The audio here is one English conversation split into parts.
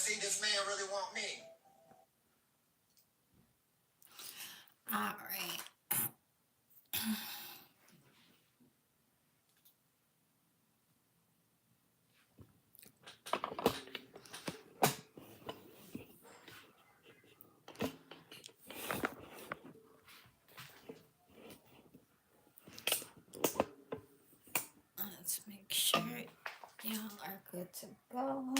see this man really want me. All right. Let's make sure y'all are good to go.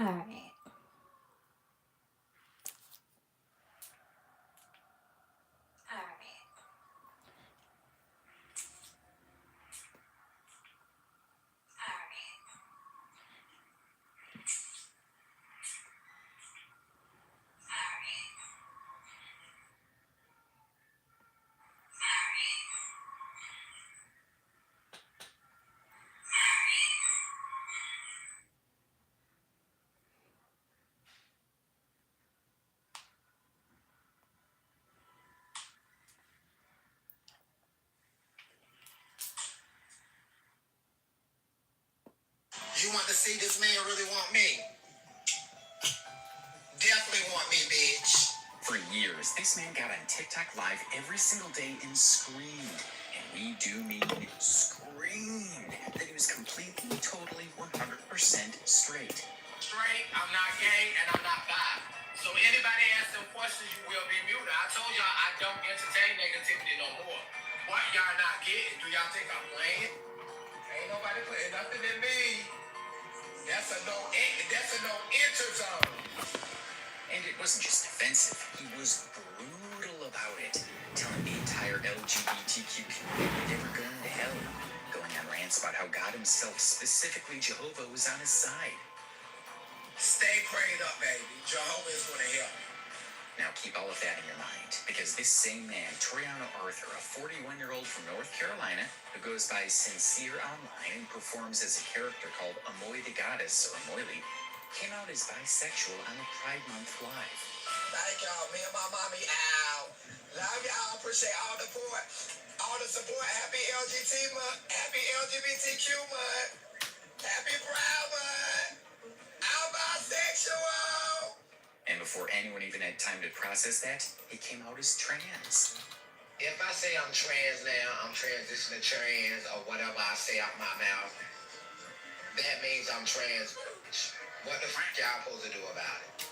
All right. You want to see this man really want me? Definitely want me, bitch. For years, this man got on TikTok live every single day and screamed, and we do mean screamed, that he was completely, totally, 100% straight. Straight, I'm not gay, and I'm not bi. So anybody asking questions, you will be muted. I told y'all I don't entertain negativity no more. What y'all not getting? Do y'all think I'm playing? Ain't nobody playing nothing in me. That's a no enter zone. And it wasn't just offensive, he was brutal about it, telling the entire LGBTQ community they were going to hell, going on rants about how God himself, specifically Jehovah, was on his side. Stay prayed up, baby. Jehovah is going to help. Now keep all of that in your mind, because this same man, Toriano Arthur, a 41-year-old from North Carolina, who goes by Sincere online and performs as a character called Amoy the Goddess, or Amoyly, came out as bisexual on the Pride Month Live. Thank y'all. Me and my mommy out. Love y'all. Appreciate all the support. All the support. Happy LGBT month. Happy LGBTQ month. Happy Pride month. I'm bisexual. And before anyone even had time to process that, he came out as trans. If I say I'm trans now, I'm transitioning to trans, or whatever I say out my mouth, that means I'm trans. What the fuck y'all supposed to do about it?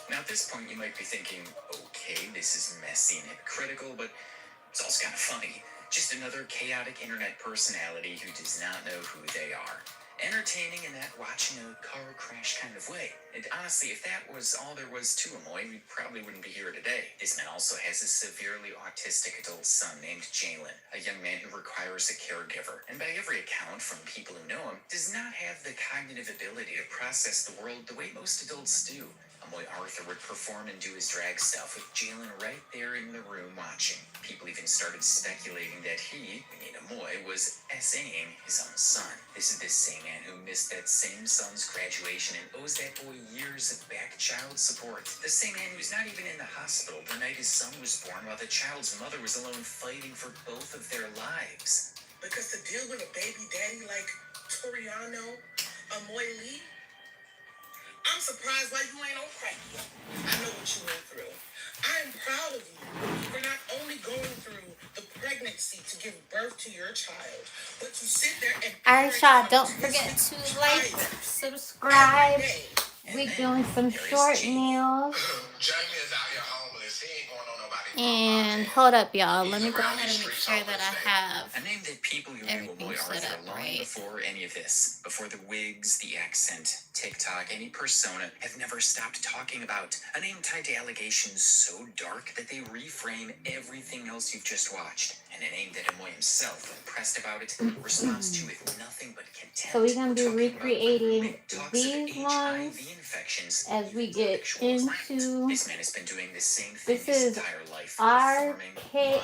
Now at this point you might be thinking, okay, this is messy and hypocritical, but it's also kind of funny. Just another chaotic internet personality who does not know who they are. Entertaining in that watching a car crash kind of way. And honestly, if that was all there was to Amoy, we probably wouldn't be here today. This man also has a severely autistic adult son named Jalen, a young man who requires a caregiver, and by every account from people who know him, does not have the cognitive ability to process the world the way most adults do. Amoy Arthur would perform and do his drag stuff with Jalen right there in the room watching. People even started speculating that he, Amoy, was SAing his own son. This is the same man who missed that same son's graduation and owes that boy years of back child support. The same man who's not even in the hospital the night his son was born while the child's mother was alone fighting for both of their lives. Because to deal with a baby daddy like Toriano Amoy Lee, I'm surprised why you ain't on crack yet. I know what you went through. I am proud of you for not only going through the pregnancy to give birth to your child, but to sit there and... All right, y'all. Don't forget to like, subscribe. We're doing some short meals. Jamie is out here homeless. He ain't going on nobody. And hold up, y'all. Let me go ahead and make sure that I have A name that people who knew Amoy Arthur long before any of this, before the wigs, the accent, TikTok, any persona, have never stopped talking about. A name tied to allegations so dark that they reframe everything else you've just watched. and a name that Amoy himself, when pressed about it, responds to with nothing but contempt. So we're gonna be Talking about recreating grooming, talks of these ones HIV infections, as we even get sexual climate. into. This man has been doing the same thing This his is entire life. RHK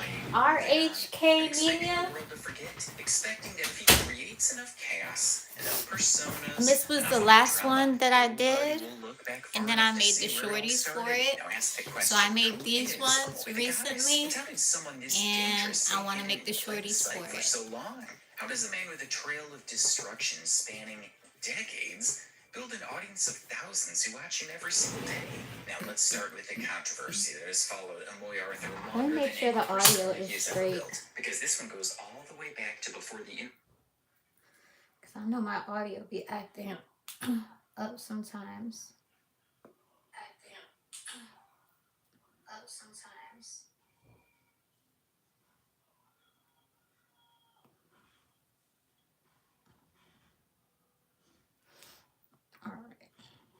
Expecting Media. the world to forget, expecting that if he creates enough chaos, enough personas, And this was enough the last drama, one that I nobody did. will look back far And then I enough to made the see where it all shorties for started. it. Now ask the So question, I made who these is ones Amoy the Goddess? recently. And how did someone this And dangerous I want to stay make the hidden in plain shorties sight for for it. so long? How does a man with a trail of destruction spanning decades build an audience of thousands who watch him every single day? Now let's start with the controversy that has followed Amoy Arthur Let longer me make than sure any the audio person is he has ever straight. built, because this one goes all the way back to before the Because I know my audio be acting up sometimes. Alright.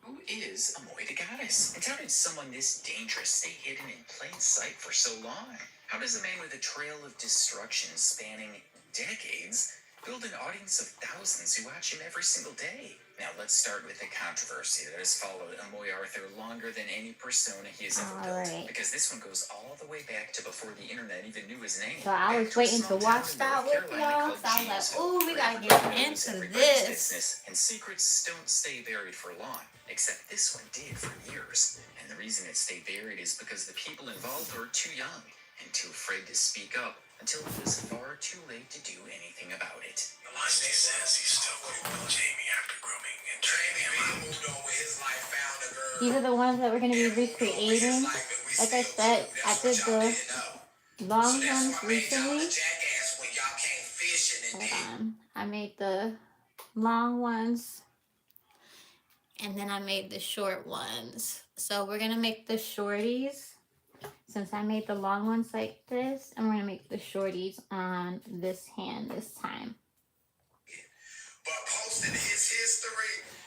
Who is Amoy the Goddess? And how did someone this dangerous stay hidden in plain sight for so long? How does a man with a trail of destruction spanning decades build an audience of thousands who watch him every single day? Now let's start with the controversy that has followed Amoy Arthur longer than any persona he has ever built, because this one goes all the way back to before the internet even knew his name. So I was waiting to watch that with y'all. So I was like, ooh, we gotta get into this. And secrets don't stay buried for long, except this one did for years. And the reason it stayed buried is because the people involved were too young and too afraid to speak up until it was far too late to do anything about it. Felicity says he's still with Jamie after grooming and training him. Moved on with his life, found a girl. These are the ones that we're going to be recreating. Like I said, I did the long ones recently. Hold on. I made the long ones. And then I made the short ones. So we're going to make the shorties. Since I made the long ones like this. And we're going to make the shorties on this hand this time.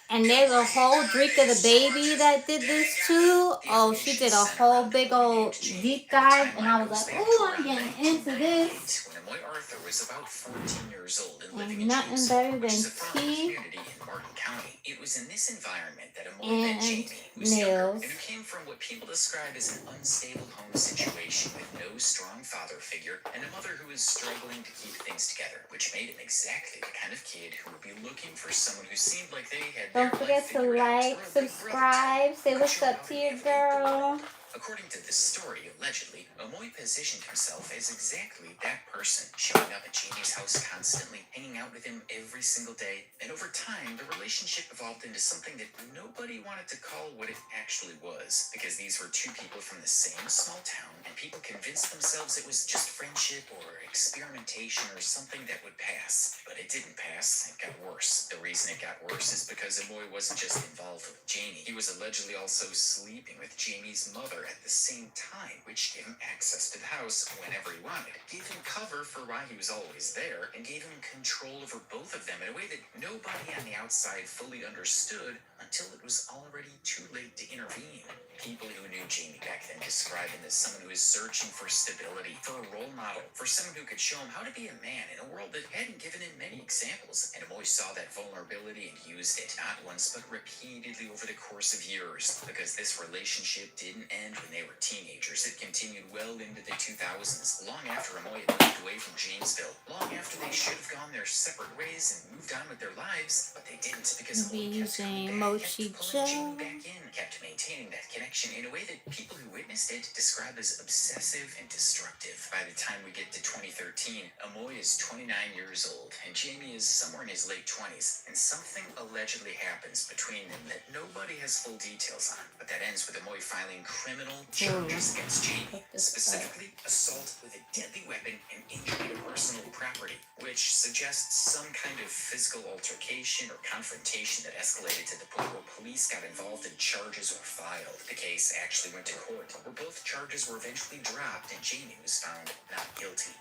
And there's a whole Drink of the Baby that did this too. Oh, she did a whole big old deep dive, and I was like, oh, I'm getting into this. When Amoy Arthur was about 14 years old and living And in nothing James, better which than is a farming tea community in Martin County. It was in this environment that Amoy met and Jamie, who was younger nails. and who came from what people describe as an unstable home situation with no strong father figure and a mother who was struggling to keep things together, which made him exactly the kind of kid who would be looking for someone who seemed like they had Don't their forget life to figured out, like, or a big brother subscribe, say what's up to your girl. According to this story, allegedly, Amoy positioned himself as exactly that person, showing up at Jamie's house constantly, hanging out with him every single day, and over time, the relationship evolved into something that nobody wanted to call what it actually was, because these were two people from the same small town, and people convinced themselves it was just friendship or experimentation or something that would pass. But it didn't pass, it got worse. The reason it got worse is because Amoy wasn't just involved with Jamie, he was allegedly also sleeping with Jamie's mother at the same time, which gave him access to the house whenever he wanted, gave him cover for why he was always there, and gave him control over both of them in a way that nobody on the outside fully understood until it was already too late to intervene. People who knew Jamie back then described him as someone who was searching for stability, for a role model, for someone who could show him how to be a man in a world that hadn't given him many examples. And Amoy saw that vulnerability and used it, not once but repeatedly over the course of years. Because this relationship didn't end when they were teenagers, it continued well into the 2000s, long after Amoy had moved away from Janesville, long after they should have gone their separate ways and moved on with their lives, but they didn't, because Amoy kept coming back, kept pulling Jamie back in, kept maintaining that connection in a way that people who witnessed it describe as obsessive and destructive. By the time we get to 2013, Amoy is 29 years old, and Jamie is somewhere in his late 20s, and something allegedly happens between them that nobody has full details on, but that ends with Amoy filing criminal charges against Jamie, specifically assault with a deadly weapon and injury to personal property, which suggests some kind of physical altercation or confrontation that escalated to the point where police got involved and charges were filed. The case actually went to court, where both charges were eventually dropped and Jamie was found not guilty.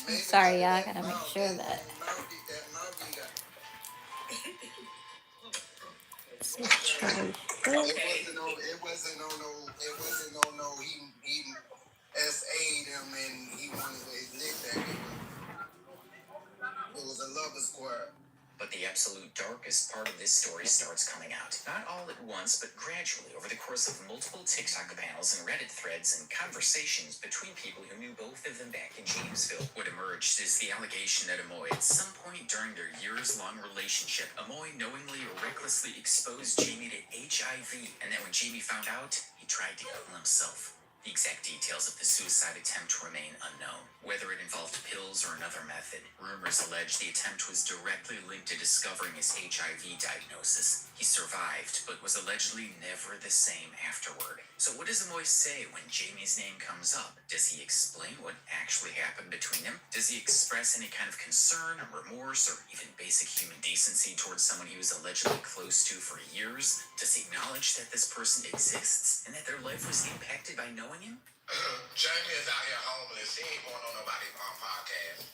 Sorry, y'all. I gotta make sure that. It wasn't on no. SA'd him and he wanted his lick back. It was a lover's quarrel. But the absolute darkest part of this story starts coming out. Not all at once, but gradually over the course of multiple TikTok panels and Reddit threads and conversations between people who knew both of them back in Jamesville. What emerged is the allegation that Amoy, at some point during their years-long relationship, Amoy knowingly or recklessly exposed Jamie to HIV, and that when Jamie found out, he tried to kill himself. The exact details of the suicide attempt remain unknown. Whether it involved pills or another method, rumors allege the attempt was directly linked to discovering his HIV diagnosis. He survived, but was allegedly never the same afterward. So what does Amoy say when Jamie's name comes up? Does he explain what actually happened between them? Does he express any kind of concern or remorse or even basic human decency towards someone he was allegedly close to for years? Does he acknowledge that this person exists and that their life was impacted by knowing him? Jamie is out here homeless. He ain't going on nobody's podcast.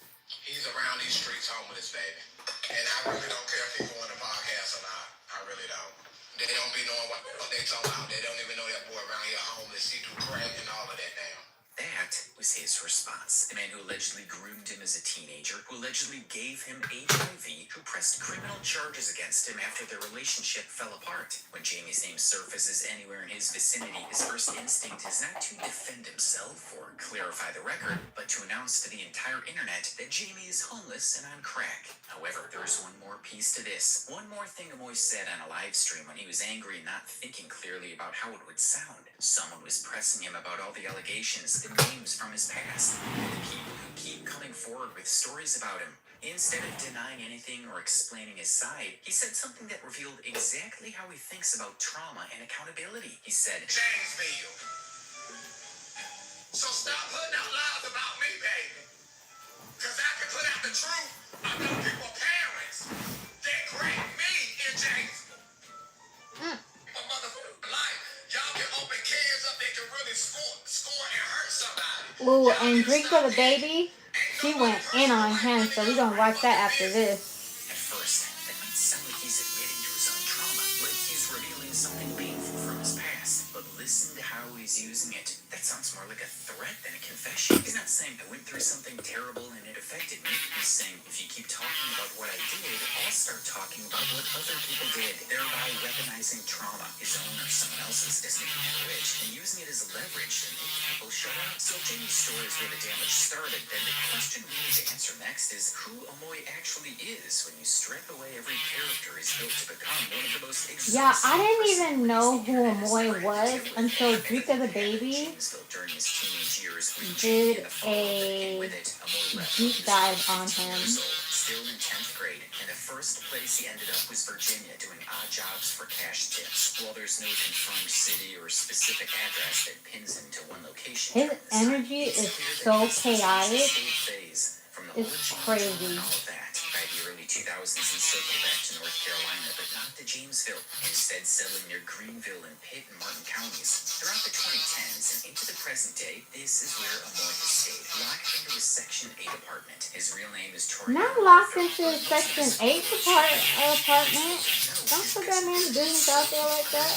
He's around these streets homeless, baby. And I really don't care if he's going to podcast or not. I really don't. They don't be knowing what they talking about. They don't even know that boy around here homeless. He do crack and all of that now. That was his response. The man who allegedly groomed him as a teenager, who allegedly gave him HIV, who pressed criminal charges against him after their relationship fell apart. When Jamie's name surfaces anywhere in his vicinity, his first instinct is not to defend himself or clarify the record, but to announce to the entire internet that Jamie is homeless and on crack. However, there's one more piece to this. One more thing Amoy said on a live stream when he was angry and not thinking clearly about how it would sound. Someone was pressing him about all the allegations, the names from his past, and the people who keep coming forward with stories about him. Instead of denying anything or explaining his side, he said something that revealed exactly how he thinks about trauma and accountability. He said, Jamesville. So stop putting out lies about me, baby. Because I can put out the truth about people's parents that grabbed me in Jamesville. A motherfucking life. Y'all can open cans up that can really score and hurt somebody. Ooh, and Drink for the Baby, she went in on him, so we're gonna watch that after this. at first, that might sound like he's admitting to his own trauma, like he's revealing something painful from his past. But listen to how he's using it. That sounds more like a threat than a confession. He's not saying, I went through something terrible and it affected me. He's saying, if you keep talking about what I did, I'll start talking about what other people did, thereby weaponizing trauma, his own or someone else's, doesn't even matter which, and using it as leverage to make people shut up. So if Jamie's story is where the damage started, then the question we need to answer next is who Amoy actually is when you strip away every character he's built to become one of the most Yeah, I didn't even know who Amoy was until Drink of the Baby did a deep dive on him. Still in 10th grade, and the first place he ended up was Virginia, doing odd jobs for cash tips. While there's no confirmed city or specific address that pins him to one location, His energy is so chaotic. It's crazy. By the early 2000s, he circled back to North Carolina, but not to Jamesville, instead settling near Greenville and Pitt and Martin counties. Throughout the 2010s and into the present day, this is where Amoy has stayed, locked into his Section 8 apartment. His real name is Tori. Not locked into his Section 8 apartment. Don't put that man's business out there like that.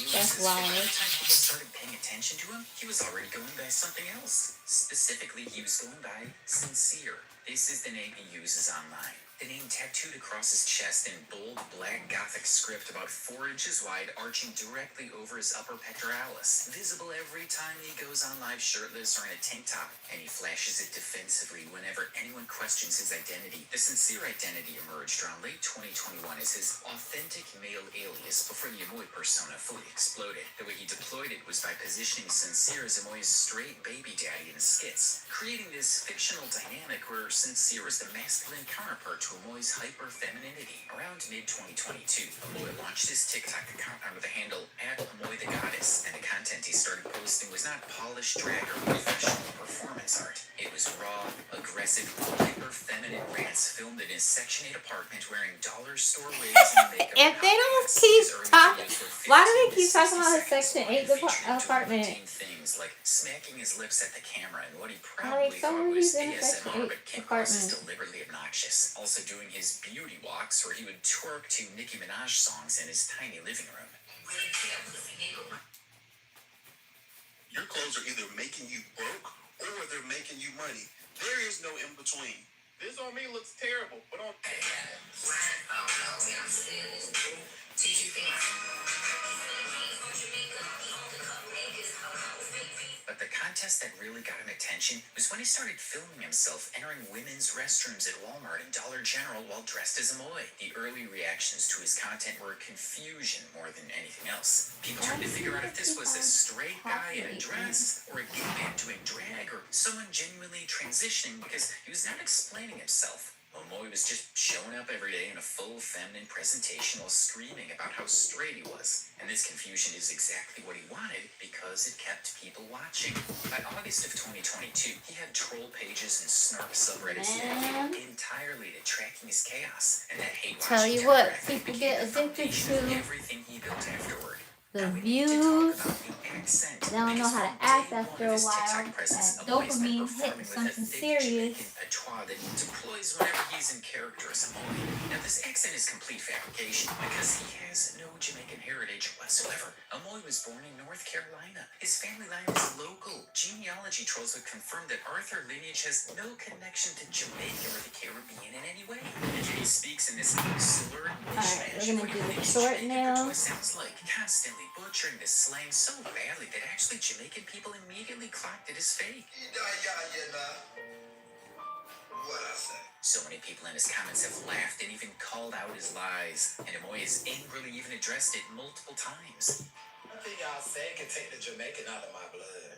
That's wild. By the time people started paying attention to him, he was already going by something else. Specifically, he was going by Sincere. This is the name he uses online. The name tattooed across his chest in bold black gothic script about 4 inches wide, arching directly over his upper pectoralis. Visible every time he goes on live shirtless or in a tank top, and he flashes it defensively whenever anyone questions his identity. The Sincere identity emerged around late 2021 as his authentic male alias before the Amoy persona fully exploded. The way he deployed it was by positioning Sincere as Amoy's straight baby daddy in skits, creating this fictional dynamic where Sincere is the masculine counterpart to Amoy's hyper-femininity. Around mid-2022, Amoy launched his TikTok account under the handle @Amoy the Goddess, and the content he started posting was not polished drag or professional performance art. It was raw, aggressive, hyper-feminine rants filmed in his Section 8 apartment wearing dollar store wigs and makeup. If they don't keep talking, why do they keep talking about his Section 8 apartment? Things like smacking his lips at the camera and what he Alright, probably so thought he's was in a Section ASMR, 8 but came across as apartment. deliberately obnoxious. Also doing his beauty walks where he would twerk to Nicki Minaj songs in his tiny living room. Your clothes are either making you broke or they're making you money. There is no in between. This on me looks terrible, but on. But the contest that really got him attention was when he started filming himself entering women's restrooms at Walmart and Dollar General while dressed as Amoy. The early reactions to his content were confusion more than anything else. People tried to figure out if this was a straight guy in a dress, or a gay man doing drag, or someone genuinely transitioning because he was not explaining himself. Amoy was just showing up every day in a full feminine presentation while screaming about how straight he was. And this confusion is exactly what he wanted because it kept people watching. By August of 2022, he had troll pages and snark subreddits dedicated entirely to tracking his chaos. And that hate Tell watching you what, demographic people became get the addicted foundation of to everything he built afterward. the Now we need to talk views. about the accent. They don't know how to act after a while. That dopamine hitting something serious. Patois that he deploys whenever he's in character as Amoy. Now this accent is complete fabrication because he has no Jamaican heritage whatsoever. Amoy was born in North Carolina. His family line is local. Genealogy trolls have confirmed that Arthur lineage has no connection to Jamaica or the Caribbean in any way. And yet he speaks in this slurred Alright, we're gonna do the short nails. Sounds like constantly butchering this slang so badly that actually Jamaican people immediately clocked it as fake. What I say? So many people in his comments have laughed and even called out his lies, and Amoy has angrily even addressed it multiple times. Nothing y'all say can take the Jamaican out of my blood.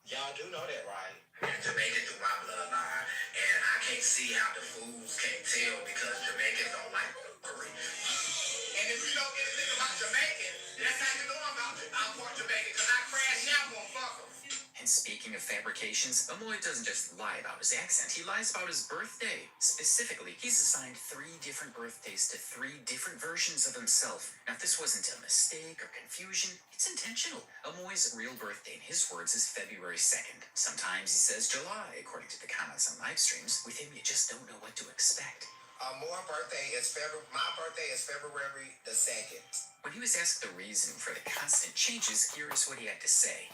Y'all do know that, right? Jamaican through my bloodline, and I can't see how the fools can't tell because Jamaicans don't like curry. And if you don't get a thing about Jamaican, that's how you know I'm part Jamaican, because I crashed out on fuckers. And speaking of fabrications, Amoy doesn't just lie about his accent, he lies about his birthday. Specifically, he's assigned 3 different birthdays to 3 different versions of himself. Now, if this wasn't a mistake or confusion, it's intentional. Amoy's real birthday, in his words, is February 2nd. Sometimes he says July, according to the comments on live streams. With him, you just don't know what to expect. My birthday is February the 2nd. When he was asked the reason for the constant changes, here's what he had to say.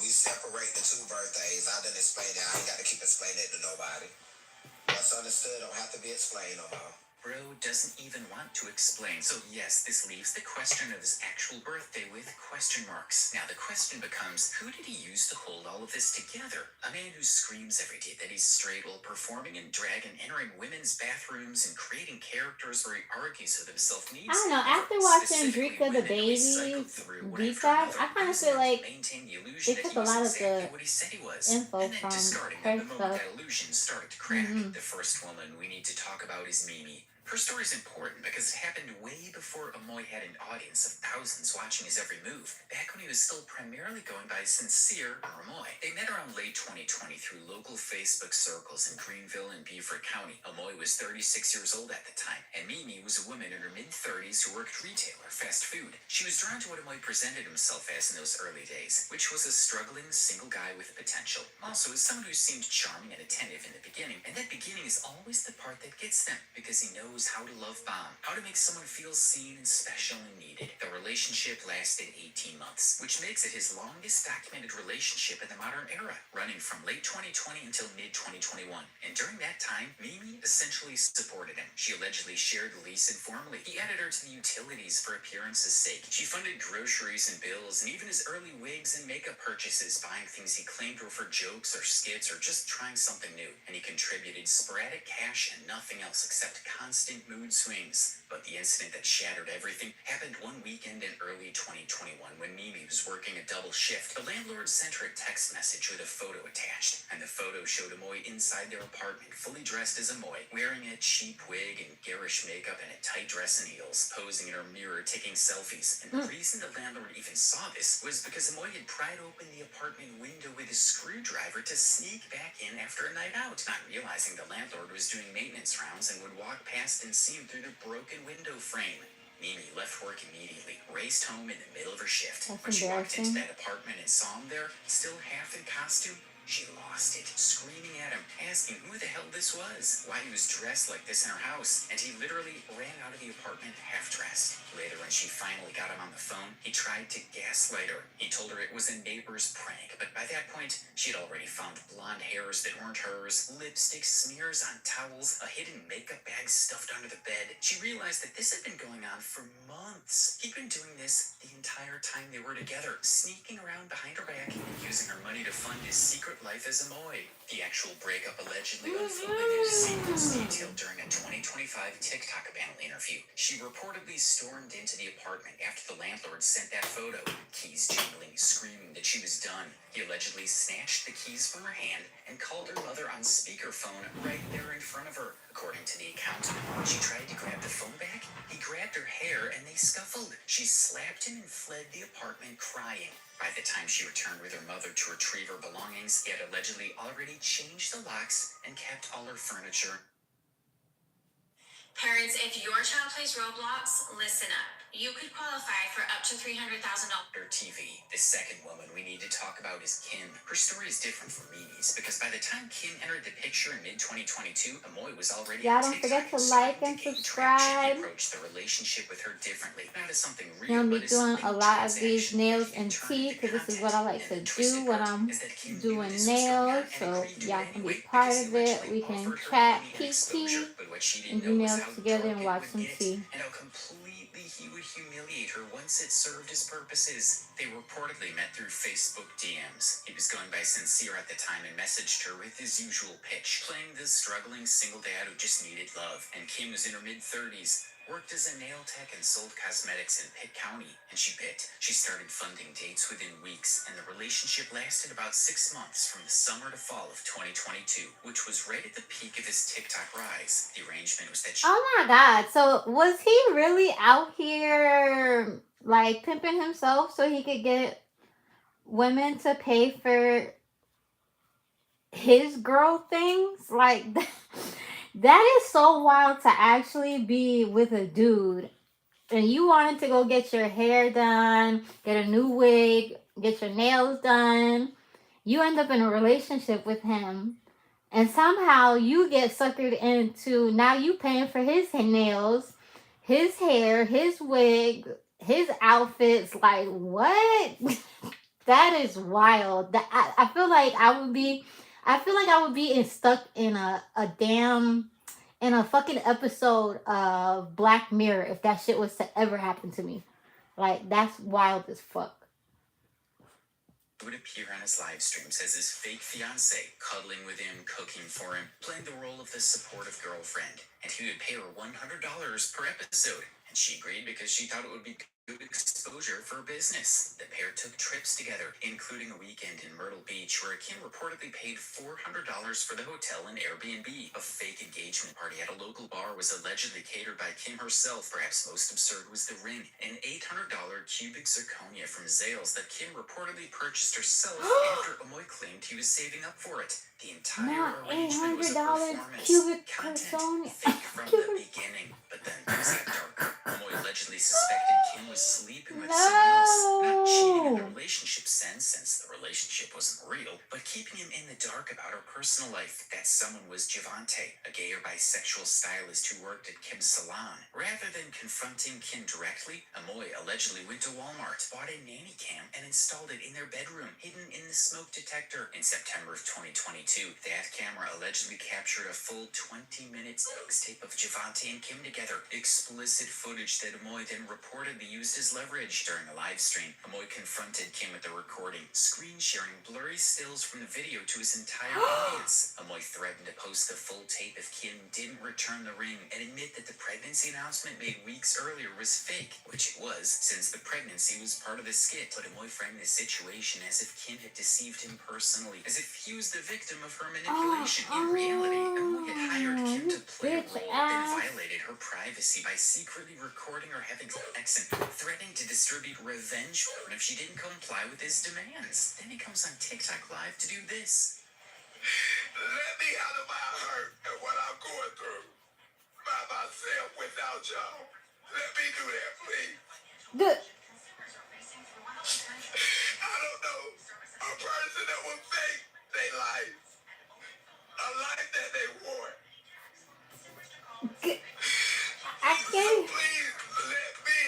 We separate the 2 birthdays. I didn't explain that. I ain't got to keep explaining it to nobody. What's understood don't have to be explained no more. Bro doesn't even want to explain. So yes, this leaves the question of his actual birthday with question marks. Now the question becomes, who did he use to hold all of this together? A man who screams every day that he's straight while performing in drag and entering women's bathrooms and creating characters where he argues with himself needs. I don't know, after watching Drika the Baby deep dive, I kind of feel like they took a lot of the info from her stuff. That illusion started to crack. The first woman we need to talk about is Mimi. Her story is important because it happened way before Amoy had an audience of thousands watching his every move, back when he was still primarily going by Sincere or Amoy. They met around late 2020 through local Facebook circles in Greenville and Beaufort County. Amoy was 36 years old at the time, and Mimi was a woman in her mid-30s who worked retail or fast food. She was drawn to what Amoy presented himself as in those early days, which was a struggling single guy with potential. Also, as someone who seemed charming and attentive in the beginning, and that beginning is always the part that gets them, because he knows how to love bomb, how to make someone feel seen and special and needed. The relationship lasted 18 months, which makes it his longest documented relationship in the modern era, running from late 2020 until mid-2021. And during that time, Mimi essentially supported him. She allegedly shared the lease informally. He added her to the utilities for appearance's sake. She funded groceries and bills, and even his early wigs and makeup purchases, buying things he claimed were for jokes or skits or just trying something new. And he contributed sporadic cash and nothing else except constant mood swings. But the incident that shattered everything happened one weekend in early 2021 when Mimi was working a double shift. The landlord sent her a text message with a photo attached, and the photo showed Amoy inside their apartment, fully dressed as Amoy, wearing a cheap wig and garish makeup and a tight dress and heels, posing in her mirror, taking selfies. And the reason the landlord even saw this was because Amoy had pried open the apartment window with a screwdriver to sneak back in after a night out, not realizing the landlord was doing maintenance rounds and would walk past and see him through the broken window frame. Mimi left work immediately, raced home in the middle of her shift. That's When she walked into embarrassing. that apartment and saw him there, still half in costume, she lost it, screaming at him, asking who the hell this was, why he was dressed like this in her house, and he literally ran out of the apartment half-dressed. Later, when When she finally got him on the phone, he tried to gaslight her. He told her it was a neighbor's prank, but by that point, she had already found blonde hairs that weren't hers, lipstick smears on towels, a hidden makeup bag stuffed under the bed. She realized that this had been going on for months. He'd been doing this the entire time they were together, sneaking around behind her back and using her money to fund his secret life as Amoy. The actual breakup allegedly unfolded in secrets detailed during a 2025 TikTok panel interview. She reportedly stormed into the apartment after the landlord sent that photo, keys jingling, screaming that she was done. He allegedly snatched the keys from her hand and called her mother on speakerphone right there in front of her. According to the account, when she tried to grab the phone back, he grabbed her hair and they scuffled. She slapped him and fled the apartment crying. By the time she returned with her mother to retrieve her belongings, he had allegedly already changed the locks and kept all her furniture. Parents, if your child plays Roblox, listen up. You could qualify for up to $300,000. TV. The second woman we need to talk about is Kim. Her story is different from Mimi's because by the time Kim entered the picture in mid-2022, Amoy was already Y'all on don't forget TikTok to and like starting and to gain traction. subscribe. He approached the relationship with her differently, not as something real, Gonna be but as doing something a lot of these transactional nails that he and could turn tea into because this is what I like content. And to the twisted do when part I'm is that Kim knew doing this was going on nails. and So agreed to y'all it can anyway be part because he of it. allegedly We can offered her chat, money and kiki, exposure. But what she and didn't do know was nails how together dark and it watch would some get tea. and how completely he would humiliate her once it served his purposes. They reportedly met through Facebook DMs. He was going by Sincere at the time and messaged her with his usual pitch, playing the struggling single dad who just needed love. And Kim was in her mid-30s, worked as a nail tech and sold cosmetics in Pitt County, and she bit. She started funding dates within weeks, and the relationship lasted about 6 months from the summer to fall of 2022, which was right at the peak of his TikTok rise. The arrangement was that she... Oh my God. So was he really out here like pimping himself so he could get women to pay for his girl things? Like that is so wild to actually be with a dude and you wanted to go get your hair done, get a new wig, get your nails done. You end up in a relationship with him. And somehow you get suckered into now you paying for his nails, his hair, his wig, his outfits. Like what? That is wild. I feel like I would be. I feel like I would be stuck in a damn in a fucking episode of Black Mirror if that shit was to ever happen to me. Like that's wild as fuck. Would appear on his live streams as his fake fiance, cuddling with him, cooking for him, playing the role of the supportive girlfriend, and he would pay her $100 per episode. And she agreed because she thought it would be good exposure for business. The pair took trips together, including a weekend in Myrtle Beach, where Kim reportedly paid $400 for the hotel and Airbnb. A fake engagement party at a local bar was allegedly catered by Kim herself. Perhaps most absurd was the ring, an $800 cubic zirconia from Zales that Kim reportedly purchased herself after Amoy claimed he was saving up for it. The entire Not arrangement was a $800 performance. cubic Content zirconia. fake from the beginning. But then things got darker. Amoy allegedly suspected Kim was sleeping with someone else. Not cheating in the relationship sense, since the relationship wasn't real, but keeping him in the dark about her personal life. That someone was Javante, a gay or bisexual stylist who worked at Kim's salon. Rather than confronting Kim directly, Amoy allegedly went to Walmart, bought a nanny cam, and installed it in their bedroom, hidden in the smoke detector. In September of 2022, that camera allegedly captured a full 20-minute sex tape of Javante and Kim together. Explicit footage that Amoy then reportedly used as leverage. During a live stream, Amoy confronted Kim with the recording, screen sharing blurry stills from the video to his entire audience. Amoy threatened to post the full tape if Kim didn't return the ring and admit that the pregnancy announcement made weeks earlier was fake, which it was, since the pregnancy was part of the skit. But Amoy framed the situation as if Kim had deceived him personally, as if he was the victim of her manipulation. In reality, Amoy had hired Kim to play a role, then violated her privacy by secretly recording her having sex and threatening to distribute revenge porn if she didn't comply with his demands. Then he comes on TikTok Live to do this. Let me out of my hurt and what I'm going through by myself without y'all. Let me do that, please. Good. I don't know a person that will fake their life, a life that they want. I can't. Please let me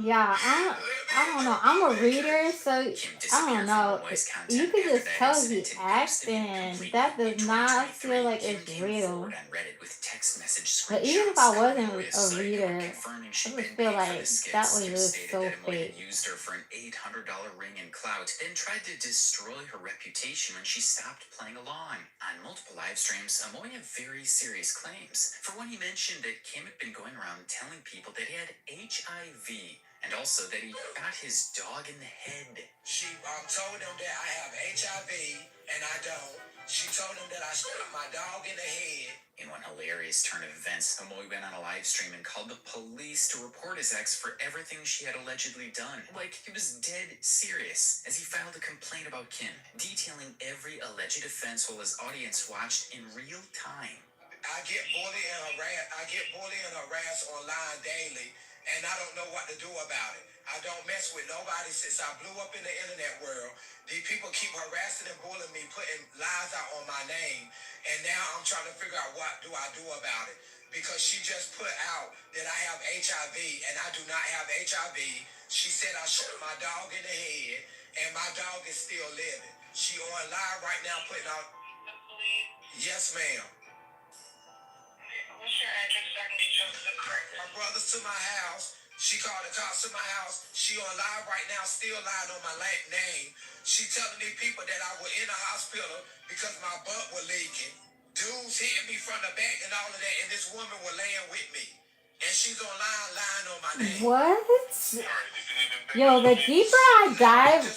Yeah, I don't know. I'm a reader, so Kim I disappeared don't know. from Amoy's You content could after just that tell he incident and ghosted him acting. completely. That In does not feel 2023, like Kim it's came real. forward on Reddit with text message But even if I screenshots that wasn't Amoy a cited her, reader, confirming I she'd just been feel paid for the like that skits. was Kim just stated so that Amoy had fake. used her for an $800 ring and clout, then tried to destroy her reputation when she stopped playing along. On multiple live streams, Amoy had very serious claims. For one, he mentioned that Kim had been going around telling people that he had HIV, and also that he got his dog in the head. She told them that I have HIV and I don't. She told them that I shot my dog in the head. In one hilarious turn of events, Amoy went on a live stream and called the police to report his ex for everything she had allegedly done. Like, he was dead serious, as he filed a complaint about Kim, detailing every alleged offense while his audience watched in real time. I get bullied and harassed online daily, and I don't know what to do about it. I don't mess with nobody since I blew up in the internet world. These people keep harassing and bullying me, putting lies out on my name, and now I'm trying to figure out what do I do about it. Because she just put out that I have HIV, and I do not have HIV. She said I shot my dog in the head, and my dog is still living. She on live right now putting out... Yes, ma'am. What's your address so I can get you to the court? My brother's to my house. She called the cops to my house. She on live right now, still lying on my name. She telling these people that I was in the hospital because my butt was leaking. Dudes hitting me from the back and all of that, and this woman was laying with me. And she's on lying on my name. What? Yo, the deeper I dive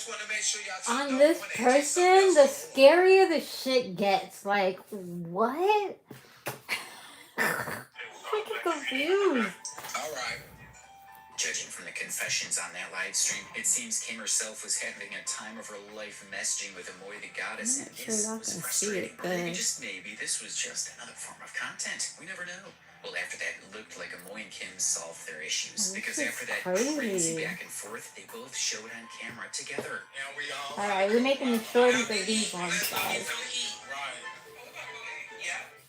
on this person, the scarier the shit gets. Like, what? Freaking confused. All right. Judging from the confessions on that live stream, it seems Kim herself was having a time of her life messaging with Amoy the Goddess, and this was frustrating. Or maybe, just maybe, this was just another form of content. We never know. Well, after that, it looked like Amoy and Kim solved their issues, because after that crazy back and forth, they both showed on camera together. Alright, we're making the shorties of these ones, guys.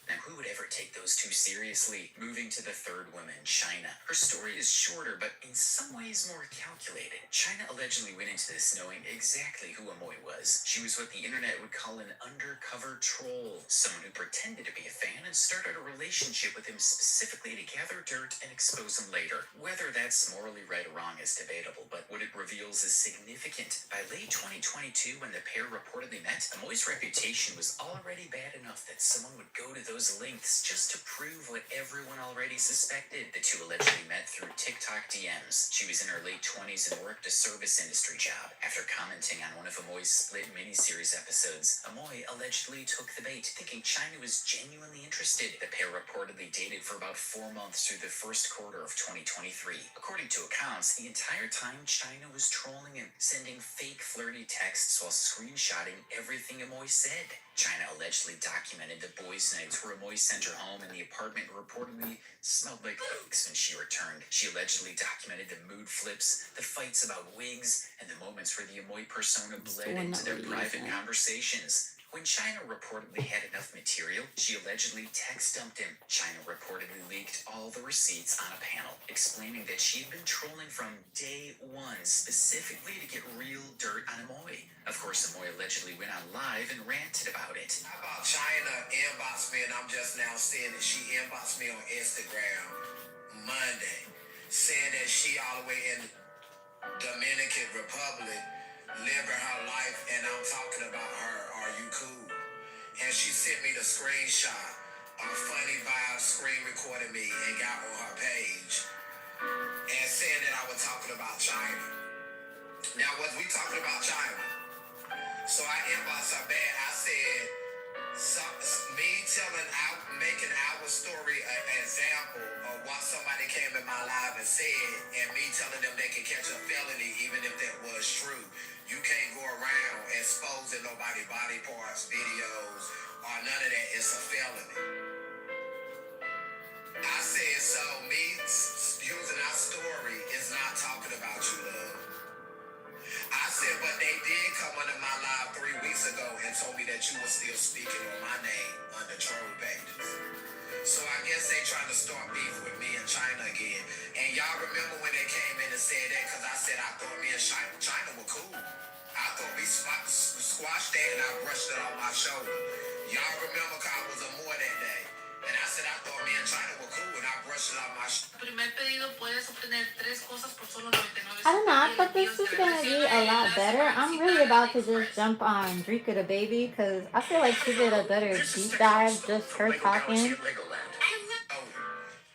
Now, who would ever take those two seriously? Moving to the third woman, China. Her story is shorter, but in some ways more calculated. China allegedly went into this knowing exactly who Amoy was. She was what the internet would call an undercover troll, someone who pretended to be a fan and started a relationship with him specifically to gather dirt and expose him later. Whether that's morally right or wrong is debatable, but what it reveals is significant. By late 2022, when the pair reportedly met, Amoy's reputation was already bad enough that someone would go to those lengths just to prove what everyone already suspected. The two allegedly met through TikTok DMs. She was in her late 20s and worked a service industry job. After commenting on one of Amoy's split miniseries episodes, Amoy allegedly took the bait, thinking China was genuinely interested. The pair reportedly dated for about 4 months through the first quarter of 2023. According to accounts, the entire time China was trolling him, sending fake flirty texts while screenshotting everything Amoy said. China allegedly documented the boys' nights where Amoy sent her home and the apartment reportedly smelled like leaks when she returned. She allegedly documented the mood flips, the fights about wigs, and the moments where the Amoy persona bled into their private conversations. When China reportedly had enough material, she allegedly text dumped him. China reportedly leaked all the receipts on a panel, explaining that she'd been trolling from day one, specifically to get real dirt on Amoy. Of course, Amoy allegedly went on live and ranted about it. How about China inboxed me, and I'm just now seeing that she inboxed me on Instagram Monday, saying that she all the way in Dominican Republic living her life, and I'm talking about her. Are you cool? And she sent me the screenshot of Funny Vibes screen recording me and got on her page and saying that I was talking about China. Now, was we talking about China? So I inboxed her back. I said, me making our story an example of what somebody came in my life and said, and me telling them they can catch a felony even if that was true. You can't go around exposing nobody's body parts, videos, or none of that. It's a felony. I said, so me using our story is not talking about you, love. I said, but they did come under my live 3 weeks ago and told me that you were still speaking on my name under troll pages. So I guess they trying to start beef with me and China again. And Y'all remember when they came in and said that? Because I said I thought me and China were cool. I thought we squashed that and I brushed it on my shoulder. Y'all remember because I was a more that day. And I said I thought me and China were cool and I brushed it on my shoulder. Primer pedido, puedes obtener 3 cosas por solo 99 I don't know. I thought this was gonna be a lot better. I'm really about to just jump on Drika the Baby because I feel like she did a better deep dive, just her talking.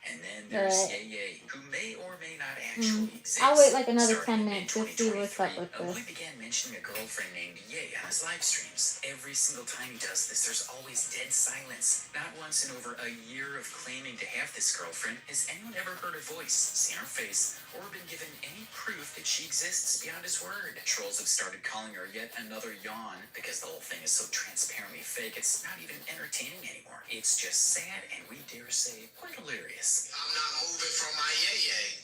And then there's Yay, who may or may not actually exist. I'll wait like another 10 Starting in minutes to see what's up with Amoy this. began mentioning a girlfriend named Yay on his live streams. Every single time he does this, there's always dead silence. Not once in over a year of claiming to have this girlfriend has anyone ever heard her voice, seen her face, or been given any proof that she exists beyond his word. Trolls have started calling her yet another yawn because the whole thing is so transparently fake. It's not even entertaining anymore. It's just sad and we dare say quite hilarious. I'm not moving from my yay.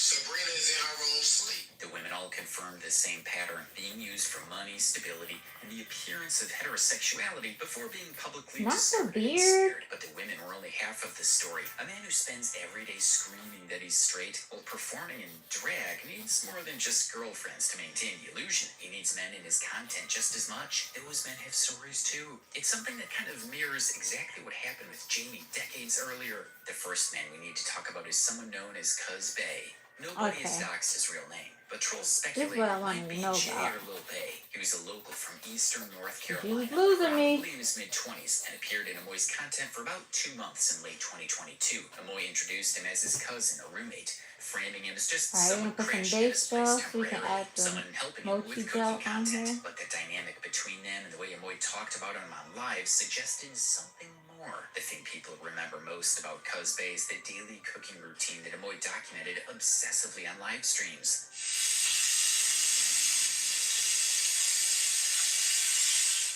Sabrina is in her room sleep. The women all confirmed the same pattern, being used for money, stability, and the appearance of heterosexuality before being publicly Not the discovered and beard. scared. But the women were only half of the story. A man who spends every day screaming that he's straight while performing in drag needs more than just girlfriends to maintain the illusion. He needs men in his content just as much. Those men have stories too. It's something that kind of mirrors exactly what happened with Jamie decades earlier. The first man we need to talk about is someone known as Cuz Bay. Nobody has doxed his real name, but trolls speculate what I it might wanted to be know Jay about. or Lil Bay. He was a local from eastern North He was Carolina, losing me. probably in his mid-20s, and appeared in Amoy's content for about 2 months in late 2022. Amoy introduced him as his cousin or roommate, framing him as just Alright, someone I'm gonna put some crashing at his base place gel so we can temporarily, add the someone helping him mochi with gel cooking on content. here. But the dynamic between them and the way Amoy talked about him on live suggested something more. The thing people remember most about Cuz Bay is the daily cooking routine that Amoy documented obsessively on live streams.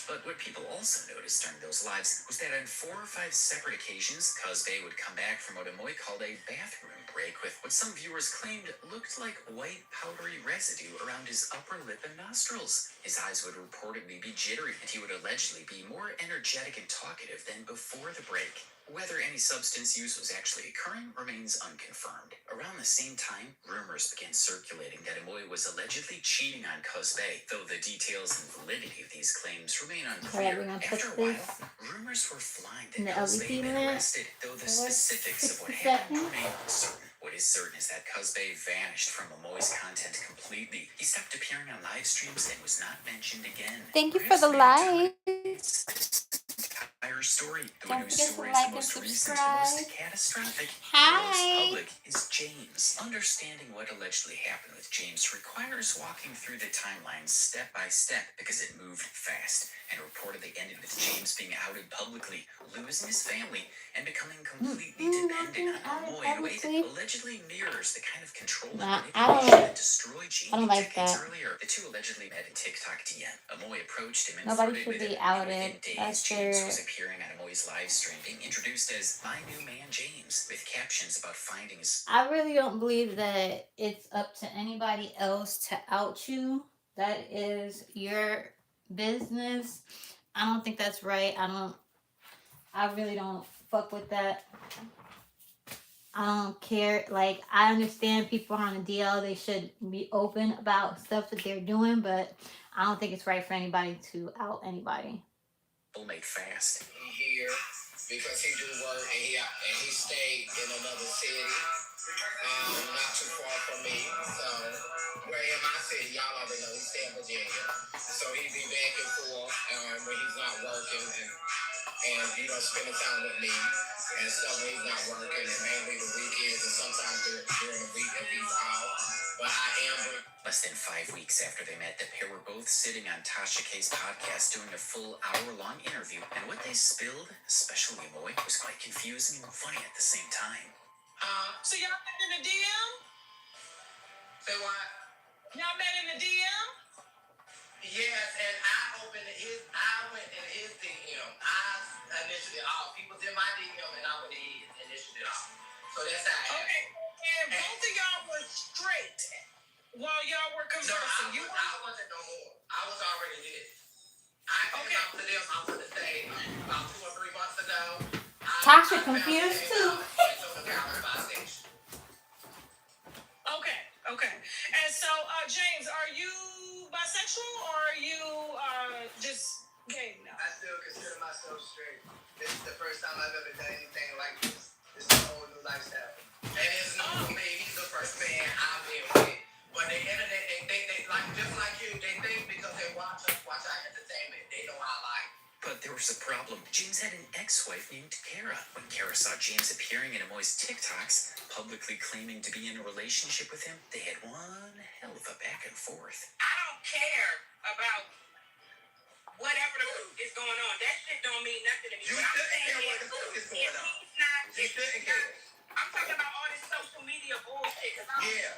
But what people also noticed during those lives was that on 4 or 5 separate occasions, Cuz Bay would come back from what Amoy called a bathroom break with what some viewers claimed looked like white powdery residue around his upper lip and nostrils. His eyes would reportedly be jittery, and he would allegedly be more energetic and talkative than before the break. Whether any substance use was actually occurring remains unconfirmed. Around the same time, rumors began circulating that Amoy was allegedly cheating on Cuz Bay, though the details and validity of these claims remain unclear. We're gonna put After a this while, rumors were flying in that the Cuz Bay had LED been lamp arrested, though the for specifics of what 60 happened seconds. remain uncertain. What is certain is that Cuz Bay vanished from Amoy's content completely. He stopped appearing on live streams and was not mentioned again. Thank you for the Perhaps like. entire story. The Don't one whose forget to story is like the and most recent, subscribe. most catastrophic, Hi. most public is James. Understanding what allegedly happened with James requires walking through the timeline step by step because it moved fast and reportedly ended with James being outed publicly, losing his family, and becoming completely dependent on Amoy in a way that allegedly mirrors the kind of control and manipulation that destroyed Jamie decades earlier. The two allegedly met in TikTok DM. Amoy approached him and Nobody flirted should with be him, and outed. within days, That's James their was appearing on Amoy's live stream, being introduced as my new man James, with captions about finding his. I really don't believe that it's up to anybody else to out you. That is your business. I don't think that's right. I really don't fuck with that. I don't care. Like, I understand people are on a DL. They should be open about stuff that they're doing, but I don't think it's right for anybody to out anybody. Made fast. Here because he do work and he stayed in another city, not too far from me. So where in my city, y'all already know he stay in Virginia. So he be back and forth when he's not working and spending time with me and stuff when he's not working and mainly the weekends and sometimes during the week if he's out. But I am. Less than 5 weeks after they met, the pair were both sitting on Tasha K's podcast doing a full hour-long interview, and what they spilled, especially Amoy, was quite confusing and funny at the same time. So y'all met in the DM? Say what? Y'all met in the DM? Yes, and I went in his DM. I initiated it all. People's in my DM and I went in his, initiated it all. So that's how it happened. And both of y'all were straight while y'all were conversing. No, I wasn't no more. I was already dead. I came out to them, I was to say, about 2 or 3 months ago. Tasha confused too. lifestyle. And it's not for me. He's the first man I've been with. But the internet, they like just like you. They think because they watch our entertainment, they know I like. But there was a problem. James had an ex-wife named Kara. When Kara saw James appearing in Amoy's TikToks, publicly claiming to be in a relationship with him, they had one hell of a back and forth. I don't care about whatever is going on. That shit don't mean nothing to me. You shouldn't care what the fuck is going on. You shouldn't care. I'm talking about all this social media bullshit. Yeah.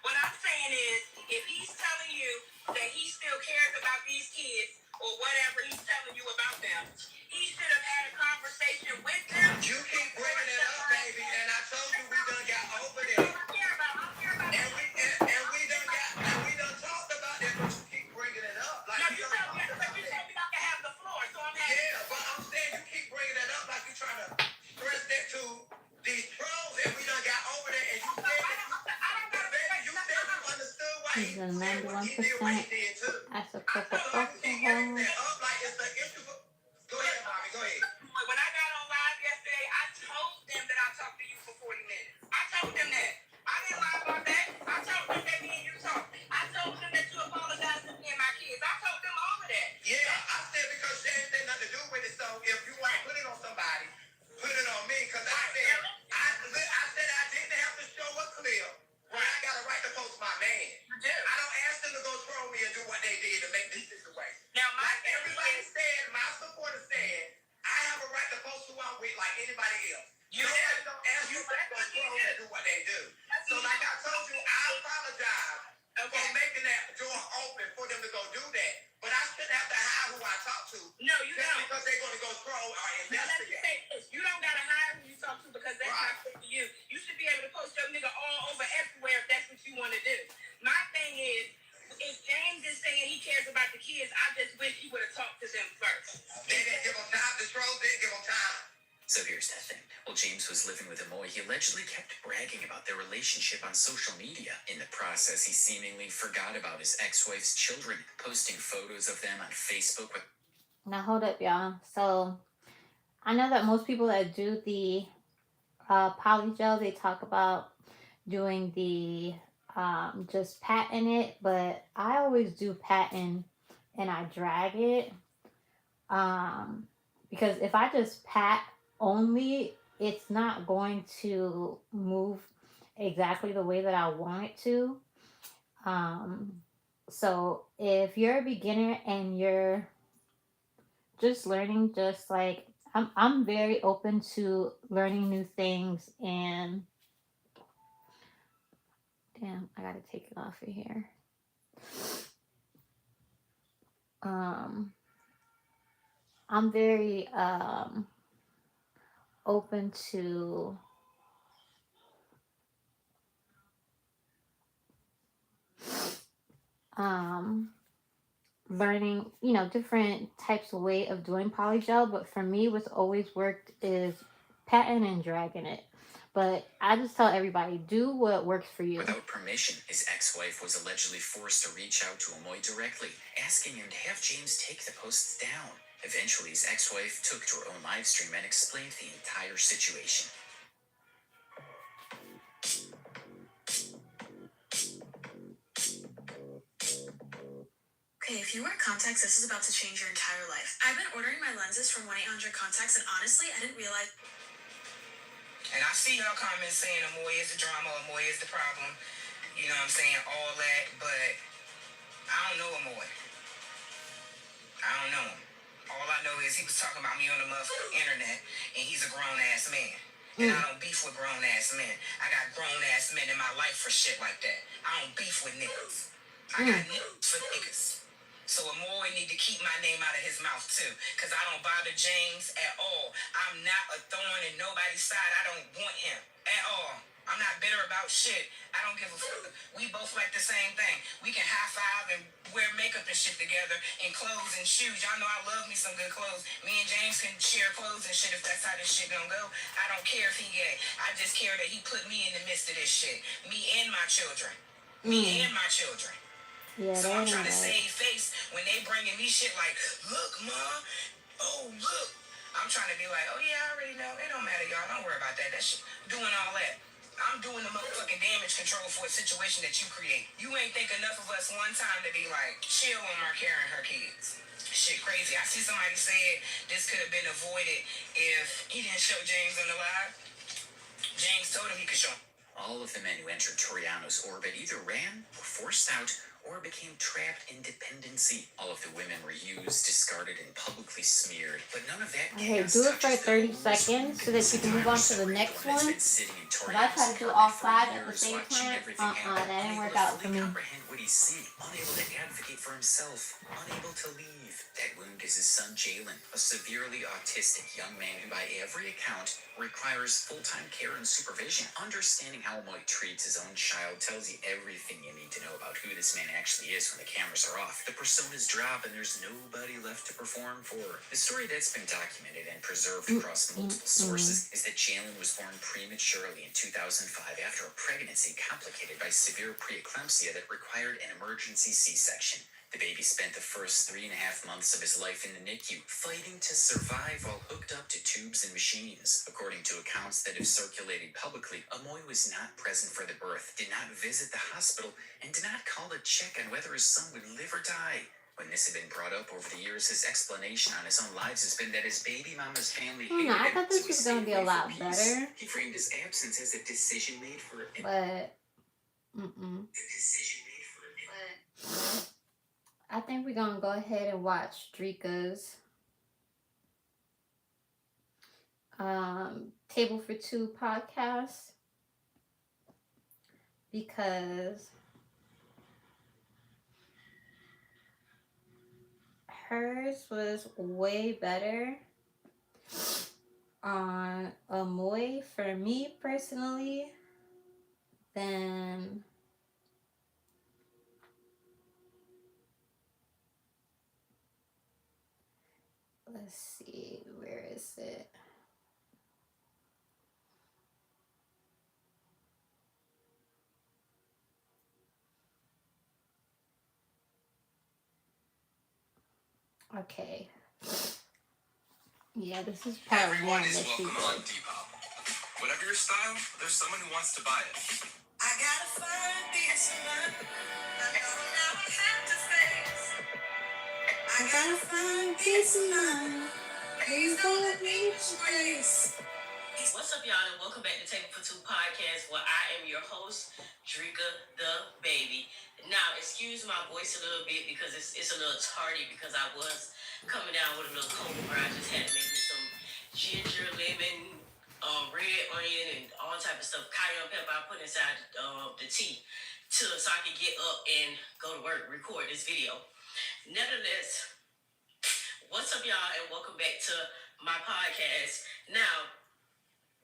What I'm saying is, if he's telling you that he still cares about these kids or whatever he's telling you about them, he should have had a conversation with them. You keep bringing it up, baby, and I told you we done got over there. I don't care about and we done talked about that, but you keep bringing it up. Like, no, you told me I can have the floor, so I'm happy. Yeah, but I'm saying you keep bringing it up like you're trying to stress that to these trolls, and we done got over there, and you said that He's a 91%. That's a perfect alcohol. Go ahead, mommy. Go ahead. When I got on live yesterday, I told them that I talked to you for 40 minutes. I told them that. I didn't lie about that. I told them that me and you talked. I told them that you apologized to me and my kids. I told them all of that. Yeah, I said because there ain't nothing to do with it. So if you want to put it on somebody, put it on me. Because I said I didn't have to show a clip. Right, I got a right to post my man. You do. I don't ask them to go troll me and do what they did to make this situation. Now, like everybody said, my supporter said, I have a right to post who I'm with like anybody else. You don't ask them to go troll me and do what they do. So like I told you, I apologize for making that door open for them to go do that. But I shouldn't have to hide who I talk to. No, you don't. Because they're going to go troll or investigate. You don't got to hide who you talk to because that's not good for you. You should be able to post your nigga all over everywhere if that's what you want to do. My thing is, if James is saying he cares about the kids, I just wish he would have talked to them first. They didn't give him time. The trolls didn't give him time. So here's the thing. While James was living with Amoy, he allegedly kept bragging about their relationship on social media. In the process, he seemingly forgot about his ex-wife's children, posting photos of them on Facebook with... Now hold up, y'all. So I know that most people that do the polygel, they talk about doing the just patting it, but I always do patting and I drag it because if I just pat only, it's not going to move exactly the way that I want it to. So if you're a beginner and you're just learning, just like I'm very open to learning new things. And damn, I gotta take it off of here. I'm very open to learning, different types of way of doing polygel. But for me, what's always worked is patting and dragging it. But I just tell everybody, do what works for you. Without permission, his ex-wife was allegedly forced to reach out to Amoy directly, asking him to have James take the posts down. Eventually, his ex-wife took to her own live stream and explained the entire situation. Okay, if you wear contacts, this is about to change your entire life. I've been ordering my lenses from 1-800-Contacts, and honestly, I didn't realize... And I see y'all comments saying Amoy is the drama, Amoy is the problem. You know what I'm saying? All that, but I don't know Amoy. I don't know him. All I know is he was talking about me on the motherfucking internet, and he's a grown-ass man. And I don't beef with grown-ass men. I got grown-ass men in my life for shit like that. I don't beef with niggas. I got niggas for niggas. So Amoy need to keep my name out of his mouth too, because I don't bother James at all. I'm not a thorn in nobody's side. I don't want him at all. I'm not bitter about shit. I don't give a fuck. We both like the same thing. We can high five and wear makeup and shit together and clothes and shoes. Y'all know I love me some good clothes. Me and James can share clothes and shit if that's how this shit gonna go. I don't care if he gay. I just care that he put me in the midst of this shit. Me and my children. Me and my children. Yeah, so I'm trying to save face when they bringing me shit like, look, Ma, oh, look, I'm trying to be like, oh yeah, I already know. It don't matter, y'all. Don't worry about that. That shit, doing all that. I'm doing the motherfucking damage control for a situation that you create. You ain't think enough of us one time to be like, chill on Markera and her kids. Shit crazy. I see somebody said this could have been avoided if he didn't show James on the live. James told him he could show him. All of the men who entered Toriano's orbit either ran, were forced out, or became trapped in dependency. All of the women were used, discarded, and publicly smeared. But none of that Okay, chaos do it for touches the 30 rules. seconds so that you can move on to the next One that's one. been sitting in But I tried to do Toriano's all apartment 5 for at the years, same watching time. everything happen, That didn't unable work to out for fully me. comprehend what he see, unable to advocate for himself, unable to leave. That wound is his son Jalen, a severely autistic young man who, by every account, requires full-time care and supervision. Understanding how Amoy treats his own child tells you everything you need to know about who this man actually is when the cameras are off. The personas drop and there's nobody left to perform for. The story that's been documented and preserved across multiple sources is that Jalen was born prematurely in 2005 after a pregnancy complicated by severe preeclampsia that required an emergency C-section. The baby spent the first 3.5 months of his life in the NICU, fighting to survive while hooked up to tubes and machines. According to accounts that have circulated publicly, Amoy was not present for the birth, did not visit the hospital, and did not call to check on whether his son would live or die. When this had been brought up over the years, his explanation on his own lives has been that his baby mama's family hated I him, thought so this was he going to be stayed a away lot for peace. better. He framed his absence as a decision made for him. But, A decision made for him. I think we're going to go ahead and watch Drika's Table for Two podcast, because hers was way better on Amoy, for me personally, than let's see, where is it? Okay. Yeah, this is part Everyone 1 is that she welcome on did. Depop. Whatever your style, there's someone who wants to buy it. I gotta find peace of mind. I don't never have to face. I gotta find peace of mind. Please don't let me disgrace. What's up, y'all, and welcome back to Table for Two podcast, where I am your host, Drika the Baby. Now, excuse my voice a little bit because it's a little tardy, because I was coming down with a little cold where I just had to make me some ginger, lemon, red onion, and all type of stuff, cayenne pepper I put inside the tea so I could get up and go to work, record this video. Nevertheless, what's up, y'all, and welcome back to my podcast. Now,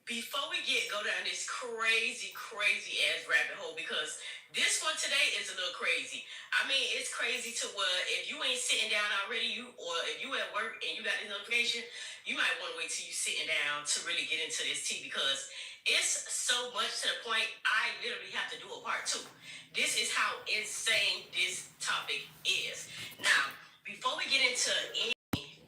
before we go down this crazy ass rabbit hole, because this one today is a little crazy. I mean, it's crazy to where if you ain't sitting down already, or if you at work and you got this notification, you might want to wait till you sitting down to really get into this tea, because it's so much to the point I literally have to do a part 2. This is how insane this topic is. Now, before we get into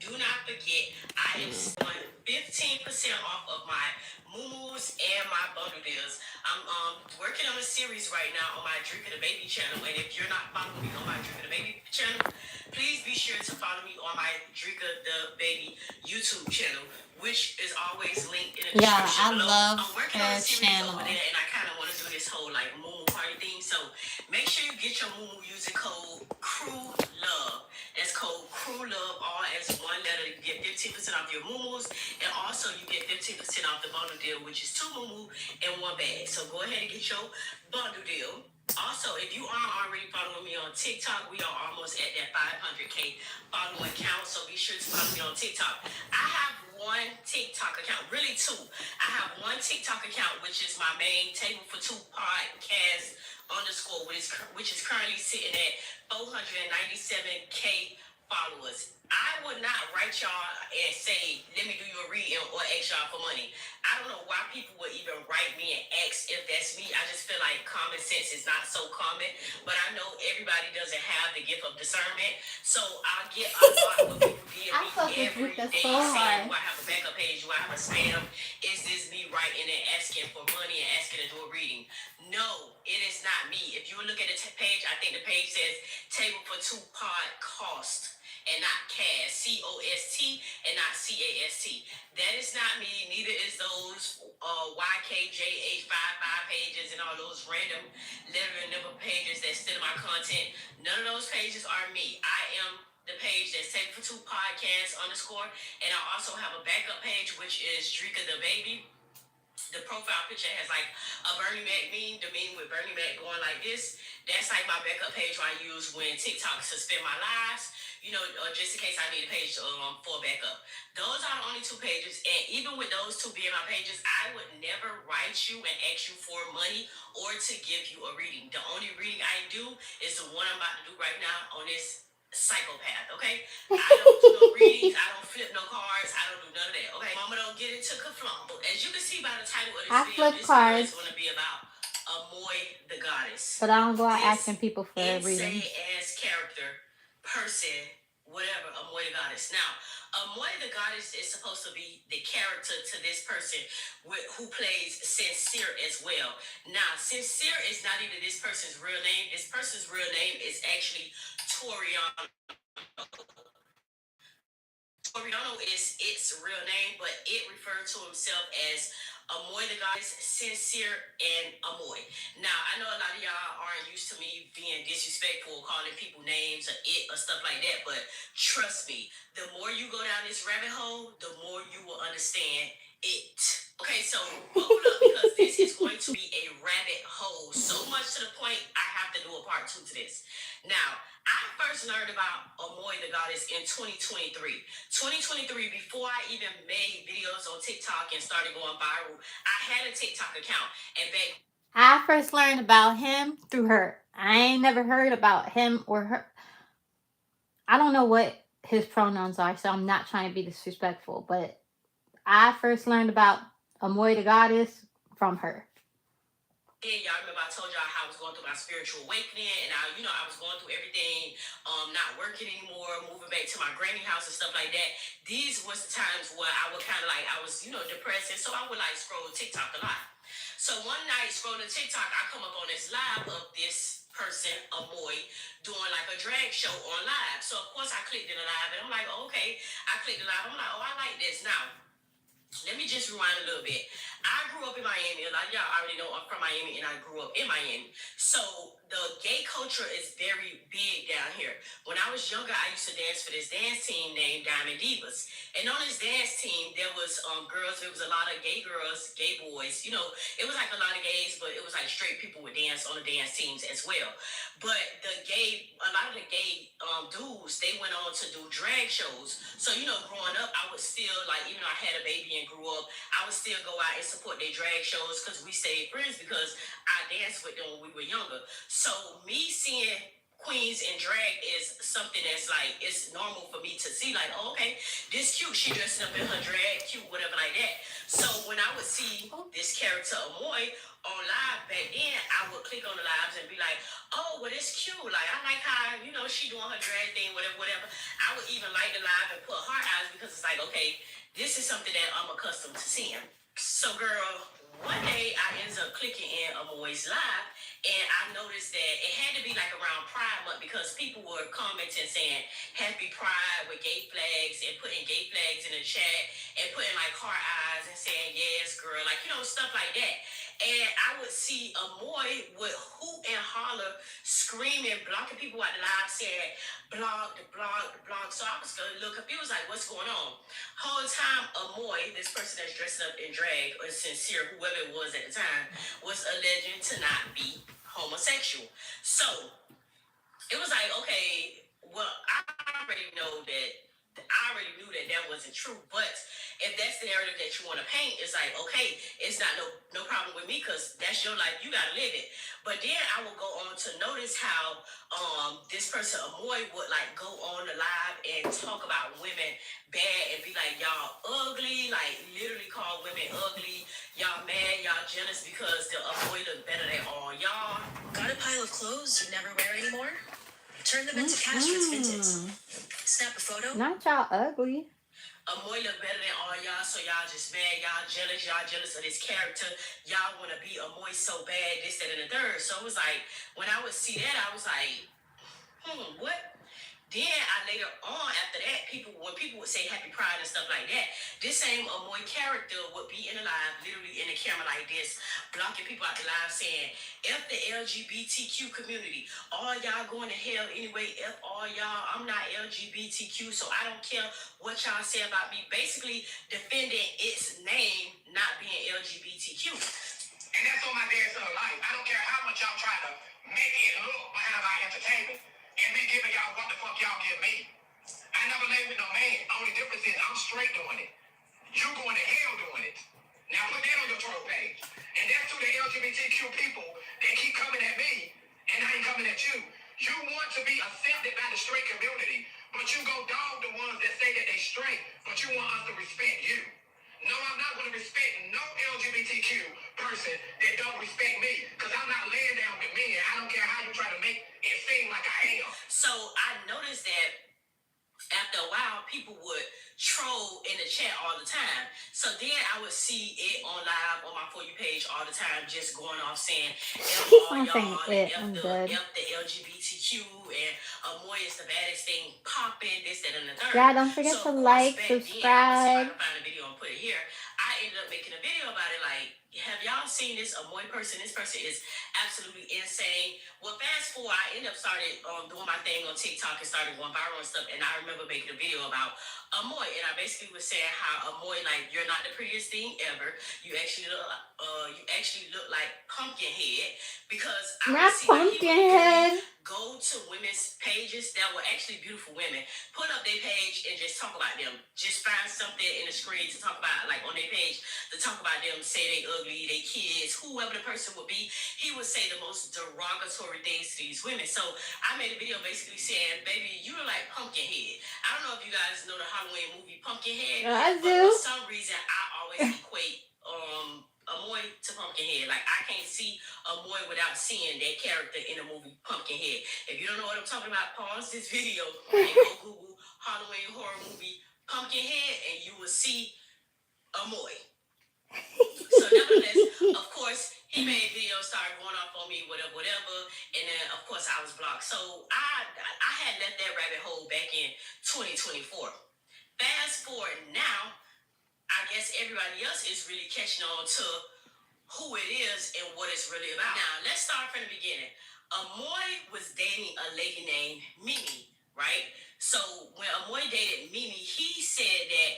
do not forget, I am on 15% off of my muumuus and my bundle deals. I'm working on a series right now on my Drika the Baby channel, and if you're not following me on my Drika the Baby channel, please be sure to follow me on my Drika the Baby YouTube channel, which is always linked in the description below. I'm working on a series over there, and I kind of want to do this whole like muumuu party thing. So make sure you get your muumuu using code CREWLOVE. That's code CREWLOVE, all as one letter. You get 15% off your muumuus, and also you get 15% off the bundle deal, which is 2 muumuu and 1 bag. So go ahead and get your bundle deal. Also, if you aren't already following me on TikTok, we are almost at that 500K following count, so be sure to follow me on TikTok. I have 1 TikTok account, really 2. I have 1 TikTok account, which is my main Table for Two podcast _, which is currently sitting at 497K followers. I would not write y'all and say, let me do you a reading or ask y'all for money. I don't know why people would even write me and X if that's me. I just feel like common sense is not so common, but I know everybody doesn't have the gift of discernment. So I get a lot of people DM I me fuck with every Rika day so saying, hard. "Do I have a backup page? Do I have a spam? Is this me writing and asking for money and asking to do a reading?" No, it is not me. If you look at the page, I think the page says table for two podcast and not cast, COST and not CAST. That is not me. Neither is those YKJH55 pages and all those random letter number pages that steal my content. None of those pages are me. I am the page that's Table for Two Podcast underscore, and I also have a backup page which is Drika the Baby. The profile picture has like a Bernie Mac meme, the meme with Bernie Mac going like this. That's like my backup page I use when TikTok suspend my lives, or just in case I need a page for backup. Those are the only two pages, and even with those two being my pages, I would never write you and ask you for money or to give you a reading. The only reading I do is the one I'm about to do right now on this psychopath, okay? I don't do no readings, I don't flip no cards, I don't do none of that, okay? Mama don't get into kerflump. As you can see by the title of this I video, flip this video is cards, going to be about Amoy the Goddess. but I don't go out This asking people for insane readings. ass character, person, whatever, Amoy the Goddess. Now, Amoy the Goddess is supposed to be the character to this person who plays Sincere as well. Now, Sincere is not even this person's real name. This person's real name is actually Toriano. Toriano is its real name, but it referred to himself as Amoy the Goddess, Sincere, and Amoy. Now, I know a lot of y'all aren't used to me being disrespectful, calling people names or it or stuff like that, but trust me, the more you go down this rabbit hole, the more you will understand it. Okay, so buckle up because this is going to be a rabbit hole. So much to the point, I have to do a part 2 to this. Now, I first learned about Amoy the Goddess in 2023. 2023, before I even made videos on TikTok and started going viral, I had a TikTok account. And back I first learned about him through her. I ain't never heard about him or her. I don't know what his pronouns are, so I'm not trying to be disrespectful, but I first learned about Amoy the Goddess from her. y'all remember I told y'all how I was going through my spiritual awakening and I was going through everything, not working anymore, moving back to my granny house and stuff like that. These was the times where I would kind of like, I was, depressed, and so I would like scroll TikTok a lot. So one night scrolling TikTok, I come up on this live of this person, Amoy, doing like a drag show on live. So of course I clicked in the live and I'm like, oh, okay. I clicked the live. I'm like, oh, I like this. Now, let me just rewind a little bit. I grew up in Miami. A lot of y'all already know I'm from Miami, and I grew up in Miami. So the gay culture is very big down here. When I was younger, I used to dance for this dance team named Diamond Divas. And on this dance team, there was girls. There was a lot of gay girls, gay boys. It was like a lot of gays, but it was like straight people would dance on the dance teams as well. But a lot of the gay dudes, they went on to do drag shows. So, growing up, I would still, like, even though I had a baby and grew up, I would still go out and support their drag shows because we stayed friends because I danced with them when we were younger. So, me seeing queens in drag is something that's like, it's normal for me to see, like, oh, okay, this cute, she dressing up in her drag, cute, whatever like that. So when I would see this character Amoy on live back then, I would click on the lives and be like, oh, well, it's cute. Like, I like how, she doing her drag thing, whatever. I would even like the live and put heart eyes because it's like, okay, this is something that I'm accustomed to seeing. So, girl, one day I ended up clicking in Amoy's live, and I noticed that it had to be like around Pride Month because people were commenting saying Happy Pride with gay flags and putting gay flags in the chat and putting like heart eyes and saying yes, girl, like, stuff like that. And I would see Amoy with hoot and holler, screaming, blocking people out the live, saying, blog. So I was a little confused, like, what's going on? Whole time, Amoy, this person that's dressing up in drag, or Sincere, whoever it was at the time, was alleged to not be homosexual. So it was like, okay, well, I already know that I already knew that that wasn't true. But if that's the narrative that you want to paint, it's like, okay, it's not no problem with me because that's your life. You gotta live it. But then I will go on to notice how this person Amoy would like go on the live and talk about women bad and be like, y'all ugly, like literally call women ugly. Y'all mad, y'all jealous because the Amoy look better than all y'all. Got a pile of clothes you never wear anymore? Turn them into cash for vintage. Snap a photo. Not y'all ugly. Amoy look better than all y'all, so y'all just mad, y'all jealous of this character. Y'all want to be Amoy so bad, this, that, and the third. So it was like, when I would see that, I was like, what? Then I later on, after that, when people would say Happy Pride and stuff like that, this same Amoy character would be in the live, literally in the camera like this, blocking people out the live, saying, F the LGBTQ community. All y'all going to hell anyway. F all y'all. I'm not LGBTQ, so I don't care what y'all say about me. Basically defending its name not being LGBTQ. And that's on my dad's life. I don't care how much y'all try to make it look behind my entertainment. And me giving y'all what the fuck y'all give me. I never lay with no man. Only difference is I'm straight doing it. You going to hell doing it. Now put that on your troll page. And that's to the LGBTQ people that keep coming at me, and I ain't coming at you. You want to be accepted by the straight community, but you go dog the ones that say that they straight, but you want us to respect you. No, I'm not going to respect no LGBTQ person that don't respect me, because I'm not laying down with men. I don't care how you try to make it seem like I am. So I noticed that after a while, people would troll in the chat all the time. So then I would see it on live on my For You page all the time, just going off saying, F all y'all, and F the LGBTQ, and Amoy is the baddest thing popping, this, that, and the third. Yeah, don't forget to like, subscribe. Then, I can find a video and put it here. I ended up making a video about it, like, have y'all seen this Amoy person? This person is absolutely insane. Well, fast forward, I ended up started doing my thing on TikTok and started going viral and stuff. And I remember making a video about Amoy, and I basically was saying how Amoy, like, you're not the prettiest thing ever. You actually look like Pumpkinhead, because I not Pumpkinhead. Go to women's pages that were actually beautiful women, put up their page and just talk about them. Just find something in the screen to talk about, like on their page, to talk about them, say they ugly, they kids, whoever the person would be. He would say the most derogatory things to these women. So I made a video basically saying, baby, you look like Pumpkinhead. I don't know if you guys know the Halloween movie Pumpkinhead. I do. But for some reason, I always equate Amoy to Pumpkinhead. Like, I can't see Amoy without seeing that character in the movie Pumpkinhead. If you don't know what I'm talking about, pause this video and go Google Halloween horror movie Pumpkinhead, and you will see Amoy. So nevertheless, of course, he made videos, started going off on me, whatever, and then of course I was blocked. So I had left that rabbit hole back in 2024. Fast forward now, I guess everybody else is really catching on to who it is and what it's really about. Now, let's start from the beginning. Amoy was dating a lady named Mimi, right? So when Amoy dated Mimi, he said that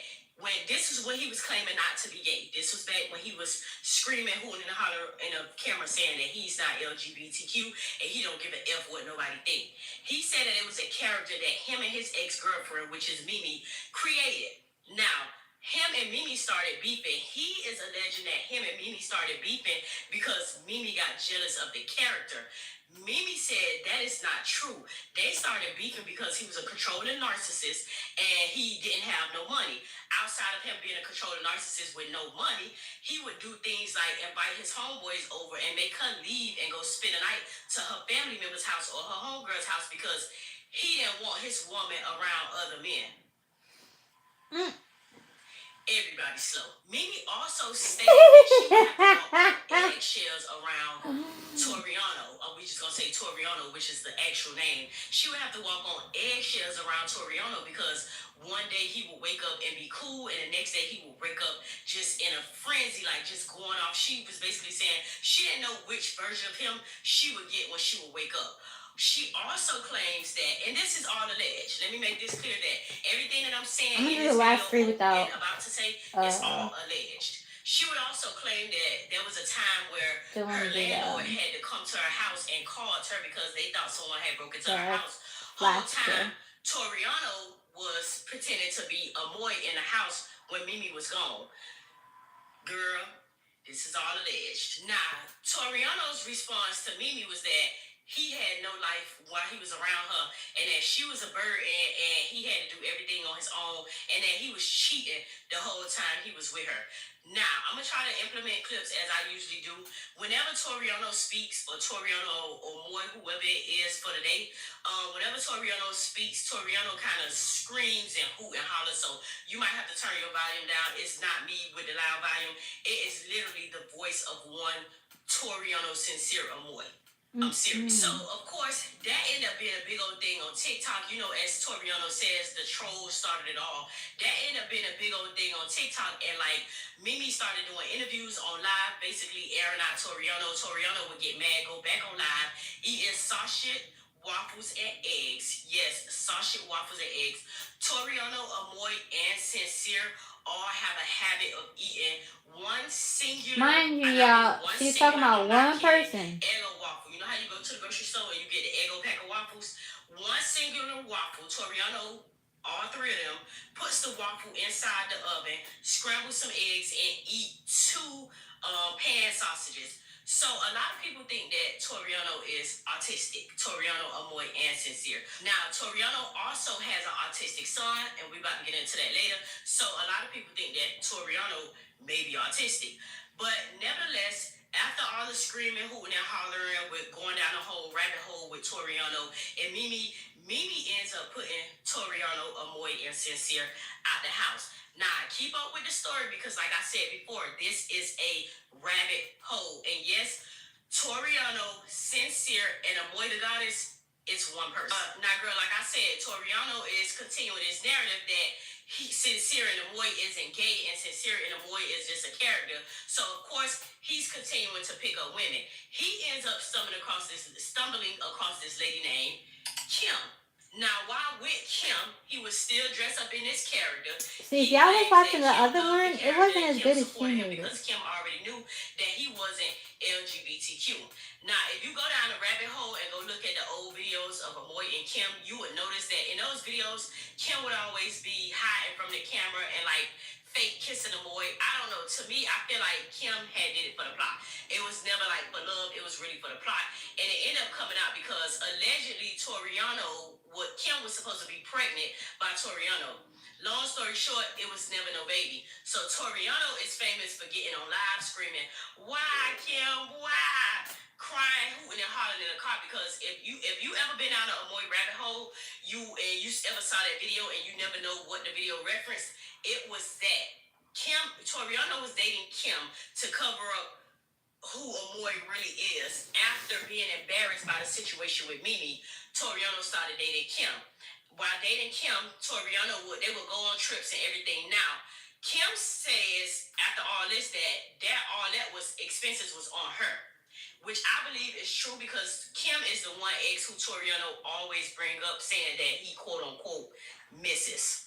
this was when he was claiming not to be gay. This was back when he was screaming, hooting and hollering in a camera saying that he's not LGBTQ and he don't give a F what nobody think. He said that it was a character that him and his ex-girlfriend, which is Mimi, created. Now, him and Mimi started beefing. He is alleging that him and Mimi started beefing because Mimi got jealous of the character. Mimi said that is not true. They started beefing because he was a controlling narcissist and he didn't have no money. Outside of him being a controlling narcissist with no money, he would do things like invite his homeboys over and make her leave and go spend a night to her family member's house or her homegirl's house because he didn't want his woman around other men. Everybody's slow. Mimi also stated that she would have to walk on eggshells around Toriano. We just gonna say Toriano, which is the actual name. She would have to walk on eggshells around Toriano because one day he would wake up and be cool, and the next day he would wake up just in a frenzy, like just going off. She was basically saying she didn't know which version of him she would get when she would wake up. She also claims that, and this is all alleged. Let me make this clear that everything that I'm saying in this video and about to say is all alleged. She would also claim that there was a time where her landlord had to come to her house and called her because they thought someone had broken into her house. Whole time Toriano was pretending to be Amoy in the house when Mimi was gone. Girl, this is all alleged. Now, Toriano's response to Mimi was that he had no life while he was around her, and that she was a bird, and he had to do everything on his own, and that he was cheating the whole time he was with her. Now, I'm gonna try to implement clips as I usually do. Whenever Toriano speaks, or Toriano or more, whoever it is for the day, whenever Toriano speaks, Toriano kind of screams and hoot and holler. So you might have to turn your volume down. It's not me with the loud volume. It is literally the voice of one Toriano Sincere Amoy. I'm serious. So, of course, that ended up being a big old thing on TikTok. You know, as Toriano says, the trolls started it all. That ended up being a big old thing on TikTok. And, like, Mimi started doing interviews on live, basically airing out Toriano. Toriano would get mad, go back on live, eating sausage, waffles, and eggs. Yes, sausage, waffles, and eggs. Toriano, Amoy, and Sincere all have a habit of eating one singular. Mind you, y'all, she's talking about one person. Eggo waffle. You know how you go to the grocery store and you get the Eggo pack of waffles? One singular waffle. Toriano, all three of them, puts the waffle inside the oven, scrambles some eggs, and eat two pan sausages. So a lot of people think that Toriano is autistic. Toriano, Amoy, and Sincere. Now, Toriano also has an autistic son, and we're about to get into that later. So a lot of people think that Toriano may be autistic. But nevertheless, after all the screaming, hooting, and hollering, with going down the whole rabbit hole with Toriano and Mimi ends up putting Toriano, Amoy, and Sincere out the house. Now, keep up with the story because, like I said before, this is a rabbit hole. And yes, Toriano, Sincere, and Amoy the Goddess, it's one person. Now, girl, like I said, Toriano is continuing this narrative that Sincere and Amoy isn't gay, and Sincere and Amoy is just a character. So, of course, he's continuing to pick up women. He ends up stumbling across this lady named Kim. Now, while with Kim, he was still dressed up in this character. See, if y'all was watching the other one, it wasn't as good as she made it. Because Kim already knew that he wasn't LGBTQ. Now, if you go down the rabbit hole and go look at the old videos of Amoy and Kim, you would notice that in those videos, Kim would always be hiding from the camera and like fake kissing Amoy. I don't know. To me, I feel like Kim had did it for the plot. It was never like for love. It was really for the plot. And it ended up coming out because allegedly Kim was supposed to be pregnant by Toriano. Long story short, it was never no baby. So Toriano is famous for getting on live screaming, "Why, Kim? Why?" Crying, hooting, and hollering in the car. Because if you ever been down an Amoy rabbit hole, you ever saw that video and you never know what the video referenced, it was that Toriano was dating Kim to cover up who Amoy really is. After being embarrassed by the situation with Mimi, Toriano started dating Kim. While dating Kim, Toriano would go on trips and everything. Now, Kim says after all this that all that was expenses was on her, which I believe is true because Kim is the one ex who Toriano always bring up, saying that he quote unquote misses.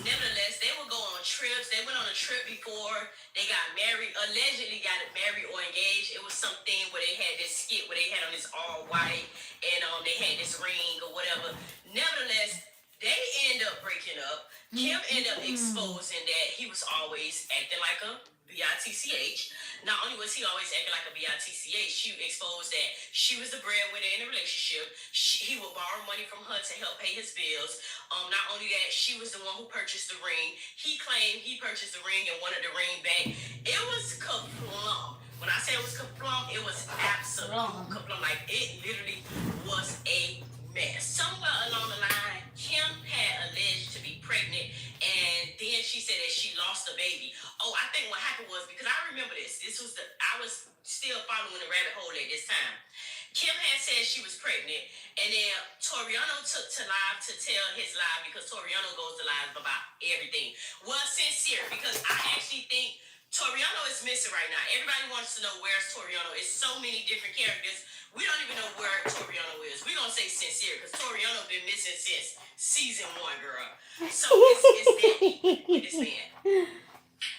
Nevertheless, they would go on trips. They went on a trip before they got married, allegedly got married or engaged. It was something where they had this skit where they had on this all white and they had this ring or whatever. Nevertheless, they end up breaking up. Kim ended up exposing that he was always acting like a bitch. Not only was he always acting like a bitch, she exposed that she was the breadwinner in the relationship. He would borrow money from her to help pay his bills. Not only that, she was the one who purchased the ring. He claimed he purchased the ring and wanted the ring back. It was kaplum. When I say it was kaplum, it was absolute kaplum. Like, it literally was a mess. Somewhere along the line, Kim had alleged to be pregnant, and then she said that she lost a baby. Oh, I think what happened was, because I remember this. I was still following the rabbit hole at this time. Kim had said she was pregnant, and then Toriano took to live to tell his lie because Toriano goes to live about everything. Well, Sincere, because I actually think Toriano is missing right now. Everybody wants to know where's Toriano. It's so many different characters. We don't even know where Toriano is. We're going to say Sincere because Toriano been missing since season 1, girl. So it's that deep with this man.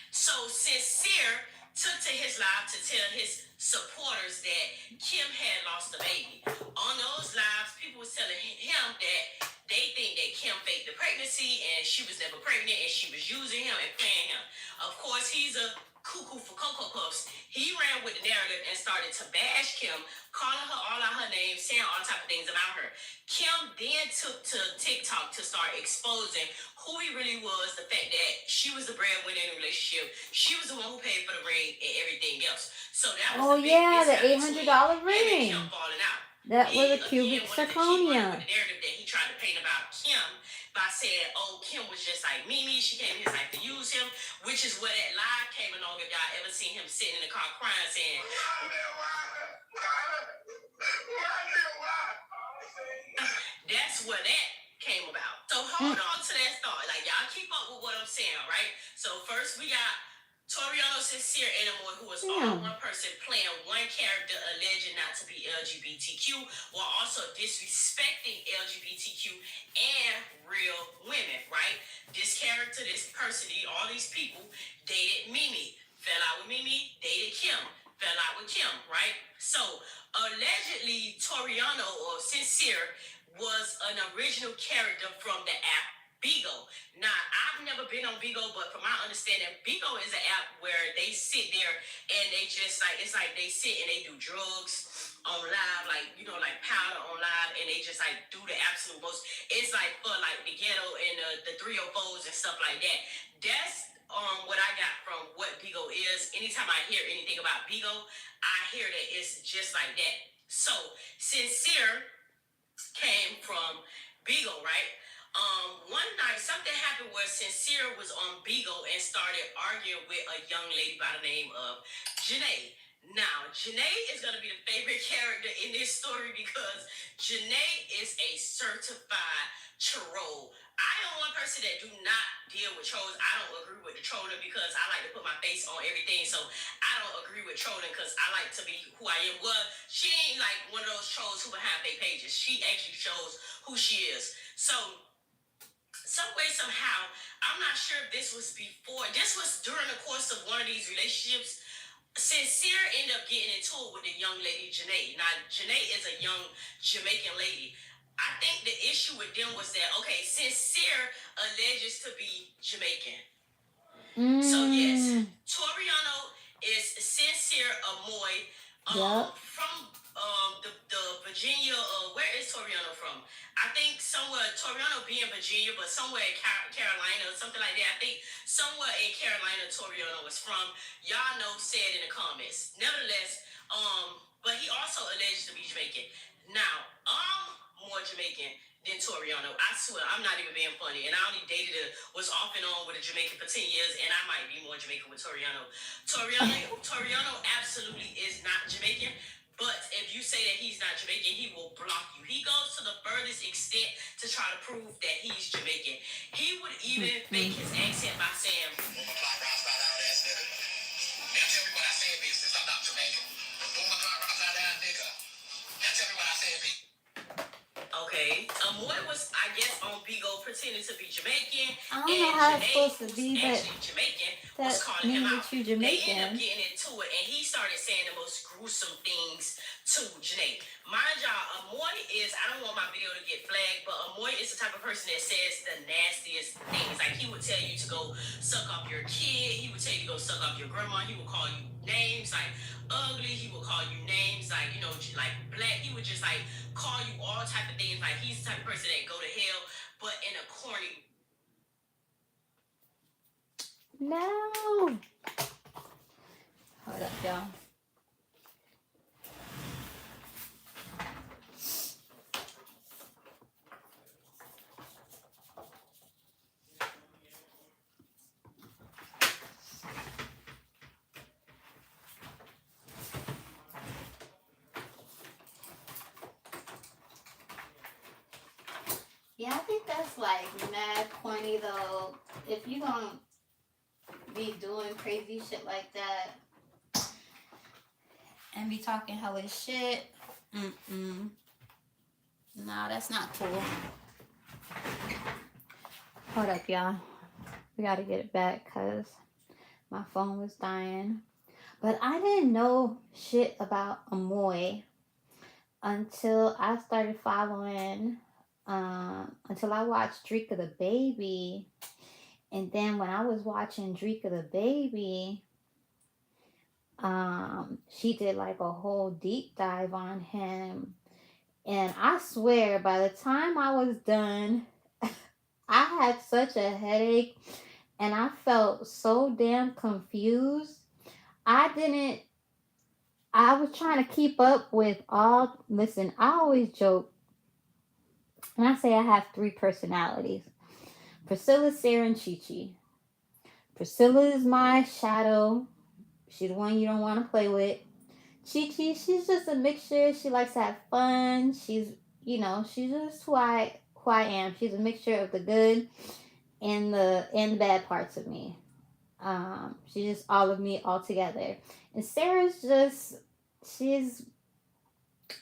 So Sincere took to his live to tell his supporters that Kim had lost a baby. On those lives, people was telling him that they think that Kim faked the pregnancy and she was never pregnant and she was using him and playing him. Of course, he's a cuckoo for Cocoa Puffs. He ran with the narrative and started to bash Kim, calling her all out her names, saying all type of things about her. Kim then took to TikTok to start exposing who he really was, the fact that she was the breadwinner in the relationship, she was the one who paid for the ring and everything else. So that was the $800 ring. Kim falling out. That was a cubic zirconia. The narrative that he tried to paint about Kim by saying, oh, Kim was just like Mimi. She came in his life to use him, which is where that lie came along. If y'all ever seen him sitting in the car crying, saying, that's where that came about. So hold on to that thought. Like, y'all keep up with what I'm saying, right? So first we got Toriano, Sincere, and Amoy, who was all one person playing one character alleged not to be LGBTQ while also disrespecting LGBTQ and real women, right? This character, this person, all these people dated Mimi, fell out with Mimi, dated Kim, fell out with Kim, right? So allegedly, Toriano or Sincere was an original character from the app Bigo. Now, I've never been on Bigo, but from my understanding, Bigo is an app where they sit there and they just like, it's like they sit and they do drugs on live, like, you know, like powder on live, and they just like do the absolute most. It's like for like the ghetto and the 304s and stuff like that. That's what I got from what Bigo is. Anytime I hear anything about Bigo, I hear that it's just like that. So, Sincere came from Bigo, right? One night something happened where Sincere was on Bigo and started arguing with a young lady by the name of Janae. Now, Janae is going to be the favorite character in this story because Janae is a certified troll. I am one person that do not deal with trolls. I don't agree with the trolling because I like to put my face on everything. So I don't agree with trolling because I like to be who I am. Well, she ain't like one of those trolls who behind fake pages. She actually shows who she is. So some way, somehow, I'm not sure if this was before. This was during the course of one of these relationships. Sincere ended up getting into it with the young lady, Janae. Now, Janae is a young Jamaican lady. I think the issue with them was that, okay, Sincere alleges to be Jamaican. So, yes, Toriano is Sincere Amoy from the Virginia. Where is Toriano from? I think somewhere, Toriano being Virginia, but somewhere in Carolina or something like that. I think somewhere in Carolina, Toriano was from. Y'all know, say it in the comments. Nevertheless, but he also alleged to be Jamaican. Now, I'm more Jamaican than Toriano. I swear, I'm not even being funny. And I only was off and on with a Jamaican for 10 years, and I might be more Jamaican with Toriano. Toriano absolutely is not Jamaican. But if you say that he's not Jamaican, he will block you. He goes to the furthest extent to try to prove that he's Jamaican. He would even fake his accent by saying, now tell me what I said, bitch, since I'm not Jamaican. Now tell me what I said, bitch. Okay. Amoy was, I guess, on Bigo pretending to be Jamaican. I don't know how it's supposed to be, but Jamaican was calling him out. You Jamaican. They ended up getting into it, and he started saying the most gruesome things to Janae. Mind y'all, Amoy is, I don't want my video to get flagged, but Amoy is the type of person that says the nastiest things. Like, he would tell you to go suck off your kid. He would tell you to go suck off your grandma. He would call you names like ugly. He would call you names like, you know, like black. He would just like call you all type of things. Like, he's the type of person that go to hell, but in a corny. No. Hold up, y'all. Yeah, I think that's like mad corny though. If you gonna be doing crazy shit like that and be talking hella shit. Nah, that's not cool. Hold up, y'all. We gotta get it back because my phone was dying. But I didn't know shit about Amoy until I started following, until I watched Drika the Baby. And then when I was watching Drika the Baby, she did like a whole deep dive on him. And I swear, by the time I was done, I had such a headache and I felt so damn confused. I was trying to keep up with all. Listen, I always joke and I say I have 3 personalities: Priscilla, Sarah, and Chi Chi. Priscilla is my shadow. She's the one you don't want to play with. Chi Chi, she's just a mixture. She likes to have fun. She's just who I am. She's a mixture of the good and the bad parts of me. She's just all of me all together. And Sarah's just she's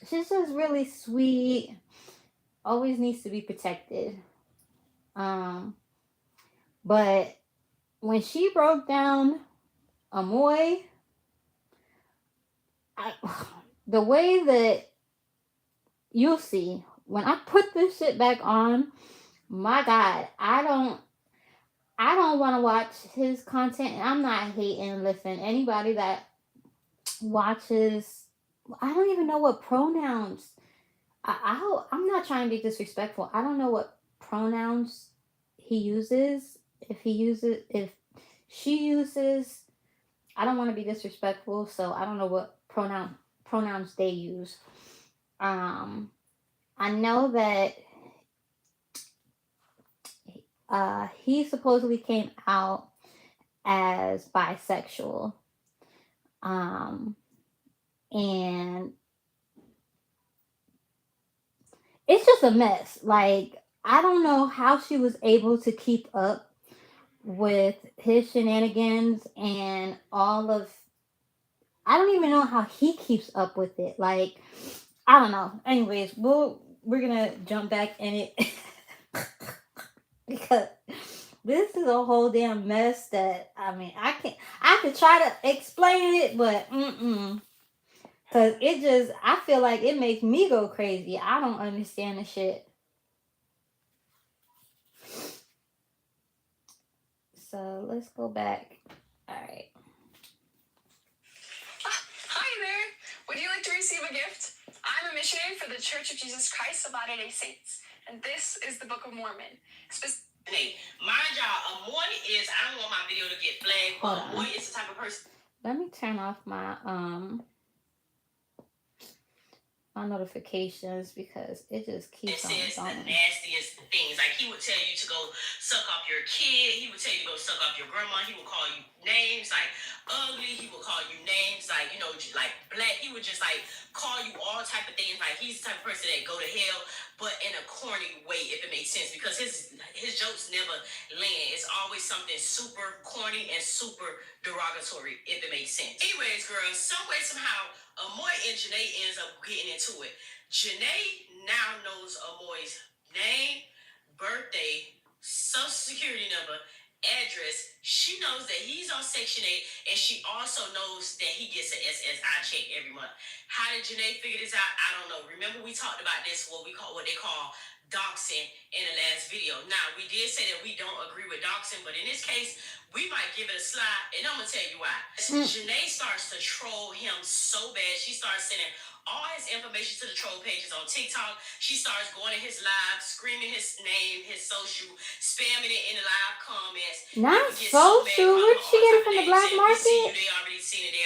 just really sweet. Always needs to be protected. But when she broke down Amoy, the way that you'll see when I put this shit back on, my God, I don't want to watch his content. And I'm not hating. Listen, anybody that watches, I don't even know what pronouns. I'm not trying to be disrespectful. I don't know what pronouns he uses. If she uses, I don't want to be disrespectful, so I don't know what pronouns they use. I know that he supposedly came out as bisexual. And it's just a mess. Like, I don't know how she was able to keep up with his shenanigans and I don't even know how he keeps up with it. Like, I don't know. Anyways, we're gonna jump back in it because this is a whole damn mess that I could try to explain it, but because I feel like it makes me go crazy. I don't understand the shit. So let's go back. All right. Hi there. Would you like to receive a gift? I'm a missionary for the Church of Jesus Christ of Latter-day Saints, and this is the Book of Mormon. Mind y'all, Amoy is, I don't want my video to get flagged, but Amoy is the type of person. Let me turn off my notifications because it just keeps on says going. the nastiest things. Like, he would tell you to go suck off your kid. He would tell you to go suck off your grandma. He would call you names like ugly. He would call you names like, like black. He would just like call you all type of things. Like, he's the type of person that go to hell, but in a corny way, if it makes sense, because his jokes never land. It's always something super corny and super derogatory, if it makes sense. Anyways, girls, some way, somehow, Amoy and Janae ends up getting into it. Janae now knows Amoy's name, birthday, social security number, address. She knows that he's on Section 8, and she also knows that he gets an SSI check every month. How did Janae figure this out? I don't know. Remember, we talked about this, what they call doxing in the last video. Now, we did say that we don't agree with doxing, but in this case, we might give it a slide, and I'm going to tell you why. Janae starts to troll him so bad. She starts sending all his information to the troll pages on TikTok. She starts going to his live, screaming his name, his social, spamming it in the live comments. Not social. Where'd she get it from the black market? They already seen it.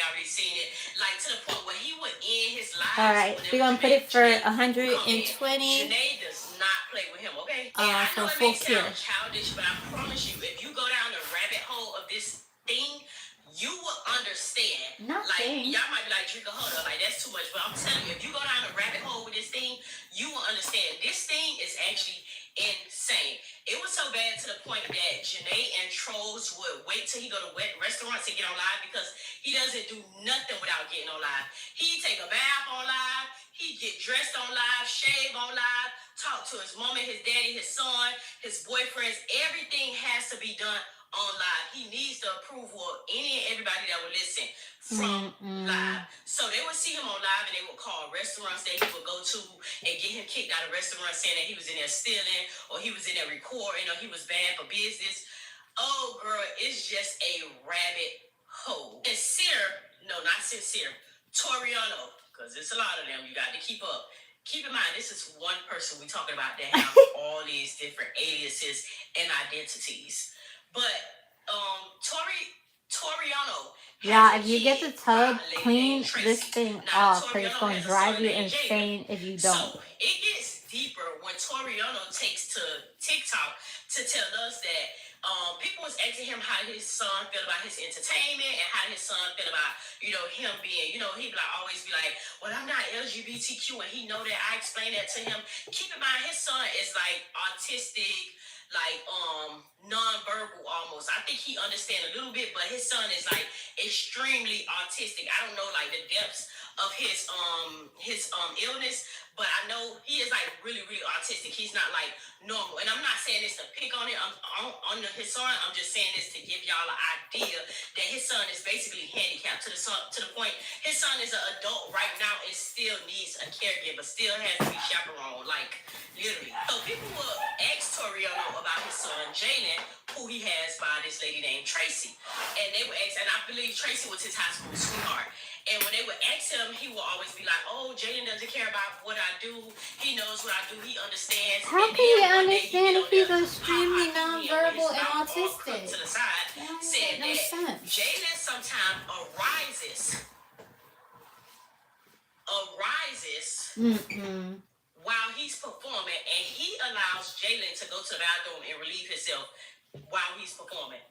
Like, to the point where he would end his live. All right, we're gonna put it for 120. Janae does not play with him, okay? I know it may sound childish, but I promise you, if you go down the rabbit hole of this thing, you will understand. Y'all might be like, Drika, hold up, like, that's too much. But I'm telling you, if you go down the rabbit hole with this thing, you will understand. This thing is actually insane. It was so bad to the point that Janae and Trolls would wait till he go to restaurants to get on live because he doesn't do nothing without getting on live. He take a bath on live, he get dressed on live, shave on live, talk to his mama, his daddy, his son, his boyfriends. Everything has to be done on live. He needs the approval of any and everybody that would listen from live. So they would see him on live and they would call restaurants that he would go to and get him kicked out of restaurants saying that he was in there stealing or he was in there recording or he was bad for business. Oh, girl, it's just a rabbit hole. Not sincere, Toriano, because it's a lot of them. You got to keep up. Keep in mind, this is one person we're talking about that have all these different aliases and identities. But Toriano. Yeah, if you get the tub, clean this thing off because it's going to drive you insane if you don't. So it gets deeper when Toriano takes to TikTok to tell us that people was asking him how his son felt about his entertainment and how his son felt about, him being, he'd always be like, well, I'm not LGBTQ, and he know that. I explained that to him. Keep in mind, his son is like autistic, like non-verbal almost. I think he understands a little bit, but his son is like extremely autistic. I don't know like the depths of his illness, but I know he is like really, really autistic. He's not like normal. And I'm not saying this to pick on it. On his son, I'm just saying this to give y'all an idea that his son is basically handicapped to the point his son is an adult right now and still needs a caregiver, still has to be chaperoned, like literally. So people will ask Toriano about his son Jalen, who he has by this lady named Tracy, and they would ask, and I believe Tracy was his high school sweetheart. And when they would ask him, he would always be like, oh, Jalen doesn't care about what I do. He knows what I do. He understands. How can you understand if he's extremely nonverbal and autistic? To the side, said that Jalen sometimes arises while he's performing, and he allows Jalen to go to the bathroom and relieve himself while he's performing.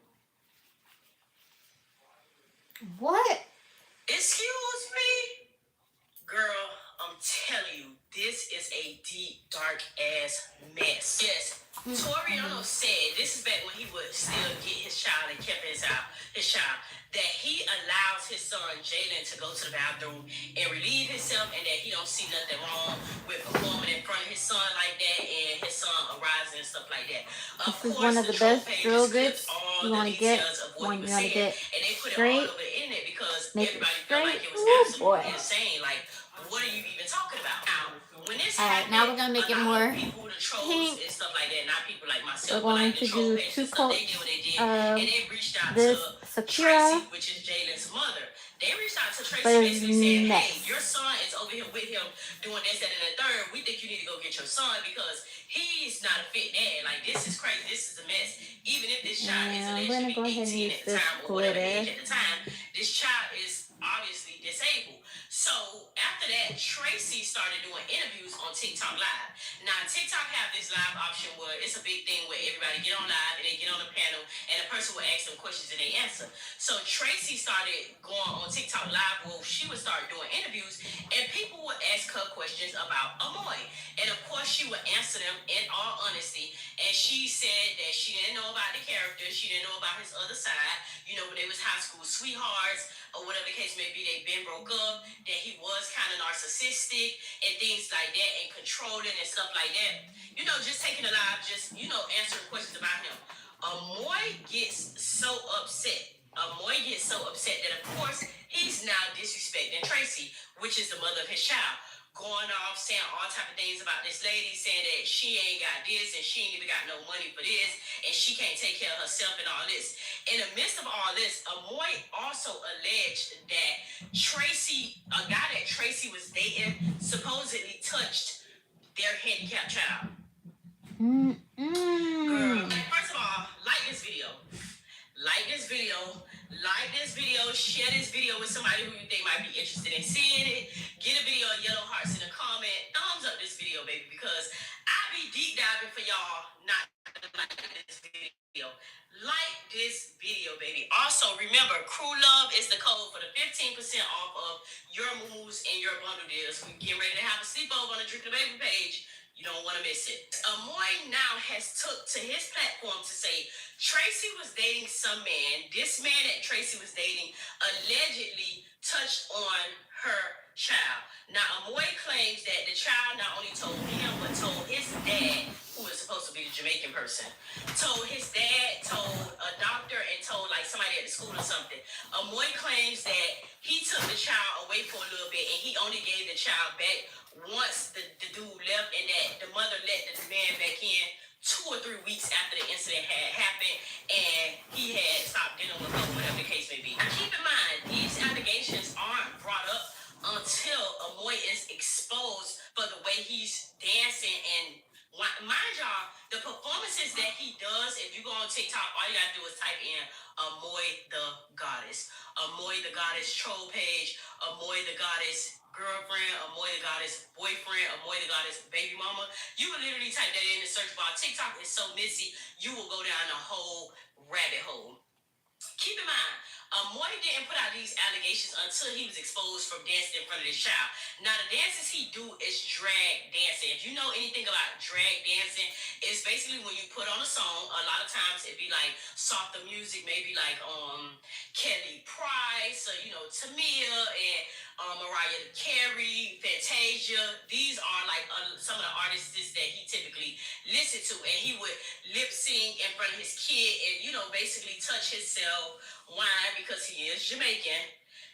What? Excuse me? Girl, I'm telling you, this is a deep, dark ass mess. Yes. Toriano said, this is back when he would still get his child and kept his child, that he allows his son Jalen to go to the bathroom and relieve himself, and that he don't see nothing wrong with performing in front of his son like that, and his son arising and stuff like that. This is one of the best drill bits you want to get when you want to get and they put straight. it all over the internet because Make everybody it felt straight. like it was absolutely insane. Like, what are you even talking about? Now, when this Alright, now we're gonna make it more people, the trolls pink. and stuff like that, not people like We're myself, going but like to the troll do pages 2 and stuff, they coats did what they did, of and they reached out this to Sakura Tracy, which is Jalen's mother. They reached out to Tracy for basically saying, neck. hey, your son is over here with him doing this, that, and the third. We think you need to go get your son because he's not a fit dad. Like, this is crazy. This is a mess. Even if this child is I'm allegedly gonna go ahead and 18 use at the this time or whatever age glitter. at the time, this child is obviously disabled. So after that, Tracy started doing interviews on TikTok Live. Now, TikTok have this live option where it's a big thing where everybody get on live and they get on a panel and a person will ask them questions and they answer. So Tracy started going on TikTok Live where she would start doing interviews and people would ask her questions about Amoy. And of course, she would answer them in all honesty. And she said that she didn't know about the character. She didn't know about his other side. When they was high school sweethearts or whatever the case may be, they been broke up, that he was kind of narcissistic and things like that and controlling and stuff like that. Just taking a live, just, answering questions about him. Amoy gets so upset. That, of course, he's now disrespecting Tracy, which is the mother of his child. Going off, saying all type of things about this lady, saying that she ain't got this and she ain't even got no money for this and she can't take care of herself and all this. In the midst of all this, Amoy also alleged that a guy that Tracy was dating, supposedly touched their handicapped child. Girl, first of all, like this video, share this video with somebody who you think might be interested in seeing it. Get a video of yellow hearts in the comment. Thumbs up this video, baby, because I be deep diving for y'all not to like this video. Like this video, baby. Also, remember, Crew Love is the code for the 15% off of your moves and your bundle deals. We getting ready to have a sleepover on the Drink the Baby page. You don't want to miss it. Amoy now has took to his platform to say Tracy was dating some man. This man that Tracy was dating allegedly touched on her child. Now, Amoy claims that the child not only told him, but told his dad, who is supposed to be a Jamaican person, told his dad, told a doctor, and told like somebody at the school or something. Amoy claims that he took the child away for a little bit and he only gave the child back once the dude left, and that the mother let the man back in 2 or 3 weeks after the incident had happened, and he had stopped dealing with her, whatever the case may be. Now, keep in mind, these allegations aren't brought up until Amoy is exposed for the way he's dancing. And mind y'all, the performances that he does, if you go on TikTok, all you gotta do is type in Amoy the Goddess, Amoy the Goddess troll page, Amoy the Goddess girlfriend, Amoy the Goddess boyfriend, Amoy the Goddess baby mama. You will literally type that in the search bar. TikTok is so messy, you will go down a whole rabbit hole. Keep in mind, Amoy didn't put out these allegations until he was exposed from dancing in front of this child. Now, the dances he do is drag dancing. If you know anything about drag dancing, it's basically when you put on a song. A lot of times it'd be like softer music, maybe like Kelly Price or Tamia and Mariah Carey, Fantasia. These are like some of the artists that he typically listened to, and he would lip sync in front of his kid and basically touch himself, whine because he is Jamaican.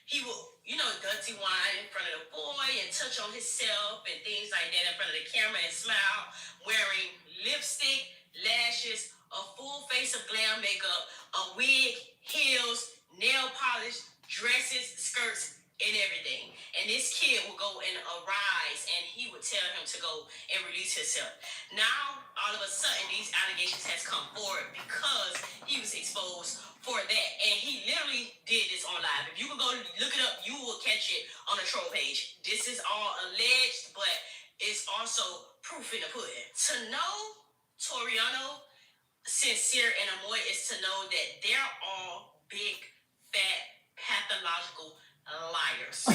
He will, dirty wine in front of the boy and touch on himself and things like that in front of the camera and smile, wearing lipstick, lashes, a full face of glam makeup, a wig, heels, nail polish, dresses, skirts, and everything. And this kid will go and arise and he would tell him to go and release himself. Now, all of a sudden, these allegations has come forward because he was exposed for that. And he literally did this on live. If you can go look it up, you will catch it on the troll page. This is all alleged, but it's also proof in the pudding. To know Toriano, Sincere, and Amoy is to know that they're all big, fat, pathological liars.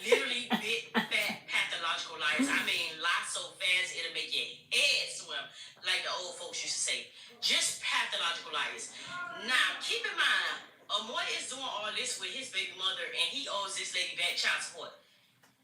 Literally big, fat, pathological liars. I mean, lie so fast it'll make your head swim, like the old folks used to say. Just pathological liars. Now, keep in mind, Amoy is doing all this with his baby mother, and he owes this lady back child support.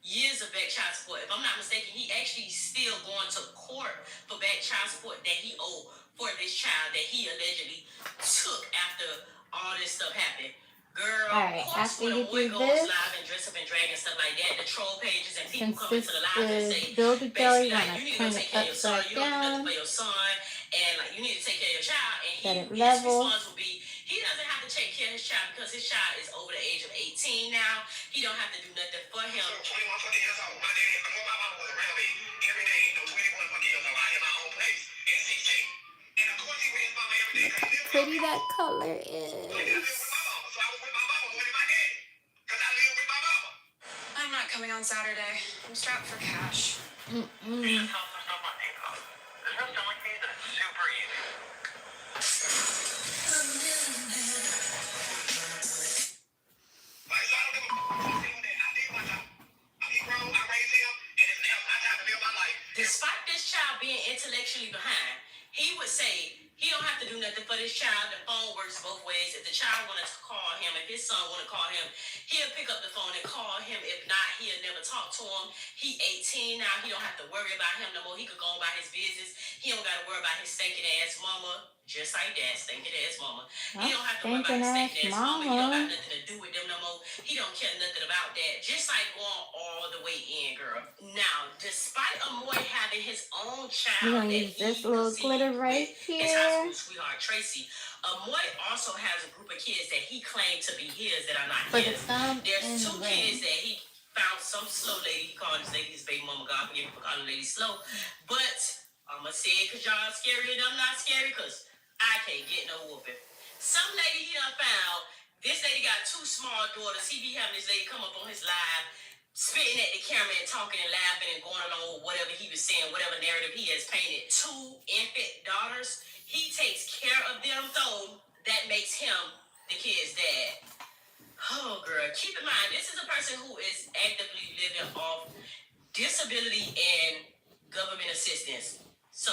Years of back child support. If I'm not mistaken, he actually still going to court for back child support that he owed for this child that he allegedly took after all this stuff happened. Girl, all right, after you do this, live and dress up and drag and stuff like that, the troll pages and people come into the live and say, build a jelly, basically, you like, you want need to to turn take it care of your son, upside you don't do nothing down, for your son, and like you need to take care of your child. set And it his level. response will be, he doesn't have to take care of his child because his child is over the age of 18 now. He don't have to do nothing for him. So 21 fucking years old. My daddy, my mama was around me every day. 21 fucking years old. I had my own place at 16. And of course, he with his mama every day because he lived with Pretty me. that color I lived with my is. mama, so I was with my mama more than my daddy because I lived with my mama. I'm not coming on Saturday. I'm strapped for cash. You just tell some stuff on TikTok. There's no selling fees and it's super easy. Like, so I don't give a fuck what you do. I did my job. He grown, I raised him, and it's now my time to live my life. Despite this child being intellectually behind, he would say he don't have to do nothing for this child. The phone works both ways. If the child wanted to call him, if his son want to call him, he'll pick up the phone and call him. If not, he'll never talk to him. He 18 now. He don't have to worry about him no more. He could go on about his business. He don't got to worry about his stinking ass mama. Just like that, stinking ass mama. He don't have to worry about his stinking ass mama. He don't have nothing to do with them no more. He don't care nothing about that. Just like going all the way in, girl. Now, despite Amoy having his own child, We're gonna use this little glitter right his high here school sweetheart Tracy, Amoy also has a group of kids that he claimed to be his that are not for the his. thumb There's and two the ring. kids that he found some slow lady. He called this lady his baby mama. God forgive me for calling lady slow. But I'm going to say it because y'all scary and I'm not scary because I can't get no whooping. Some lady he done found. This lady got 2 small daughters. He be having this lady come up on his live, spitting at the camera and talking and laughing and going along with whatever he was saying, whatever narrative he has painted. 2 infant daughters. He takes care of them, so that makes him the kid's dad. Oh, girl. Keep in mind, this is a person who is actively living off disability and government assistance. So,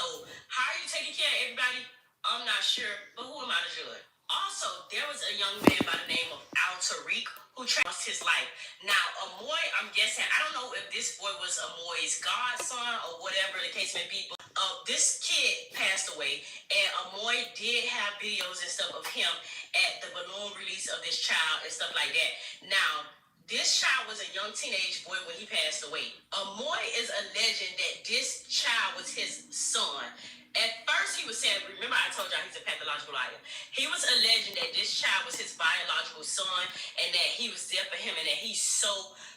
how are you taking care of everybody? I'm not sure, but who am I to judge? Also, there was a young man by the name of Tariq who lost his life. Now, Amoy, I'm guessing, I don't know if this boy was Amoy's godson or whatever the case may be, but this kid passed away, and Amoy did have videos and stuff of him at the balloon release of this child and stuff like that. Now, this child was a young teenage boy when he passed away. Amoy is alleging that this child was his son. At first, he was saying, remember I told y'all he's a pathological liar. He was alleging that this child was his biological son and that he was there for him and that he's so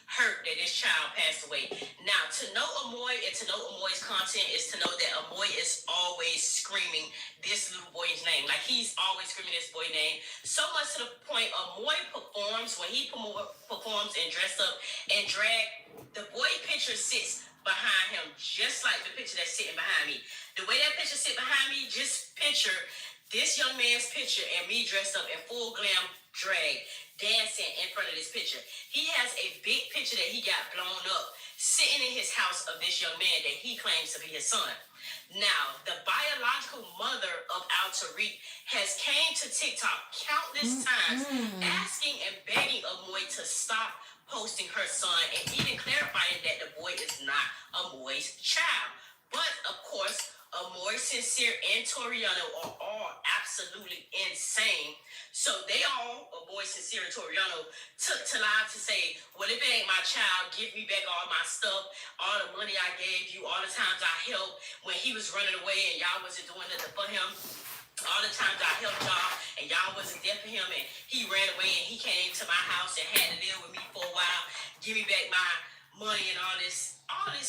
hurt that this child passed away. Now, to know Amoy and to know Amoy's content is to know that Amoy is always screaming this little boy's name. Like, he's always screaming this boy's name. So much to the point, Amoy performs, when he performs and dress up and drag, the boy picture sits behind him, just like the picture that's sitting behind me. The way that picture sit behind me, just picture this young man's picture and me dressed up in full glam drag, dancing in front of this picture. He has a big picture that he got blown up, sitting in his house of this young man that he claims to be his son. Now, the biological mother of Tariq has came to TikTok countless times asking and begging Amoy to stop posting her son and even clarifying that the boy is not Amoy's child. But, of course, Amoy, Sincere, and Toriano are all absolutely insane. So they all, Amoy, Sincere, and Toriano, took to live to say, well, if it ain't my child, give me back all my stuff, all the money I gave you, all the times I helped when he was running away and y'all wasn't doing nothing for him. All the times I helped y'all and y'all wasn't there for him and he ran away and he came to my house and had to live with me for a while. Give me back my money and all this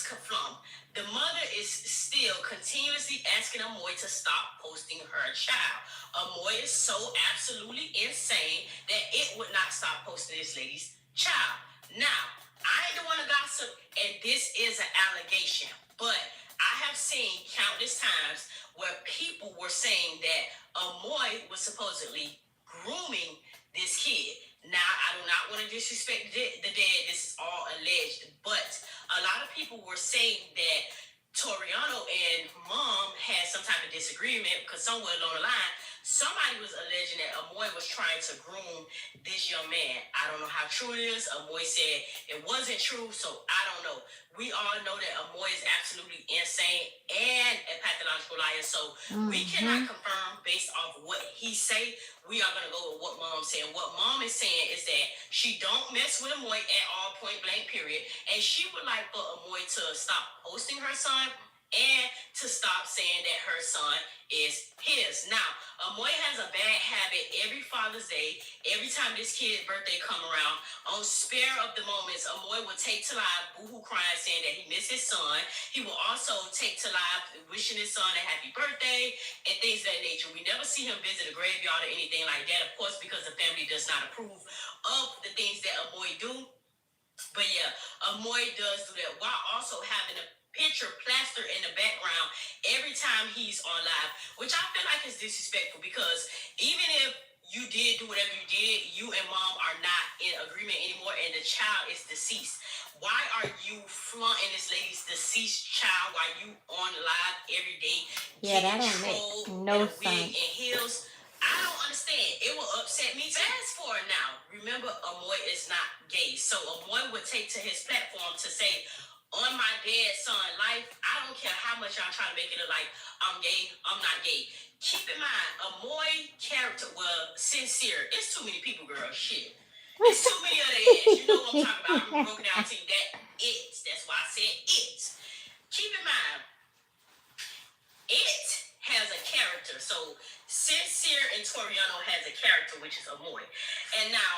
kaflum. The mother is still continuously asking Amoy to stop posting her child. Amoy is so absolutely insane that it would not stop posting this lady's child. Now, I ain't the one to gossip, and this is an allegation, but I have seen countless times where people were saying that Amoy was supposedly grooming this kid. Now, I do not want to disrespect the dead. This is all alleged. But a lot of people were saying that Toriano and mom had some type of disagreement because somewhere along the line, somebody was alleging that Amoy was trying to groom this young man. I don't know how true it is. Amoy said it wasn't true, so I don't know. We all know that Amoy is absolutely insane and a pathological liar, so we cannot confirm based off what he say. We are going to go with what mom said. What mom is saying is that she don't mess with Amoy at all, point blank, period, and she would like for Amoy to stop posting her son and to stop saying that her son is his. Now, Amoy has a bad habit every Father's Day, every time this kid's birthday come around, on spare of the moments, Amoy will take to live boohoo crying saying that he missed his son. He will also take to live wishing his son a happy birthday and things of that nature. We never see him visit a graveyard or anything like that, of course, because the family does not approve of the things that Amoy do. But yeah, Amoy does do that while also having a picture plastered in the background every time he's on live, which I feel like is disrespectful because even if you did do whatever you did, you and mom are not in agreement anymore and the child is deceased. Why are you flaunting this lady's deceased child while you on live every day? Yeah, that don't make no sense. And heels. I don't understand. It will upset me. Fast forward now. Remember, Amoy is not gay. So Amoy would take to his platform to say, on my dead son life, I don't care how much y'all try to make it look like I'm gay, I'm not gay. Keep in mind, Amoy character, well, Sincere. It's too many people, girl. Shit. It's too many other ass. You know what I'm talking about. I'm broken down to you. That's why I said it. Keep in mind, it has a character. So Sincere and Toriano has a character, which is Amoy. And now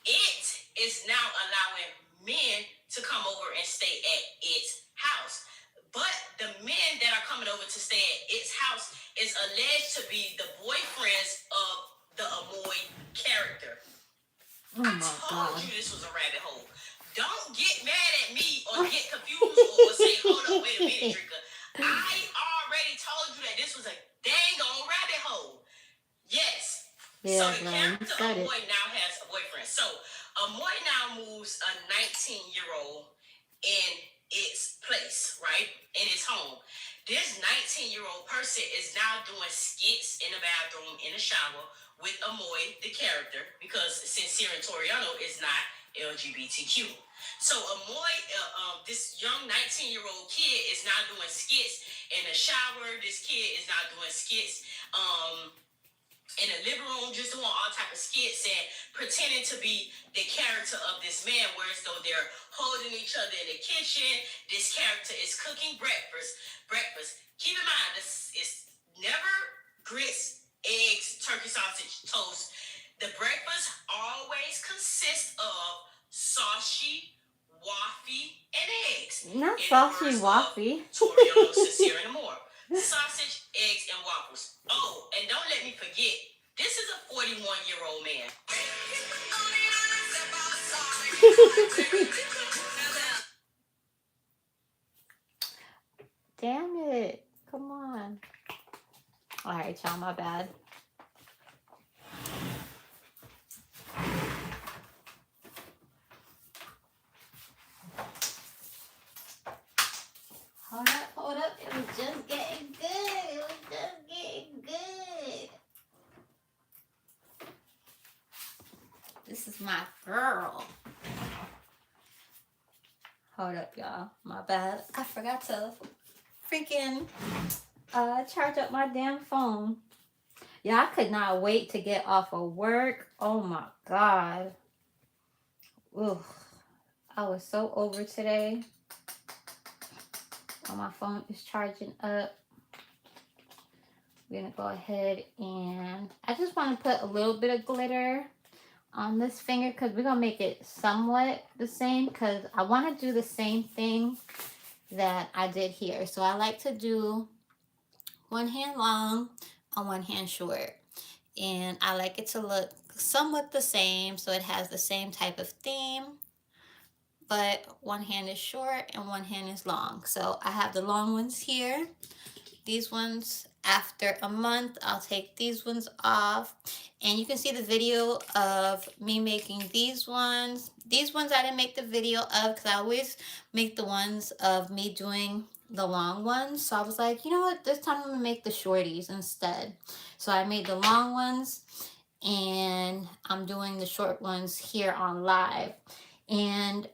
it is now allowing men to come over and stay at its house. But the men that are coming over to stay at its house is alleged to be the boyfriends of the Amoy character. I told you this was a rabbit hole. Don't get mad at me or get confused or say, hold up, wait a minute, Drika. I already told you that this was a dang on rabbit hole. Yes. Yeah, so the character Amoy now has a boyfriend. So Amoy now moves a 19-year-old in its place, right? in his home. This 19-year-old person is now doing skits in the bathroom, in the shower, with Amoy, the character, because Sincere and Toriano is not LGBTQ. So Amoy, this young 19-year-old kid is now doing skits in the shower. This kid is now doing skits in the living room, just doing all type of skits and pretending to be the character of this man, where as though they're holding each other in the kitchen. This character is cooking breakfast. Keep in mind, this is never grits, eggs, turkey sausage, toast. The breakfast always consists of sausage, waffy, and eggs. Not saucy waffy. Toriano, Sincere, and more. Sausage, eggs, and waffles. Oh, and don't let me forget, this is a 41-year-old man. Damn it. Come on. Alright, y'all, my bad. Hold up. It was just getting good. This is my girl. Hold up, y'all. My bad. I forgot to freaking charge up my damn phone. Yeah, I could not wait to get off of work. Oh my God. Ooh, I was so over today. Oh, my phone is charging up. We're gonna go ahead and I just want to put a little bit of glitter on this finger because we're gonna make it somewhat the same, because I want to do the same thing that I did here. So I like to do one hand long and one hand short, and I like it to look somewhat the same, so it has the same type of theme, but one hand is short and one hand is long. So I have the long ones here. These ones, after a month, I'll take these ones off. And you can see the video of me making these ones. These ones I didn't make the video of because I always make the ones of me doing the long ones. So I was like, you know what? This time I'm going to make the shorties instead. So I made the long ones and I'm doing the short ones here on live. And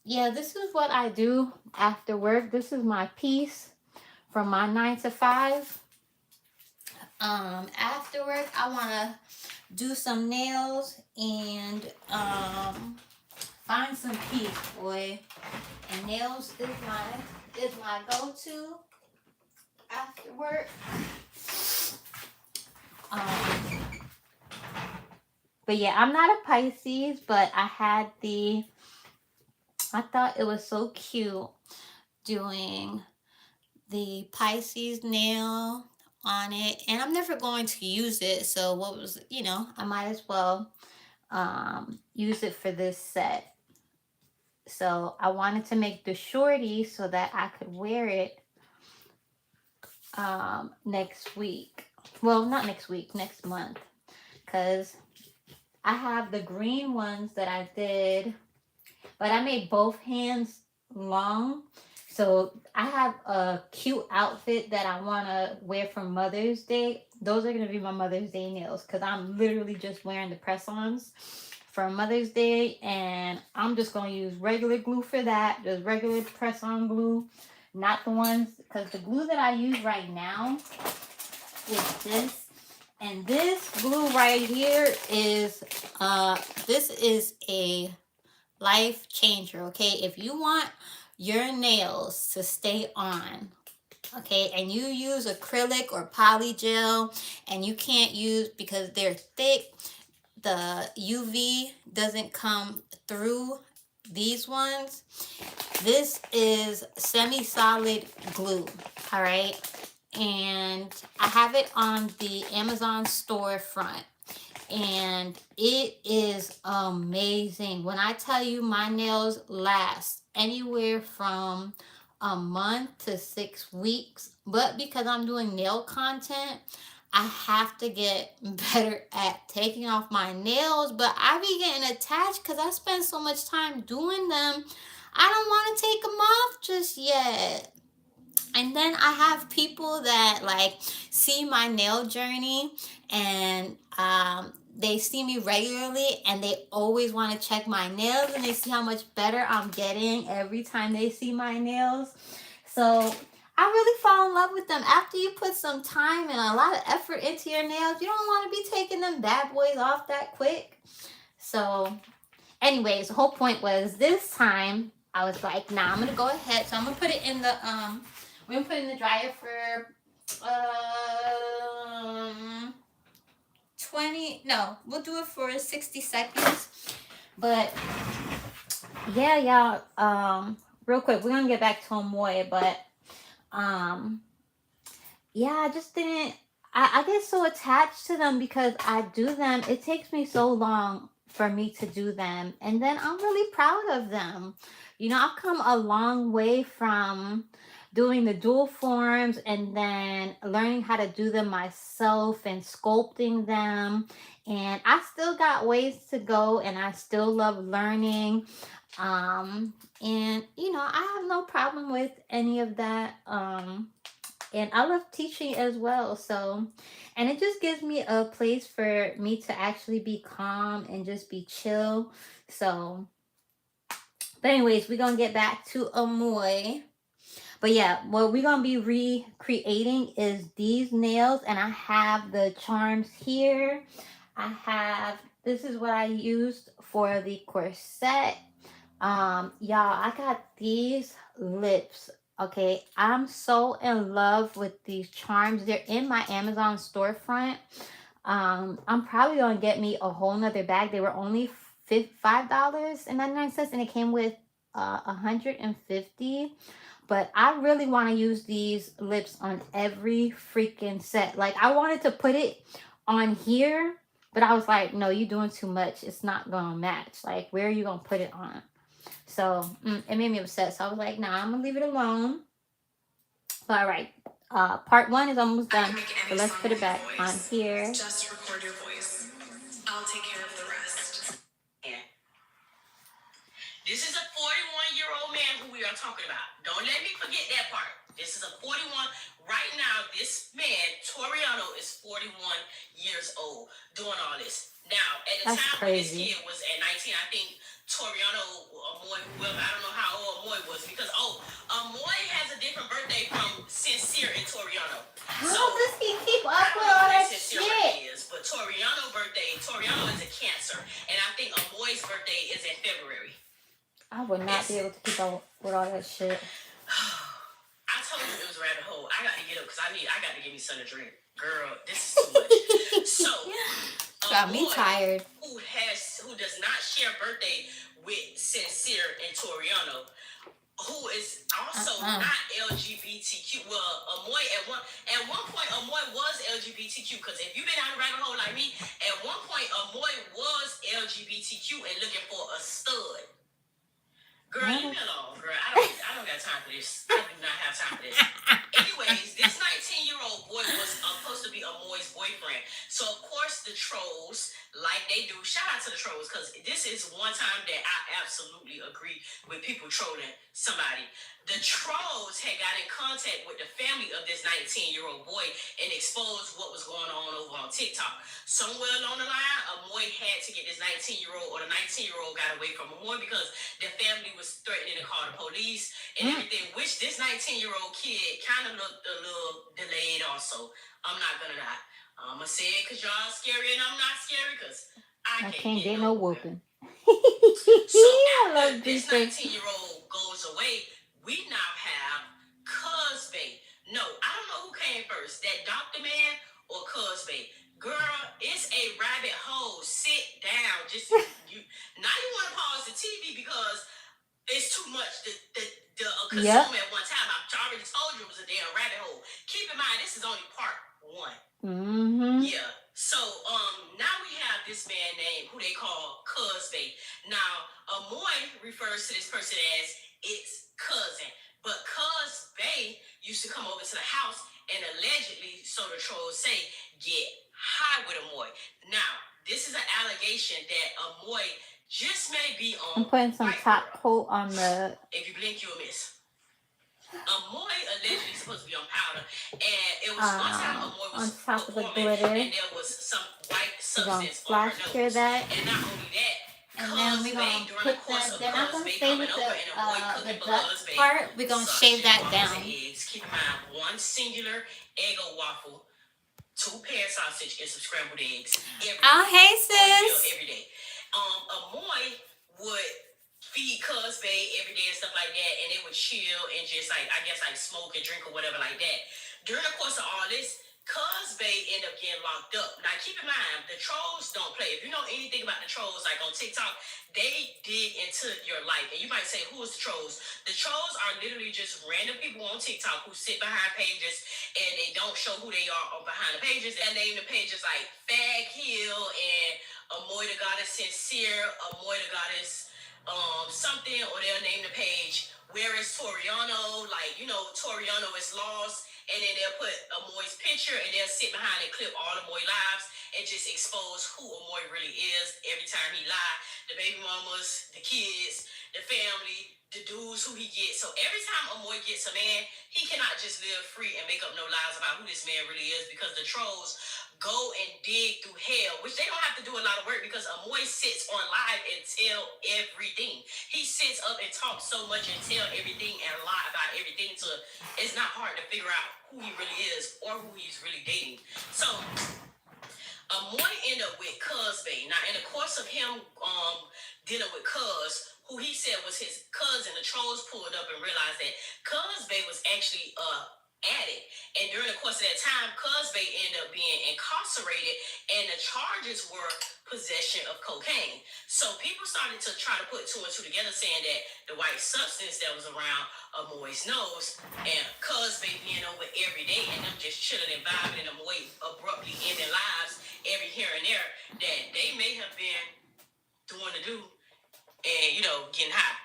yeah, this is what I do after work. This is my piece from my 9 to 5. After work, I want to do some nails and find some peace, boy. And nails is my go-to after work. But yeah, I'm not a Pisces, but I thought it was so cute doing the Pisces nail on it, and I'm never going to use it, so I might as well use it for this set. So I wanted to make the shorty so that I could wear it next week. Well, not next week, next month, because I have the green ones that I did, but I made both hands long. So I have a cute outfit that I want to wear for Mother's Day. Those are going to be my Mother's Day nails, because I'm literally just wearing the press-ons for Mother's Day. And I'm just going to use regular glue for that. Just regular press-on glue. Not the ones, because the glue that I use right now is this. And this glue right here is, this is a life changer, okay? If you want your nails to stay on, okay, and you use acrylic or polygel and you can't use because they're thick, the UV doesn't come through these ones. This is semi-solid glue, all right? And I have it on the Amazon storefront. And it is amazing. When I tell you my nails last anywhere from a month to 6 weeks. But because I'm doing nail content, I have to get better at taking off my nails. But I be getting attached because I spend so much time doing them. I don't want to take them off just yet. And then I have people that like see my nail journey, and they see me regularly, and they always want to check my nails, and they see how much better I'm getting every time they see my nails. So I really fall in love with them. After you put some time and a lot of effort into your nails, you don't want to be taking them bad boys off that quick. So anyways, the whole point was this time I was like, nah, I'm gonna go ahead. So I'm gonna put it in the we're gonna put it in the dryer for 20, no, we'll do it for 60 seconds. But yeah, y'all, real quick, we're gonna get back to Amoy, but yeah, I just didn't, I get so attached to them because I do them. It takes me so long for me to do them, and then I'm really proud of them. You know, I've come a long way from doing the dual forms and then learning how to do them myself and sculpting them, and I still got ways to go, and I still love learning. And you know, I have no problem with any of that. And I love teaching as well. So, and it just gives me a place for me to actually be calm and just be chill. So, but anyways, we're gonna get back to Amoy. But yeah, what we're gonna be recreating is these nails, and I have the charms here. I have, this is what I used for the corset. Y'all, I got these lips. Okay, I'm so in love with these charms. They're in my Amazon storefront. I'm probably gonna get me a whole nother bag. They were only $5.99, and it came with 150. But I really want to use these lips on every freaking set. Like, I wanted to put it on here, but I was like, no, you're doing too much. It's not gonna match. Like, where are you gonna put it on? So it made me upset. So I was like, nah, I'm gonna leave it alone. But all right, part one is almost done. So let's put it back on here. Just record your voice. I'll take care of the rest. This is a 41-year-old man who we are talking about. Don't let me forget that part. This is a 41. Right now, this man, Toriano, is 41 years old doing all this. Now, at the That's time when this crazy. kid was at 19, I think Toriano, Amoy, well, I don't know how old Amoy was because, Amoy has a different birthday from Sincere and Toriano. How does he keep up with all that shit? Is, but Toriano's birthday, Toriano is a Cancer, and I think Amoy's birthday is in February. I would not be able to keep up with all that shit. I told you it was a rabbit hole. I got to get up because I got to give me something to drink. Girl, this is too much. So, got me tired. Who does not share birthday with Sincere and Toriano, who is also not LGBTQ. Well, Amoy at one point Amoy was LGBTQ, because if you've been down the rabbit hole like me, at one point Amoy was LGBTQ and looking for a stud. Girl, leave me alone, girl. I don't got time for this. I do not have time for this. Anyways, this 19-year-old boy was supposed to be Amoy's boyfriend. So, of course, the trolls, like they do, shout out to the trolls, because this is one time that I absolutely agree with people trolling somebody. The trolls had got in contact with the family of this 19-year-old boy and exposed what was going on over on TikTok. Somewhere along the line, Amoy had to get this 19-year-old, or the 19-year-old got away from Amoy because the family was threatening to call the police and everything, which this 19-year-old kid kind of looked a little delayed also. I'm not gonna lie. I'm gonna say it because y'all scary and I'm not scary because I can't get no whooping. So after this 19-year-old goes away, we now have Cuzbay. No, I don't know who came first, that doctor man or Cuzbay. Girl, it's a rabbit hole. Sit down. Just you. Now you want to pause the TV because it's too much to consume at one time. I already told you it was a damn rabbit hole. Keep in mind, this is only part one. Mm-hmm. Yeah. So now we have this man named who they call Cuzbay. Now Amoy refers to this person as its cousin, but Cuzbay used to come over to the house and allegedly, so the trolls say, get high with Amoy. Now this is an allegation that Amoy just may be on. I'm putting some top coat on the. If you blink, you'll miss. Amoy allegedly supposed to be on powder, and it was one time Amoy On was top of the performing, glitter. and there was some white We're gonna substance on her flash cure nose. that. And not only that, And then we're gonna during put the course the, of then I'm gonna Cosbay stay coming with over and Amoy cooking the for duck Cosbay, part. We're gonna shave that waffles down. and eggs. Keep in mind, one singular Eggo waffle, 2 pear sausage, and some scrambled eggs. Oh, hey sis. Every day. Amoy would feed Cosbay every day and stuff like that, and they would chill and just like, I guess, like smoke and drink or whatever like that. During the course of all this, Cosbay ended up getting locked up. Now keep in mind, the trolls don't play. If you know anything about the trolls, like on TikTok, they dig into your life. And you might say, who is the trolls? The trolls are literally just random people on TikTok who sit behind pages and they don't show who they are behind the pages. They name the pages like Fag Hill and Amoy the Goddess Sincere, Amoy the Goddess something, or they'll name the page Where is Toriano? Like, you know, Toriano is lost. And then they'll put Amoy's picture and they'll sit behind and clip all Amoy lives and just expose who Amoy really is every time he lie. The baby mamas, the kids, the family, the dudes who he gets. So every time Amoy gets a man, he cannot just live free and make up no lies about who this man really is, because the trolls go and dig through hell, which they don't have to do a lot of work because Amoy sits on live and tell everything. He sits up and talks so much and tell everything and lie about everything, so it's not hard to figure out who he really is or who he's really dating. So Amoy ended up with Cosbay. Now, in the course of him dealing with Cuz, who he said was his cousin, the trolls pulled up and realized that Cosbay was actually addict. And during the course of that time, Cosbay ended up being incarcerated, and the charges were possession of cocaine. So people started to try to put 2 and 2 together, saying that the white substance that was around Amoy's nose and Cosbay being over every day and them just chilling and vibing, and Amoy abruptly ending lives every here and there, that they may have been doing the do and, you know, getting high.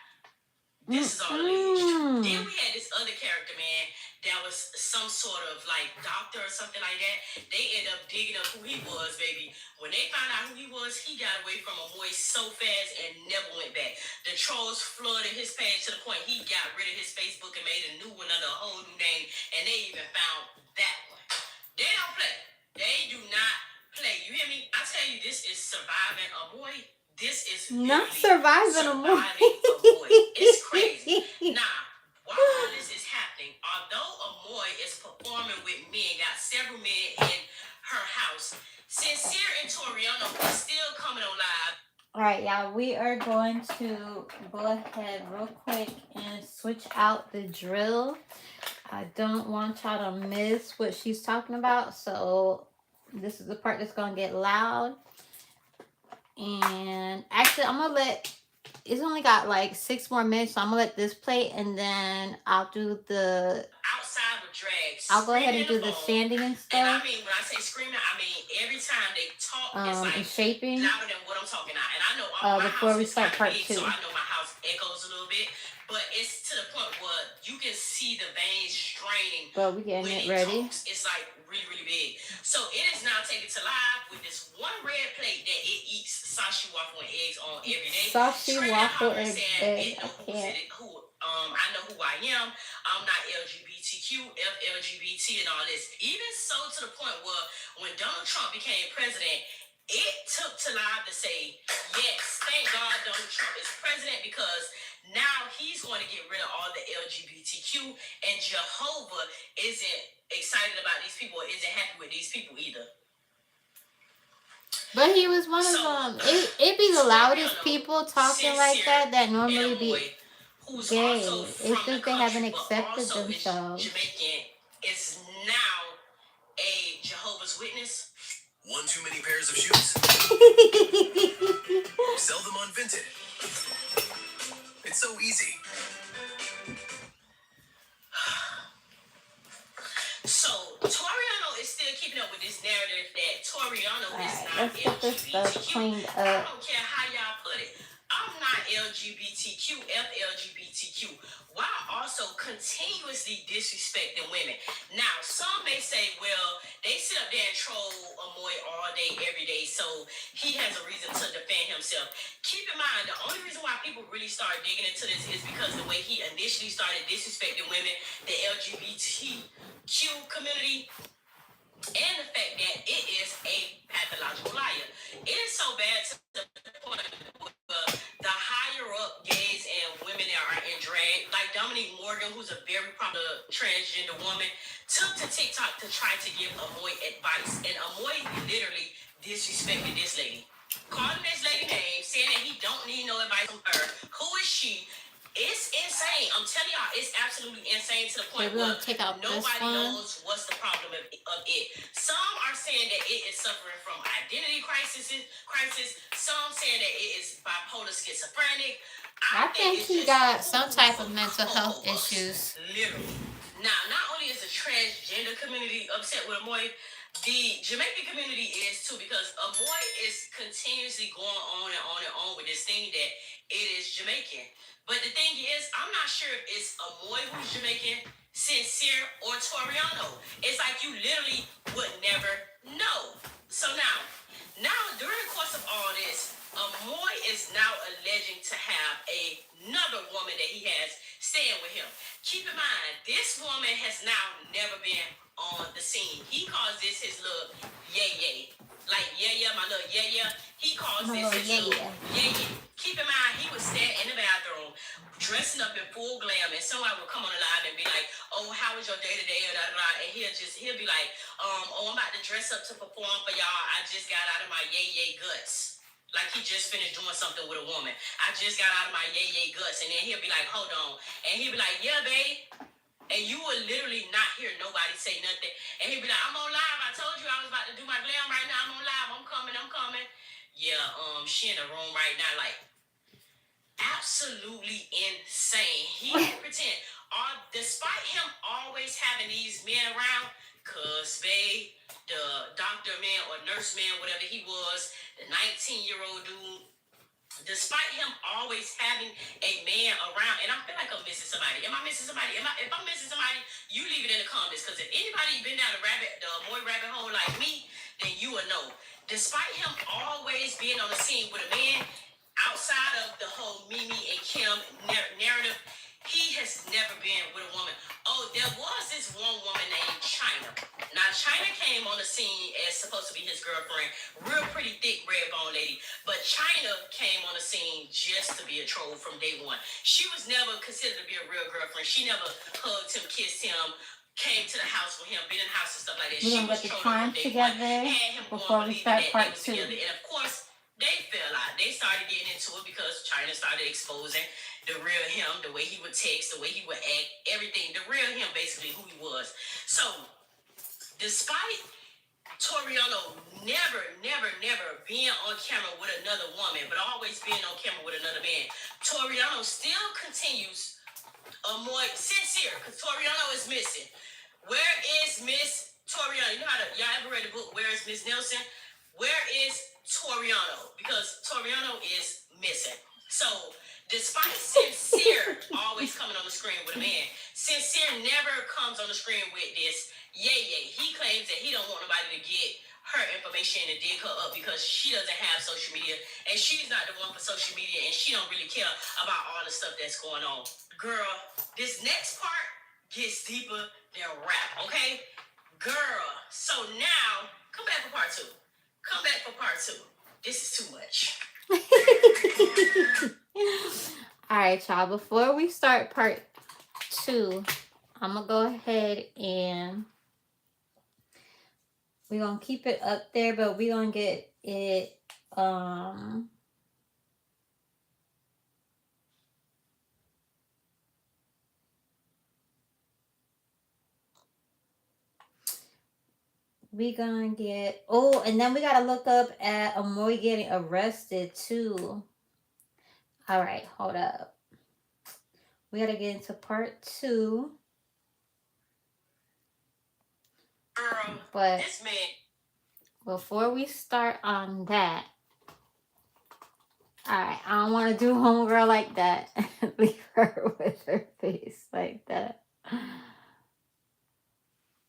This is all alleged. Then we had this other character, man, that was some sort of like doctor or something like that. They ended up digging up who he was, baby. When they found out who he was, he got away from Amoy so fast and never went back. The trolls flooded his page to the point he got rid of his Facebook and made a new one under a whole new name, and they even found that one. They don't play. They do not play. You hear me? I tell you, this is surviving Amoy. This is not surviving Amoy. It's crazy. Nah, while all this is happening, although Amoy is performing with men, got several men in her house, Sincere and Toriano are still coming on live. All right, y'all, we are going to go ahead real quick and switch out the drill. I don't want y'all to miss what she's talking about, so this is the part that's going to get loud. And actually, I'm going to let, it's only got like 6 more minutes, so I'm going to let this play, and then I'll do the, outside with drags. I'll go ahead and do the sanding and stuff. And I mean, when I say screaming, I mean every time they talk, it's like and shaping. louder than what I'm talking now. And I know my before house we is start part big, 2. so I know my house echoes a little bit. But it's to the point where you can see the veins straining. But we getting it ready. Talks. It's like really, really big. So it is now taken to live with this one red plate that it eats sashi waffle and eggs on every day. Sashi waffle and eggs. I know who I am. I'm not LGBTQ, LGBT, and all this. Even so, to the point where when Donald Trump became president, it took to live to say, yes, thank God Donald Trump is president, because now he's going to get rid of all the LGBTQ, and Jehovah isn't excited about these people, isn't happy with these people either. But he was one of them. It be the loudest people talking like that normally be gay. It's just they haven't accepted themselves. Jamaican is now a Jehovah's Witness. One too many pairs of shoes? Sell them on Vinted. It's so easy. So, Toriano is still keeping up with this narrative that Toriano is not let's get this stuff LGBTQ. cleaned I up. don't care how y'all put it. I'm not LGBTQ, FLGBTQ. While also also continuously disrespecting women. Now, some may say, well, they sit up there and troll Amoy all day, every day, so he has a reason to defend himself. Keep in mind, the only reason why people really started digging into this is because the way he initially started disrespecting women, the LGBTQ community, and the fact that it is a pathological liar. It is so bad to the point where the higher up gays and women that are in drag, like Dominique Morgan, who's a very popular transgender woman, took to TikTok to try to give Amoy advice. And Amoy literally disrespected this lady. Calling this lady name, saying that he don't need no advice from her. Who is she? It's insane. I'm telling y'all, it's absolutely insane to the point Okay, we're where gonna take out this nobody one. knows what's the problem of it. Some are saying that it is suffering from identity crisis. Some saying that it is bipolar schizophrenic. I think it's he just got some food type for of mental health cobalt, issues. literally. Now, not only is the transgender community upset with Amoy, the Jamaican community is too, because Amoy is continuously going on and on and on with this thing that it is Jamaican. But the thing is, I'm not sure if it's Amoy who's Jamaican, Sincere, or Toriano. It's like you literally would never know. So now during the course of all this, Amoy is now alleging to have another woman that he has staying with him. Keep in mind, this woman has now never been on the scene. He calls this his little yay. Like, yeah, my little yeah. He calls My this little his little yeah. yeah. Keep in mind, he would stand in the bathroom, dressing up in full glam, and somebody would come on the live and be like, oh, how was your day-to-day, and he'll be like, I'm about to dress up to perform for y'all. I just got out of my yay guts. Like he just finished doing something with a woman. I just got out of my yay guts. And then he'll be like, hold on. And he'll be like, yeah, babe. And you will literally not hear nobody say nothing. And he'll be like, I'm on live. I told you I was about to do my glam right now. I'm on live. I'm coming. Yeah, she in the room right now, like, absolutely insane. He didn't pretend. Despite him always having these men around, cuz babe, the doctor man or nurse man, whatever he was, the 19-year-old dude, despite him always having a man around, and I feel like I'm missing somebody. Am I missing somebody? If I'm missing somebody, you leave it in the comments, because if anybody been down the Amoy rabbit hole like me, then you will know. Despite him always being on the scene with a man, outside of the whole Mimi and Kim narrative, he has never been with a woman. Oh, there was this one woman named China. Now, China came on the scene as supposed to be his girlfriend, real pretty thick red bone lady. But China came on the scene just to be a troll from day one. She was never considered to be a real girlfriend. She never hugged him, kissed him, came to the house with him, been in the house and stuff like that. We're gonna get the time together before we start part 2. And of course, they fell out. They started getting into it because China started exposing the real him, the way he would text, the way he would act, everything. The real him, basically, who he was. So, despite Toriano never being on camera with another woman, but always being on camera with another man, Toriano still continues Amoy Sincere, because Toriano is missing. Where is Miss Toriano? You know y'all ever read the book, Where is Miss Nelson? Where is Toriano? Because Toriano is missing. So, despite Sincere always coming on the screen with a man, Sincere never comes on the screen with this yay. He claims that he don't want nobody to get her information and dig her up because she doesn't have social media, and she's not the one for social media, and she don't really care about all the stuff that's going on. Girl, this next part gets deeper than rap, okay? Girl, so now, come back for part 2. Come back for part 2. This is too much. All right, y'all. Before we start part 2, I'm gonna go ahead and we're gonna keep it up there, but we're gonna get it we gonna get, oh, and then we gotta look up at Amoy getting arrested too. All right, hold up. We gotta get into part 2. Girl, but this man. Before we start on that, Alright, I don't want to do homegirl like that. Leave her with her face like that.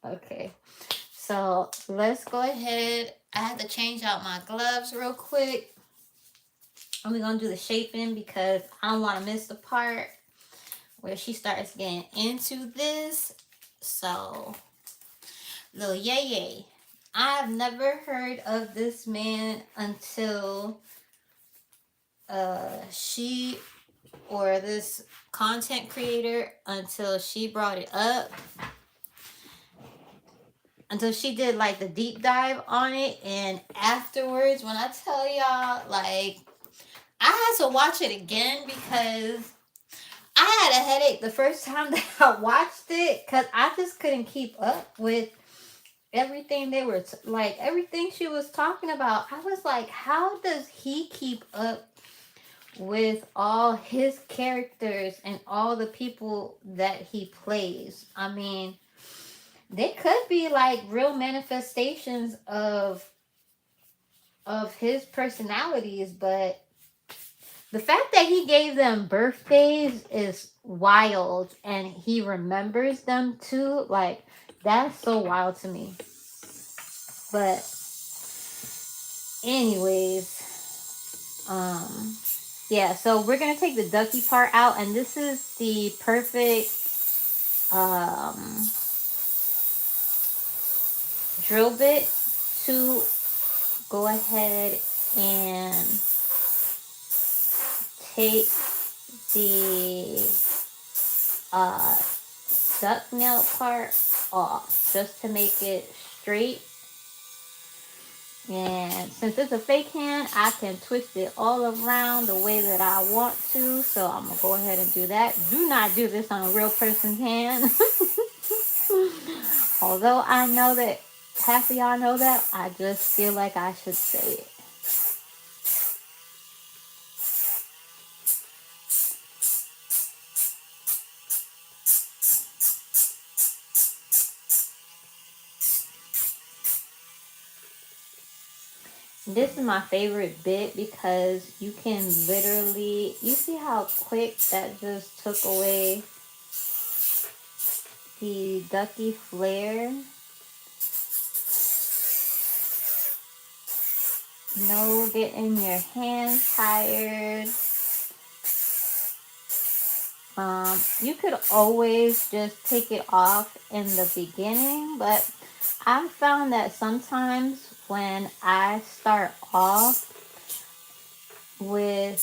Okay, so let's go ahead. I have to change out my gloves real quick. And we're going to do the shaping because I don't want to miss the part where she starts getting into this. So, little yay. I've never heard of this man until she or this content creator until she brought it up. Until she did like the deep dive on it. And afterwards, when I tell y'all, like, I had to watch it again because I had a headache the first time that I watched it because I just couldn't keep up with everything they were like everything she was talking about. I was like, how does he keep up with all his characters and all the people that he plays? I mean, they could be like real manifestations of his personalities, but the fact that he gave them birthdays is wild, and he remembers them too. Like, that's so wild to me. But anyways, yeah, so we're gonna take the ducky part out, and this is the perfect drill bit to go ahead and take the duck nail part off just to make it straight. And since it's a fake hand, I can twist it all around the way that I want to. So I'm going to go ahead and do that. Do not do this on a real person's hand. Although I know that half of y'all know that, I just feel like I should say it. This is my favorite bit because you can literally, you see how quick that just took away the ducky flare. No getting your hands tired. You could always just take it off in the beginning, but I found that sometimes when I start off with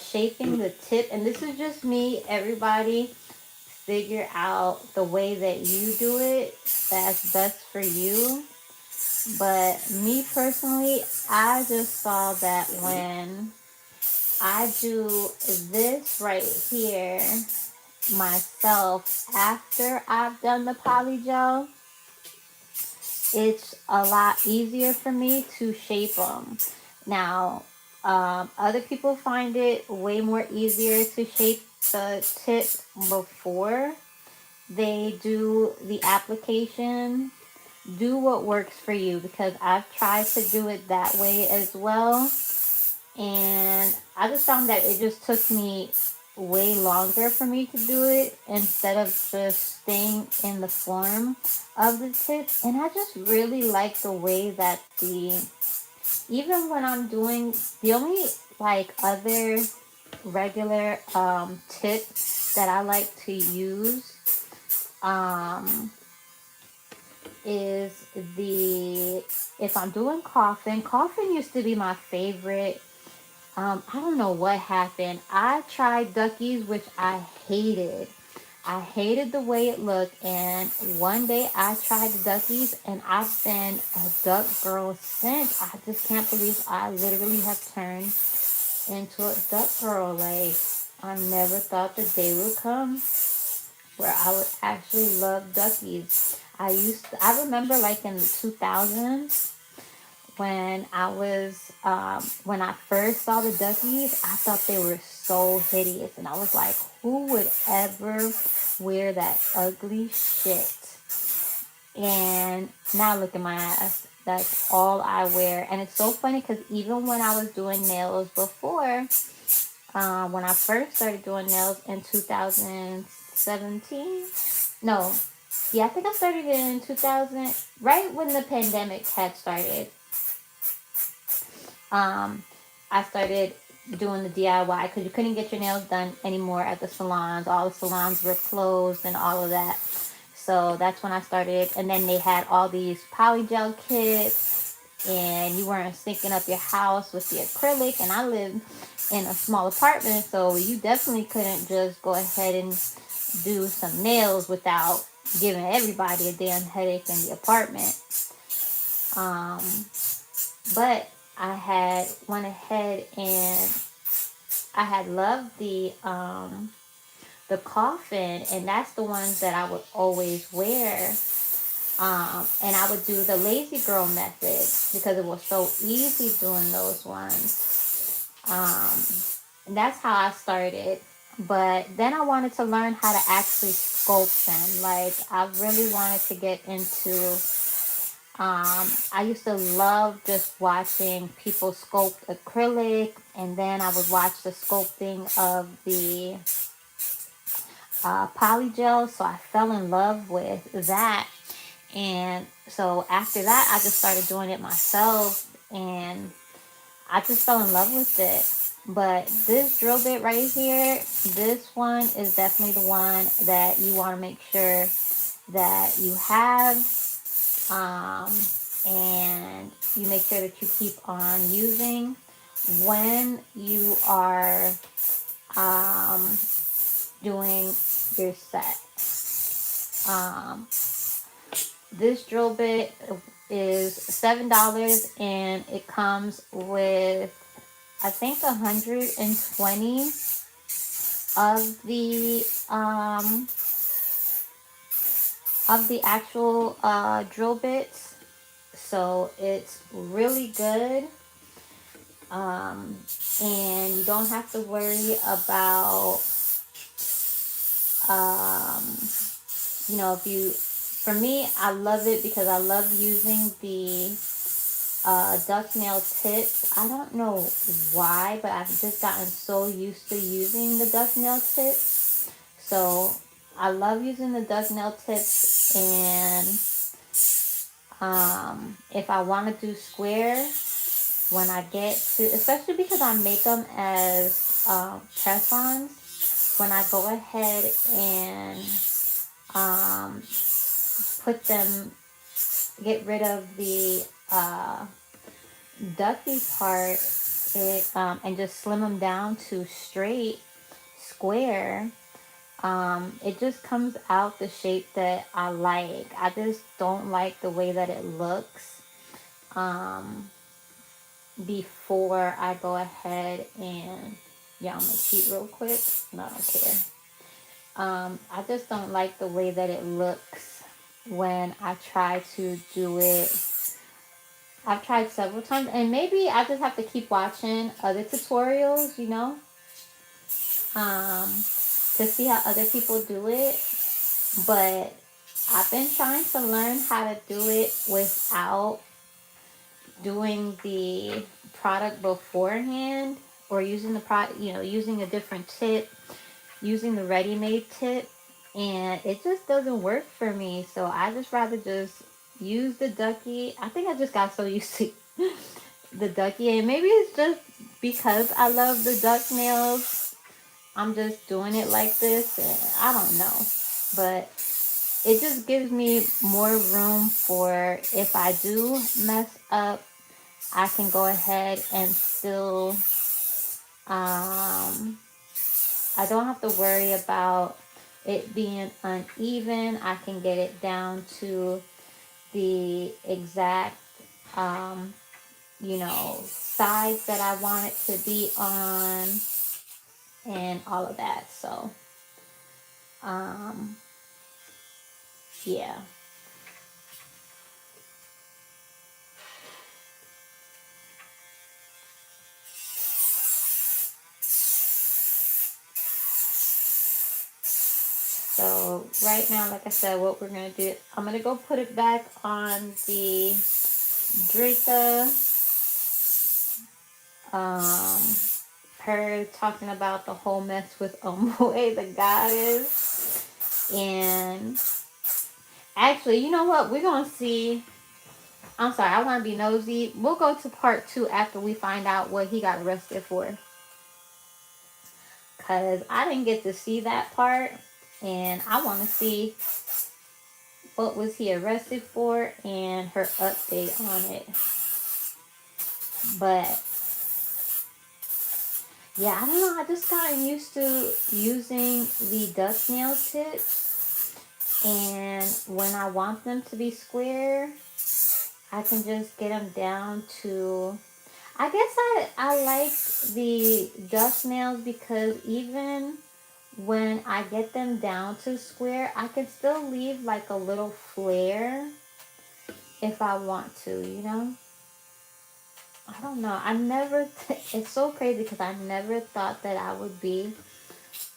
shaping the tip, and this is just me, everybody figure out the way that you do it that's best for you. But me personally, I just saw that when I do this right here myself after I've done the polygel, it's a lot easier for me to shape them. Now, other people find it way more easier to shape the tip before they do the application. Do what works for you, because I've tried to do it that way as well, and I just found that it just took me way longer for me to do it instead of just staying in the form of the tip. And I just really like the way that even when I'm doing the only like other regular tip that I like to use is if I'm doing coffin used to be my favorite. I don't know what happened. I tried duckies, which I hated. I hated the way it looked, and one day I tried the duckies, and I've been a duck girl since. I just can't believe I literally have turned into a duck girl. Like, I never thought the day would come where I would actually love duckies. I remember like in the 2000s when when I first saw the duckies, I thought they were so hideous, and I was like, who would ever wear that ugly shit? And now look at my ass. That's all I wear. And it's so funny because even when I was doing nails before, when I first started doing nails in 2017, no, yeah, I think I started in 2000, right when the pandemic had started. I started doing the DIY because you couldn't get your nails done anymore at the salons. All the salons were closed and all of that. So that's when I started. And then they had all these polygel kits, and you weren't syncing up your house with the acrylic. And I lived in a small apartment, so you definitely couldn't just go ahead and do some nails without giving everybody a damn headache in the apartment. But I had went ahead and I had loved the coffin, and that's the ones that I would always wear. And I would do the lazy girl method because it was so easy doing those ones. And that's how I started. But then I wanted to learn how to actually sculpt them. Like, I really wanted to get into I used to love just watching people sculpt acrylic, and then I would watch the sculpting of the polygel, so I fell in love with that. And so after that, I just started doing it myself, and I just fell in love with it. But this drill bit right here, this one is definitely the one that you want to make sure that you have. And you make sure that you keep on using when you are doing your set. This drill bit is $7, and it comes with, I think, 120 of the actual drill bits. So it's really good. And you don't have to worry about, if you, for me, I love it because I love using the duck nail tips. I don't know why, but I've just gotten so used to using the duck nail tips. So I love using the duck nail tips, and if I want to do square, when I get to, especially because I make them as press-ons, when I go ahead and put them, get rid of the ducky part, and just slim them down to straight square, it just comes out the shape that I like. I just don't like the way that it looks before I go ahead and, yeah, I'm gonna cheat real quick. No, I don't care. I just don't like the way that it looks when I try to do it. I've tried several times, and maybe I just have to keep watching other tutorials, to see how other people do it. But I've been trying to learn how to do it without doing the product beforehand, or using the product, using a different tip, using the ready-made tip, and it just doesn't work for me. So I just rather just use the ducky. I think I just got so used to the ducky, and maybe it's just because I love the duck nails, I'm just doing it like this, and I don't know. But it just gives me more room for, if I do mess up, I can go ahead and still, I don't have to worry about it being uneven. I can get it down to the exact, size that I want it to be on, and all of that. So, yeah. So right now, like I said, what we're going to do, I'm going to go put it back on the Drika, her talking about the whole mess with Amoy the Goddess. And actually, you know what? We're going to see. I'm sorry, I want to be nosy. We'll go to part 2 after we find out what he got arrested for. Because I didn't get to see that part. And I want to see what was he arrested for and her update on it. But yeah, I don't know. I just gotten used to using the duck nail tips. And when I want them to be square, I can just get them down to... I guess I like the duck nails because even when I get them down to square, I can still leave like a little flare if I want to, you know? I don't know. It's so crazy because I never thought that I would be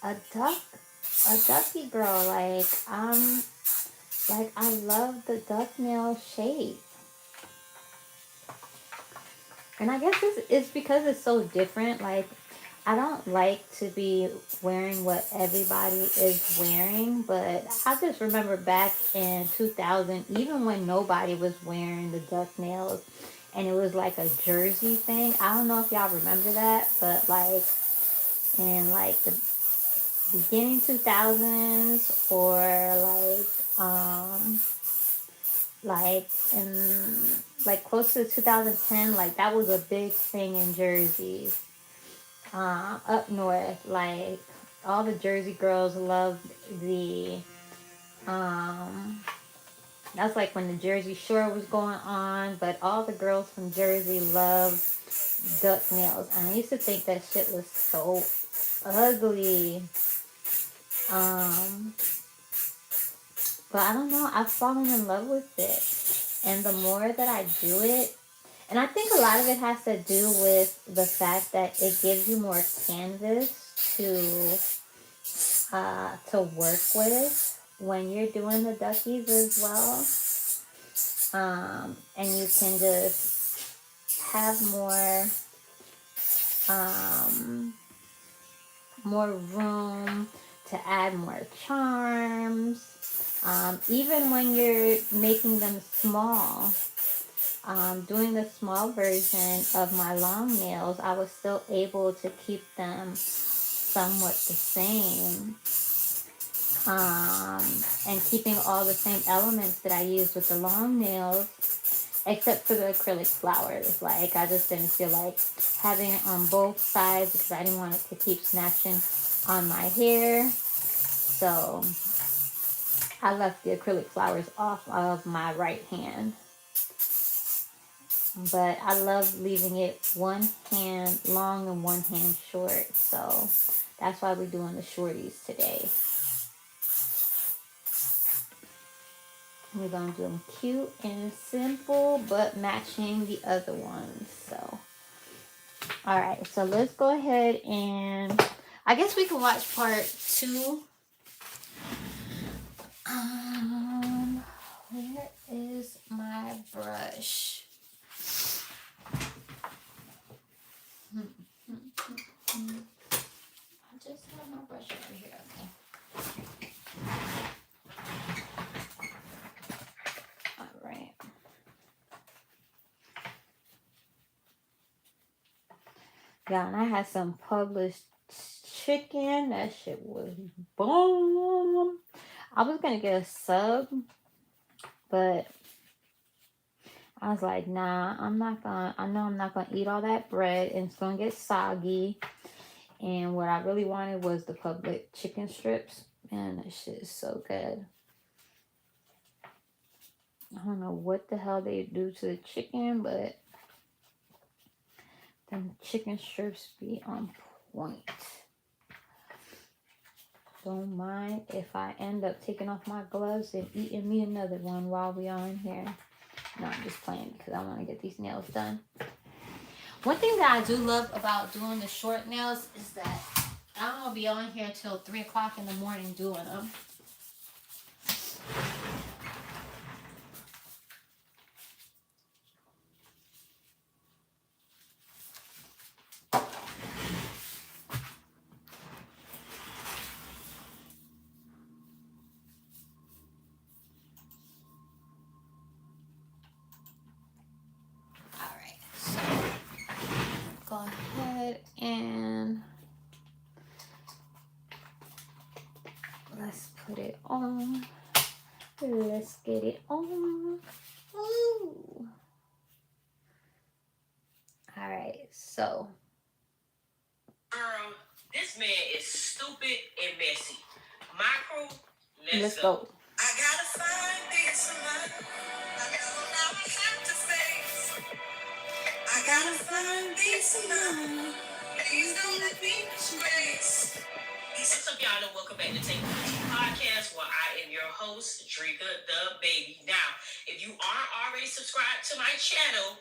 a ducky girl. Like, I love the duck nail shape. And I guess it's because it's so different. Like, I don't like to be wearing what everybody is wearing, but I just remember back in 2000, even when nobody was wearing the duck nails, and it was like a jersey thing. I don't know if y'all remember that, but like in like the beginning 2000s or like in like close to 2010, like that was a big thing in Jersey. Up north, like all the Jersey girls loved the that's like when the Jersey Shore was going on, but all the girls from Jersey loved duck nails. And I used to think that shit was so ugly. But I don't know, I've fallen in love with it. And the more that I do it, and I think a lot of it has to do with the fact that it gives you more canvas to work with when you're doing the duckies as well. And you can just have more room to add more charms. Even when you're making them small, doing the small version of my long nails, I was still able to keep them somewhat the same. And keeping all the same elements that I used with the long nails, except for the acrylic flowers. Like, I just didn't feel like having it on both sides because I didn't want it to keep snatching on my hair. So I left the acrylic flowers off of my right hand. But I love leaving it one hand long and one hand short. So that's why we're doing the shorties today. We're going to do them cute and simple, but matching the other ones. So, all right. So let's go ahead and I guess we can watch part 2. Where is my brush? I just have my brush over here. Okay. All right. Yeah, and I had some published chicken. That shit was bomb. I was gonna get a sub, but I was like, nah, I know I'm not gonna eat all that bread and it's gonna get soggy. And what I really wanted was the public chicken strips. Man, that shit is so good. I don't know what the hell they do to the chicken, but them chicken strips be on point. Don't mind if I end up taking off my gloves and eating me another one while we are in here. No, I'm just playing because I want to get these nails done. One thing that I do love about doing the short nails is that I'm going to be on here till 3 o'clock in the morning doing them. put it on. Let's get it on. Ooh. All right, so. Girl, this man is stupid and messy. My crew, Let's go. I gotta find peace of mind. I know now I have to face. I gotta find peace of mind. Please don't let me disgrace. What's up, y'all, and welcome back to Take the Podcast, where I am your host, Drika the Baby. Now, if you aren't already subscribed to my channel,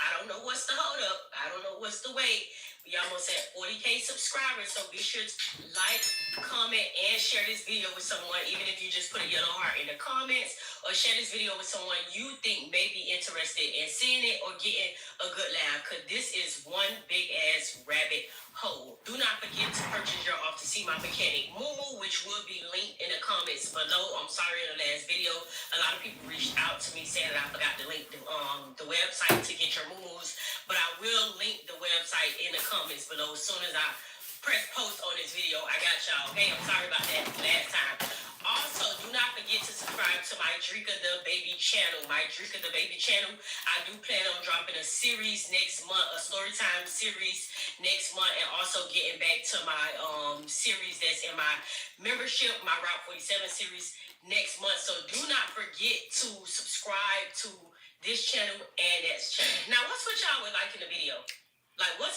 I don't know what's the hold up. I don't know what's the wait. We almost at 40K subscribers, so be sure to like, comment, and share this video with someone, even if you just put a yellow heart in the comments, or share this video with someone you think may be interested in seeing it or getting a good laugh, because this is one big ass rabbit hole. Do not forget to purchase your off to see my mechanic Moo, which will be linked in the comments below. I'm sorry, in the last video, a lot of people reached out to me saying that I forgot to link the website to get your Moos, but I will link the website in the comments below as soon as I press post on this video. I got y'all, okay? I'm sorry about that last time. Also, do not forget to subscribe to my Drika the Baby channel. My Drika the Baby channel, I do plan on dropping a series next month, a storytime series next month, and also getting back to my series that's in my membership, my Route 47 series next month. So do not forget to subscribe to this channel and that channel. Now, what's with y'all with liking the video? Like, what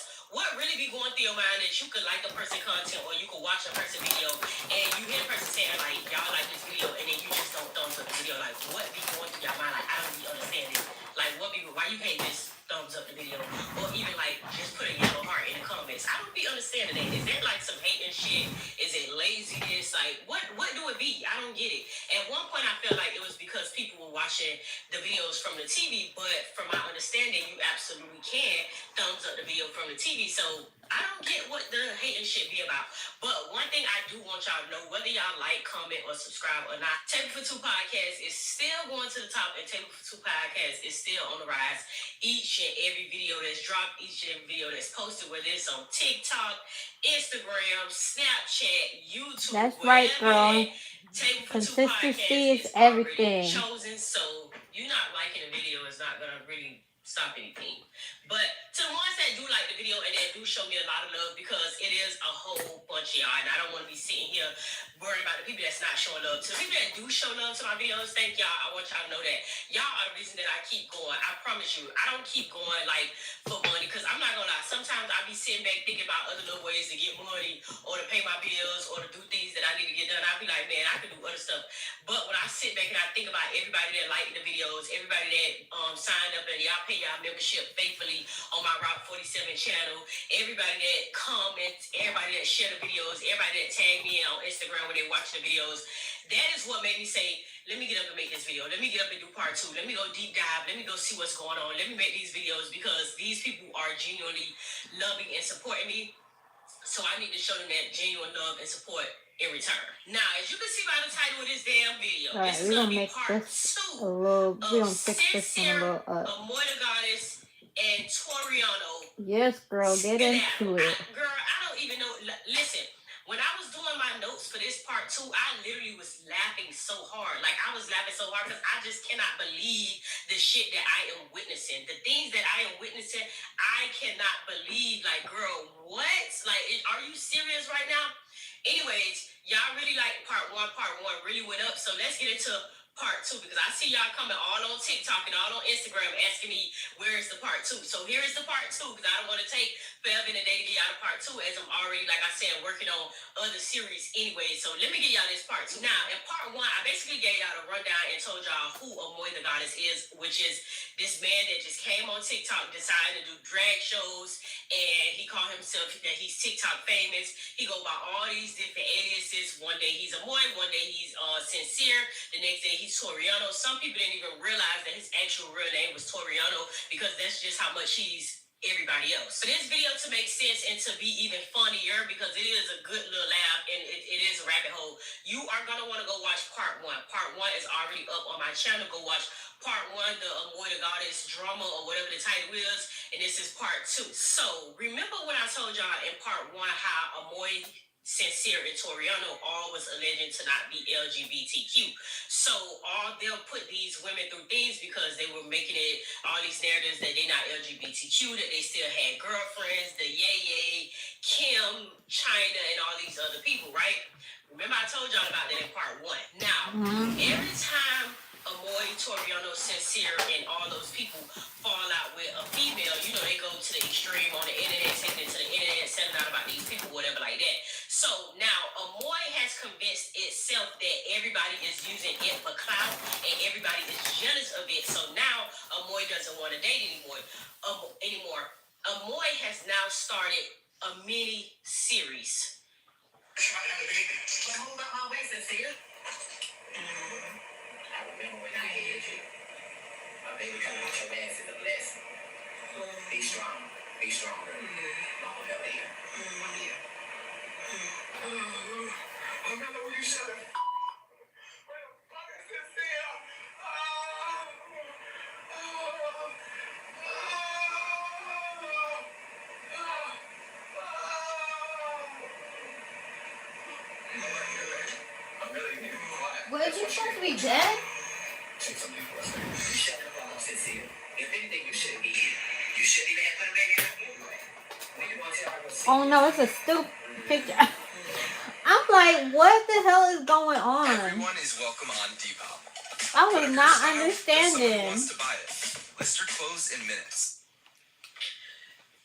really be going through your mind that you could like a person content or you could watch a person video and you hear a person saying like, y'all like this video, and then you just don't thumbs up the video? Like, what be going through your mind? Like, I don't be understanding. Like, why you hate this thumbs up the video? Or even like, just put a yellow heart in the comments. I don't be understanding that. Is that like some hating shit? Is it laziness? Like, what do it be? I don't get it. At one point, I felt like it was because people were watching the videos from the TV, but from my understanding, you absolutely can thumbs up the video from the TV. So I don't get what the hating shit be about. But one thing I do want y'all to know, whether y'all like, comment, or subscribe or not, Table for Two Podcast is still going to the top, and Table for Two Podcast is still on the rise. Each and every video that's dropped, each and every video that's posted, whether it's on TikTok, Instagram, Snapchat, YouTube. That's right, girl. Consistency is everything. Chosen, so you not liking the video is not gonna really stop anything. But to the ones that do like the video and that do show me a lot of love, because it is a whole bunch of y'all, and I don't want to be sitting here worried about the people that's not showing love. To the people that do show love to my videos, thank y'all. I want y'all to know that y'all are the reason that I keep going. I promise you, I don't keep going like for money, because I'm not gonna lie. Sometimes I be sitting back thinking about other little ways to get money or to pay my bills or to do things that I need to get done. I be like, man, I could do other stuff. But when I sit back and I think about everybody that liked the videos, everybody that signed up and y'all pay y'all membership faithfully on my Route 47 channel, everybody that comments, everybody that share the videos, everybody that tag me on Instagram when they watch the videos, that is what made me say, let me get up and make this video. Let me get up and do part 2. Let me go deep dive. Let me go see what's going on. Let me make these videos, because these people are genuinely loving and supporting me. So I need to show them that genuine love and support in return. Now, as you can see by the title of this damn video, All right, this is going to be part 2 we're gonna of fix this one a little up. Amoy the Goddess and Toriano. Yes, girl, get into it. Girl, I don't even know. Listen, when I was doing my notes for this part 2, I literally was laughing so hard. Like, I was laughing so hard because I just cannot believe the shit that I am witnessing. The things that I am witnessing, I cannot believe. Like, girl, what? Like, are you serious right now? Anyways, y'all really like part 1. Part 1 really went up. So let's get into part 2, because I see y'all coming all on TikTok and all on Instagram asking me, where is the part 2? So here is the part 2, because I don't want to take forever in a day to get y'all the part 2, as I'm already, like I said, working on other series anyway. So let me get y'all this part 2. Now, in part 1, I basically gave y'all a rundown and told y'all who Amoy the Goddess is, which is this man that just came on TikTok, decided to do drag shows, and he called himself that he's TikTok famous. He go by all these different aliases. One day he's Amoy, one day he's Sincere, the next day he's Toriano. Some people didn't even realize that his actual real name was Toriano, because that's just how much he's everybody else. For this video to make sense and to be even funnier, because it is a good little laugh and it is a rabbit hole, you are going to want to go watch part 1. Part 1 is already up on my channel. Go watch part 1, the Amoy the Goddess drama, or whatever the title is, and this is part 2. So remember when I told y'all in part 1 how Amoy Sincere and Toriano all was alleged to not be LGBTQ. So all they'll put these women through things because they were making it all these narratives that they're not LGBTQ, that they still had girlfriends, the Ye, Kim, China, and all these other people, right? Remember I told y'all about that in part 1. Now, every time Amoy, Toriano, Sincere, and all those people fall out with a female, you know, they go to the extreme on the internet, taking it to the internet, selling out about these people, whatever like that. So now Amoy has convinced itself that everybody is using it for clout and everybody is jealous of it. So now Amoy doesn't want to date anymore. Amoy has now started a mini series. Try to have a baby. But move out my way, Sincere. I remember when I had you. My baby coming with your ass is a blessing. Be strong. Be strong, girl. Mama help me here. I'm here. I'm not what you said. Where the fuck is Sincere? I'm really need to be quiet. Was you supposed to be dead? Take something for us. Shut up, Mama Sincere. If anything, you shouldn't be here. You shouldn't even have put a baby in the anyway. When you want to tell her to see Oh no, it's a stupid picture. I'm like, what the hell is going on? Everyone is welcome on Depop. I was But if not you're style, there's someone who understanding. wants to buy it. List your clothes in minutes.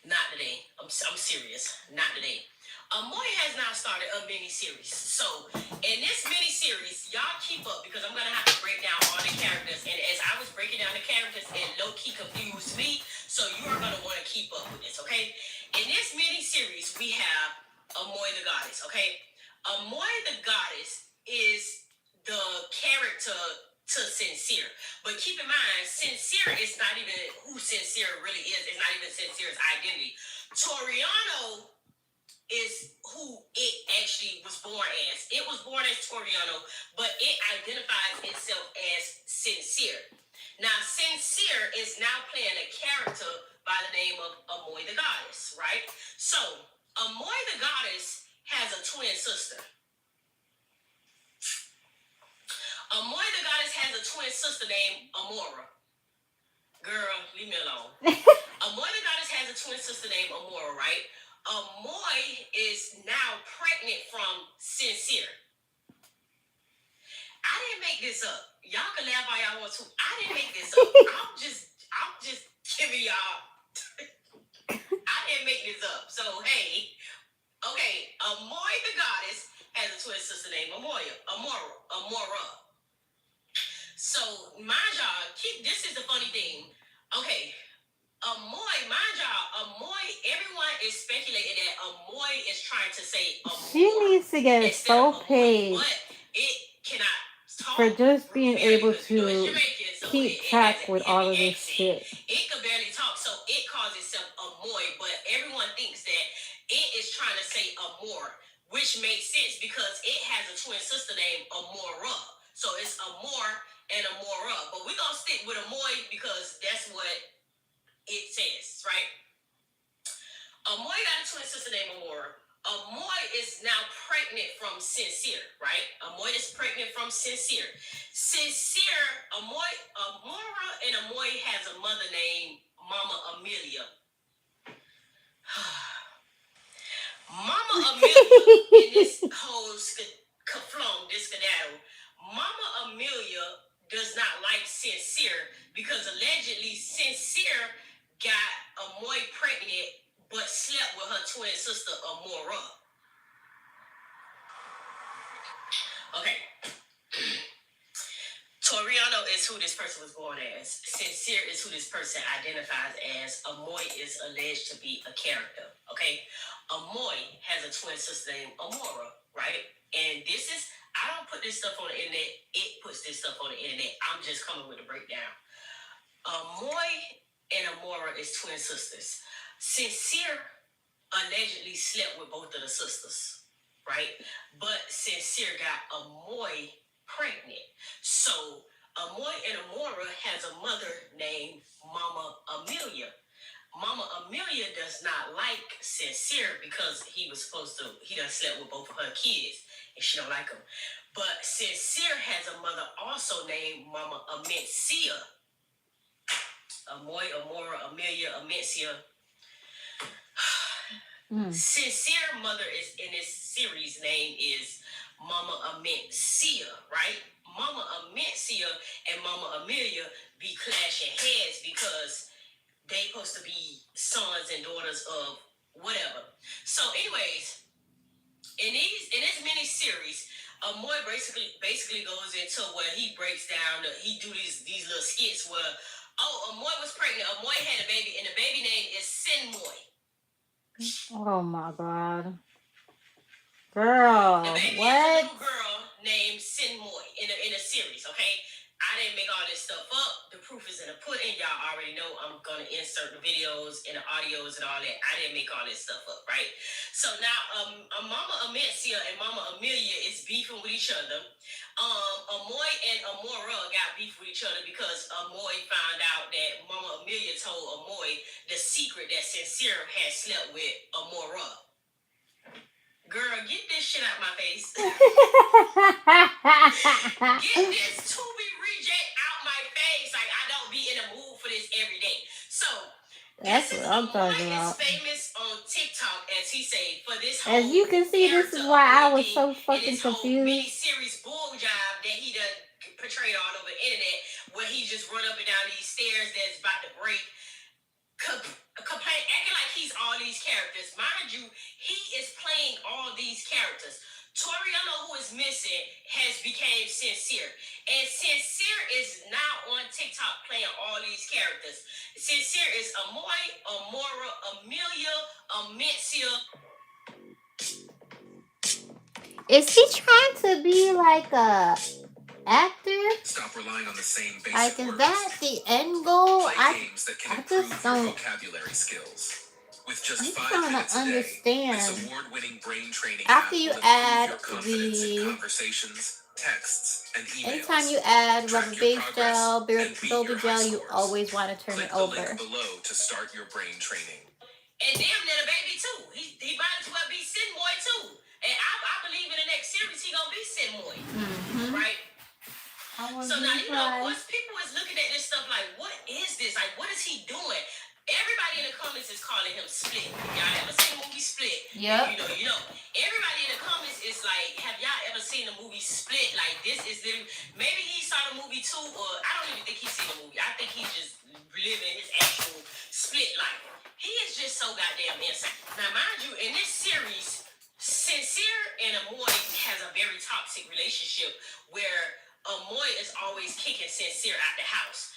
Not today. I'm serious. Not today. Amoy has now started a mini-series. So, in this mini-series, y'all keep up because I'm going to have to break down all the characters. And as I was breaking down the characters, it low-key confused me. So, you are going to want to keep up with this, okay? In this mini-series, we have Amoy the Goddess, okay? Amoy the Goddess is the character to Sincere. But keep in mind, Sincere is not even who Sincere really is. It's not even Sincere's identity. Toriano is who it actually was born as. It was born as Toriano, but it identifies itself as Sincere. Now, Sincere is now playing a character by the name of Amoy the Goddess, right? So, Amoy the Goddess has a twin sister. Amoy the Goddess has a twin sister named Amora. Girl, leave me alone. Amoy the Goddess has a twin sister named Amora, right? Amoy is now pregnant from Sincere. I didn't make this up. Y'all can laugh all y'all want to. I didn't make this up. I'm just giving y'all. I didn't make this up. So hey, okay. Amoy the Goddess has a twin sister named Amora. So mind y'all, this is the funny thing. Okay. Amoy, mind y'all, Amoy, everyone is speculating that Amoy is trying to say Amor. She needs to get so paid but it cannot talk for just being really able good, you know, it's to Jamaican, so keep it track has a with all of heavy this accent. shit. It can barely talk, so it calls itself Amoy, but everyone thinks that it is trying to say Amor, which makes sense because it has a twin sister named Amora. So it's Amor and Amora, but we're going to stick with Amoy because that's what it says, right? Amoy got a twin sister named Amora. Amoy is now pregnant from Sincere, right? Amoy is pregnant from Sincere. Amora and Amoy has a mother named Mama Amelia. Mama Amelia in this whole kaflong, this skedaddle, Mama Amelia does not like Sincere because allegedly Sincere got Amoy pregnant but slept with her twin sister Amora. Okay. Toriano is who this person was born as. Sincere is who this person identifies as. Amoy is alleged to be a character. Okay. Amoy has a twin sister named Amora, right? And this is, I don't put this stuff on the internet. It puts this stuff on the internet. I'm just coming with a breakdown. Amoy and Amora is twin sisters. Sincere allegedly slept with both of the sisters, right? But Sincere got Amoy pregnant. So Amoy and Amora has a mother named Mama Amelia. Mama Amelia does not like Sincere because he done slept with both of her kids and she don't like him. But Sincere has a mother also named Mama Amencia. Amoy, Amora, Amelia, Amencia. Sincere mother is in this series name is Mama Amencia, right? Mama Amencia and Mama Amelia be clashing heads because they supposed to be sons and daughters of whatever. So, anyways, in this mini series, Amoy basically goes into where he breaks down. He do these little skits where, Amoy was pregnant. Amoy had a baby, and the baby name is Sinmoy. Oh my God. Girl, The baby what? is a little girl named Sinmoy in a series, okay? I didn't make all this stuff up. The proof is in the pudding. Y'all already know I'm going to insert the videos and the audios and all that. I didn't make all this stuff up, right? So now Mama Amencia and Mama Amelia is beefing with each other. Amoy and Amora got beef with each other because Amoy found out that Mama Amelia told Amoy the secret that Sincere had slept with Amora. Girl, get this shit out my face. Get this Tubi reject out my face. Like, I don't be in the mood for this every day. So, That's what I'm talking about. Is famous on TikTok, as he said, for this whole As you can see, this is why I was so fucking confused. Mini-series bull job that he done portrayed all over the internet, where he just run up and down these stairs that's about to break. Acting like he's all these characters. Mind you, he is playing all these characters. Toriano, who is missing, has became Sincere. And Sincere is now on TikTok playing all these characters. Sincere is Amoy, Amora, Amelia, Amencia. Is he trying to be like a actor? Stop relying on the same basic Like, is words. that the end goal? Play games that can I improve just your don't. vocabulary skills. With just I'm 5 trying minutes to a day, understand. this award-winning brain training After app you will improve add your confidence in the, conversations, texts, and emails. anytime you add Track rubber your base progress gel, and beat Bilby your high gel, you scores. always want to turn Click it the over. link below to start your brain training. And damn near the baby too. He might as well be Sinmoy too. And I believe in the next series he gonna be Sinmoy. Mm-hmm. Right? So now, you know, surprised. once people is looking at this stuff like, what is this? Like, what is he doing? Everybody in the comments is calling him Split. Y'all ever seen the movie Split? Yep. You know. Everybody in the comments is like, have y'all ever seen the movie Split? Like, this is them. Maybe he saw the movie too, or I don't even think he's seen the movie. I think he's just living his actual Split life. He is just so goddamn insane. Now, mind you, in this series, Sincere and Amoy has a very toxic relationship where Amoy is always kicking Sincere out the house.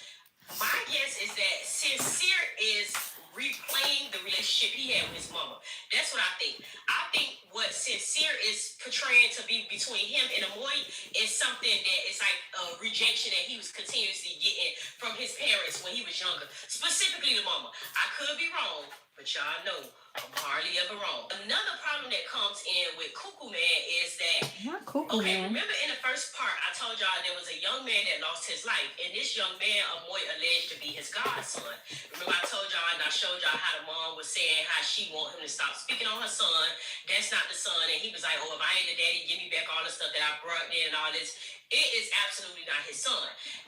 My guess is that Sincere is replaying the relationship he had with his mama. That's what I think. I think what Sincere is portraying to be between him and Amoy is something that is like a rejection that he was continuously getting from his parents when he was younger. Specifically the mama. I could be wrong, but y'all know I'm hardly ever wrong. Another problem that comes in with Cuckoo Man is that, Not Cuckoo Man. remember in the first part, I told y'all there was a young man that lost his life, and this young man, Amoy alleged to be his godson. Remember I told y'all and I showed y'all how the mom was saying how she want him to stop speaking on her son. That's not the son, and he was like, oh, if I ain't the daddy, give me back all the stuff that I brought in and all this. It is absolutely not his son.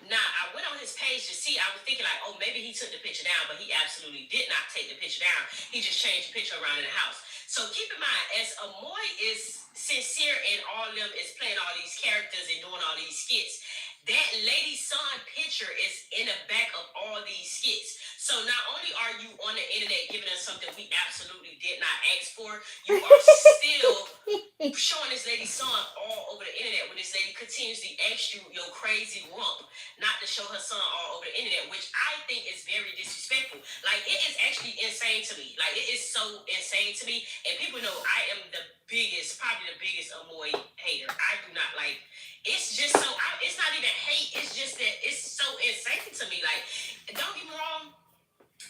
Now, I went on his page to see. I was thinking like, oh, maybe he took the picture down, but he absolutely did not take the picture down. He just changed the picture around in the house. So keep in mind, as Amoy is Sincere and all of them is playing all these characters and doing all these skits, that lady son picture is in the back of all these skits. So not only are you on the internet giving us something we absolutely did not ask for, you are still showing this lady's son all over the internet when this lady continuously asks you your crazy rump not to show her son all over the internet, which I think is very disrespectful. Like, it is actually insane to me. Like, it is so insane to me. And people know I am probably the biggest Amoy hater. I do not like, it's just so, it's not even hate. It's just that it's so insane to me. Like, don't get me wrong.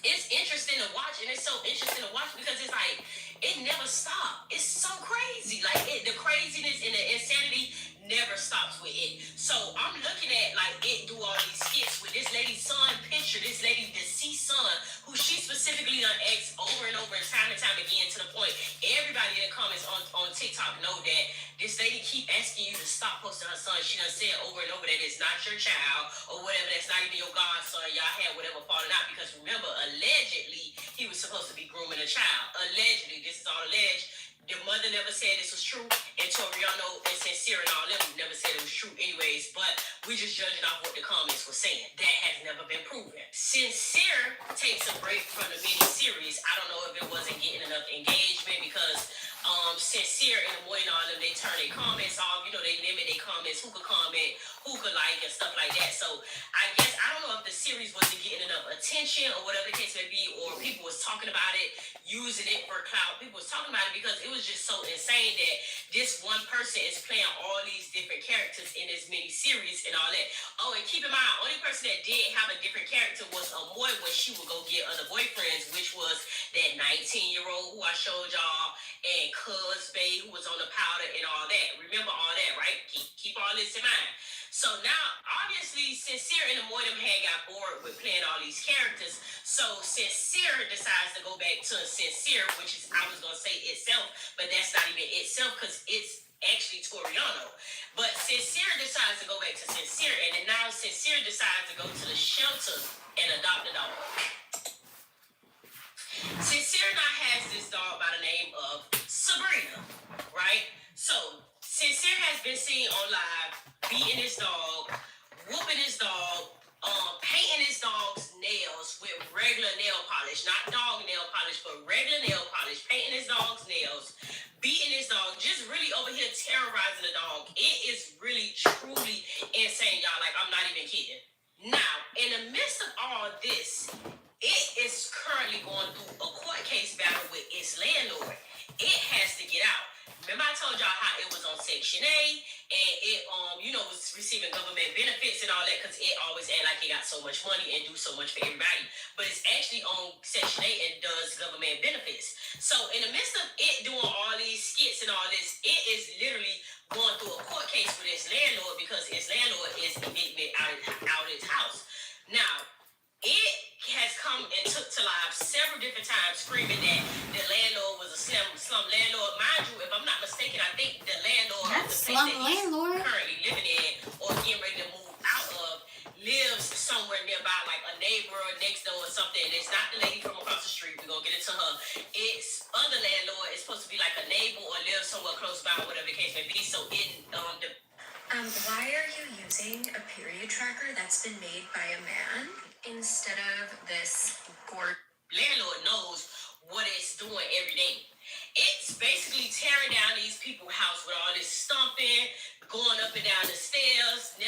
It's interesting to watch, and it's so interesting to watch because it's like, it never stops. It's so crazy. Like, the craziness and the insanity never stops with it. So I'm looking at like it do all these skits with this lady's son picture, this lady deceased son, who she specifically done asked over and over and time again, to the point everybody in the comments on TikTok know that this lady keep asking you to stop posting her son. She done said over and over that it's not your child or whatever, that's not even your godson. Y'all had whatever falling out, because remember, allegedly he was supposed to be grooming a child. Allegedly, this is all alleged. The mother never said this was true, and Toriano and Sincere and all them never said it was true anyways, but we just judging off what the comments were saying. That has never been proven. Sincere takes a break from the mini-series. I don't know if it wasn't getting enough engagement, because Sincere and Amoy and all them, they turn their comments off. You know, they limit their comments, who could comment, who could like, and stuff like that. So I guess, I don't know if the series wasn't getting enough attention or whatever the case may be, or people was talking about it, using it for clout. People was talking about it because it was just so insane that this one person is playing all these different characters in this mini series and all that. Oh, and keep in mind, only person that did have a different character was Amoy when she would go get other boyfriends, which was that 19-year-old who I showed y'all, and Cuz Bay, who was on the powder and all that. Remember all that, right? Keep all this in mind. So now, obviously, Sincere and Amoy them had got bored with playing all these characters. So Sincere decides to go back to Sincere, which is, I was going to say itself, but that's not even itself, because it's actually Toriano. But Sincere decides to go back to Sincere, and then now Sincere decides to go to the shelter and adopt a dog. Sincere now has this dog by the name of Sabrina, right? So Sincere has been seen on live beating his dog, whooping his dog, painting his dog's nails with regular nail polish, not dog nail polish, but regular nail polish, painting his dog's nails, beating his dog, just really over here terrorizing the dog. It is really, truly insane, y'all. Like, I'm not even kidding. Now, in the midst of all this, it is currently going through a court case battle with its landlord. It has to get out. Remember I told y'all how it was on Section A, and it was receiving government benefits and all that, because it always act like it got so much money and do so much for everybody. But it's actually on Section 8 and does government benefits. So in the midst of it doing all these skits and all this, it is literally going through a court case with its landlord, because its landlord is evicting it out of its house. Now, it has come and took to live several different times screaming that the landlord was a slum landlord. Mind you, if I'm not mistaken, I think the landlord of the place that he's currently living in or getting ready to move out of lives somewhere nearby, like a neighbor next door or something. It's not the lady from across the street. We're going to get into her. It's other landlord. It's supposed to be like a neighbor or live somewhere close by, whatever the case may be. So why are you using a period tracker that's been made by a man instead of this landlord knows what it's doing every day. It's basically tearing down these people's house with all this stomping, going up and down the stairs,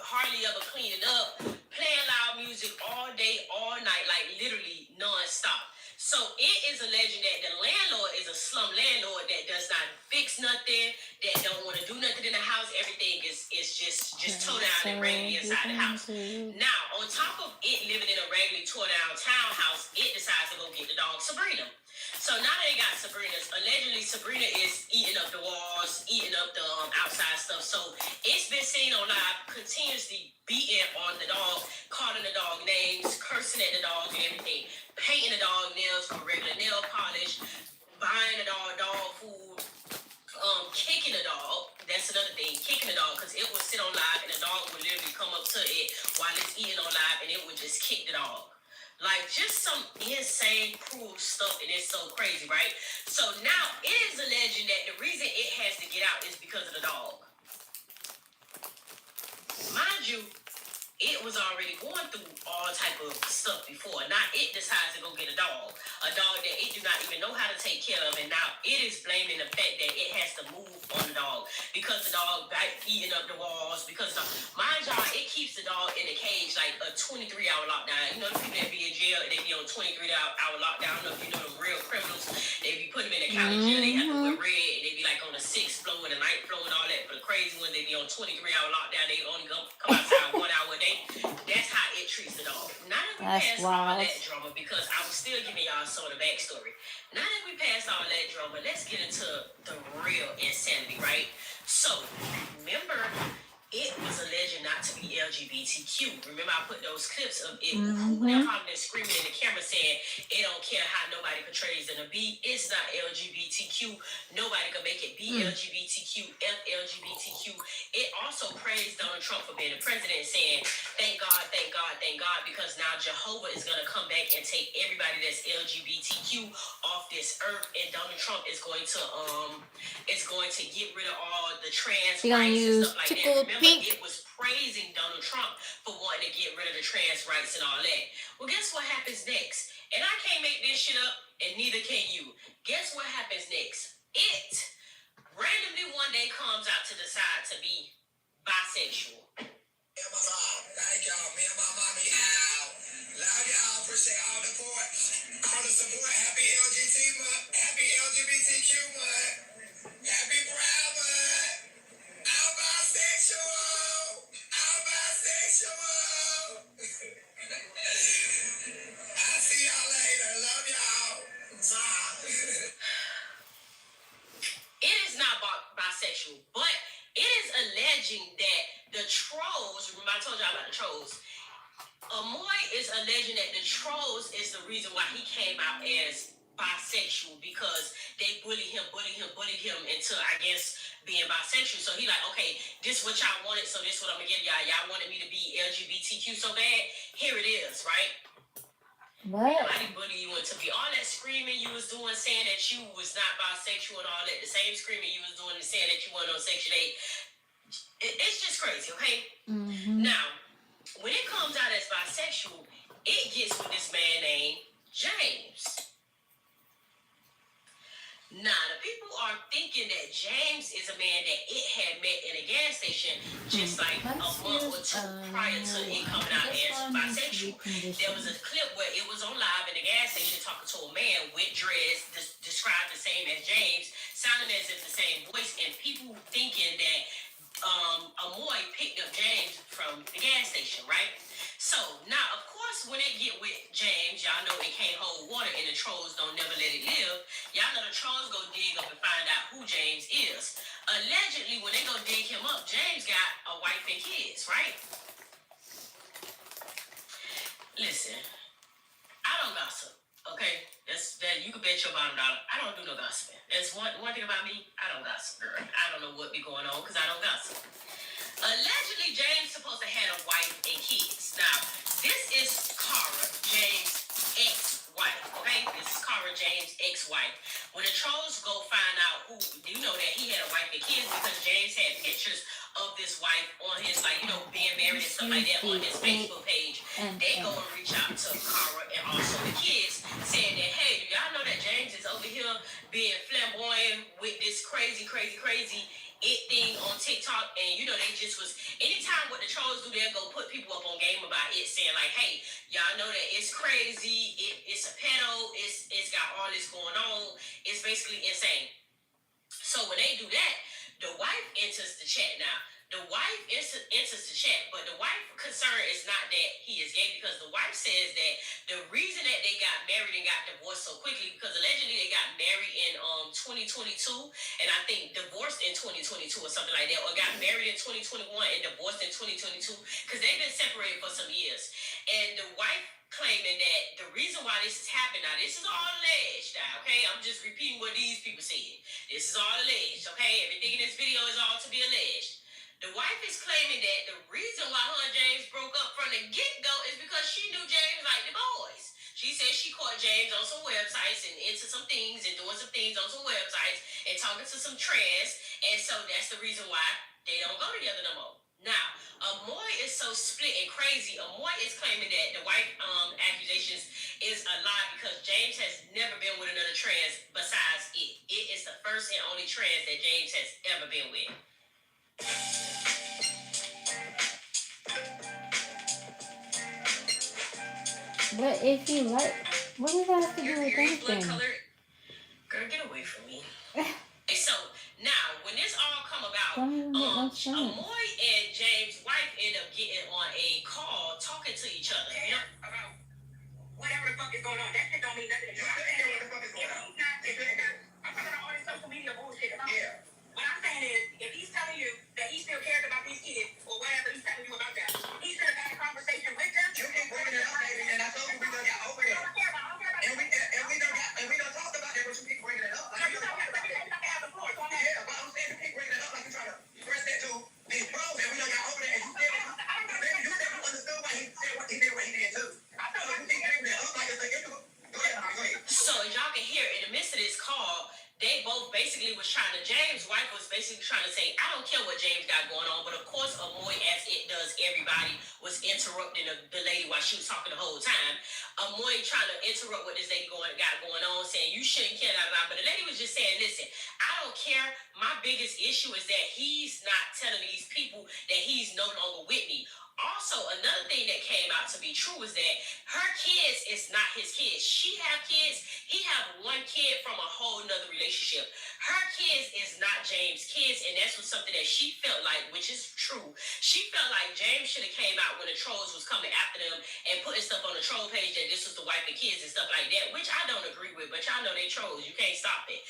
hardly ever cleaning up, playing loud music all day, all night, like literally non-stop. So it is alleging that the landlord is a slum landlord that does not fix nothing, that don't want to do nothing in the house. Everything is just tore down and raggedy inside the house. Now, on top of it living in a raggedy tore down townhouse, it decides to go get the dog Sabrina. So now they got Sabrina's. Allegedly, Sabrina is eating up the walls, eating up the outside stuff. So it's been seen on live continuously beating on the dog, calling the dog names, cursing at the dog and everything, painting the dog nails with regular nail polish, buying the dog food, kicking the dog. That's another thing, kicking the dog, because it would sit on live and the dog would literally come up to it while it's eating on live and it would just kick the dog. Like, just some insane, cruel stuff, and it's so crazy, right? So now it is alleging that the reason it has to get out is because of the dog. Mind you, it was already going through all type of stuff before. Now it decides to go get a dog that it do not even know how to take care of, and now it is blaming the fact that it has to move on the dog because the dog eating up the walls. Because mind y'all, it keeps the dog in a cage, like a 23-hour lockdown. You know the people that be in jail, they be on 23-hour lockdown. I don't know if you know the real criminals. They be putting them in the county jail. They have to wear red, and they be like on the 6th floor and the 9th floor and all that. But the crazy ones, they be on 23-hour lockdown. They only come outside 1 hour a day. That's how it treats the dog. Now that we passed all that drama, because I was still giving y'all some of the backstory. Now that we passed all that drama, let's get into the real insanity, right? So, remember, it was alleged not to be LGBTQ. Remember, I put those clips of it hooting and hollering and screaming in the camera saying, it don't care how nobody portrays in a B. It's not LGBTQ. Nobody can make it be LGBTQ, F LGBTQ. It also praised Donald Trump for being the president, saying, thank God, thank God, thank God, because now Jehovah is going to come back and take everybody that's LGBTQ off this earth, and Donald Trump is going to get rid of all the trans rights and stuff like that. Remember, it was praising Donald Trump for wanting to get rid of the trans rights and all that. Well, guess what happens next? And I can't make this shit up, and neither can you. Guess what happens next? It randomly one day comes out to decide to be bisexual. Thank y'all, me and my mommy out. Love y'all, appreciate all the support. All the support. Happy LGBT month. Happy LGBTQ month. Happy Pride month. I'm bisexual. I'm bisexual. I'll see y'all later. Love y'all. It is not bisexual, but it is alleging that the trolls, remember I told y'all about the trolls, Amoy is alleging that the trolls is the reason why he came out as bisexual, because they bullied him into, I guess, being bisexual. So he like, okay, this what y'all wanted, so this what I'm gonna give y'all. Y'all wanted me to be LGBTQ so bad, here it is, right? What? Nobody bully you into be all that screaming you was doing, saying that you was not bisexual and all that. The same screaming you was doing and saying that you weren't on sexual date. It's just crazy, okay? Now, when it comes out as bisexual, it gets with this man named James. Now, the people are thinking that James is a man that it had met in a gas station just like a month or two prior to it coming out as bisexual. There was a clip where it was on live in the gas station talking to a man with dreads, described the same as James, sounding as if the same voice, and people thinking that Amoy picked up James from the gas station, right? So, now, of course, when they get with James, y'all know it can't hold water and the trolls don't never let it live. Y'all know the trolls go dig up and find out who James is. Allegedly, when they go dig him up, James got a wife and kids, right? Listen, I don't gossip, okay? That you can bet your bottom dollar. I don't do no gossiping. That's one thing about me. I don't gossip, girl. I don't know what be going on because I don't gossip. Allegedly, James supposed to have a wife and kids. Now, this is Cara, James' ex-wife, okay? This is Cara, James' ex-wife. When the trolls go find out who, you know that he had a wife and kids because James had pictures of this wife on his, like, you know, being married and stuff like that on his Facebook page. They go and reach out to Cara and also the kids, saying that, hey, y'all know that James is over here being flamboyant with this crazy it thing on TikTok, and you know they just was, anytime what the trolls do, they'll go put people up on game about it, saying like, hey, y'all know that it's crazy, it's a pedo, it's got all this going on, it's basically insane. So when they do that, the wife enters the chat. Now, the wife enters the chat, but the wife concern is not that he is gay, because the wife says that the reason that they got married and got divorced so quickly, because allegedly they got married in 2022, and I think divorced in 2022 or something like that, or got married in 2021 and divorced in 2022, because they've been separated for some years. And the wife claiming that the reason why this has happened, now this is all alleged now, okay? I'm just repeating what these people said. This is all alleged, okay? Everything in this video is all to be alleged. The wife is claiming that the reason why her and James broke up from the get-go is because she knew James liked the boys. She said she caught James on some websites and into some things and doing some things on some websites and talking to some trans, and so that's the reason why they don't go together no more. Now, Amoy is so split and crazy. Amoy is claiming that the wife accusations is a lie because James has never been with another trans besides it. It is the first and only trans that James has ever been with. But if you like, what does that have to do with anything? Girl, get away from me. So now, when this all come about, Amoy and James' wife end up getting on a call talking to each other. You know? About whatever the fuck is going on. That shit don't mean nothing. You understand what the fuck is going on? I'm talking about all this social media bullshit. Yeah. What I'm saying is, if he's telling everybody was interrupting the lady while she was talking the whole time. Amoy trying to interrupt what this lady got going on, saying you shouldn't care, but the lady was just saying, listen, I don't care. My biggest issue is that he's not telling these people that he's no longer with me. Also, another thing that came out to be true is that her kids is not his kids. She have kids. He have one kid from a whole nother relationship. Her kids is not James' kids, and that's something that she felt like, which is true. She felt like James should have came out when the trolls was coming after them and putting stuff on the troll page that this was the wife and kids and stuff like that, which I don't agree with, but y'all know they trolls. You can't stop it.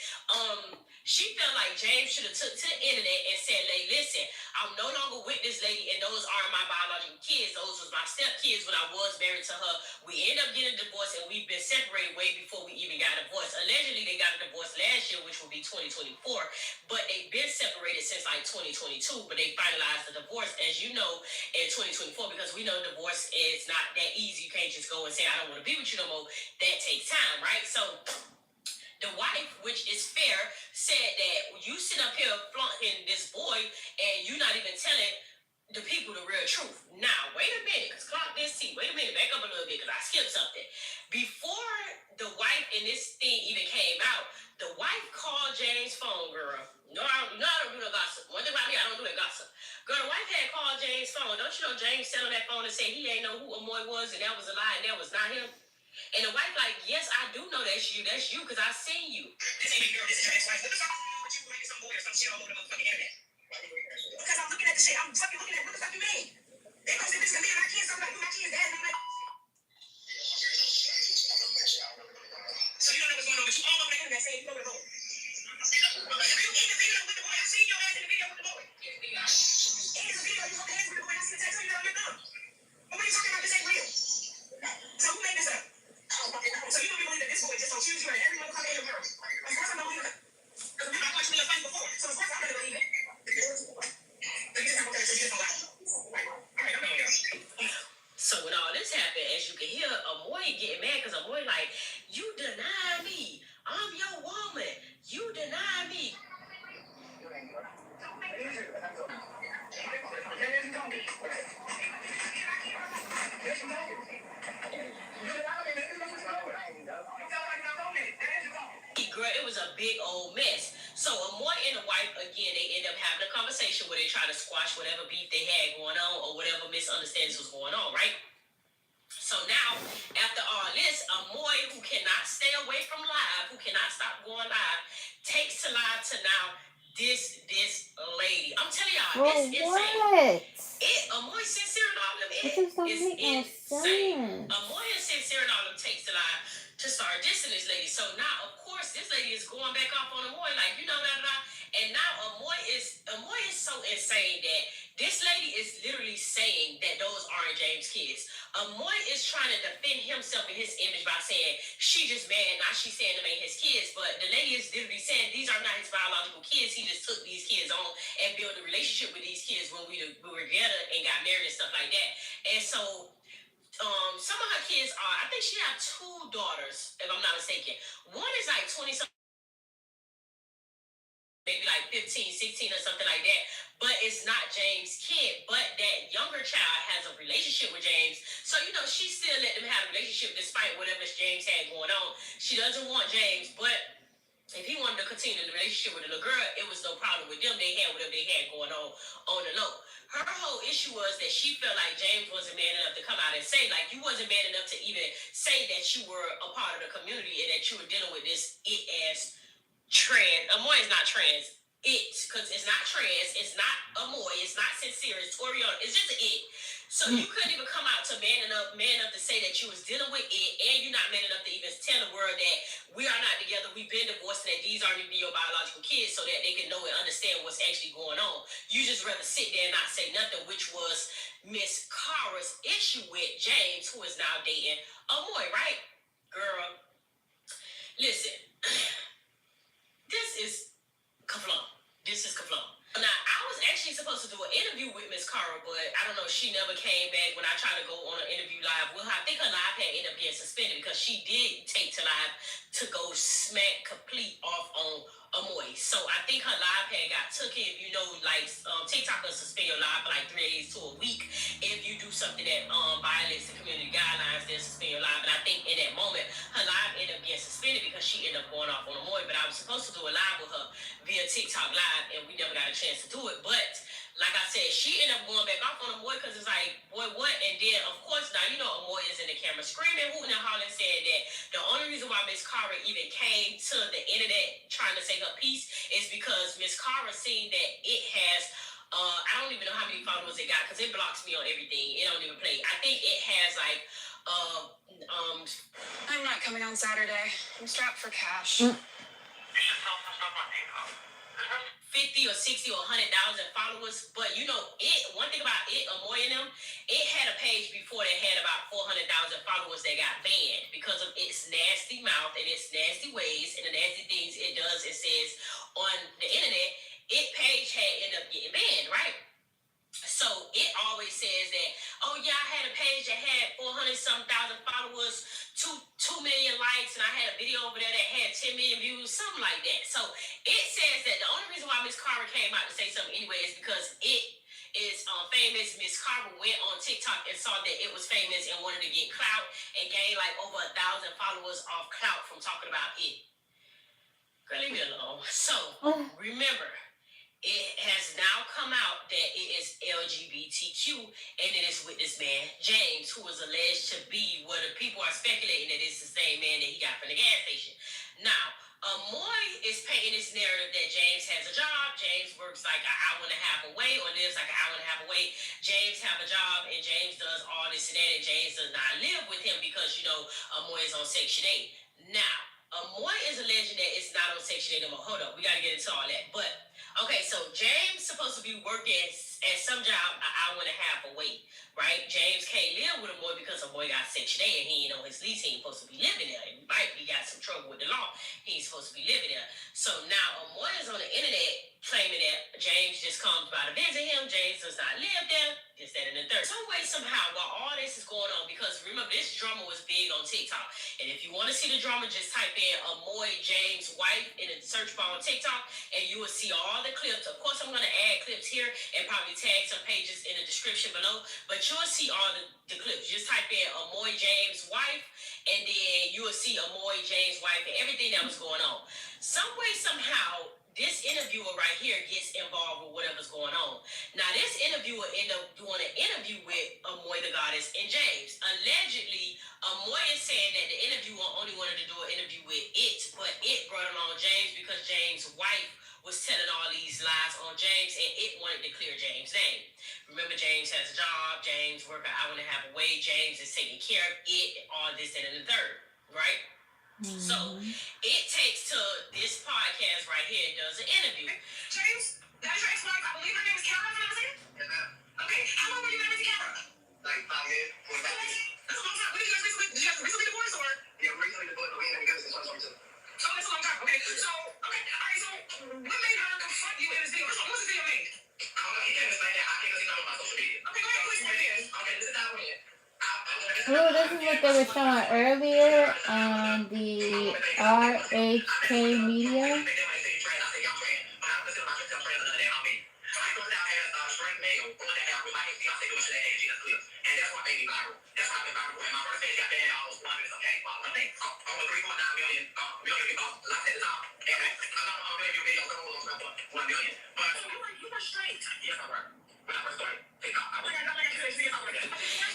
She felt like James should have took to the internet and said, like, listen, I'm no longer with this lady, and those aren't my biological kids. Those was my stepkids when I was married to her. We ended up getting a divorce, and we've been separated way before we even got divorced. Allegedly, they got a divorce last year, which will be 2024, but they've been separated since like 2022, but they finalized the divorce, as you know, in 2024, because we know divorce is not that easy. You can't just go and say, I don't want to be with you no more. That takes time, right? So the wife, which is fair, said that you sit up here flaunting this boy and you're not even telling the people the real truth. Now, wait a minute, because clock this T. Wait a minute, back up a little bit, because I skipped something. Before the wife and this thing even came out, the wife called James' phone, girl. No, I don't do no gossip. One thing about me, I don't do that gossip. Girl, the wife had called James' phone. Don't you know James sat on that phone and said he ain't know who Amoy was and that was a lie and that was not him? And the wife like, yes, I do know that's you, because I seen you. This ain't me, girl, this is your ex-wife. What the fuck with you making some boy or some shit all over the motherfucking internet? Because I'm looking at the shit, I'm fucking looking at what the fuck you mean? They gonna say this to me and my kids, I'm like, my kids, dad, and I'm like, so you don't know what's going on, but you all over the internet saying you know the boy. You in the video with the boy, I seen your ass in the video with the boy. In the video, you hold hands with the boy, I see the tattoo, you know you're dumb. But what are you talking about, this ain't real? So who made this up? So you don't believe that this boy just don't choose you and every motherfucker in the world? Of course I'm not believing it. Because I watched me a fight before, so of course I'm gonna believe it. So when all this happened, as you can hear, Amoy getting mad because Amoy like, you deny me. I'm your woman. You deny me. Girl, it was a big old mess. So Amoy and the wife, again, they end up having a conversation where they try to squash whatever beef they had going on or whatever misunderstandings was going on, right? So now, after all this, Amoy, who cannot stay away from live, who cannot stop going live, takes to live to now this lady. I'm telling y'all, it's insane. Amoy sincere and all of them, it is insane. Amoy and sincere and all of them takes to live to start dissing this lady. So now, of course, this lady is going back off on Amoy, like, you know, and now Amoy is so insane that this lady is literally saying that those aren't James' kids. Amoy is trying to defend himself in his image by saying she just mad, now she's saying them ain't his kids, but the lady is literally saying these are not his biological kids. He just took these kids on and built a relationship with these kids when we were together and got married and stuff like that. And so some of her kids are, I think she has 2 daughters, if I'm not mistaken. One is like 20 something, maybe like 15, 16 or something like that. But it's not James' kid. But that younger child has a relationship with James. So, you know, she still let them have a relationship despite whatever James had going on. She doesn't want James, but if he wanted to continue the relationship with the little girl, it was no problem with them. They had whatever they had going on the low. Her whole issue was that she felt like James wasn't man enough to come out and say, like, you wasn't man enough to even say that you were a part of the community and that you were dealing with this it-ass trans. Amoy is not trans. Because it's not trans, it's not Amoy, it's not sincere, it's Toriana, it's just an it. So you couldn't even come out to man enough to say that you was dealing with it, and you're not man enough to even tell the world that we are not together, we've been divorced, and that these aren't even your biological kids, so that they can know and understand what's actually going on. You just rather sit there and not say nothing, which was Miss Kara's issue with James, who is now dating Amoy, right? Girl, listen, this is Kaflon. This is Kaflon. Now, I was actually supposed to do an interview with Miss Cara, but I don't know, she never came back when I tried to go on an interview live with her. I think her live had ended up getting suspended because she did take to live to go smack complete off on Amoy. So I think her live had got took. If you know, like TikTok will suspend your live for like 3 days to a week if something that violates the community guidelines, they'll suspend your live. And I think in that moment, her live ended up getting suspended because she ended up going off on Amoy. But I was supposed to do a live with her via TikTok live, and we never got a chance to do it. But like I said, she ended up going back off on Amoy because it's like, boy, what? And then, of course, now you know Amoy is in the camera screaming, hooting and hollering, saying that the only reason why Miss Cara even came to the internet trying to say her piece is because Miss Cara seen that it has I don't even know how many followers it got because it blocks me on everything. It don't even play. I think it has like I'm not coming on Saturday. I'm strapped for cash. 50 or 60 or 100,000 followers. But you know, one thing about it, Amoy and them, it had a page before that had about 400,000 followers that got banned because of its nasty mouth and its nasty ways and the nasty things it does and says on the internet. It page had ended up getting banned, right? So it always says that, oh yeah, I had a page that had 400-some thousand followers, 2 million likes, and I had a video over there that had 10 million views, something like that. So it says that the only reason why Miss Cara came out to say something anyway is because it is famous. Miss Cara went on TikTok and saw that it was famous and wanted to get clout and gain like over 1,000 followers off clout from talking about it. Girl, leave me alone. So remember, it has now come out that it is LGBTQ, and it is with this man, James, who was alleged to be what the people are speculating that it's the same man that he got from the gas station. Now, Amoy is painting this narrative that James has a job, James works like an hour and a half away, or lives like an hour and a half away. James have a job, and James does all this and that, and James does not live with him because, you know, Amoy is on Section 8. Now, Amoy is alleging that it's not on Section 8 anymore. Hold up, we got to get into all that. But okay, so James supposed to be working at some job an hour and a half away, right? James can't live with Amoy because Amoy got Section 8 and he ain't on his lease. He ain't supposed to be living there. He might be got some trouble with the law. He ain't supposed to be living there. So now Amoy is on the internet claiming that James just comes by to visit him. James does not live there. This, that, and the third. Some way, somehow, while all this is going on, because remember, this drama was big on TikTok. And if you want to see the drama, just type in Amoy James' wife in the search bar on TikTok, and you will see all the clips. Of course, I'm going to add clips here and probably tag some pages in the description below, but you'll see all the clips. Just type in Amoy James' wife, and then you will see Amoy James' wife and everything that was going on. Some way, somehow, this interviewer right here gets involved with whatever's going on. Now, this interviewer ended up doing an interview with Amoy the Goddess and James. Allegedly, Amoy is saying that the interviewer only wanted to do an interview with it, but it brought along James because James' wife was telling all these lies on James, and it wanted to clear James' name. Remember, James has a job. James works an hour and a half away. James is taking care of it, all this, that, and the third, right? So it takes to this podcast right here, does an interview. James? That's your ex-wife. I believe her name is Karen, if I'm not mistaken? Yes, ma'am. Okay, how long were you married to Karen? Like 5 years, 45 years. That's a long time. When did you guys recently, did you guys recently divorce, or? Yeah, we're recently divorced, but we ain't been together since 2022. Oh, that's a long time. Okay, so, okay, all right, so what made her confront you in this video? First of all, what was the video made? I don't know, he can't explain that. I can't go see none of my social media. Okay, go ahead, please, what it is. Okay, this is how it went. Oh, this is what they were showing earlier on the RHK Media.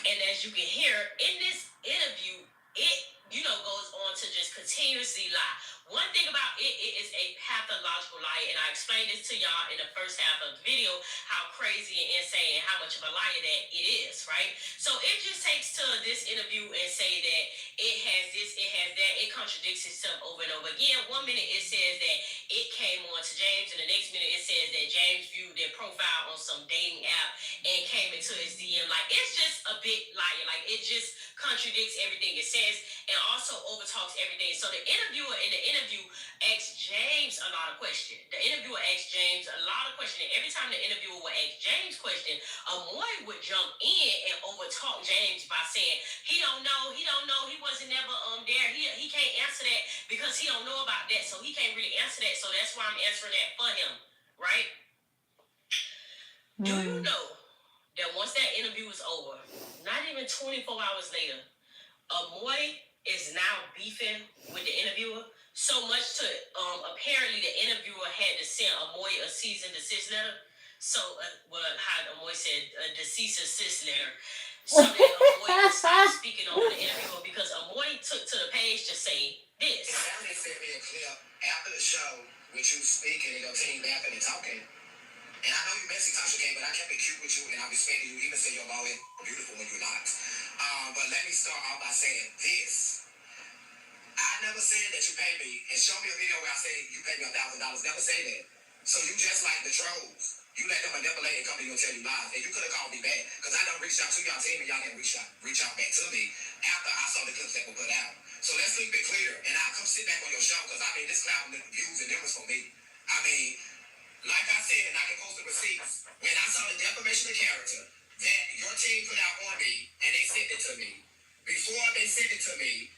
And as you can hear in this interview, it, goes on to just continuously lie. One thing about it, it is a pathological lie, and I explained this to y'all in the first half of the video, how crazy and insane and how much of a liar that it is, right? So it just takes to this interview and say that it has this, it has that, it contradicts itself over and over again. 1 minute it says that it came on to James, and the next minute it says that James viewed their profile on some dating app and came into his DM. Like, it's just a bit liar. Like, it just contradicts everything it says and also overtalks everything. So the interviewer in the interview asked James a lot of questions. The interviewer asked James a lot of questions. And every time the interviewer would ask James questions, Amoy would jump in and overtalk James by saying, he don't know, he wasn't never there. He can't answer that because he don't know about that. So he can't really answer that. So that's why I'm answering that for him, right? Do you know that once that interview was over, not even 24 hours later, Amoy is now beefing with the interviewer. So much to apparently the interviewer had to send Amoy a cease and desist letter. So how Amoy said a cease and desist letter. So that Amoy could stop speaking over the interviewer because Amoy took to the page to say this. They sent me a clip after the show with you speaking and your team laughing and talking. And I know you messy, Tasha K, but I kept it cute with you and I respected you, even say your ball is beautiful when you're not. But let me start off by saying this. I never said that you paid me, and show me a video where I say you paid me $1,000. Never say that. So you just like the trolls. You let them manipulate and come to you and tell you lies. And you could have called me back, because I done reached out to y'all team and y'all didn't reach out back to me after I saw the clips that were put out. So let's keep it clear. And I'll come sit back on your show, because I mean, this cloud views and difference for me. I mean, like I said, and I can post the receipts, when I saw the defamation of character that your team put out on me, and they sent it to me, before they sent it to me,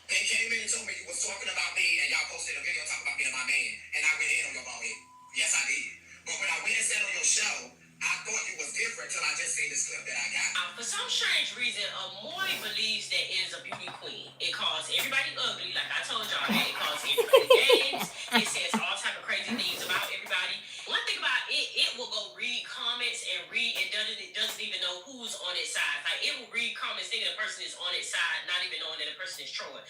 they came in and told me you was talking about me, and y'all posted a video talking about me and my man, and I went in on your ball head. Yes, I did. But when I went and said on your show, I thought you was different till I just seen this clip that I got. For some strange reason, Amoy believes that it is a beauty queen. It calls everybody ugly, like I told y'all. It calls everybody names. It says all type of crazy things about everybody. One thing about it, it will go read comments and read. It doesn't even know who's on its side. Like it will read comments thinking the person is on its side, not even knowing that the person is trolling.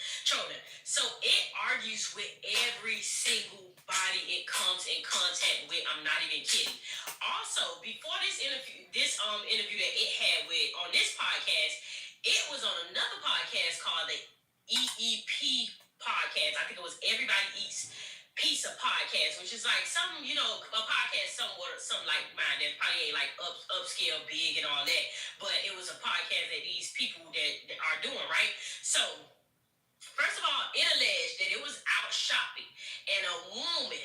So it argues with every single body it comes in contact with. I'm not even kidding. Also, before this interview that it had with on this podcast, it was on another podcast called the EEP podcast. I think it was Everybody Eats Pizza podcast, which is like some, a podcast something like mine that probably ain't like upscale, big and all that, but it was a podcast that these people that are doing, right? So first of all, it alleged that it was out shopping and a woman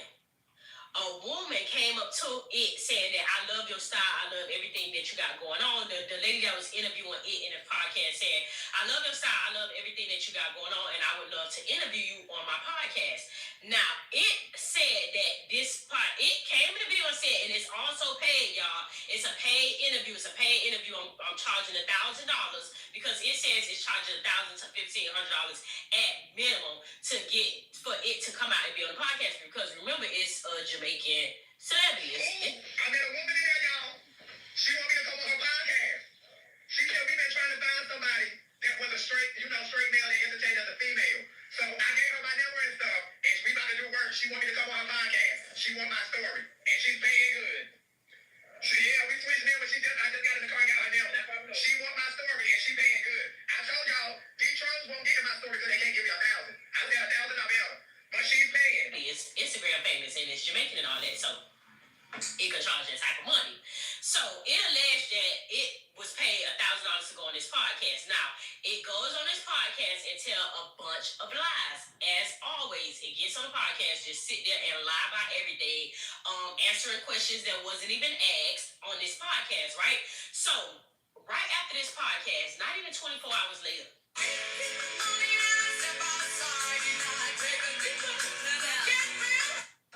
came up to it saying that I love your style, I love everything that you got going on. The lady that was interviewing it in the podcast said, I love your style, I love everything that you got going on, and I would love to interview you on my podcast. Now, it said that it came in the video and said, and it's also paid, y'all. It's a paid interview. I'm charging $1,000 because it says it's charging $1,000 to $1,500 at minimum for it to come out and be on the podcast. Because remember, it's a Jamaican celebrity. I met a woman in there, y'all. She want me to come on her podcast. She said we've been trying to find somebody that was a straight male and entertained as a female. So I gave her my number and stuff, and we about to do work. She want me to come on her podcast. She want my story, and she's paying good. We switched numbers. I just got in the car and got her number. She want my story, and she paying good. I told y'all, these trolls won't get my story because they can't give me $1,000. I said $1,000 or better, but she's paying. It's Instagram famous and it's Jamaican and all that, so it could charge that type of money. So it alleged that it was paid $1,000 to go on this podcast. Now, it goes on this podcast and tell a bunch of lies. As always, it gets on the podcast, just sit there and lie about everything, answering questions that wasn't even asked on this podcast, right? So, right after this podcast, not even 24 hours later,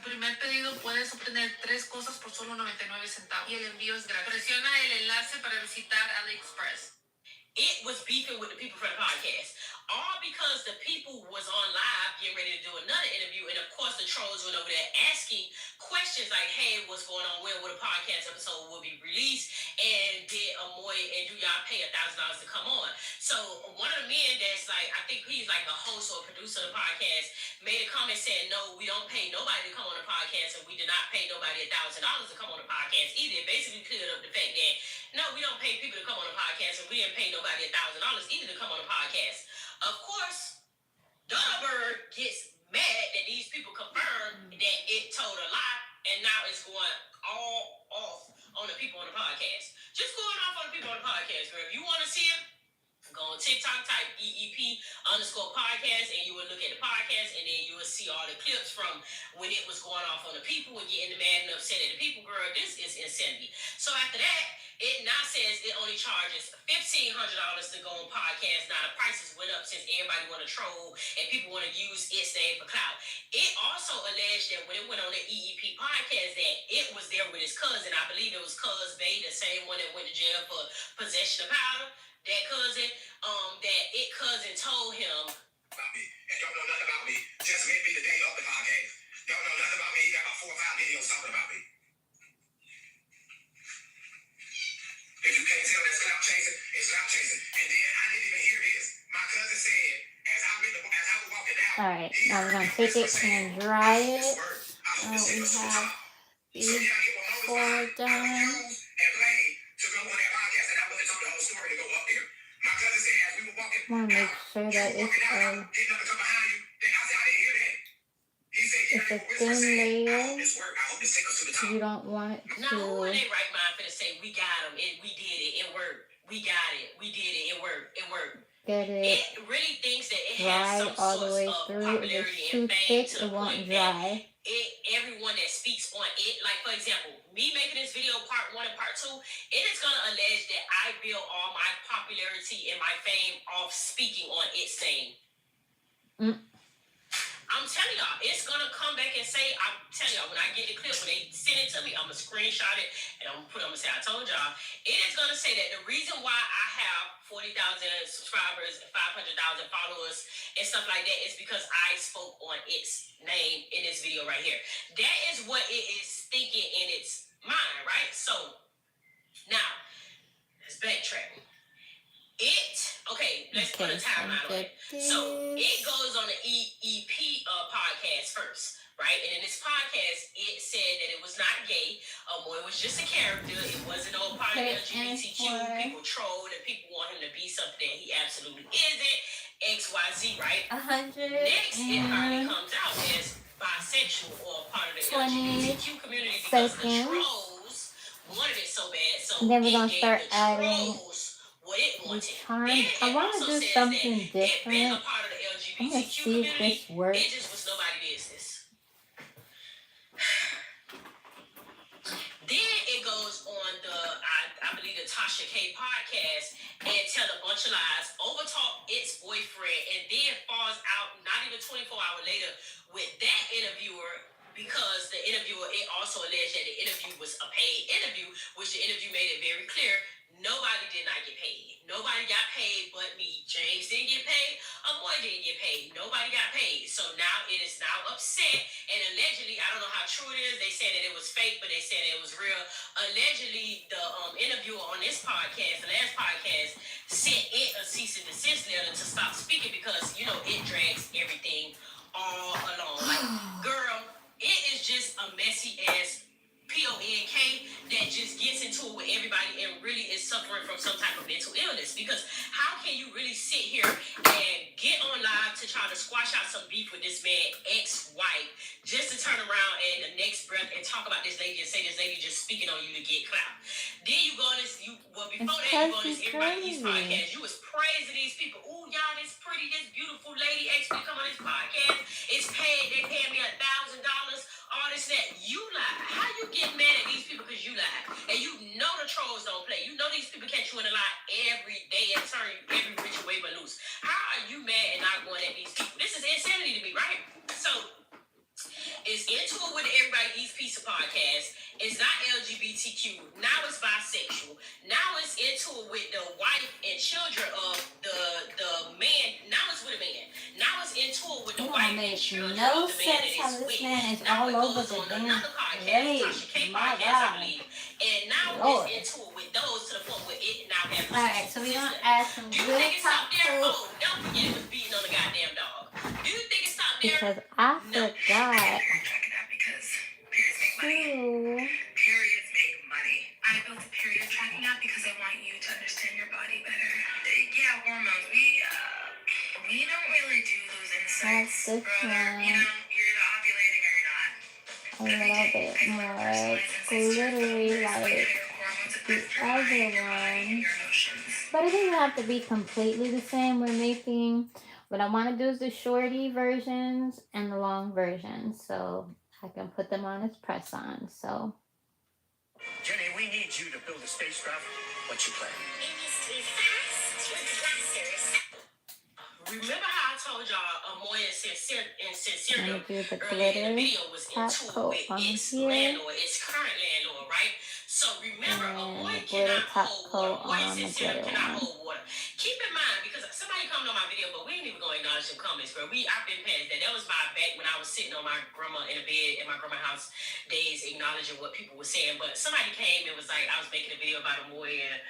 primer pedido puedes obtener 3 cosas por solo 99 centavos y el envío es gratis. Presiona el enlace para visitar AliExpress. It was beefing with the people from the podcast. All because the people was on live getting ready to do another interview, and of course the trolls went over there asking questions like, hey, what's going on, when will the podcast episode will be released, and did Amoy and do y'all pay $1,000 to come on? So one of the men that's like, I think he's like a host or producer of the podcast, made a comment saying, no, we don't pay nobody to come on the podcast, and we did not pay nobody $1,000 to come on the podcast either. It basically cleared up the fact that no, we don't pay people to come on the podcast, and we didn't pay nobody $1,000 either to come on the podcast. Of course, Donald gets mad that these people confirmed that it told a lie, and now it's going all off on the people on the podcast. Just going off on the people on the podcast, girl. If you want to see it, go on TikTok, type EEP_podcast, and you will look at the podcast, and then you will see all the clips from when it was going off on the people and getting mad and upset at the people, girl. This is insanity. So after that, It now says it only charges $1,500 to go on podcast. Now the prices went up since everybody want to troll and people want to use its name for clout. It also alleged that when it went on the EEP podcast that it was there with his cousin. I believe it was Cuz Bay, the same one that went to jail for possession of powder. That cousin, that it cousin told him about me and don't know nothing about me. Just met me the day of the podcast. Don't know nothing about me. He got about 4 or 5 videos talking about me. If you can't tell that's clout chasing, it's clout chasing. And then I didn't even hear this. My cousin said, as I was walking out. All right, now we're gonna take it and dry it. We have these 4 done. I want to make sure that it's a thin layer. You don't want it now, who in to. their right mind for to say we got him, we did it, it worked, we got it, we did it, it worked, it worked. Get it It really thinks that it dry has some all the sort way of through. If popularity it's and too fame thick, to it the won't point that dry. everyone that speaks on it, like for example, me making this video part 1 and part 2, it is gonna allege that I build all my popularity and my fame off speaking on its name. I'm telling y'all, it's gonna come back and say, I'm telling y'all, when I get the clip, when they send it to me, I'm gonna screenshot it and I'm gonna say, I told y'all. It is gonna say that the reason why I have 40,000 subscribers, 500,000 followers, and stuff like that is because I spoke on its name in this video right here. That is what it is thinking in its mind, right? So now let's backtrack. Let's put a timeline on it. So it goes on the EEP podcast first, right? And in this podcast, it said that it was not gay. It was just a character. It wasn't all part of LGBTQ. People trolled and people want him to be something that he absolutely isn't. XYZ, right? 100. Next, it finally comes out as bisexual or part of the LGBTQ community because the trolls wanted it so bad. So and then we're gonna start adding what it wanted. charm. I want to do something different. I'm gonna see if this works. It just was nobody's business. Then it goes on I believe the Tasha K podcast and tell a bunch of lies, overtalk its boyfriend, and then falls out not even 24 hours later with that interviewer. Because the interviewer, it also alleged that the interview was a paid interview, which the interview made it very clear. Nobody did not get paid. Nobody got paid but me. James didn't get paid. Amoy didn't get paid. Nobody got paid. So now it is now upset. And allegedly, I don't know how true it is. They said that it was fake, but they said it was real. Allegedly, the interviewer on this podcast, the last podcast, sent it a cease and desist letter to stop speaking because, you know, it drags everything all along. Like, girl, it is just a messy ass PONK that just gets into it with everybody and really is suffering from some type of mental illness. Because how can you really sit here and get on live to try to squash out some beef with this man ex-wife just to turn around and the next breath and talk about this lady and say this lady just speaking on you to get clout? Then you go on this, before that you go on this Everybody Eats podcast, you was praising these people. Ooh, y'all, this pretty, this beautiful lady asked me to come on this podcast. It's paid, they paid me $1,000. All this that you lie. How you get mad at these people because you lie? And you know the trolls don't play. You know these people catch you in a lie every day and turn you every which way but loose. How are you mad and not going at these people? This is insanity to me, right? So it's into it with Everybody Eats Pizza podcast. It's not LGBTQ. Now it's bisexual. Now it's into it with the wife and children of the man. Now it's with a man. Now it's into it with the wife and children no of the man sense that how it's this with. man is Now all it over goes the on damn another podcast, place. Tasha K My podcast, I God. believe. And now Lord. it's into it with those to the point where it now has. Alright, so we're gonna add some Do you good think it stopped there? top Oh, don't forget it was beating on the goddamn dog. Do you think it stopped there? because I forgot Periods make money. I built a period tracking app because I want you to understand your body better. Yeah, hormones. We don't really do those insights, That's brother. You know, you're ovulating or you're not. a little bit more glittery like the other one. But it doesn't have to be completely the same. We're making, what I want to do is the shorty versions and the long versions. So I can put them on as press-on. So Jenny, we need you to build a spacecraft. What's your plan? It needs to be fast with blasters. Remember how I told y'all Amoy and I'm Sincerely gonna do the earlier in the glitter video was in top tour coat with on its here, landlord, its current landlord, right? So remember, and Amoy the glitter cannot top hold coat water. Amoy and on the Sincerely glitter cannot one. hold water. Keep in mind, because somebody commented on my video, but we ain't even going to acknowledge some comments, girl. I've been past that. That was my back when I was sitting on my grandma in a bed at my grandma's house days, acknowledging what people were saying. But somebody came and was like, I was making a video about Amoy and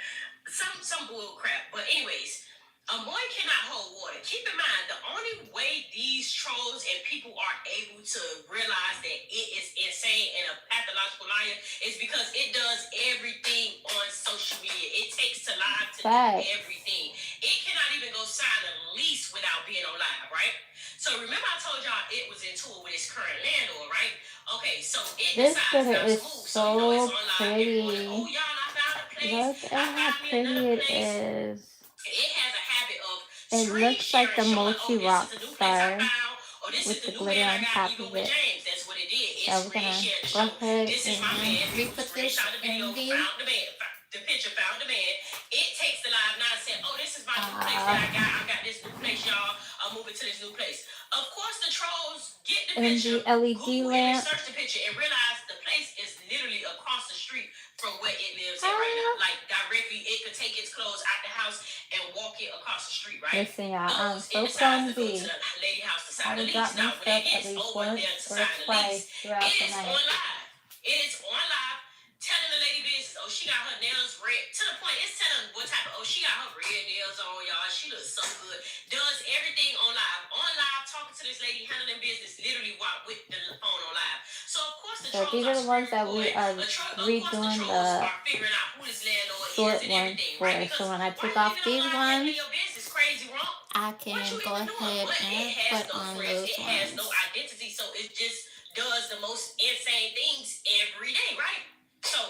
some bull crap. But anyways, Amoy cannot hold water. Keep in mind, the only way these trolls and people are able to realize that it is insane and a pathological liar is because it does everything on social media. It takes to live to do everything. It cannot even go sign a lease without being on live, right? So remember I told y'all it was in tour with its current landlord, right? Okay, so it This decides glitter not to is move. So you know it's so on live every morning. pretty. Oh y'all, I found a place. Look I at how found me pretty another it place. is. It has a habit of It screen looks like sharing, the showing, Mochi oh, this Rock is the new place I Star found, or this with is the the new glitter man I on got top even of with it. James. That's what it did. It So we're screen gonna shared the go show. ahead This is my man. and People re-put this screenshot the video, in the found the man, the picture, found the man. It takes the live now and said, oh, this is my new place that I got. I got this new place, y'all. I'm moving to this new place. Of course, the trolls get the and picture, the LED Google image, lamp. search the picture, and realize the place is literally across the street from where it lives at right now. Like directly, it could take its clothes out the house and walk it across the street, right? Listen, y'all, I'm It so decides to go to clumsy. the lady house to I sign the would lease. drop my Now, when stuff it at gets least over there once to or sign the lease, twice throughout it the is night. on live. It is on live, telling the lady business. Oh, she got her nails red. To the point, it's telling what type of. Oh, she got her red nails on, y'all. She looks so good. Does everything on live. On live, talking to this lady, handling business, literally while with the phone on live. So of course the So trolls these are are the ones that we recording. are Of course the redoing trolls the are figuring out who this landlord short is and ones everything, for. right? Because So when I why take you off even on these live ones, handling your business? Crazy wrong. I What can you go even doing? ahead But and it has put no on friends. those It has no ones. identity. So it just does the most insane things every day, right? So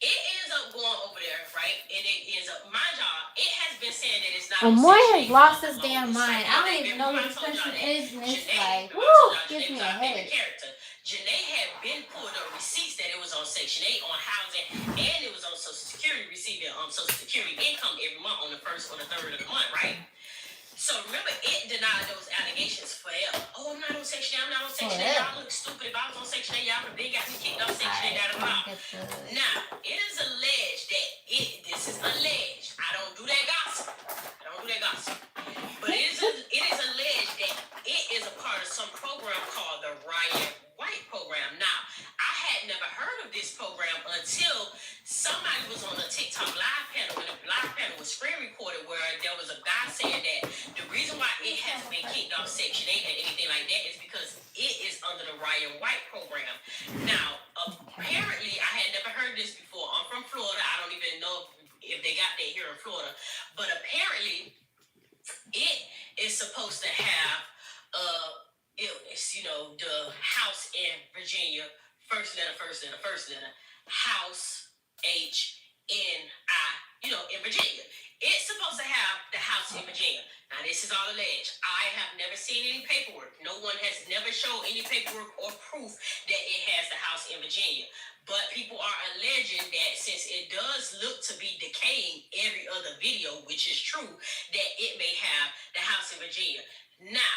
it ends up going over there, right? And it ends up, my job, it has been saying that it's not on Amoy Section has 8 lost for his the damn longest. mind. Like, I don't baby, even know remember who I this told y'all person that? is, and it's Janae, like, remember I woo, told y'all gives Janae me was a our favorite headache. character. Janae had been pulled up receipts that it was on Section 8 on housing, and it was on Social Security, receiving Social Security income every month on the first or the third of the month, right? So remember, it denied those allegations forever. Oh, I'm not on Section 8. I'm not on Section 8. Y'all look stupid. If I was on Section 8, y'all would have been got me kicked off Section 8. Now, it is alleged that this is alleged. I don't do that gossip. But it is alleged that it is a part of some program called the Ryan White program. Now, I had never heard of this program until somebody was on a TikTok live panel, and the live panel was screen recorded, where there was a guy saying that the reason why it hasn't been kicked off Section 8 and anything like that is because it is under the Ryan White program. Now, apparently, I had never heard this before. I'm from Florida. I don't even know if they got that here in Florida, but apparently it is supposed to have illness. You know, the house in Virginia, first letter, house, H-N-I, in Virginia. It's supposed to have the house in Virginia. Now, this is all alleged. I have never seen any paperwork. No one has never shown any paperwork or proof that it has the house in Virginia. But people are alleging that since it does look to be decaying every other video, which is true, that it may have the house in Virginia. Now,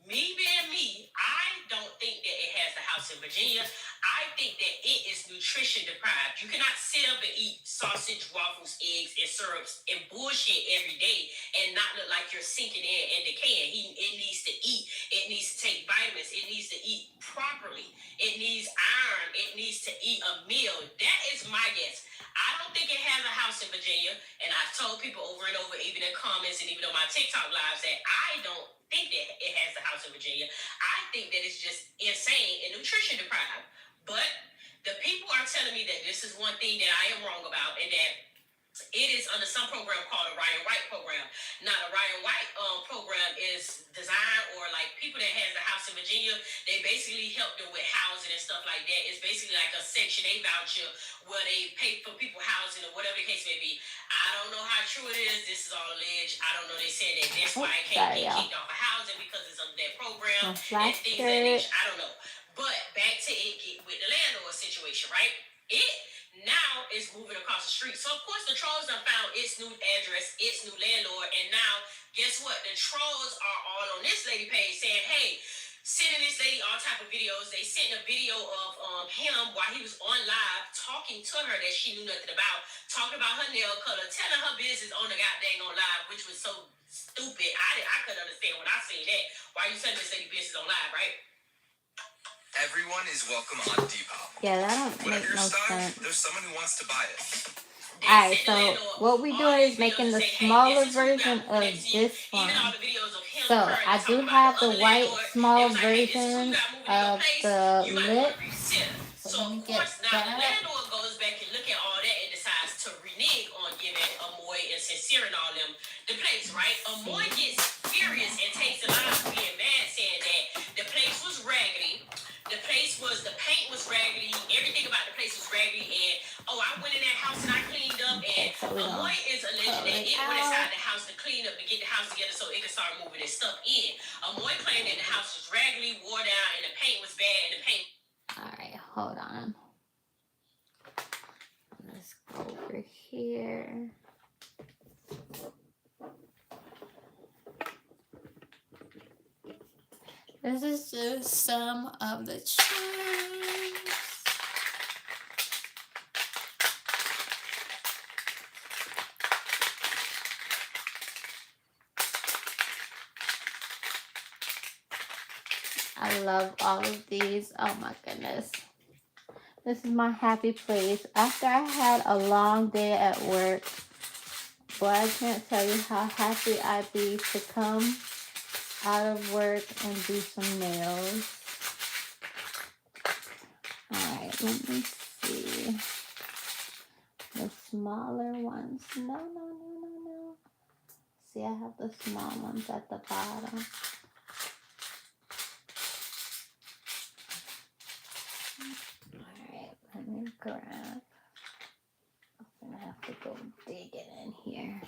me being me, I don't think that it has the house in Virginia. I think that it is nutrition deprived. You cannot sit up and eat sausage, waffles, eggs, and syrups and bullshit every day and not look like you're sinking in and decaying. It needs to eat. It needs to take vitamins. It needs to eat properly. It needs iron. It needs to eat a meal. That is my guess. I don't think it has a house in Virginia. And I've told people over and over, even in comments and even on my TikTok lives, that I don't think that it has the house in Virginia. I think that it's just insane and nutrition deprived. But the people are telling me that this is one thing that I am wrong about, and that it is under some program called the Ryan White program. Now, the Ryan White program is designed, or like people that has the house in Virginia, they basically help them with housing and stuff like that. It's basically like a Section 8 voucher where they pay for people housing or whatever the case may be. I don't know how true it is. This is all alleged. I don't know. They said that that's why it can't get kicked off of housing, because it's under that program and things like that. I don't know. But back to it with the landlord situation, right? It now is moving across the street. So of course the trolls have found its new address, its new landlord, and now guess what? The trolls are all on this lady page saying, hey, sending this lady all type of videos. They sent a video of him while he was on live talking to her that she knew nothing about, talking about her nail color, telling her business on the goddamn on live, which was so stupid. I couldn't understand when I seen that. Why you telling this lady business on live, right? Everyone is welcome on Depop. Yeah, that don't make Whatever your no style, sense. there's someone who wants to buy it. Alright, so what we doing is making the smaller version of this one. So I do have the white small version of the lips. So let me get that. The landlord goes back and look at all that and decides to renege on giving Amoy and Sincere and all them the place, right? Amoy gets furious and takes the line for being mad, saying that the place was raggedy. The paint was raggedy. Everything about the place was raggedy. And, I went in that house and I cleaned up. And Amoy is alleged that it went inside the house to clean up, to get the house together so it could start moving its stuff in. Amoy claimed that the house was raggedy, wore down, and the paint was bad. And the paint. Alright, hold on. Let's go over here. This is just some of the charms. I love all of these. Oh my goodness. This is my happy place. After I had a long day at work, boy, I can't tell you how happy I'd be to come out of work and do some nails. Alright, let me see. The smaller ones. No. See, I have the small ones at the bottom. Alright, let me grab. I'm gonna have to go digging in here.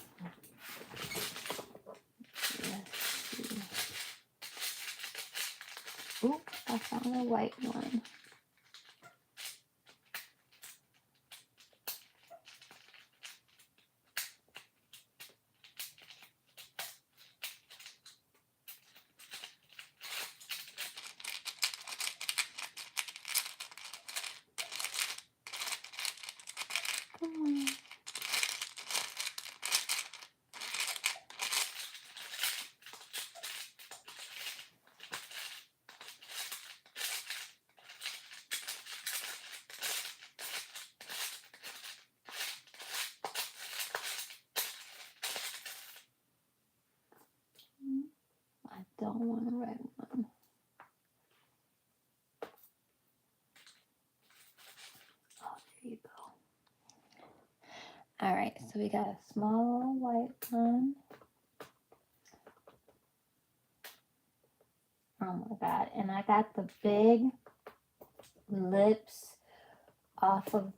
Let's see. Ooh, I found a white one. Come on. I don't want a red one. Oh, there you go. Alright, so we got a small white one. Oh my god. And I got the big lips off of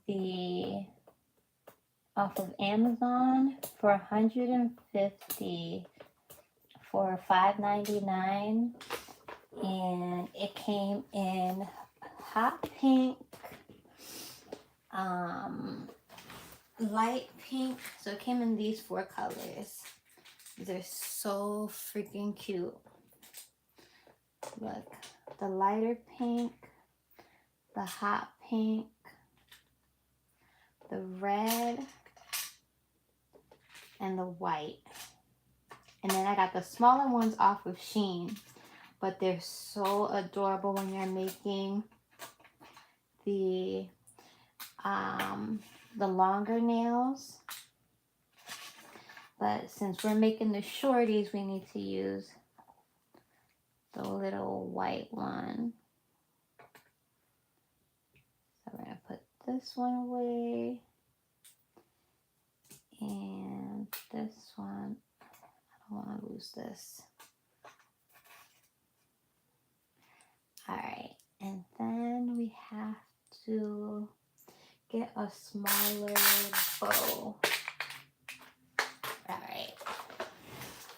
Amazon for $150 for $5.99, and it came in hot pink, light pink. So it came in these 4 colors. They're so freaking cute. Look, the lighter pink, the hot pink, the red, and the white. And then I got the smaller ones off of Shein, but they're so adorable when you're making the longer nails. But since we're making the shorties, we need to use the little white one. So we're gonna put this one away, and this one. I don't want to lose this. Alright, and then we have to get a smaller bow. Alright,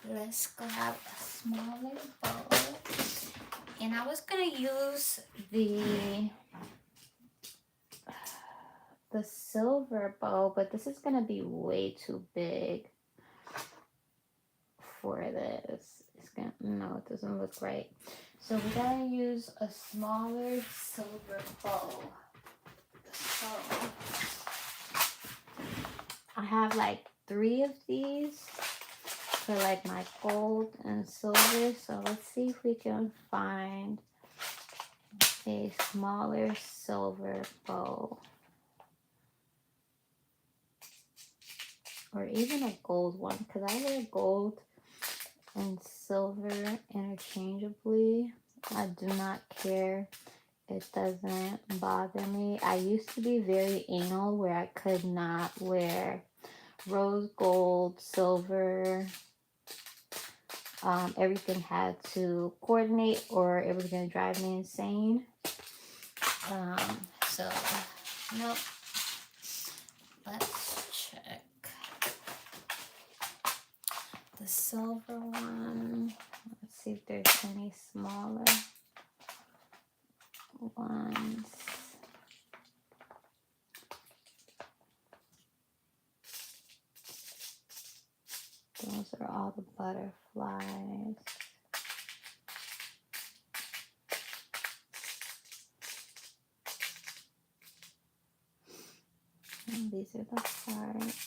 let's grab a smaller bow. And I was going to use the the silver bow, but this is gonna be way too big for this. It's gonna, no, it doesn't look right. So we gotta use a smaller silver bow. So I have like 3 of these for like my gold and silver. So let's see if we can find a smaller silver bow. Or even a gold one, because I wear gold and silver interchangeably. I do not care. It doesn't bother me. I used to be very anal where I could not wear rose gold, silver. Everything had to coordinate or it was going to drive me insane. So, nope. Let's check the silver one. Let's see if there's any smaller ones. Those are all the butterflies. And these are the hearts.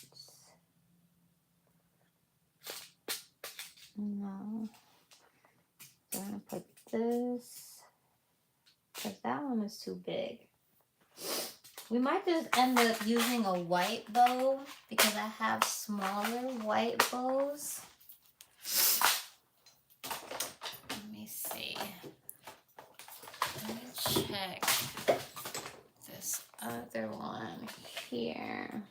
No. So I'm going to put this, because that one is too big. We might just end up using a white bow, because I have smaller white bows. Let me see. Let me check this other one here.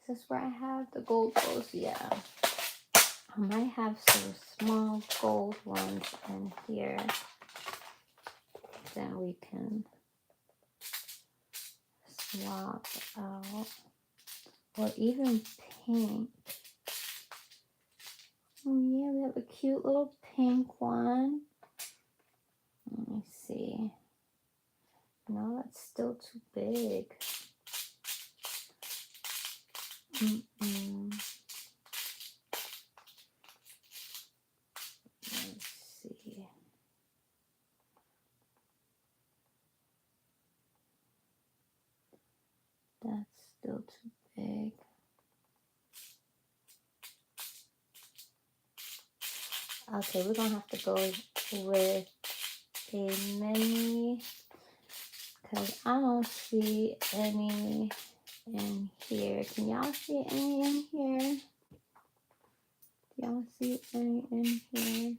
Is this where I have the gold bows? Yeah. I might have some small gold ones in here. Then we can swap out. Or even pink. Oh yeah, we have a cute little pink one. Let me see. No, that's still too big. Let's see. That's still too big. Okay, we're gonna have to go with a mini, because I don't see any in here. Can y'all see any in here? Y'all see any in here?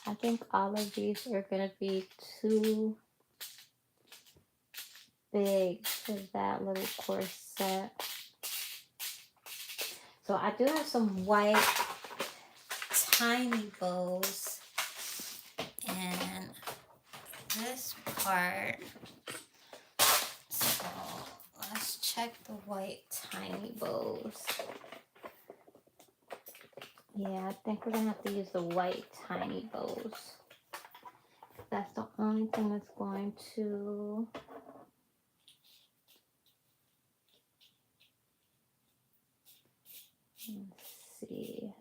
I think all of these are gonna be too big for that little corset. So I do have some white tiny bows, and this part. So let's check the white tiny bows. Yeah, I think we're gonna have to use the white tiny bows. That's the only thing that's going to let's see.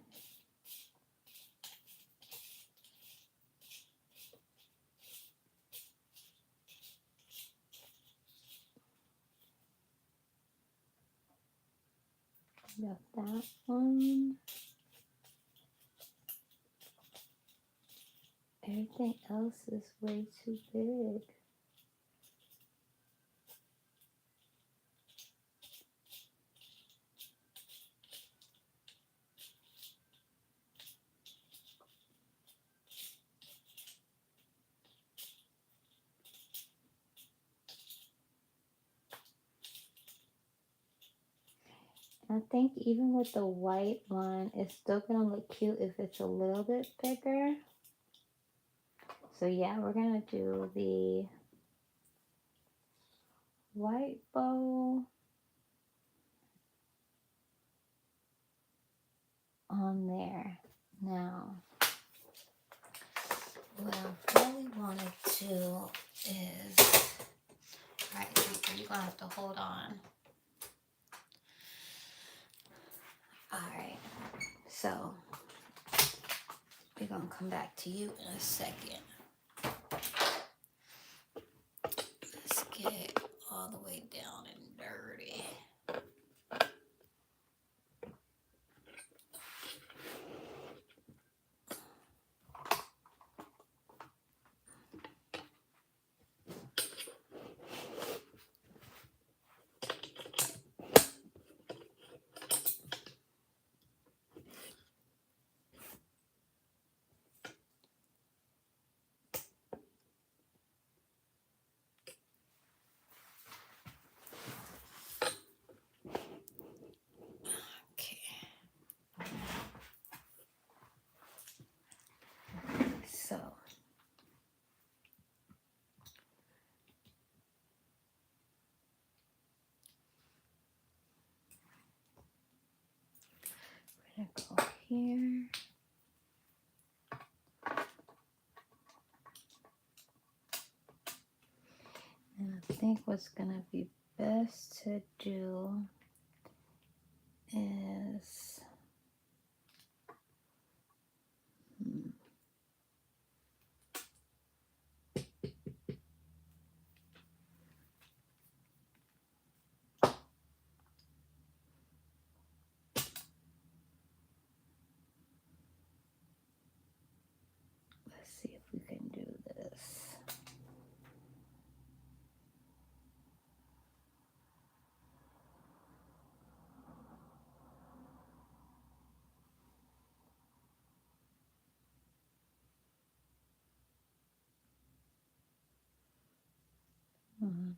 Got that one. Everything else is way too big. I think even with the white one, it's still gonna look cute if it's a little bit bigger. So yeah, we're gonna do the white bow on there. Now, what I really wanted to have to hold on. Alright, so we're gonna come back to you in a second. Let's get all the way down and dirty. So we're gonna go here. And I think what's gonna be best to do is let's see if we can do this. Mhm.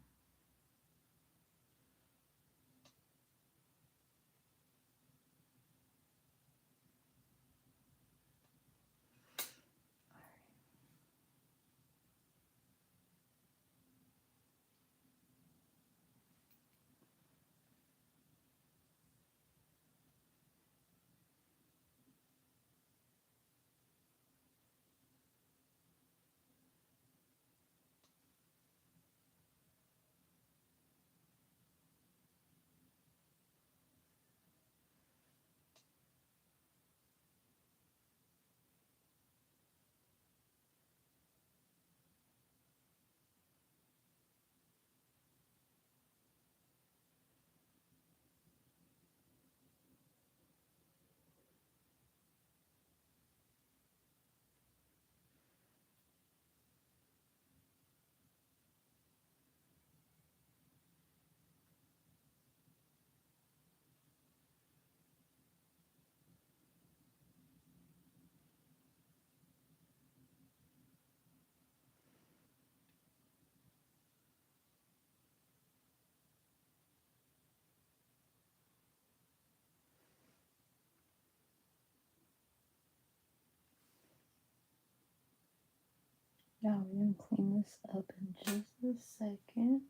Now we're gonna clean this up in just a second.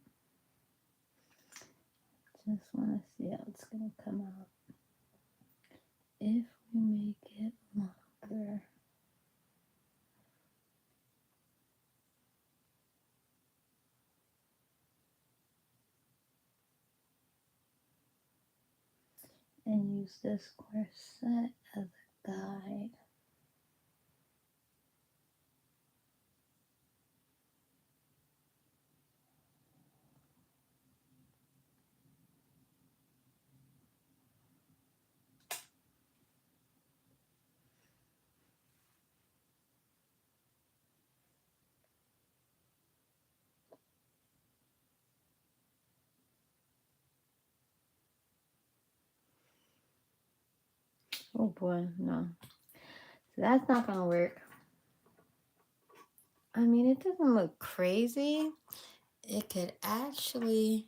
Just want to see how it's gonna come out if we make it longer. And use this corset as a guide. Oh boy, no. So that's not gonna work. I mean, it doesn't look crazy. It could actually,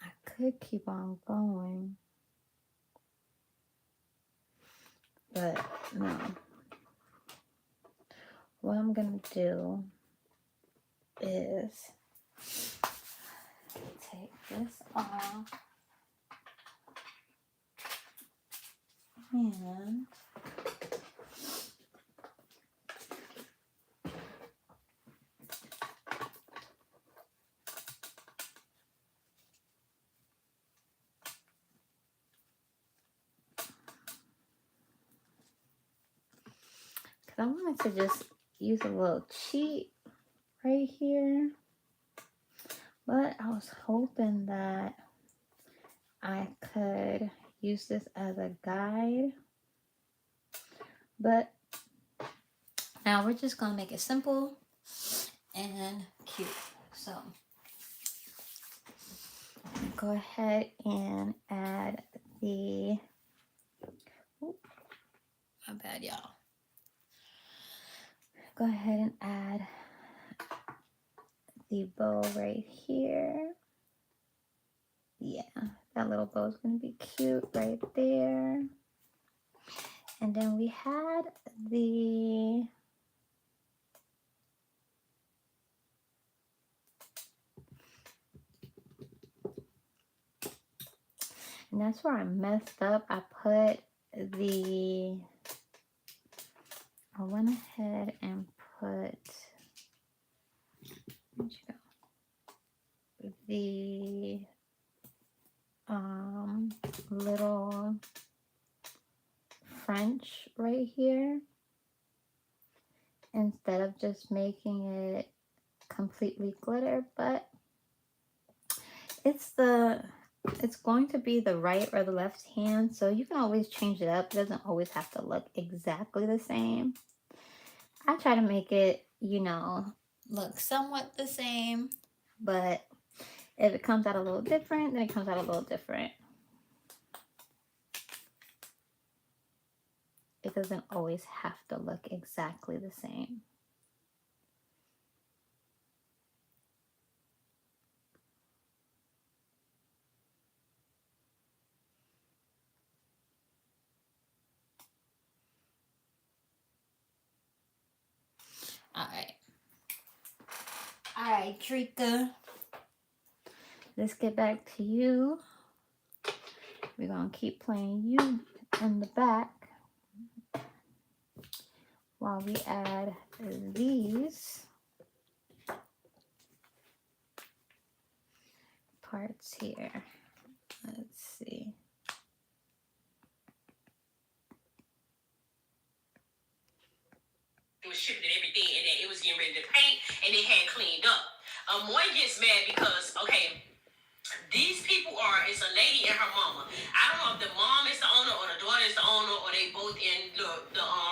I could keep on going, but no. What I'm gonna do is take this off and I wanted to just use a little cheat right here, but I was hoping that I could use this as a guide, but now we're just gonna make it simple and cute. So go ahead and add the, ooh, my bad, y'all. Go ahead and add the bow right here. Yeah, that little bow is going to be cute right there. And then we had the, and that's where I messed up. I went ahead and put, where'd you go? The little French right here, instead of just making it completely glitter, but it's going to be the right or the left hand, so you can always change it up. It doesn't always have to look exactly the same. I try to make it, you know, look somewhat the same, but if it comes out a little different, then it comes out a little different. It doesn't always have to look exactly the same. All right, Trika. Let's get back to you. We're gonna keep playing you in the back while we add these parts here. Let's see. It was shipping and everything, and that it was getting ready to paint, and it had cleaned up. Moy gets mad because, okay, these people it's a lady and her mama. I don't know if the mom is the owner or the daughter is the owner, or they both in the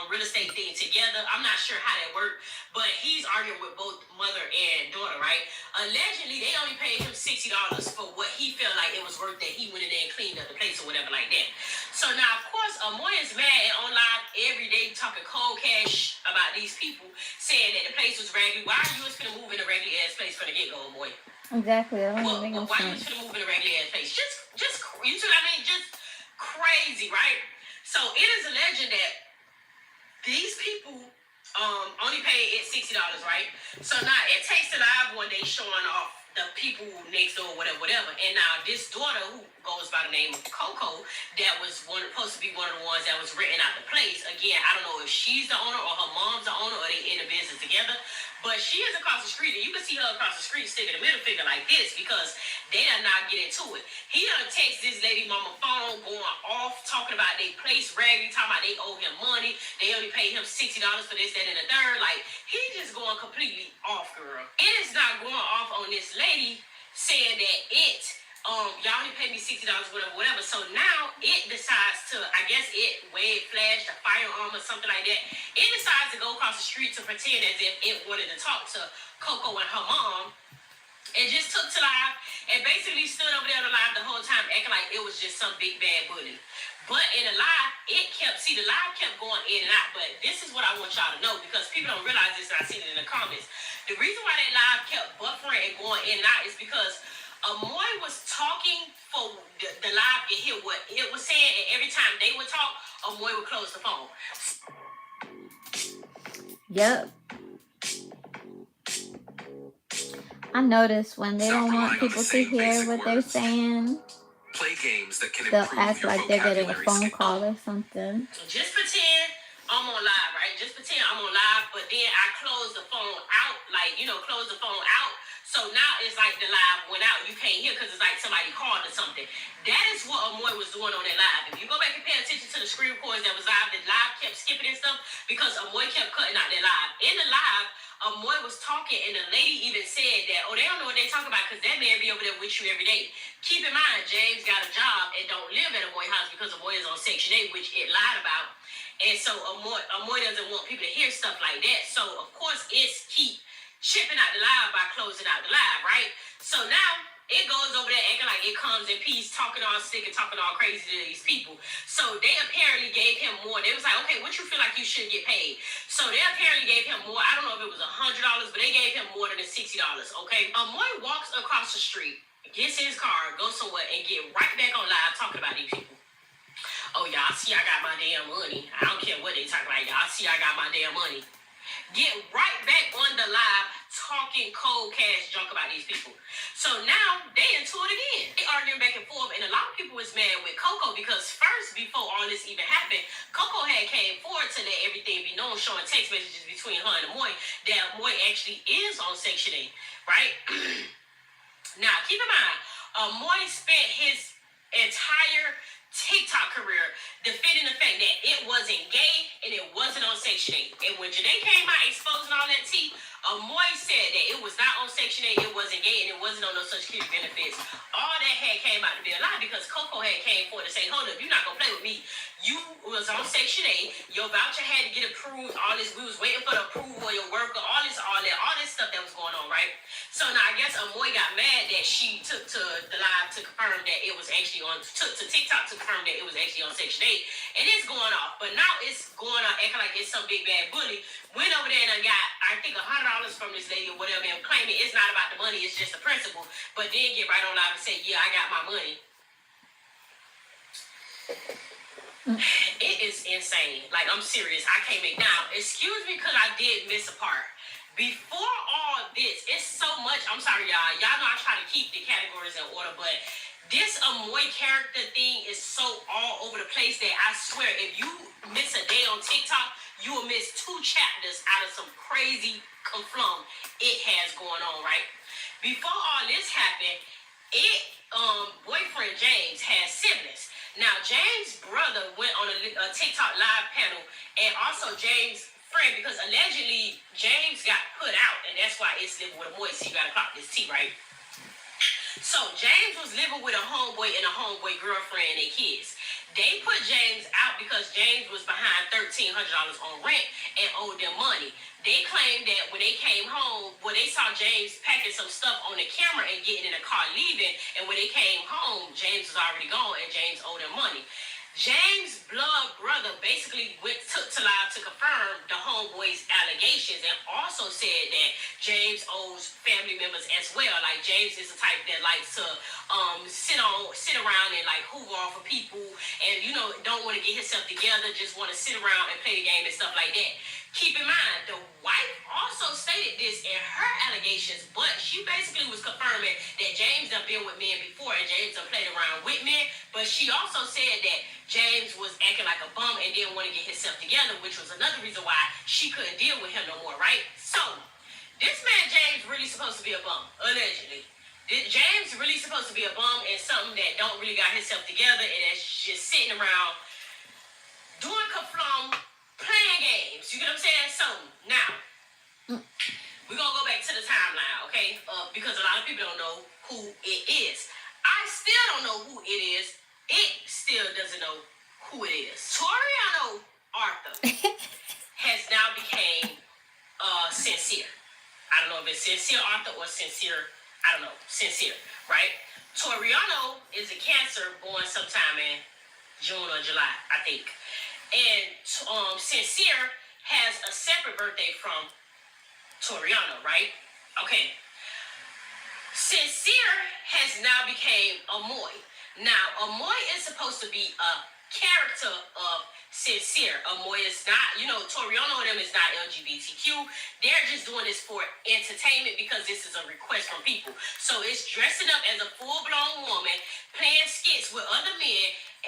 real estate thing together. I'm not sure how that worked, but he's arguing with both mother and daughter, right? Allegedly, they only paid him $60 for what he felt like it was worth, that he went in there and cleaned up the place or whatever like that. So now, of course, Amoy is mad and on live every day talking cold cash about these people, saying that the place was raggedy. Why are you just gonna move in a raggedy ass place from the get go, Amoy? Exactly. I don't Well, think why you just gonna move in a raggedy ass place? Just you see what I mean? Just crazy, right? So it is alleged that these people only paid it $60, right? So now it takes the live one day showing off the people next door, whatever. And now this daughter, who goes by the name of Coco, that was supposed to be one of the ones that was renting out the place. Again, I don't know if she's the owner or her mom's the owner, or they in the business together. But she is across the street, and you can see her across the street sticking a middle finger like this, because they done not get into it. He done text this lady mama phone going off, talking about they place raggedy, talking about they owe him money. They only paid him $60 for this, that, and the third. Like, he just going completely off, girl. It is not going off on this lady saying that y'all only paid me $60, whatever. So now it decides to, I guess it flashed a firearm or something like that. It decides to go across the street to pretend as if it wanted to talk to Coco and her mom. It just took to live and basically stood over there on the live the whole time, acting like it was just some big bad bully. But in the live, the live kept going in and out. But this is what I want y'all to know, because people don't realize this, and I seen it in the comments. The reason why that live kept buffering and going in and out is because Amoy was talking for the live to hear what it was saying, and every time they would talk, Amoy would close the phone. Yep. I noticed when they don't want people to hear what they're saying, Play games that can they'll improve act your like they're getting a vocabulary phone call or something. So just pretend I'm on live, right? Just pretend I'm on live, but then I close the phone out, close the phone out, So now it's like the live went out. You can't hear because it's like somebody called or something. That is what Amoy was doing on that live. If you go back and pay attention to the screen recordings that was live, the live kept skipping and stuff because Amoy kept cutting out that live. In the live, Amoy was talking and the lady even said that, oh, they don't know what they talking about because that man be over there with you every day. Keep in mind, James got a job and don't live at Amoy house because Amoy is on Section 8, which it lied about. And so Amoy doesn't want people to hear stuff like that. So, of course, it's keep chipping out the live by closing out the live, right? So now it goes over there acting like it comes in peace, talking all sick and talking all crazy to these people. So they apparently gave him more. They was like, okay, what you feel like you should get paid? So they apparently gave him more. I don't know if it was $100, but they gave him more than the $60, okay? Amoy walks across the street, gets in his car, goes somewhere, and get right back on live talking about these people. Oh, y'all see I got my damn money. I don't care what they talk about. Y'all see I got my damn money. Get right back on the live talking cold cash junk about these people. So now they into it again. They arguing back and forth, and a lot of people was mad with Coco because first, before all this even happened, Coco had came forward to let everything be known, showing text messages between her and Amoy that Amoy actually is on Section 8, right? Now, keep in mind, Amoy spent his entire TikTok career defending the fact that it wasn't gay and it wasn't on Section 8. And when Janae came out exposing all that tea, Amoy said that it was not on Section 8, it wasn't gay, and it wasn't on no Social Security benefits. All that had came out to be a lie because Coco had came forward to say, hold up, you're not going to play with me. You was on Section 8, your voucher had to get approved, all this, we was waiting for the approval of your worker, all this stuff that was going on, right? So now I guess Amoy got mad that she took to the live to confirm that it was actually on, took to TikTok to confirm that it was actually on Section 8, and it's going off. But now it's going on acting like it's some big bad bully. Went over there and I got, I think, $100 from this lady or whatever, and claiming it's not about the money, it's just the principle. But then get right on live and say, yeah, I got my money. It is insane. Like, I'm serious. I can't make now. Excuse me because I did miss a part. Before all this, it's so much. I'm sorry, y'all. Y'all know I try to keep the categories in order, but this Amoy character thing is so all over the place that I swear, if you miss a day on TikTok, you will miss 2 chapters out of some crazy conflum it has going on, right? Before all this happened, boyfriend James has siblings. Now, James' brother went on a TikTok live panel, and also James' friend, because allegedly James got put out, and that's why it's living with Amoy. So you gotta clock this T, right? So James was living with a homeboy and a homeboy girlfriend and their kids. They put James out because James was behind $1,300 on rent and owed them money. They claimed that when they came home, well, they saw James packing some stuff on the camera and getting in the car leaving, and when they came home, James was already gone and James owed them money. James' blood brother basically took to live to confirm the homeboy's allegations and also said that James owes family members as well. Like, James is the type that likes to sit around and like hoover off of people and, you know, don't want to get himself together, just want to sit around and play the game and stuff like that. Keep in mind, the wife also stated this in her allegations, but she basically was confirming that James done been with men before and James done played around with men, but she also said that James was acting like a bum and didn't want to get himself together, which was another reason why she couldn't deal with him no more, right? So, this man James really supposed to be a bum, allegedly. James really supposed to be a bum and something that don't really got himself together and that's just sitting around doing conflum, playing games. You get what I'm saying? So, now, we're going to go back to the timeline, okay? Because a lot of people don't know who it is. I still don't know who it is. It still doesn't know who it is. Toriano Arthur has now became Sincere. I don't know if it's Sincere Arthur or Sincere. I don't know. Sincere, right? Toriano is a Cancer born sometime in June or July, I think. And Sincere has a separate birthday from Toriano, right? Okay. Sincere has now became Amoy. Now, Amoy is supposed to be a character of Sincere. Amoy is not, you know, Toriano and them is not LGBTQ. They're just doing this for entertainment because this is a request from people. So it's dressing up as a full-blown woman, playing skits with other men,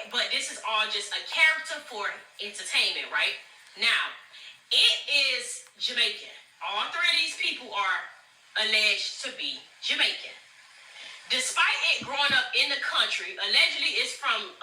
but this is all just a character for entertainment, right? Now, it is Jamaican. All 3 of these people are alleged to be Jamaican. Despite it growing up in the country, allegedly it's from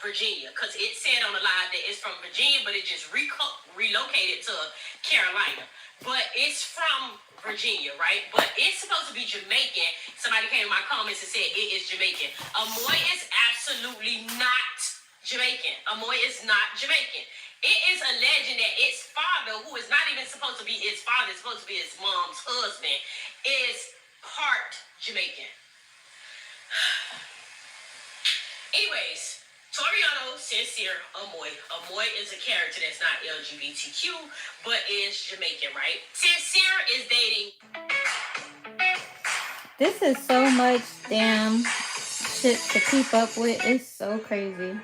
Virginia, because it said on the live that it's from Virginia, but it just relocated to Carolina. But it's from Virginia, right? But it's supposed to be Jamaican. Somebody came in my comments and said it is Jamaican. Amoy is absolutely not Jamaican. Amoy is not Jamaican. It is alleged that its father, who is not even supposed to be its father, it's supposed to be its mom's husband, is part Jamaican. Anyways, Toriano, Sincere, Amoy. Amoy is a character that's not LGBTQ, but is Jamaican, right? Sincere is dating. This is so much damn shit to keep up with. It's so crazy.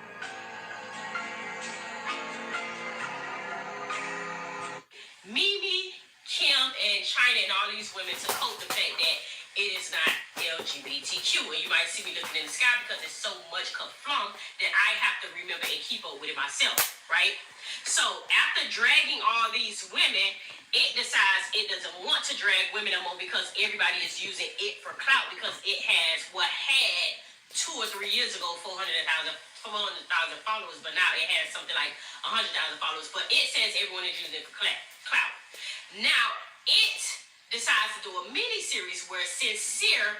Mimi, Kim, and China, and all these women to cope the fact that it is not LGBTQ. And you might see me looking in the sky because there's so much kerflum that I have to remember and keep up with it myself, right? So after dragging all these women, it decides it doesn't want to drag women no more because everybody is using it for clout, because it has what had 2 or 3 years ago 400,000 followers, but now it has something like 100,000 followers. But it says everyone is using it for clout. Now it decides to do a mini-series where Sincere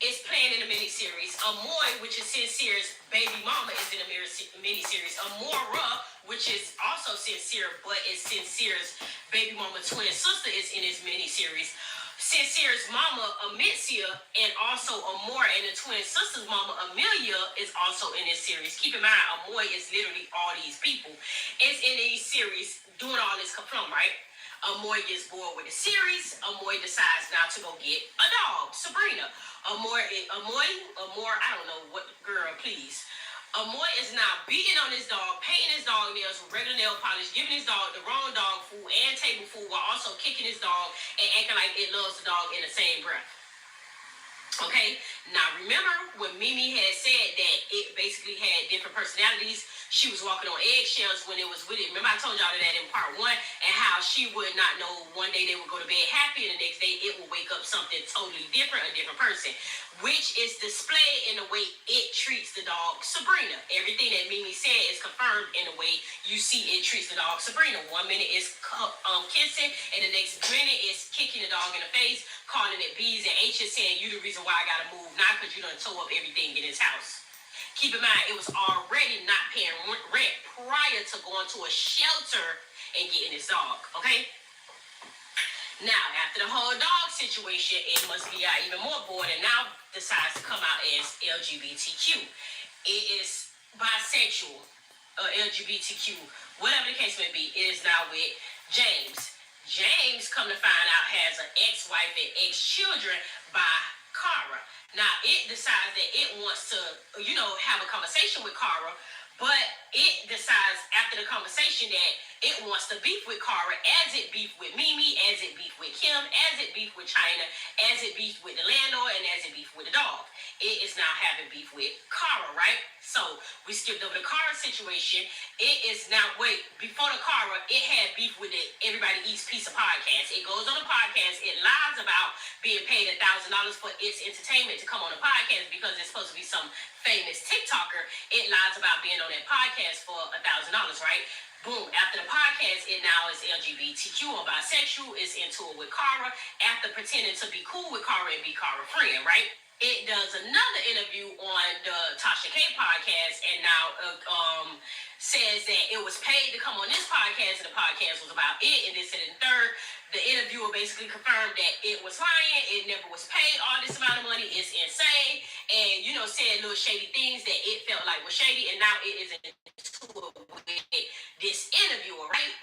is playing in a mini-series. Amoy, which is Sincere's baby mama, is in a mini-series. Amora, which is also Sincere, but is Sincere's baby mama twin sister, is in his mini-series. Sincere's mama, Amicia, and also Amora and the twin sister's mama, Amelia, is also in this series. Keep in mind, Amoy is literally all these people. Is in these series doing all this kerflum, right? Amoy gets bored with the series. Amoy decides now to go get a dog, Sabrina. Amoy, I don't know what girl, please. Amoy is now beating on his dog, painting his dog nails with regular nail polish, giving his dog the wrong dog food and table food, while also kicking his dog and acting like it loves the dog in the same breath. Okay, now remember when Mimi had said that it basically had different personalities. She was walking on eggshells when it was with it. Remember I told y'all that in part 1, and how she would not know one day they would go to bed happy and the next day it would wake up something totally different, a different person, which is displayed in the way it treats the dog Sabrina. Everything that Mimi said is confirmed in the way you see it treats the dog Sabrina. 1 minute is kissing, and the next minute is kicking the dog in the face, calling it B's and H's, saying you the reason why I gotta move, not because you done tore up everything in his house. Keep in mind, it was already not paying rent prior to going to a shelter and getting his dog, okay? Now, after the whole dog situation, it must be out even more bored, and now decides to come out as LGBTQ. It is bisexual, LGBTQ, whatever the case may be. It is now with James. James, come to find out, has an ex-wife and ex-children by Cara. Now, it decides that it wants to, have a conversation with Cara, but it decides after the conversation that it wants to beef with Cara, as it beefed with Mimi, as it beefed with Kim, as it beefed with China, as it beefed with the landlord, and as it beefed with the dog. It is now having beef with Cara, right? So we skipped over the Cara situation. It is now, before the Cara, it had beef with the Everybody Eats Pizza podcast. It goes on the podcast. It lies about being paid $1,000 for its entertainment to come on the podcast because it's supposed to be some famous TikToker. It lies about being on that podcast for $1,000, right? Boom. After the podcast, it now is LGBTQ or bisexual. It's into it with Cara after pretending to be cool with Cara and be Cara friend, right? It does another interview on the Tasha K podcast and now says that it was paid to come on this podcast and the podcast was about it and this and the third. The interviewer basically confirmed that it was lying. It never was paid all this amount of money. It's insane. And, said little shady things that it felt like was shady. And now it is into it with this interviewer, right?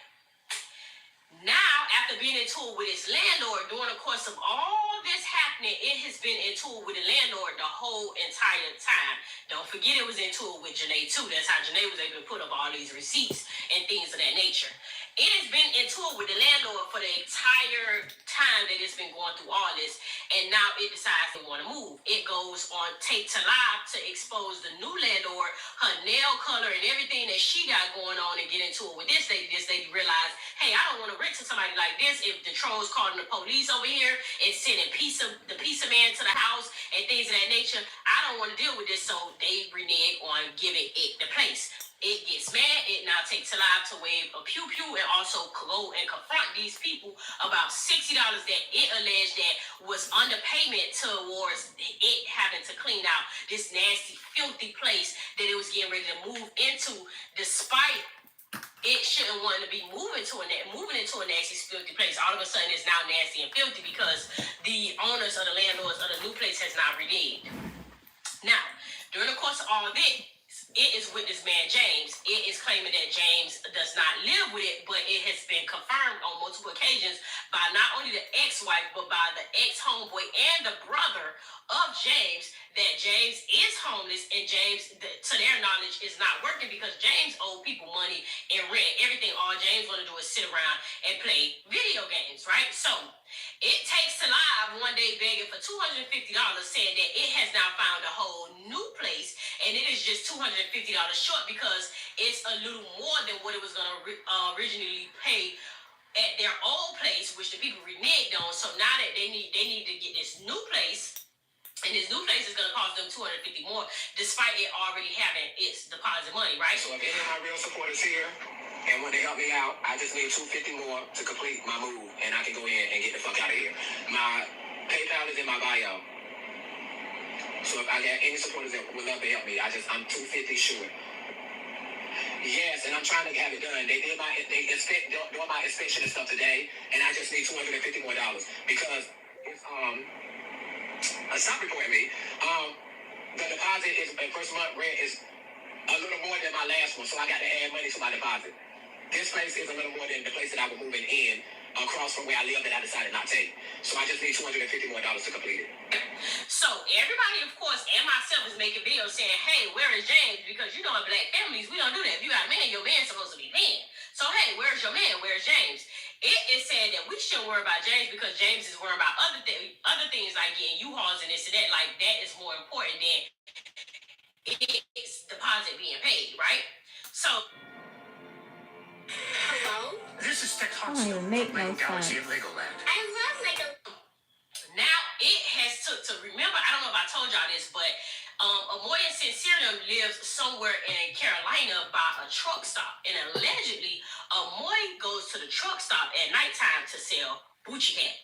Now, after being in tour with his landlord during the course of all this happening, it has been in tour with the landlord the whole entire time. Don't forget it was in tour with Janae too. That's how Janae was able to put up all these receipts and things of that nature. It has been in tour with the landlord for the entire time that it's been going through all this, and now it decides they want to move. It goes was on Tape to Live to expose the new landlord, her nail color and everything that she got going on, and get into it with this lady. This lady realized, hey, I don't want to rent to somebody like this. If the trolls calling the police over here and sending the pizza man to the house and things of that nature, I don't want to deal with this. So they renege on giving it the place. It gets mad. It now takes a live to wave a pew pew and also go and confront these people about $60 that it alleged that was underpayment towards it having to clean out this nasty, filthy place that it was getting ready to move into, despite it shouldn't want to be moving into a nasty, filthy place. All of a sudden, it's now nasty and filthy because the owners or the landlords of the new place has not reneged. Now, during the course of all of it is with this man James. It is claiming that James does not live with it, but it has been confirmed on multiple occasions by not only the ex-wife, but by the ex-homeboy and the brother of James that James is homeless, and James, to their knowledge, is not working because James owed people money and rent. Everything all James want to do is sit around and play video games, right? So it takes to live one day begging for $250, saying that it has now found a whole new place, and it is just $250 short because it's a little more than what it was going to originally pay at their old place, which the people reneged on. So now that they need to get this new place, and this new place is going to cost them $250 more, despite it already having its deposit money, right? So if any of my real supporters here and when they help me out, I just need $250 more to complete my move, and I can go in and get the fuck out of here. My PayPal is in my bio. So if I got any supporters that would love to help me, I'm $250 short. Yes, and I'm trying to have it done. They doing my inspection and stuff today, and I just need $250 more because it's stop recording me. The deposit is first month rent is a little more than my last one, so I got to add money to my deposit. This place is a little more than the place that I was moving in across from where I live that I decided not to take. So I just need $250 more to complete it. So everybody, of course, and myself is making videos saying, hey, where is James? Because you know in black families, we don't do that. If you got a man, your man's supposed to be paying. So hey, where's your man? Where's James? It is said that we shouldn't worry about James because James is worrying about other things like getting U-Hauls and this and that. Like that is more important than its deposit being paid, right? So Hello? This is Tech I don't even make no Galaxy sense. of Legoland. I love Lego. now it has to remember, I don't know if I told y'all this, but Amoy and Sincere lives somewhere in Carolina by a truck stop. And allegedly, Amoy goes to the truck stop at nighttime to sell Gucci Cat.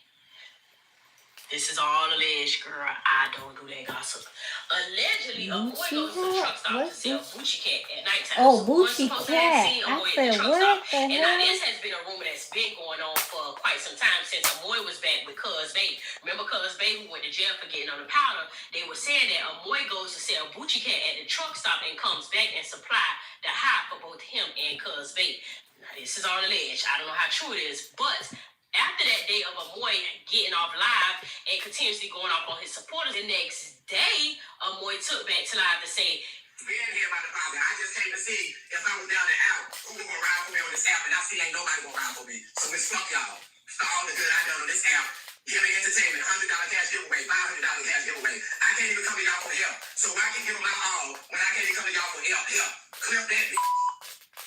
This is all alleged, girl. I don't do that gossip. Allegedly, Amoy goes to the truck stop to sell Gucci Cat at nighttime. Oh, Gucci Cat. I said, what the And now hell? this has been a rumor that's been going on for quite some time since Amoy was back with Cuz Babe. Remember Cuz Babe who went to jail for getting on the powder? They were saying that Amoy goes to sell Gucci Cat at the truck stop and comes back and supply the high for both him and Cuz Babe. Now this is all alleged. I don't know how true it is, but after that day of Amoy getting off live and continuously going off on his supporters, the next day, Amoy took back to live to say, Being here by the father, I just came to see if I was down and out, who was gonna ride for me on this app, and I see ain't nobody gonna ride for me. So it's fuck y'all. For all the good I done on this app, give me entertainment, $100 cash giveaway, $500 cash giveaway. I can't even come to y'all for help. So I can give them my all when I can't even come to y'all for help. Clip that.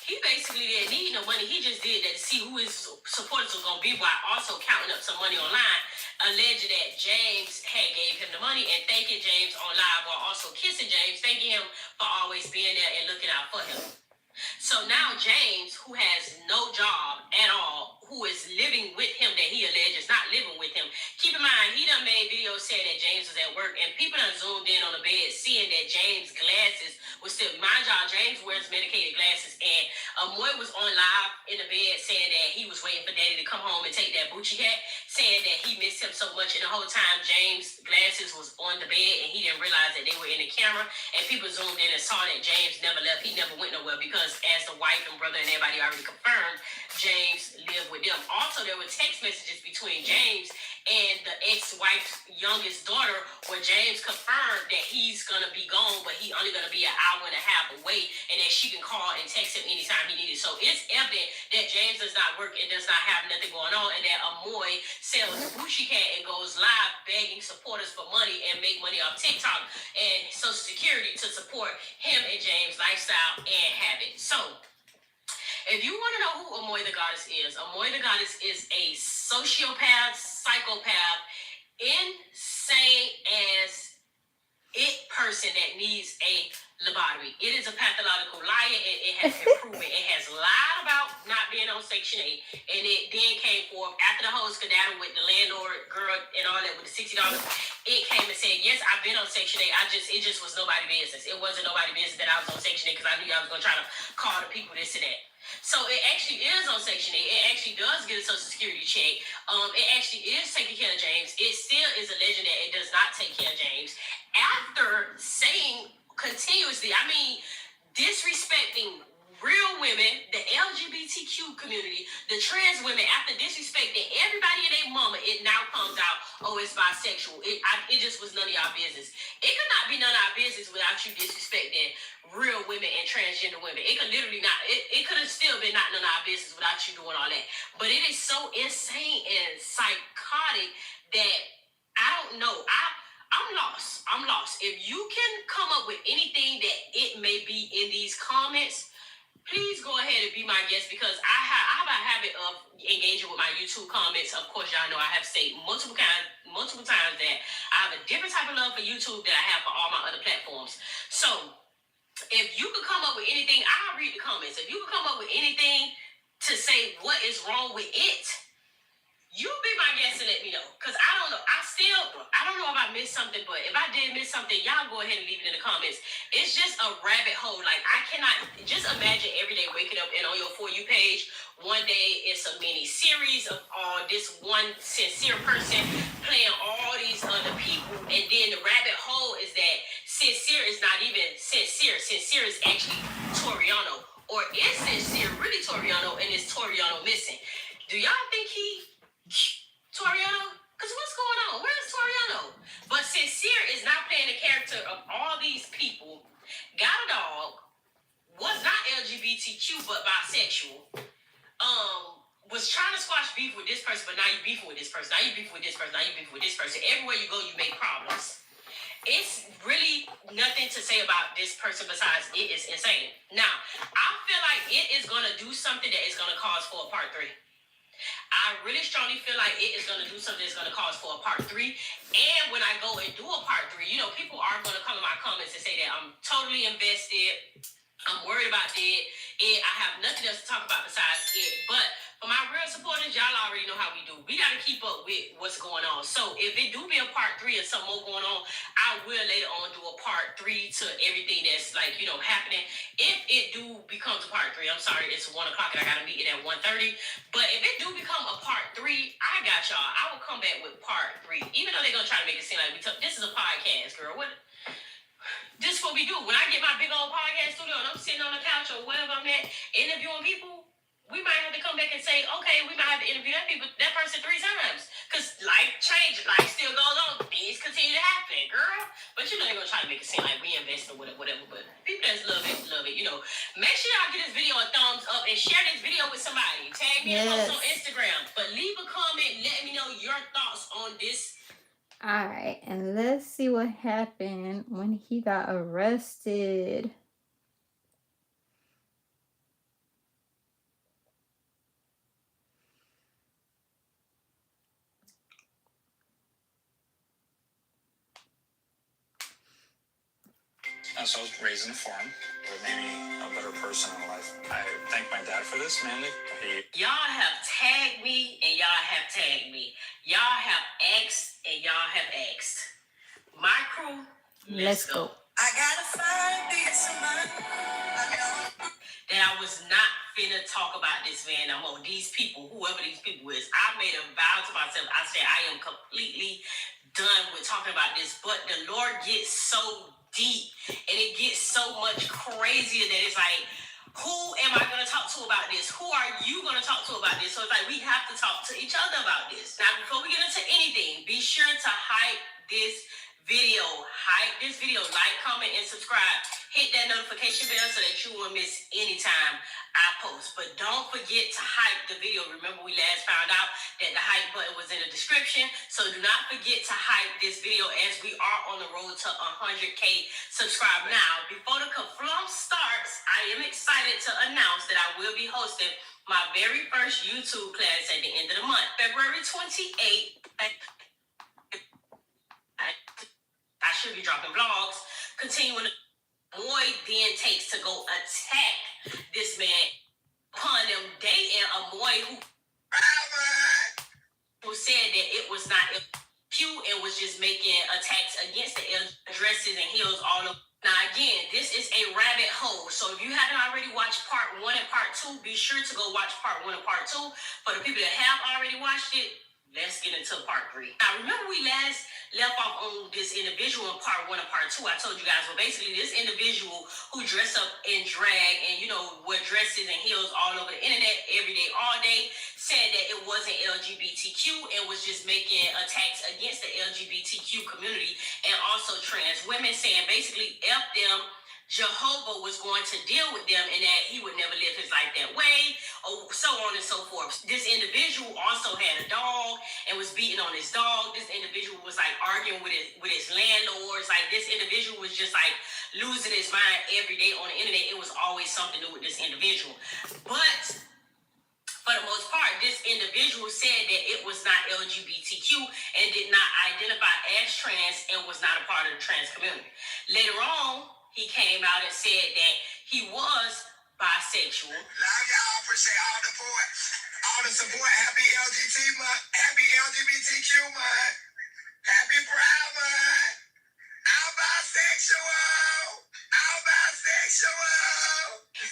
he basically didn't need no money. He just did that to see who his supporters were going to be while also counting up some money online, alleging that James had gave him the money and thanking James on live while also kissing James, thanking him for always being there and looking out for him. So now James, who has no job at all, who is living with him that he alleges not living with him. Keep in mind, he done made videos saying that James was at work, and people done zoomed in on the bed seeing that James' glasses was still, mind y'all, James wears medicated glasses, and Amoy was on live in the bed saying that he was waiting for Daddy to come home and take that Gucci Cat, saying that he missed him so much, and the whole time James' glasses was on the bed, and he didn't realize that they were in the camera, and people zoomed in and saw that James never left. He never went nowhere because as the wife and brother and everybody already confirmed, James lived with them. Also, there were text messages between James and the ex-wife's youngest daughter, where James confirmed that he's gonna be gone, but he only gonna be an hour and a half away, and that she can call and text him anytime he needed. So it's evident that James does not work and does not have nothing going on, and that Amoy sells Gucci Cat and goes live begging supporters for money and make money off TikTok and Social Security to support him and James' lifestyle and habit. So if you want to know who Amoy the Goddess is, Amoy the Goddess is a sociopath, psychopath, insane as it person that needs a lobotomy. It is a pathological liar, and it has been proven. It has lied about not being on Section 8, and it then came forth after the whole skedaddle with the landlord girl and all that with the $60. It came and said, yes, I've been on Section 8. It just was nobody's business. It wasn't nobody's business that I was on Section 8 because I knew I was going to try to call the people this and that. So it actually is on Section 8. It actually does get a Social Security check. It actually is taking care of James. It still is alleging that it does not take care of James. After saying continuously, I mean, disrespecting real women, the LGBTQ community, the trans women, after disrespecting everybody and their mama, it now comes out, oh, it's bisexual. It just was none of y'all business. It could not be none of our business without you disrespecting real women and transgender women. It could literally not, it could have still been not none of our business without you doing all that. But it is so insane and psychotic that I don't know. I'm lost. If you can come up with anything that it may be in these comments, please go ahead and be my guest, because I have a habit of engaging with my YouTube comments. Of course, y'all know I have stated multiple times that I have a different type of love for YouTube than I have for all my other platforms. So if you could come up with anything, I'll read the comments. If you could come up with anything to say what is wrong with it, you be my guest and let me know. Because I don't know. I don't know if I missed something, but if I did miss something, y'all go ahead and leave it in the comments. It's just a rabbit hole. Like, I cannot just imagine every day waking up and on your For You page, one day it's a mini series of this one sincere person playing all these other people. And then the rabbit hole is that sincere is not even sincere. Sincere is actually Toriano. Or is sincere really Toriano, and is Toriano missing? Do y'all think Toriano? Because what's going on? Where's Toriano? But Sincere is not playing the character of all these people. Got a dog. Was not LGBTQ, but bisexual. Was trying to squash beef with this person, but now you beefing with this person. Now you beefing with this person. Now you beefing with this person. Everywhere you go, you make problems. It's really nothing to say about this person besides it is insane. Now, I feel like it is going to do something that is going to cause for a part 3. I really strongly feel like it is going to do something that's going to cause for a part 3. And when I go and do a part 3, you know, people are going to come in my comments and say that I'm totally invested. I'm worried about it. I have nothing else to talk about besides it. But for my real supporters, y'all already know how we do. We got to keep up with what's going on. So if it do be a part 3 or something more going on, I will later on do a part 3 to everything that's like, you know, happening. If it do becomes a part 3, I'm sorry, it's 1 o'clock and I got to meet it at 1:30. But if it do become a part 3, I got y'all. I will come back with part 3. Even though they're going to try to make it seem like this is a podcast, girl. This is what we do. When I get my big old podcast studio and I'm sitting on the couch or wherever I'm at interviewing people, we might have to come back and say, okay, we might have to interview that person 3 times. Because life changes. Life still goes on. Things continue to happen, girl. But you know they're going to try to make it seem like we invested or whatever. But people that love it. You know, make sure y'all give this video a thumbs up and share this video with somebody. Tag me and post on Instagram. But leave a comment. Let me know your thoughts on this. All right, and let's see what happened when he got arrested. So I was raised in a farm. It made me a better person in life. I thank my dad for this, mainly. Y'all have tagged me and y'all have tagged me. Y'all have asked and y'all have asked. My crew, let's go. I gotta find peace of mind. That I was not finna talk about this man no more. These people, whoever these people is, I made a vow to myself. I said I am completely done with talking about this. But the Lord gets so deep and it gets so much crazier that it's like, Who am I going to talk to about this? Who are you going to talk to about this? So it's like we have to talk to each other about this. Now, before we get into anything, be sure to hype this video. Hype this video. Like, comment, and subscribe. Hit that notification bell so that you won't miss any time I post. But don't forget to hype the video. Remember, we last found out that the hype button was in the description. So do not forget to hype this video as we are on the road to 100K subscribers. Now, before the kerflump starts, I am excited to announce that I will be hosting my very first YouTube class at the end of the month, February 28th. I should be dropping vlogs. Continuing, Amoy then takes to go attack this man upon them dating Amoy who said that it was not cute and was just making attacks against the dresses and heels all over. Now again, this is a rabbit hole. So if you haven't already watched part 1 and part 2, be sure to go watch part 1 and part 2. For the people that have already watched it, let's get into part 3. Now remember we last left off on this individual in part 1 and part 2. I told you guys, well, basically this individual who dressed up in drag and, you know, wear dresses and heels all over the internet every day, all day, said that it wasn't LGBTQ and was just making attacks against the LGBTQ community and also trans women, saying basically F them, Jehovah was going to deal with them and that he would never live his life that way, or so on and so forth. This individual also had a dog and was beating on his dog. This individual was like arguing with his landlords. Like this individual was just like losing his mind every day on the internet. It was always something new with this individual. But for the most part, this individual said that it was not LGBTQ and did not identify as trans and was not a part of the trans community. Later on, he came out and said that he was bisexual. Love y'all. Appreciate all the support. Happy LGBTQ month. Happy Pride month. I'm bisexual.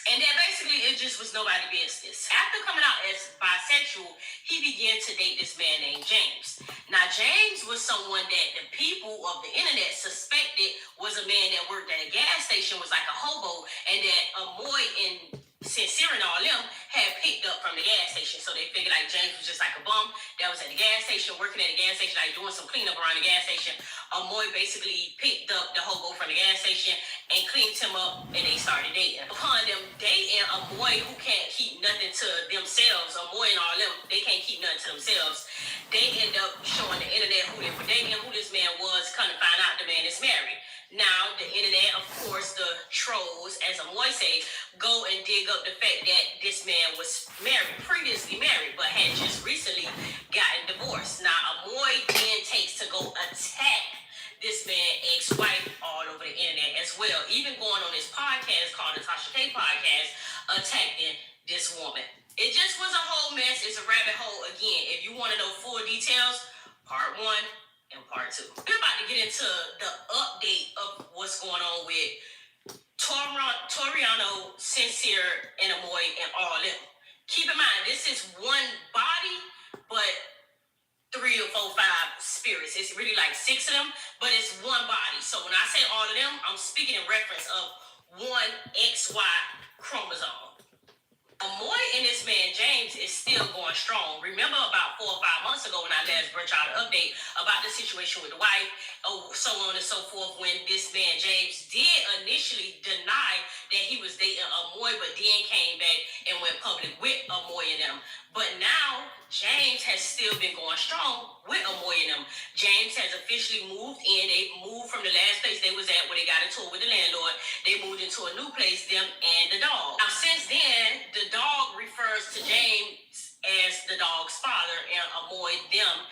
And that basically it just was nobody's business. After coming out as bisexual, he began to date this man named James. Now, James was someone that the people of the internet suspected was a man that worked at a gas station, was like a hobo, and that Amoy and Sincere and all them had picked up from the gas station. So they figured like James was just like a bum that was at the gas station, working at the gas station, like doing some cleanup around the gas station. Amoy basically picked up the hobo from the gas station and cleaned him up, and they started dating. Upon them dating, Amoy who can't keep nothing to themselves, Amoy and all them, they can't keep nothing to themselves. They end up showing the internet who they were dating, who this man was, kind of find out the man is married. Now, the internet, of course, the trolls, as Amoy say, go and dig up the fact that this man was previously married, but had just recently gotten divorced. Now, Amoy then takes to go attack this man ex-wife all over the internet as well. Even going on this podcast called the Tasha K Podcast, attacking this woman. It just was a whole mess. It's a rabbit hole. Again, if you want to know full details, part 1 and part 2. We're about to get into the update of what's going on with Toriano, Sincere, and Amoy, and all them. Keep in mind, this is one body, but 3 or 4, 5 spirits. It's really like 6 of them, but it's one body. So when I say all of them, I'm speaking in reference of one XY chromosome. Amoy and this man James is still going strong. Remember about 4 or 5 months ago when I last brought y'all an update about the situation with the wife, so on and so forth, when this man James did initially deny that he was dating Amoy, but then came back and went public with Amoy and them. But now James has still been going strong with Amoy and them. James has officially moved in. They moved from the last place they was at where they got into it with the landlord. They moved into a new place, them and the dog. Now since then, the dog refers to James as the dog's father and Amoy them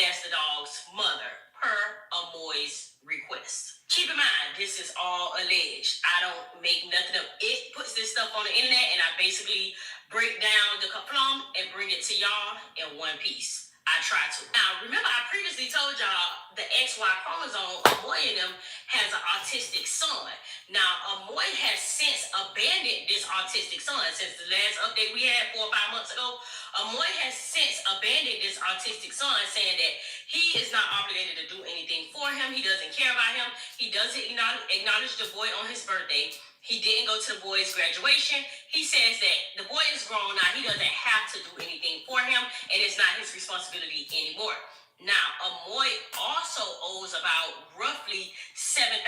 as the dog's mother, per Amoy's request. Keep in mind, this is all alleged. I don't make nothing up. It puts this stuff on the internet and I basically break down the kerflump and bring it to y'all in one piece. I try to. Now, remember I previously told y'all the XY chromosome, Amoy and them, has an autistic son. Now, Amoy has since abandoned this autistic son. Since the last update we had 4 or 5 months ago, Amoy has since abandoned this autistic son, saying that He is not obligated to do anything for him. He doesn't care about him. He doesn't acknowledge the boy on his birthday. He didn't go to the boy's graduation. He says that the boy is grown now. He doesn't have to do anything for him, and it's not his responsibility anymore. Now, Amoy also owes about roughly $7,000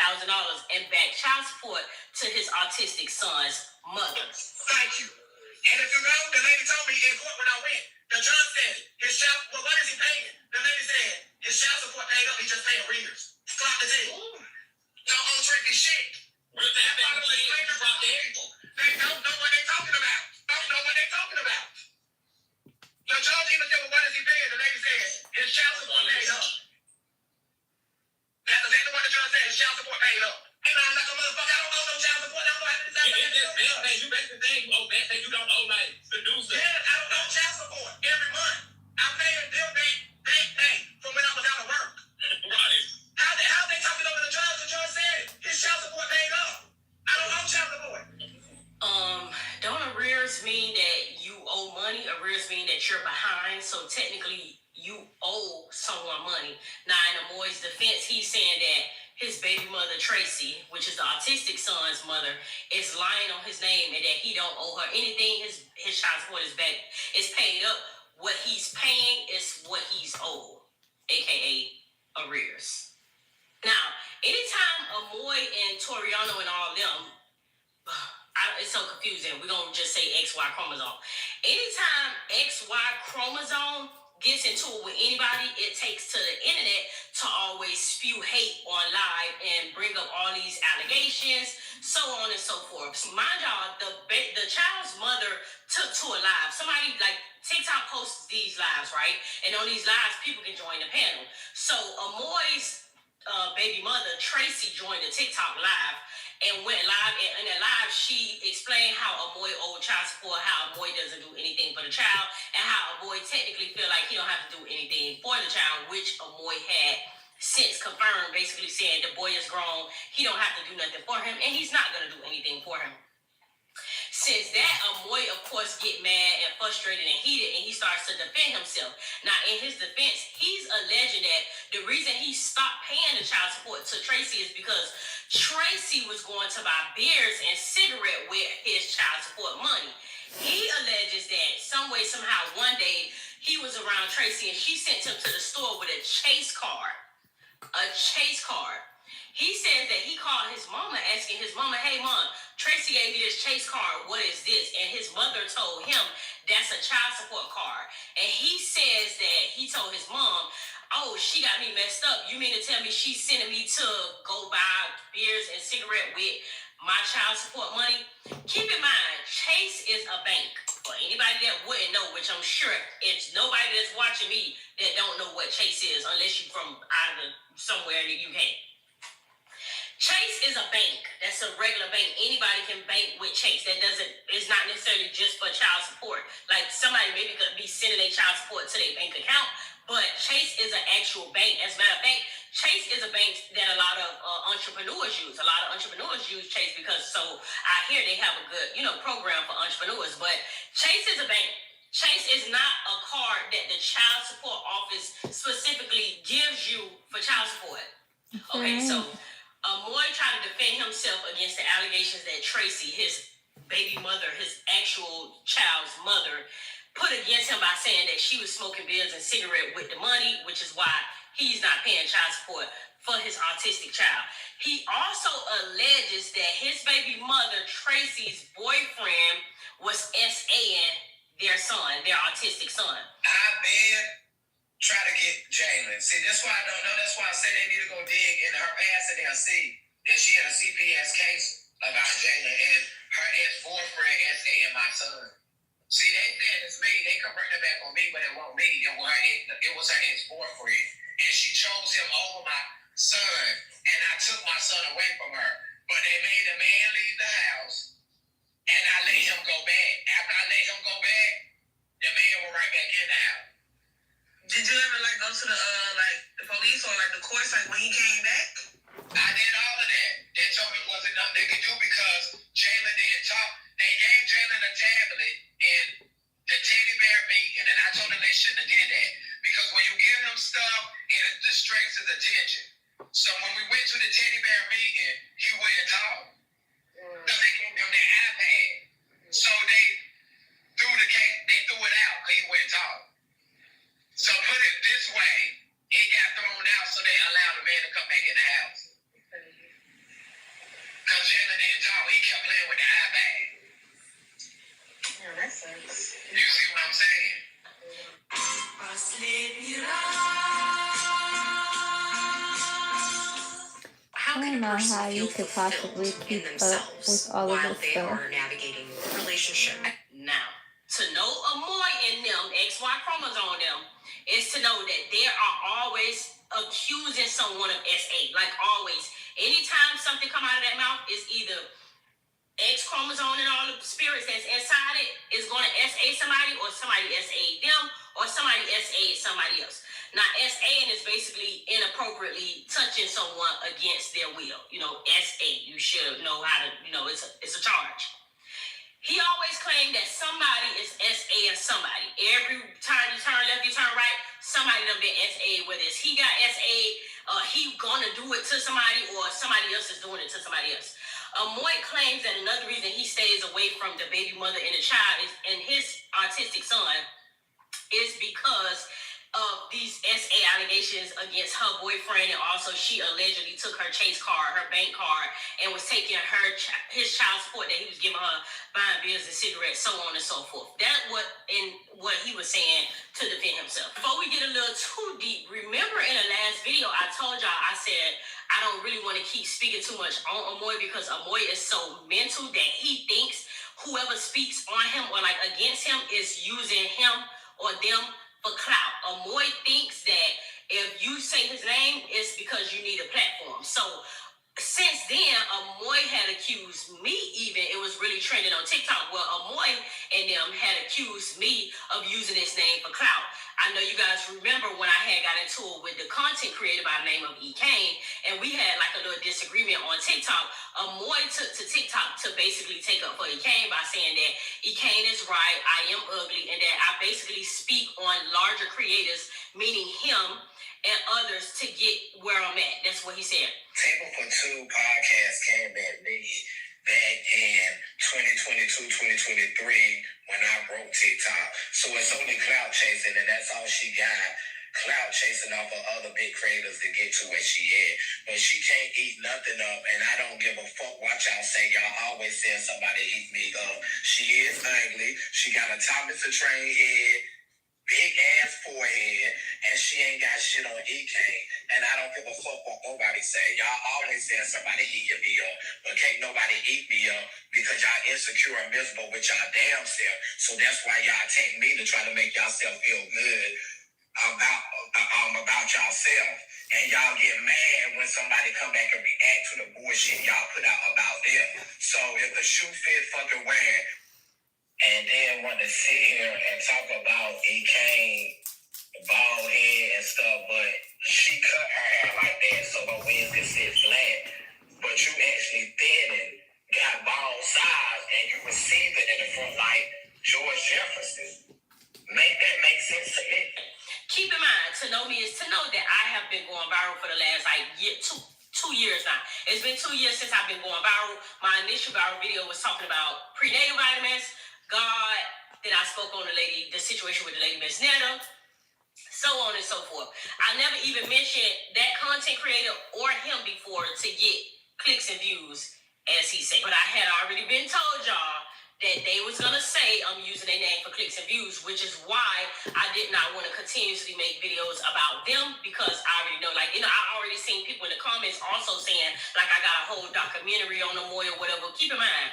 in back child support to his autistic son's mother. Thank you. And if you go, the lady told me in court when I went, the judge said, his child, well, what is he paying? The lady said, his child support paid up, he just paying arrears. Clock the T. Don't own tricky shit. What happened when you brought that? They don't know what they're talking about. Don't know what they're talking about. The judge even said, well, what is he paying? The lady said, his child support paid up. That's exactly what the judge said, his child support paid up. And I'm like a motherfucker, I don't owe no child support. I don't know how to decide. You basically saying you owe back, that you don't owe like seducer. Yeah, I don't owe child support every month. I pay a bill pay from when I was out of work. Right. How they talking over the judge? The judge said his child support paid up. I don't owe child support. Don't arrears mean that you owe money? Arrears mean that you're behind. So technically, you owe someone money. Now, in Amoy's defense, he's saying that his baby mother, Tracy, which is the autistic son's mother, is lying on his name and that he don't owe her anything. His child support is paid up. What he's paying is what he's owed, aka arrears. Now, anytime Amoy and Toriano and all them, it's so confusing. We're going to just say XY chromosome. Anytime XY chromosome gets into it with anybody, it takes to the internet to always spew hate on live and bring up all these allegations, so on and so forth. So mind y'all, the child's mother took to a live. Somebody like TikTok posts these lives, right? And on these lives, people can join the panel. So Amoy's baby mother, Tracy, joined the TikTok live and went live. And in that live, she explained how Amoy owed child support, how Amoy doesn't do anything for the child, and how Amoy technically feel like he don't have to do anything for the child, which Amoy had since confirmed, basically saying the boy is grown, he don't have to do nothing for him, and he's not going to do anything for him. Since that, Amoy, of course, get mad and frustrated and heated, and he starts to defend himself. Now, in his defense, he's alleging that the reason he stopped paying the child support to Tracy is because Tracy was going to buy beers and cigarette with his child support money. He alleges that some way, somehow, one day, he was around Tracy and she sent him to the store with a Chase card. A Chase card. He says that he called his mama asking his mama, hey mom, Tracy gave me this Chase card, what is this? And his mother told him that's a child support card. And he says that he told his mom, oh, she got me messed up. You mean to tell me she's sending me to go buy beers and cigarette with my child support money? Keep in mind, Chase is a bank. For anybody that wouldn't know, which I'm sure it's nobody that's watching me that don't know what Chase is, unless you're from out of somewhere in the UK. Chase is a bank. That's a regular bank. Anybody can bank with Chase. It's not necessarily just for child support. Like somebody maybe could be sending their child support to their bank account, but Chase is an actual bank. As a matter of fact, Chase is a bank that a lot of entrepreneurs use. A lot of entrepreneurs use Chase because I hear they have a good, program for entrepreneurs, but Chase is a bank. Chase is not a card that the child support office specifically gives you for child support. Okay, so Amoy tried to defend himself against the allegations that Tracy, his baby mother, his actual child's mother, put against him by saying that she was smoking beers and cigarette with the money, which is why he's not paying child support for his autistic child. He also alleges that his baby mother, Tracy's boyfriend, was SAing their son, their autistic son. I've been trying to get Jalen. See, that's why I don't know. That's why I said they need to go dig in her past and they'll see that she had a CPS case about Jalen and her ex-boyfriend SAing my son. See, they said it's me. They can bring it back on me, but it won't me. It was her ex-boyfriend. And she chose him over my son. And I took my son away from her. But they made the man leave the house. And I let him go back. After I let him go back, the man was right back in the house. Did you ever go to the police or the courts when he came back? I did all of that. They told me it wasn't nothing they could do because Jalen didn't talk. They gave Jalen a tablet and the teddy bear meeting, and I told them they shouldn't have did that because when you give him stuff in fair meeting, he went and talked. Because they gave him their iPad. So they threw the cake, they threw it out because he went and talked. So put it this way, it got thrown out so they allowed the man to come back in the house. Because Jalen didn't talk, he kept playing with the iPad. Yeah, that sucks. You see what I'm saying? I don't know how you could possibly keep up with all of this stuff. Navigating the relationship. Now, to know Amoy in them, XY chromosome them, is to know that they are always accusing someone of SA. Like always. Anytime something come out of that mouth, is either X chromosome and all the spirits that's inside it is going to SA somebody, or somebody SA them, or somebody SA somebody else. Now, SAing is basically inappropriately touching someone against their will. You know, SA. You should know how to, you know, it's a charge. He always claimed that somebody is SA or somebody. Every time you turn left, you turn right, somebody done been SA. Whether it's he got SA, he gonna do it to somebody, or somebody else is doing it to somebody else. Amoy claims that another reason he stays away from the baby mother and the child and his autistic son is because of these SA allegations against her boyfriend, and also she allegedly took her Chase card, her bank card, and was taking his child support that he was giving her, buying bills and cigarettes, so on and so forth. That's what he was saying to defend himself. Before we get a little too deep, remember in the last video I told y'all, I said I don't really want to keep speaking too much on Amoy because Amoy is so mental that he thinks whoever speaks on him or like against him is using him or them for clout. Amoy thinks that if you say his name, it's because you need a platform. So since then, Amoy had accused me even, it was really trending on TikTok, well, Amoy and them had accused me of using his name for clout. I know you guys remember when I had got into it with the content creator by the name of E. Kane, and we had like a little disagreement on TikTok. Amoy took to TikTok to basically take up for E. Kane by saying that E. Kane is right, I am ugly, and that I basically speak on larger creators, meaning him and others, to get where I'm at. That's what he said. Table for Two podcast came at me back in 2022, 2023 when I broke TikTok. So it's only clout chasing, and that's all she got. Clout chasing off of other big creators to get to where she at. But she can't eat nothing up, and I don't give a fuck what y'all say. Y'all always saying somebody eat me up. She is ugly. She got a Thomas the Train head, big ass forehead, and she ain't got shit on EK. And I don't give a fuck what nobody say. Y'all always saying somebody eating me up, but can't nobody eat me up because y'all insecure and miserable with y'all damn self. So that's why y'all take me to try to make y'allself feel good about y'allself. And y'all get mad when somebody come back and react to the bullshit y'all put out about them. So if the shoe fit, fucking wear it. And then want to sit here and talk about EK, bald head and stuff, but she cut her hair like that so her wings can sit flat. But you actually thin and got bald sides, and you received it in the front like George Jefferson. Make that make sense to me? Keep in mind, to know me is to know that I have been going viral for the last two years now. It's been 2 years since I've been going viral. My initial viral video was talking about prenatal vitamins, God, then I spoke on the situation with the lady Miss Netta, so on and so forth. I never even mentioned that content creator or him before to get clicks and views, as he said. But I had already been told y'all that they was gonna say I'm using their name for clicks and views, which is why I did not want to continuously make videos about them, because I already know, like, you know, I already seen people in the comments also saying, like, I got a whole documentary on them or whatever. Keep in mind,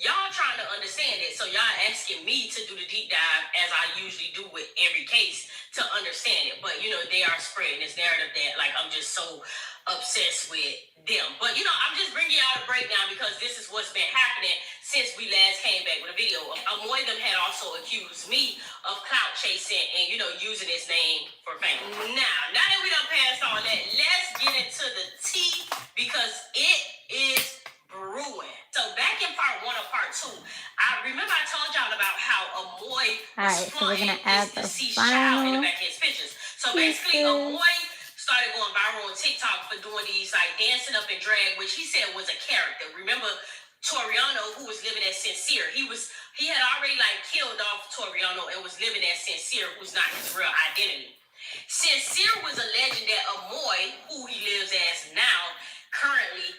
y'all trying to understand it, so y'all asking me to do the deep dive as I usually do with every case to understand it. But, you know, they are spreading this narrative that, like, I'm just so obsessed with them. But, you know, I'm just bringing y'all a breakdown because this is what's been happening since we last came back with a video. Amoy them had also accused me of clout chasing and, you know, using his name for fame. Now that we done passed all that, let's get into the tea because it is brewing. So back in part 1 of part 2, I remember I told y'all about how Amoy was so we're gonna add the child in the final back of his pictures. So basically, Amoy started going viral viral on TikTok for doing these like dancing up in drag, which he said was a character. Remember Toriano, who was living as Sincere? He had already like killed off Toriano and was living as Sincere, who's not his real identity. Sincere was alleging that Amoy, who he lives as now, currently,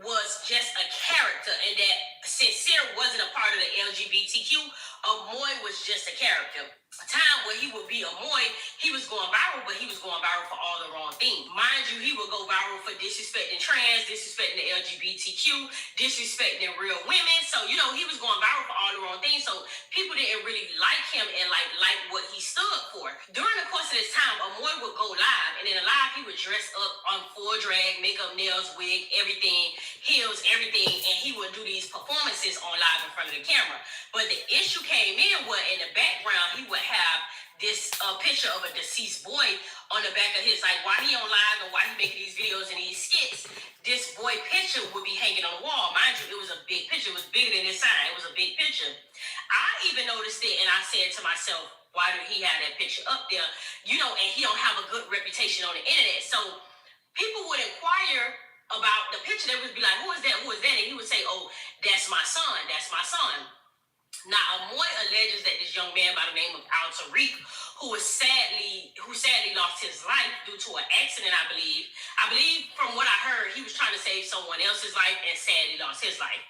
was just a character, and that Sincere wasn't a part of the LGBTQ. Amoy was just a character. A time where he would be Amoy, he was going viral, but he was going viral for all the wrong things. Mind you, he would go viral for disrespecting trans, disrespecting the LGBTQ, disrespecting real women. So, you know, he was going viral for all the wrong things. So people didn't really like him and like what he stood for. During the course of this time, Amoy would go live, and in a live, he would dress up on full drag, makeup, nails, wig, everything, heels, everything, and he would do these performances on live in front of the camera. But the issue came in where in the background, he would have this picture of a deceased boy on the back of his, like, while he on live and while he making these videos and these skits, this boy picture would be hanging on the wall. Mind you, it was a big picture. It was bigger than this sign. It was a big picture. I even noticed it, and I said to myself, why did he have that picture up there? You know, and he don't have a good reputation on the internet. So people would inquire about the picture. They would be like, who is that? Who is that? And he would say, oh, that's my son. That's my son. Now, Amoy alleges that this young man by the name of Al Tariq, who sadly lost his life due to an accident, I believe from what I heard, he was trying to save someone else's life and sadly lost his life.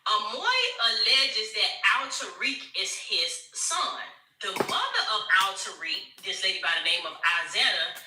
Amoy alleges that Al Tariq is his son. The mother of Al Tariq, this lady by the name of Izetta,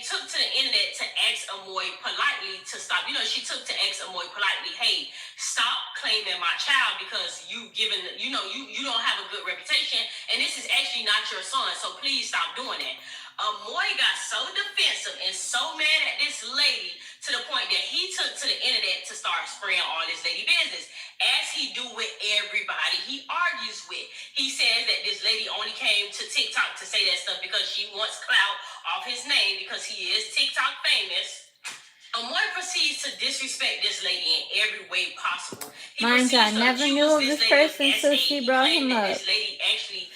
took to the internet to ask Amoy politely to stop. You know, she took to ask Amoy politely, hey, stop claiming my child because you don't have a good reputation, and this is actually not your son, so please stop doing that. Amoy got so defensive and so mad at this lady to the point that he took to the internet to start spraying all this lady business, as he do with everybody he argues with. He says that this lady only came to TikTok to say that stuff because she wants clout off his name because he is TikTok famous. Amoy proceeds to disrespect this lady in every way possible. Mind you, I never knew of this person until she brought him up. This lady actually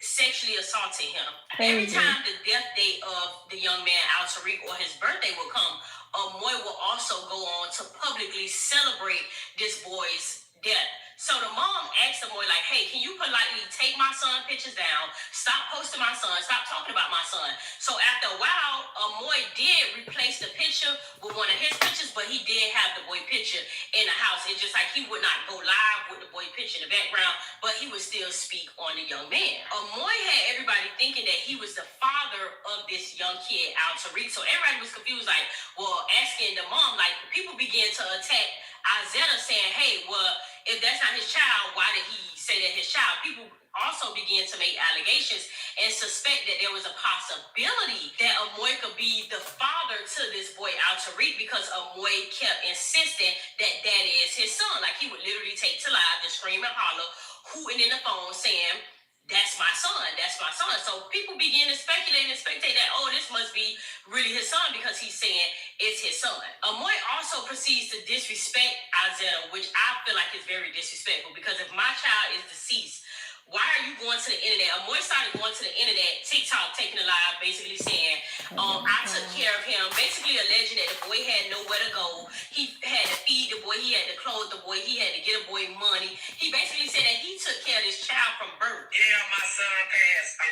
sexually assaulted him. Crazy. Every time the death date of the young man Al Tariq or his birthday would come, Amoy will also go on to publicly celebrate this boy's death. So the mom asked Amoy, like, hey, can you politely take my son pictures down, stop posting my son, stop talking about my son. So after a while, Amoy did replace the picture with one of his pictures, but he did have the boy picture in the house. It's just like he would not go live with the boy picture in the background, but he would still speak on the young man. Amoy had everybody thinking that he was the father of this young kid, Al Tariq. So everybody was confused, like, well, asking the mom, like, people began to attack Izetta saying, hey, well, if that's not his child, why did he say that his child? People also began to make allegations and suspect that there was a possibility that Amoy could be the father to this boy Al Tariq because Amoy kept insisting that that is his son. Like, he would literally take to live, just scream and holler, hooting in the phone saying, that's my son, that's my son. So people begin to speculate and spectate that, oh, this must be really his son because he's saying it's his son. Amoy also proceeds to disrespect Izetta, which I feel like is very disrespectful because if my child is deceased, why are you going to the internet? Amoy started going to the internet, TikTok, taking a live, basically saying, I took care of him, basically alleging that the boy had nowhere to go. He had to feed the boy, he had to clothe the boy, he had to get a boy money. He basically said that he took care of this child from birth. Yeah, my son passed in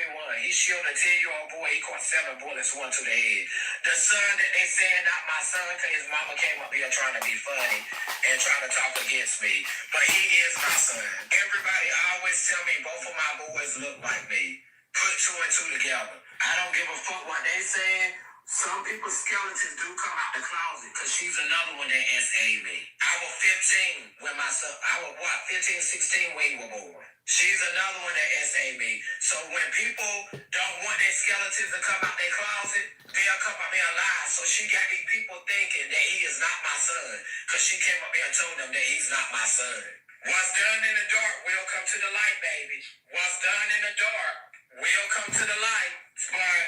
2021. He shot a 10-year-old boy. He caught 7 bullets, 1 to the head. The son that they said not my son because his mama came up here trying to be funny and trying to talk against me. But he is my son. Everybody always tell me both of my boys look like me. Put 2 and 2 together. I don't give a fuck what they saying. Some people's skeletons do come out the closet because she's another one that SA me. I was 15 when my son, 15, 16 when he was born. She's another one that SA me. So when people don't want their skeletons to come out their closet, they'll come up here and lie. So she got these people thinking that he is not my son because she came up here and told them that he's not my son. What's done in the dark will come to the light, baby. What's done in the dark will come to the light. But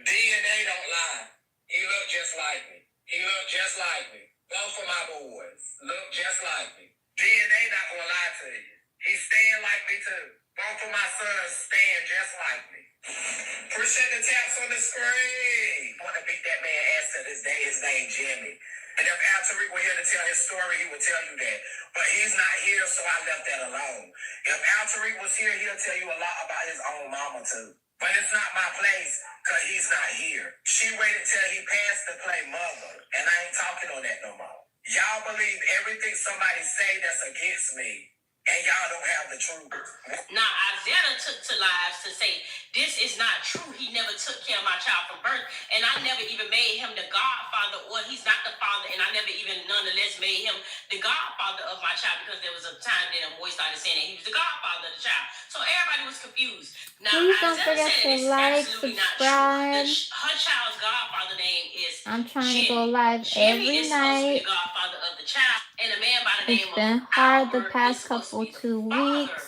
DNA don't lie. He look just like me. He look just like me. Both of my boys look just like me. DNA not gonna lie to you. He stand like me too. Both of my sons stand just like me. Appreciate the taps on the screen. Want to beat that man ass Tariq were here to tell his story, he would tell you that. But he's not here, so I left that alone. If Tariq was here, he'll tell you a lot about his own mama too. But it's not my place, because he's not here. She waited till he passed to play mother, and I ain't talking on that no more. Y'all believe everything somebody say that's against me, and y'all don't have the truth. Now, Isaiah took to lives to say, this is not true. He never took care of my child from birth. And I never even made him the godfather, or he's not the father. And I never even nonetheless made him the godfather of my child, because there was a time that a boy started saying that he was the godfather of the child. So everybody was confused. Now, Please don't Isaiah forget said to it's like, absolutely not subscribe. true. Her child's godfather name is I'm trying Jimmy. to go live Jimmy every is supposed to be night. the godfather of the child. And a man by the It's name of been hard the Albert past is supposed to couple be the 2 father weeks.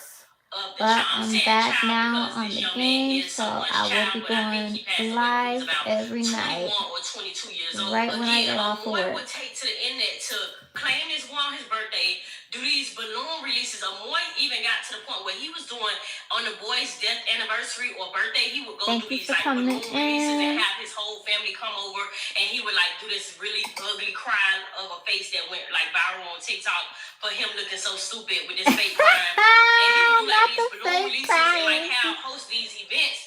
of the But child. I'm I'm saying back child now because on this the young man game, is so someone's I will child, be but I think he going passed away when he was live about every 21 night, or 22 years old. right when I Again, get off of Amoy work. would take to the internet to claim his birthday, do these balloon releases. Amoy even got to the point where he was doing on the boy's death anniversary or birthday, he would go Thank do you these for like coming balloon releases and in. have his whole family come over, and he would like do this really ugly crying of a face that went like viral on TikTok for him looking so stupid with this fake crying. And he would do like Not these the balloon fake releases and like crying. have host these events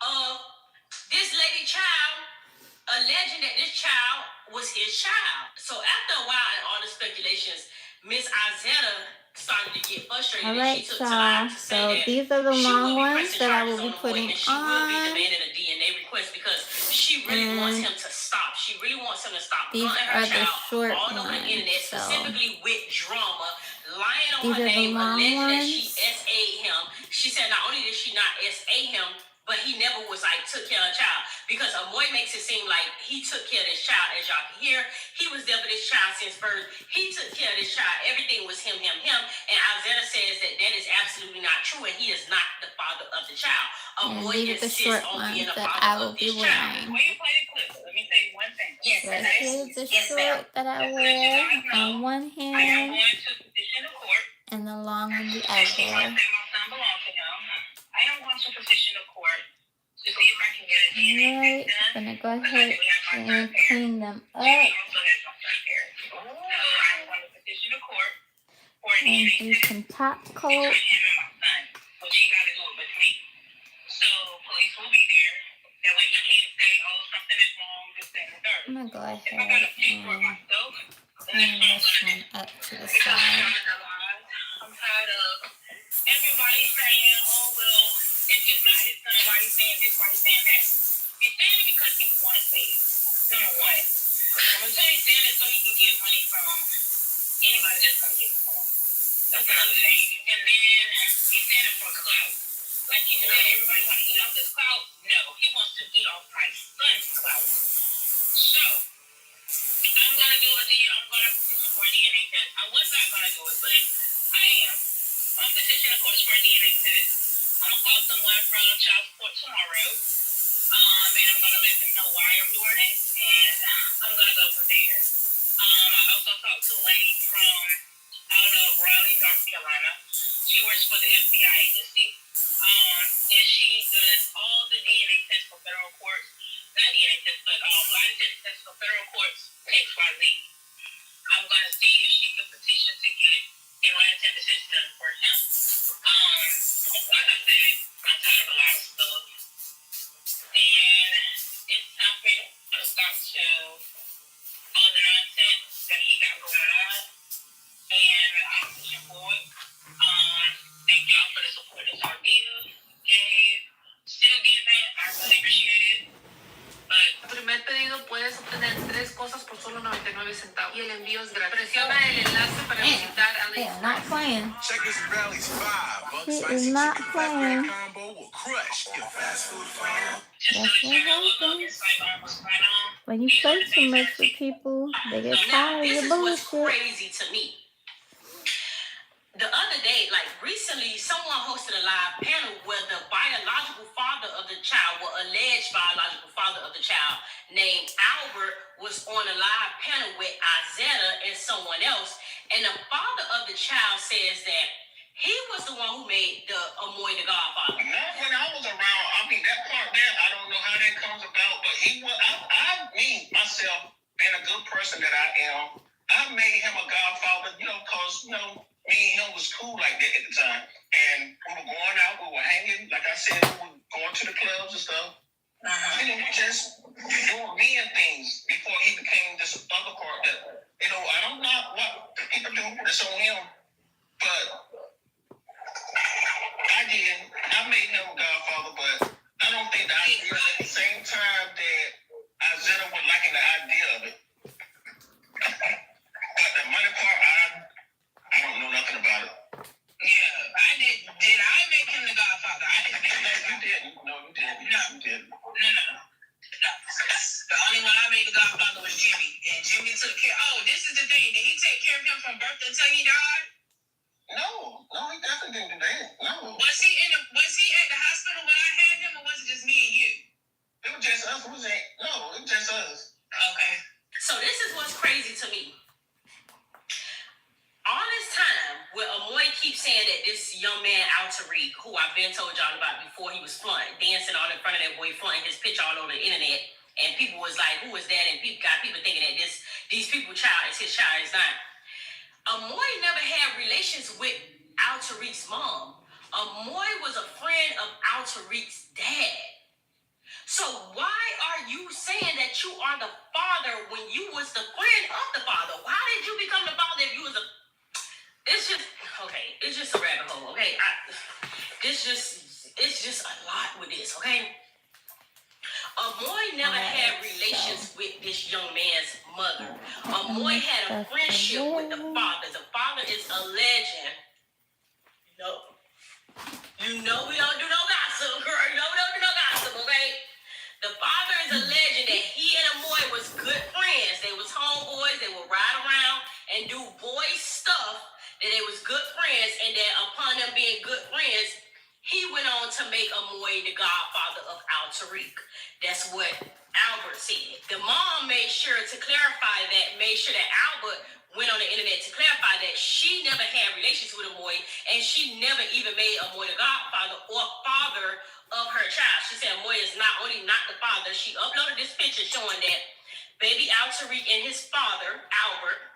of this lady child alleging that this child was his child. So after a while and all the speculations, Miss Isetta started to get frustrated, All and right, she took to y'all. live to say So that these are the she long will be ones pressing that I charges will be on the boy, putting and she will be on. demanding a DNA request because she really wants him to stop. She really wants him to stop These hunting her are the child short all over the internet, ones. So specifically with drama, lying on these her are the name, long alleging that she ones. SA'd him. She said not only did she not SA him, but he never was like took care of a child, because Amoy makes it seem like he took care of this child. As y'all can hear, he was there for this child since birth. He took care of this child. Everything was him. And Isaiah says that that is absolutely not true, and he is not the father of the child. And Amoy these are the short insists on ones being the that father I will of be this child. wearing. Before you play the clip, let me say one thing. Yes, So here's the short that I wear on one I am hand going to petition the court. and the long on the And she other. wants to say my son belongs to him. I am going to petition the court to see if I can get a DNA Alright, test I'm done. gonna go Because I ahead do have my and son's hair. clean them Jimmy up also has my son's hair. So I'm going to petition the court for a and DNA do test some top coat. between him and my son. But she got to do it with me. So police will be there. That way he can't say, oh, something is wrong, this, that, and the third. I'm gonna go If I ahead got to pay for it and myself, then clean that's what this I'm going to do. one up to the Because I'm side. tired of lies. I'm tired of everybody saying, oh, well, if it's not his son, why he's saying this, why he's saying that. He's saying it because he wants to say it. Number one. Number two, he's saying it so he can get money from anybody that's going to give him money. That's another thing. And then he's saying it for clout. Like he said, everybody want to eat off this clout. No, he wants to eat off my son's clout. So, I'm going to do I'm going to petition for a DNA test. I was not going to do it, but I am. I'm petitioning the courts for a DNA test. I'm going to call someone from child support tomorrow. And I'm going to let them know why I'm doing it. And I'm going to go from there. I also talked to a lady from out of Raleigh, North Carolina. She works for the FBI agency. And she does all the DNA tests for federal courts. Not DNA tests, but lie detector tests for federal courts, XYZ. I'm going to see if she can petition to get a lie detector test done for him. Like I said, I'm tired of a lot of stuff. And it's time for me to stop to all the nonsense that he got going on. And I'm pushing forward. Thank y'all for the support that y'all gave, still giving. I really appreciate it. But Primer pedido puedes obtener 3 cosas por solo 99 centavos y el envío es gratis. Presiona el enlace para visitar They are AliExpress. not playing. Checkers and Rallies 5 bucks. He is Spicy not chicken playing. flatbread combo will crush your fast food fire. just to That's let what y'all know happens what's going on. when you These are play the too things much that with people. They get Now, tired of this your is what's bullshit. crazy to me. The other day, like recently, someone hosted a live panel where the biological father of the child, or alleged biological father of the child, named Albert, was on a live panel with Isetta and someone else. And the father of the child says that he was the one who made the Amoy the Godfather. Not when I was around. I mean, that part there, I don't know how that comes about, but he was, me, myself, being a good person that I am, I made him a godfather, because, me and him was cool like that at the time. And we were going out, we were hanging, like I said, we were going to the clubs and stuff. We just doing men things before he became this other part that, I don't know what the people do, that's on him. But I made him a godfather, but I don't think that at the same time that Isaiah was liking the idea of it. But the money part, I don't know nothing about it. Yeah, I did. Did I make him the godfather? I didn't make him. No, you didn't. No, you didn't. No, you didn't. No. The only one I made the godfather was Jimmy, and Jimmy took care. Oh, this is the thing. Did he take care of him from birth until he died? No, he definitely didn't do that. No. Was he at the hospital when I had him, or was it just me and you? It was just us. No, it was just us. Okay. So this is what's crazy to me. All this time, where Amoy keeps saying that this young man, Tariq, who I've been told y'all about before, he was dancing all in front of that boy, flaunting his picture all over the internet, and people was like, who is that? And people thinking that these people child is his child, is not. Amoy never had relations with Tariq's mom. Amoy was a friend of Tariq's dad. So why are you saying that you are the father when you was the friend of the father? Why did you become the father if you was a... It's just a rabbit hole, okay? It's just a lot with this, okay? Amoy never had relations with this young man's mother. Amoy had a friendship with the father. The father is a legend. You know we don't do no gossip, girl. You know we don't do no gossip, okay? The father is a legend that he and Amoy was good friends. They was homeboys. They would ride around and do boy stuff. That they was good friends, and that upon them being good friends, he went on to make Amoy the godfather of Tariq. That's what Albert said. The mom made sure that Albert went on the internet to clarify that she never had relations with Amoy, and she never even made Amoy the godfather or father of her child. She said Amoy is not only not the father, she uploaded this picture showing that baby Tariq and his father, Albert.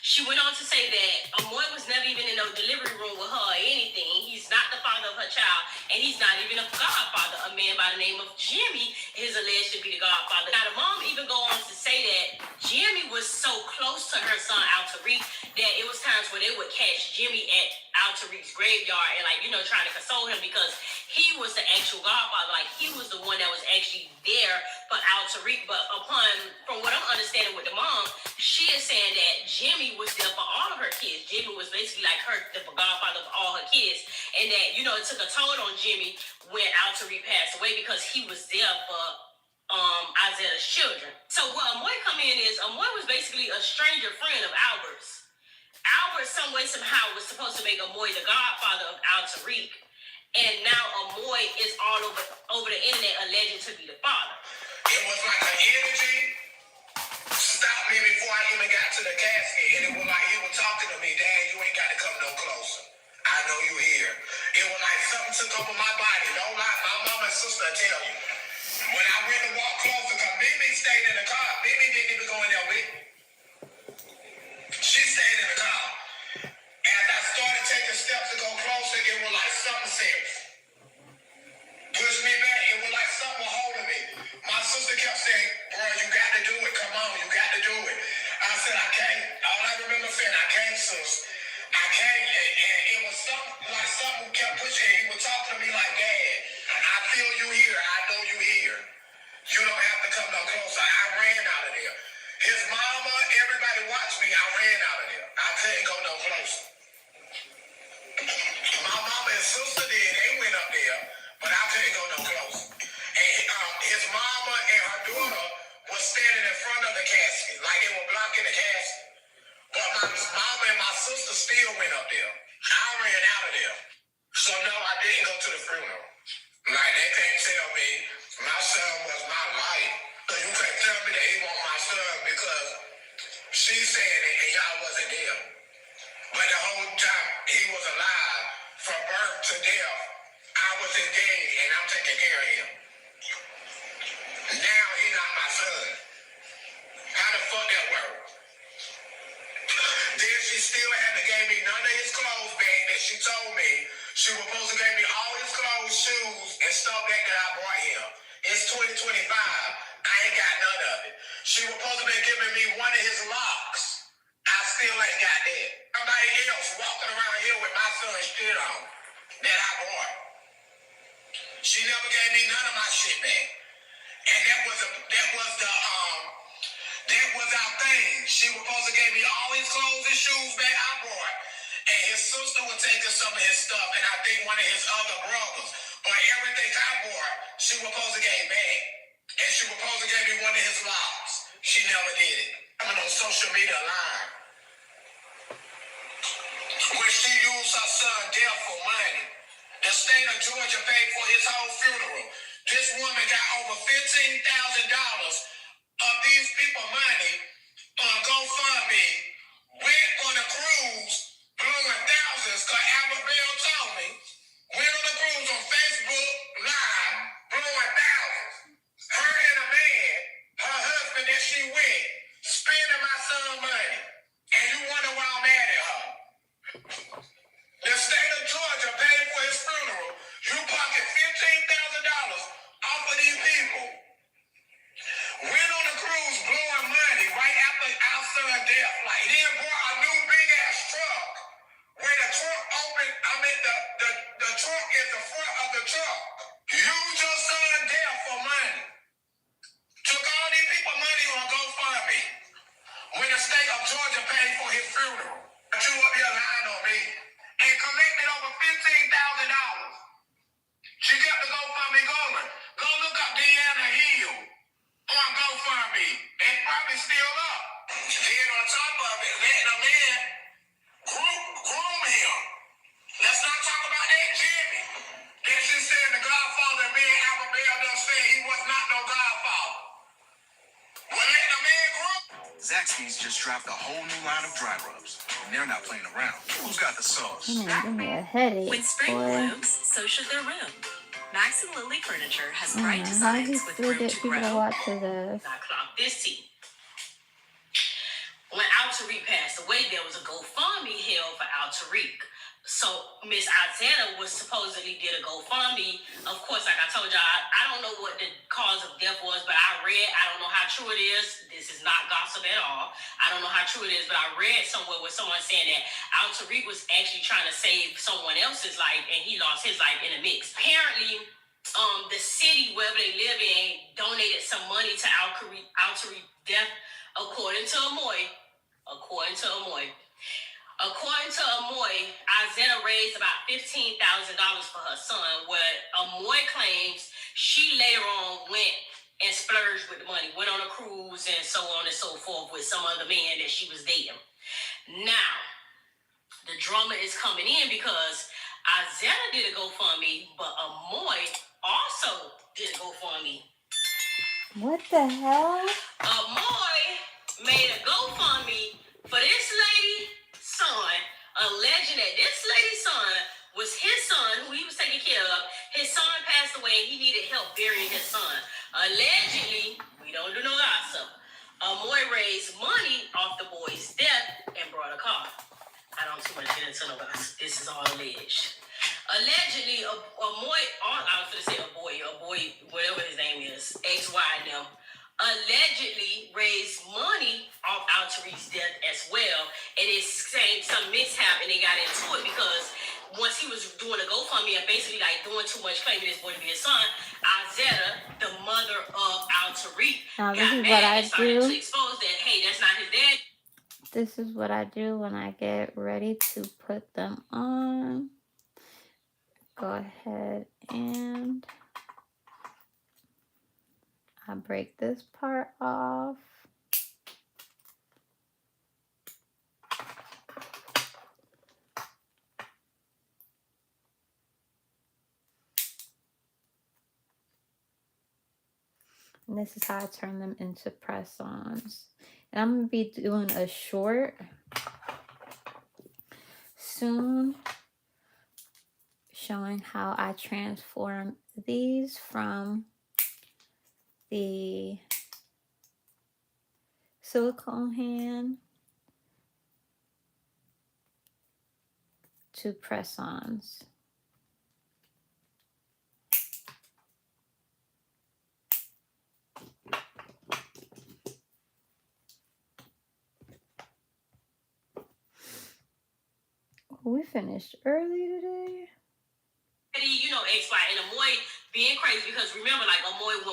She went on to say that Amoy was never even in no delivery room with her or anything. He's not the father of her child, and he's not even a godfather. A man by the name of Jimmy is alleged to be the godfather. Now, the mom even go on to say that Jimmy was so close to her son, Tariq, that it was times where they would catch Jimmy at Tariq's graveyard and, trying to console him because he was the actual godfather. Like, he was the one that was actually there for Tariq. But from what I'm understanding with the mom, she is saying that Jimmy was there for all of her kids. Jimmy was basically like the godfather of all her kids. And that, it took a toll on Jimmy when Tariq passed away because he was there for Isaiah's children. So what Amoy come in is, Amoy was basically a stranger friend of Albert's. Albert, some way, somehow, was supposed to make Amoy the godfather of Tariq. And now Amoy is all over the internet alleged to be the father. It was like an energy stopped me before I even got to the casket. And it was like he was talking to me, Dad, you ain't got to come no closer. I know you here. It was like something took over my body. Don't lie, my mama and sister tell you. When I went to walk closer, because Mimi stayed in the car. Mimi didn't even go in there with me. She stayed in the car. As I started taking steps to go closer, it was like something serious. Pushed me back, it was like something was holding me. My sister kept saying, bro, you got to do it, come on, you got to do it. I said, I can't. All I remember saying, I can't, sis. I can't. And it was something kept pushing. He was talking to me like, Dad, I feel you here, I know you here. You don't have to come no closer. I ran out of there. His mama, everybody watched me, I ran out of there. I couldn't go no closer. My mama and sister did, they went up there, but I couldn't go no closer. And his mama and her daughter was standing in front of the casket, like they were blocking the casket. But my mama and my sister still went up there. I ran out of there. So no, I didn't go to the funeral. Like, they can't tell me my son was my life. So you can't tell me that he want my son because she's saying it and y'all wasn't there. But the whole time he was alive, from birth to death, I was his daddy and I'm taking care of him. Now he's not my son. How the fuck that work? Then she still hadn't gave me none of his clothes back that she told me. She was supposed to give me all his clothes, shoes, and stuff back that I brought him. It's 2025. I ain't got none of it. She was supposed to be giving me one of his locks. I still ain't got that. Somebody else walking around here with my son's shit on that I bought. She never gave me none of my shit back. And that was our thing. She was supposed to give me all his clothes and shoes back I bought. And his sister was taking some of his stuff, and I think one of his other brothers. But everything I bought, she was supposed to give back. And she was supposed to give me one of his locks. She never did it. I'm on social media live. When she used her son's death for money. The state of Georgia paid for his whole funeral. This woman got over $15,000 of these people money on GoFundMe, went on a cruise, blowing thousands, because Albert Bell told me, went on a cruise on Facebook Live, blowing thousands. Her and a man, her husband that she with, spending my son's money. And you wonder why I'm mad at her. The state of Georgia paid for his funeral. You pocket $15,000 off of these people. Went on a cruise blowing money right after our son's death. Like, then bought a new big ass truck. Where the truck open, the trunk is the front of the truck. Use your son's death for money. Took all these people money on GoFundMe. When the state of Georgia paid for his funeral. But you up here lying on me. And collected over $15,000. She kept the GoFundMe going. Go look up Deanna Hill on GoFundMe. It's probably still up. Then on top of it, letting a man groom him. Let's not talk about that Jimmy. Then she said the Godfather, me and Albert Bell done said he was not no Godfather. Well, letting a man groom. Zaxby's just dropped a whole new line of dry rubs, and they're not playing around. Who's got the sauce? Give me a headache. When spring boy. blooms, so should their room. Max and Lily Furniture has bright How he designs with still room get to people to grow. watch this? I clocked this tea. When Al Tariq passed away, there was a GoFundMe held for Al Tariq. So Miss Isetta was supposedly did a GoFundMe. Of course, like I told y'all, I don't know what the cause of death was, but I don't know how true it is. This is not gossip at all. I don't know how true it is, but I read somewhere with someone saying that Al Tariq was actually trying to save someone else's life, and he lost his life in the mix. Apparently, the city wherever they live in donated some money to Al Tariq death, according to Amoy. According to Amoy, Isetta raised about $15,000 for her son, where Amoy claims she later on went and splurged with the money, went on a cruise and so on and so forth with some other man that she was dating. Now, the drama is coming in because Isetta did a GoFundMe, but Amoy also did a GoFundMe. What the hell? Amoy made a GoFundMe for this lady's son, alleging that this lady's son was his son, who he was taking care of. His son passed away and he needed help burying his son. Allegedly, we don't do no gossip, Amoy raised money off the boy's death and brought a car. I don't too much get into no gossip. This is all alleged. Allegedly, Amoy, I was going to say a boy, whatever his name is, XY and them, allegedly raised money off Al Tariq's death as well. And it's saying some mishap and they got into it because once he was doing a GoFundMe and basically like doing too much claiming this boy to be his son, Isetta, the mother of Al Tariq, got mad and started to expose that, hey, that's not his dad. This is what I do when I get ready to put them on. Go ahead and I break this part off. And this is how I turn them into press-ons. And I'm going to be doing a short soon, showing how I transform these from the silicone hand 2 press-ons. We finished early today. You know, X-Y and Amoy being crazy because remember, like Amoy,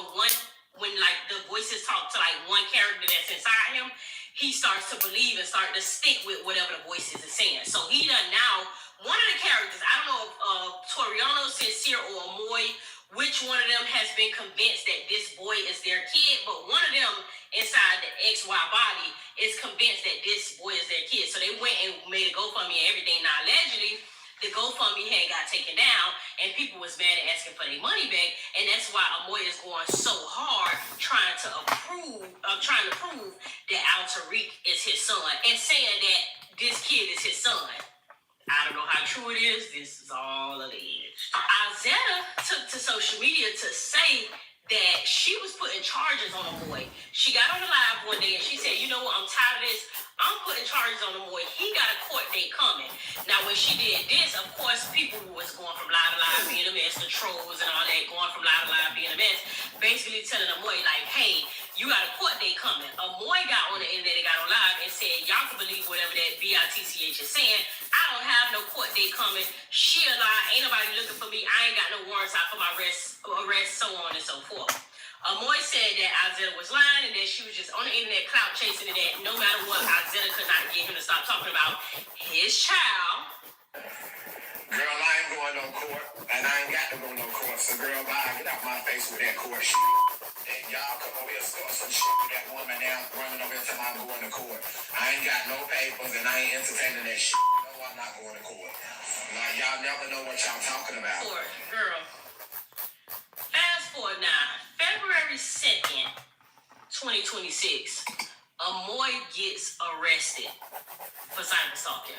when like the voices talk to like one character that's inside him, he starts to believe and start to stick with whatever the voices is saying. So he done now, one of the characters, I don't know if Toriano, Sincere, or Amoy, which one of them has been convinced that this boy is their kid, but one of them inside the XY body is convinced that this boy is their kid. So they went and made a GoFundMe and everything. Now, allegedly, the GoFundMe had got taken down and people was mad at asking for their money back, and that's why Amoy is going so hard trying to prove that Al Tariq is his son and saying that this kid is his son. I don't know how true it is. This is all alleged. Alzetta took to social media to say that she was putting charges on Amoy. She got on the live one day and she said, you know what, I'm tired of this. I'm putting charges on Amoy. He got a court date coming. Now, when she did this, of course, people was going from lie to lie being a mess, the trolls and all that, going from lie to lie being a mess, basically telling Amoy, like, hey, you got a court date coming. Amoy got on the internet and got on live and said, y'all can believe whatever that BITCH is saying. I don't have no court date coming. She a lie. Ain't nobody looking for me. I ain't got no warrants out for my arrest, so on and so forth. Amoy said that Alzetta was lying and that she was just on the internet clout chasing and that no matter what, Alzetta could not get him to stop talking about his child. Girl, I ain't going no court, and I ain't got to go no court. So, girl, bye. Get out my face with that court shit. And y'all come over here and start some shit with that woman now running over here till I'm going to court. I ain't got no papers, and I ain't entertaining that shit. No, I'm not going to court. Like, y'all never know what y'all talking about. Court, girl. Fast forward now. February 2nd, 2026, Amoy gets arrested for cyber stalking.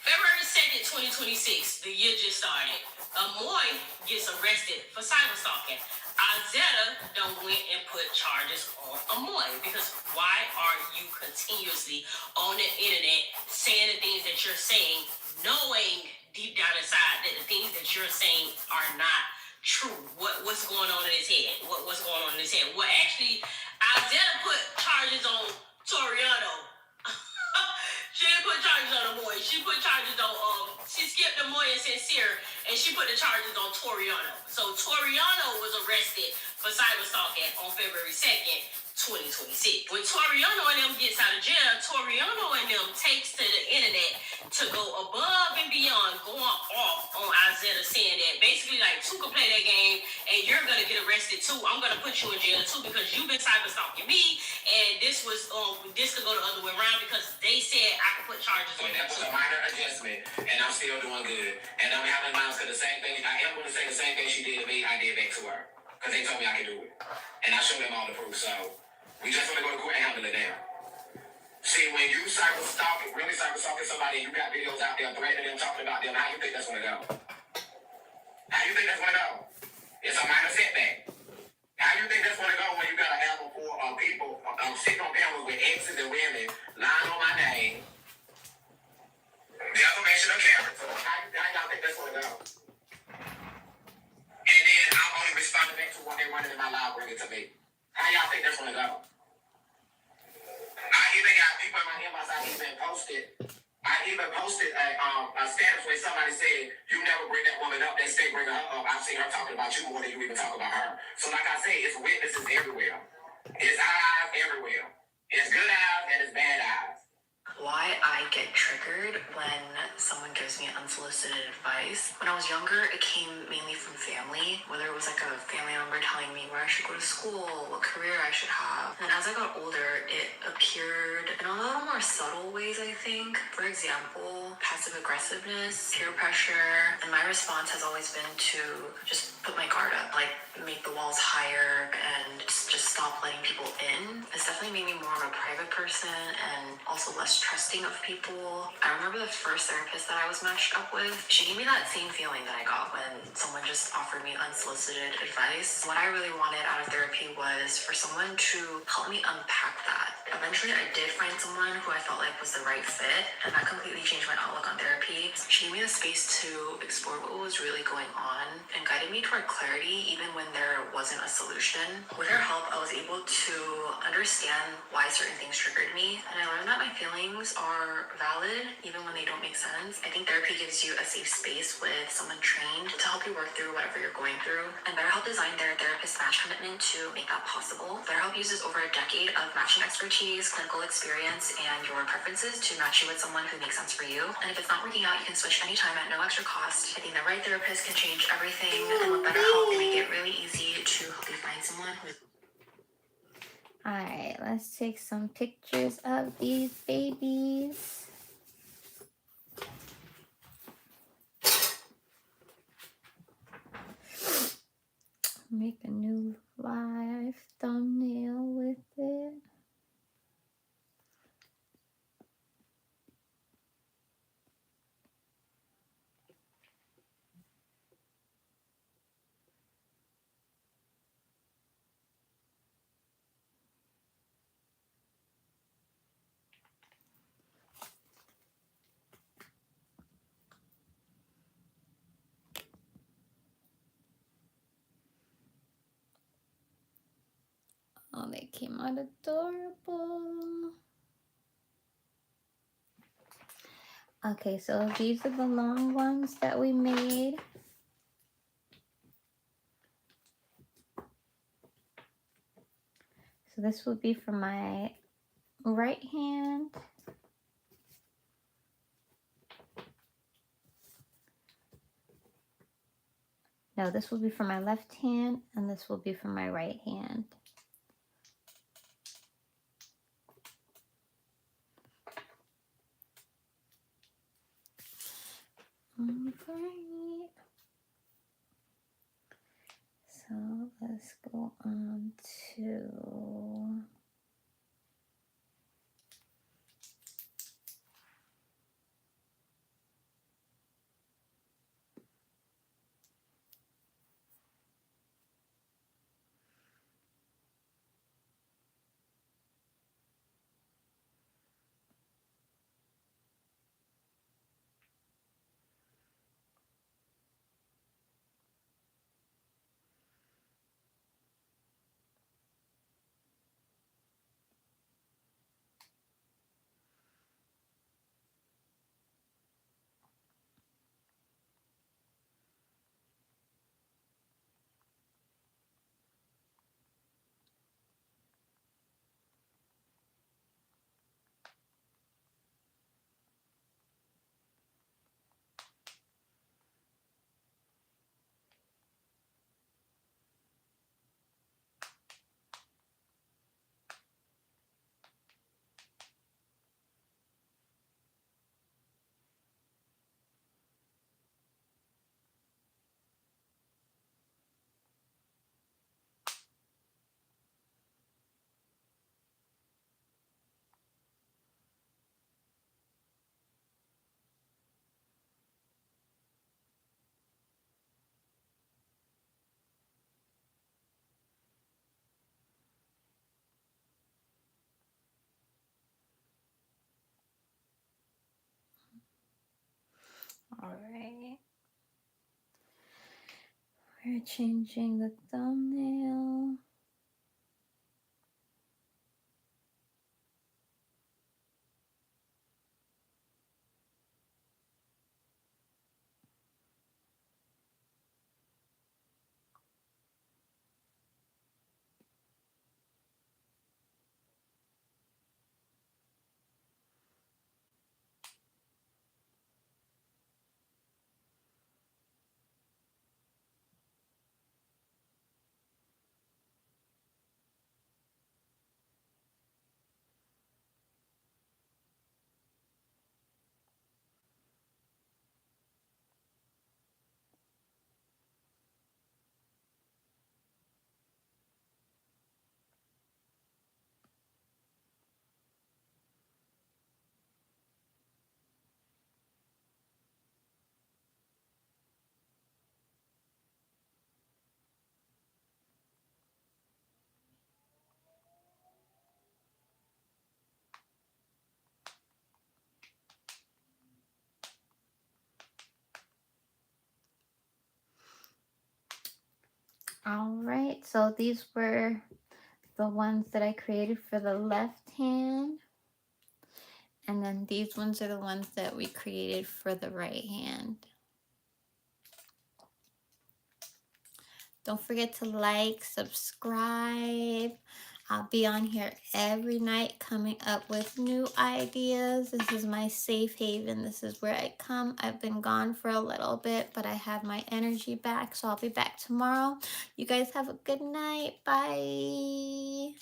February 2nd, 2026, the year just started. Amoy gets arrested for cyber stalking. Alzetta done went and put charges on Amoy because why are you continuously on the internet saying the things that you're saying, knowing deep down inside that the things that you're saying are not true? What's going on in his head? What's going on in his head? Well, actually, Alzetta put charges on Toriano. She didn't put charges on Amoy. She put charges on, she skipped Amoy and Sincere, and she put the charges on Toriano. So Toriano was arrested for cyber stalking on February 2nd, 2026. When Toriano and them gets out of jail, Toriano and them takes to the internet to go above and beyond, going off on Alzetta, saying that basically like, two can play that game and you're gonna get arrested too. I'm gonna put you in jail too because you've been cyber stalking me, and this could go the other way around because they said I could put charges on That them was too. a minor adjustment, and I'm still doing good. And I'm having minds because the same thing, I am going to say the same thing she did to me, I did back to her. Because they told me I could do it. And I showed them all the proof, so we just want to go to court and handle it now. See, when you really cyber stalking somebody, and you got videos out there threatening them, talking about them, how you think that's going to go? How you think that's going to go? It's a minor setback. How you think that's going to go when you got to have people sitting on panels with exes and women lying on my name? Defamation of character. How y'all think that's going to go? And then I'm only responding back to what they're running in my live bringing to me. How y'all think that's going to go? I even got people in my inbox. I even posted a status where somebody said, you never bring that woman up. They stay bringing her up. I've seen her talking about you more than you even talk about her. So like I say, it's witnesses everywhere. It's eyes everywhere. It's good eyes and it's bad eyes. Why I get triggered when someone gives me unsolicited advice. When I was younger, it came mainly from family, whether it was like a family member telling me where I should go to school, what career I should have. And as I got older, it appeared in a little more subtle ways, I think. For example, passive aggressiveness, peer pressure, and my response has always been to just put my guard up, like make the walls higher and just stop letting people in. It's definitely made me more of a private person and also less trusting of people. I remember the first therapist that I was matched up with, she gave me that same feeling that I got when someone just offered me unsolicited advice. What I really wanted out of therapy was for someone to help me unpack that. Eventually, I did find someone who I felt like was the right fit, and that completely changed my outlook on therapy. She gave me the space to explore what was really going on and guided me toward clarity even when there wasn't a solution. With her help, I was able to understand why certain things triggered me, and I learned that my feelings are valid even when they don't make sense. I think therapy gives you a safe space with someone trained to help you work through whatever you're going through, and BetterHelp designed their therapist match commitment to make that possible. BetterHelp uses over a decade of matching expertise, clinical experience, and your preferences to match you with someone who makes sense for you. And if it's not working out, you can switch anytime at no extra cost. I think the right therapist can change everything, and with BetterHelp, they make it really easy to help you find someone who... Alright, let's take some pictures of these babies. Make a new live thumbnail with it. Oh, they came out adorable. Okay, so these are the long ones that we made. So this will be for my right hand. No, this will be for my left hand, and this will be for my right hand. Alright. So let's go on to... Alright. We're changing the thumbnail. All right, so these were the ones that I created for the left hand. And then these ones are the ones that we created for the right hand. Don't forget to like, subscribe. I'll be on here every night coming up with new ideas. This is my safe haven. This is where I come. I've been gone for a little bit, but I have my energy back, so I'll be back tomorrow. You guys have a good night. Bye.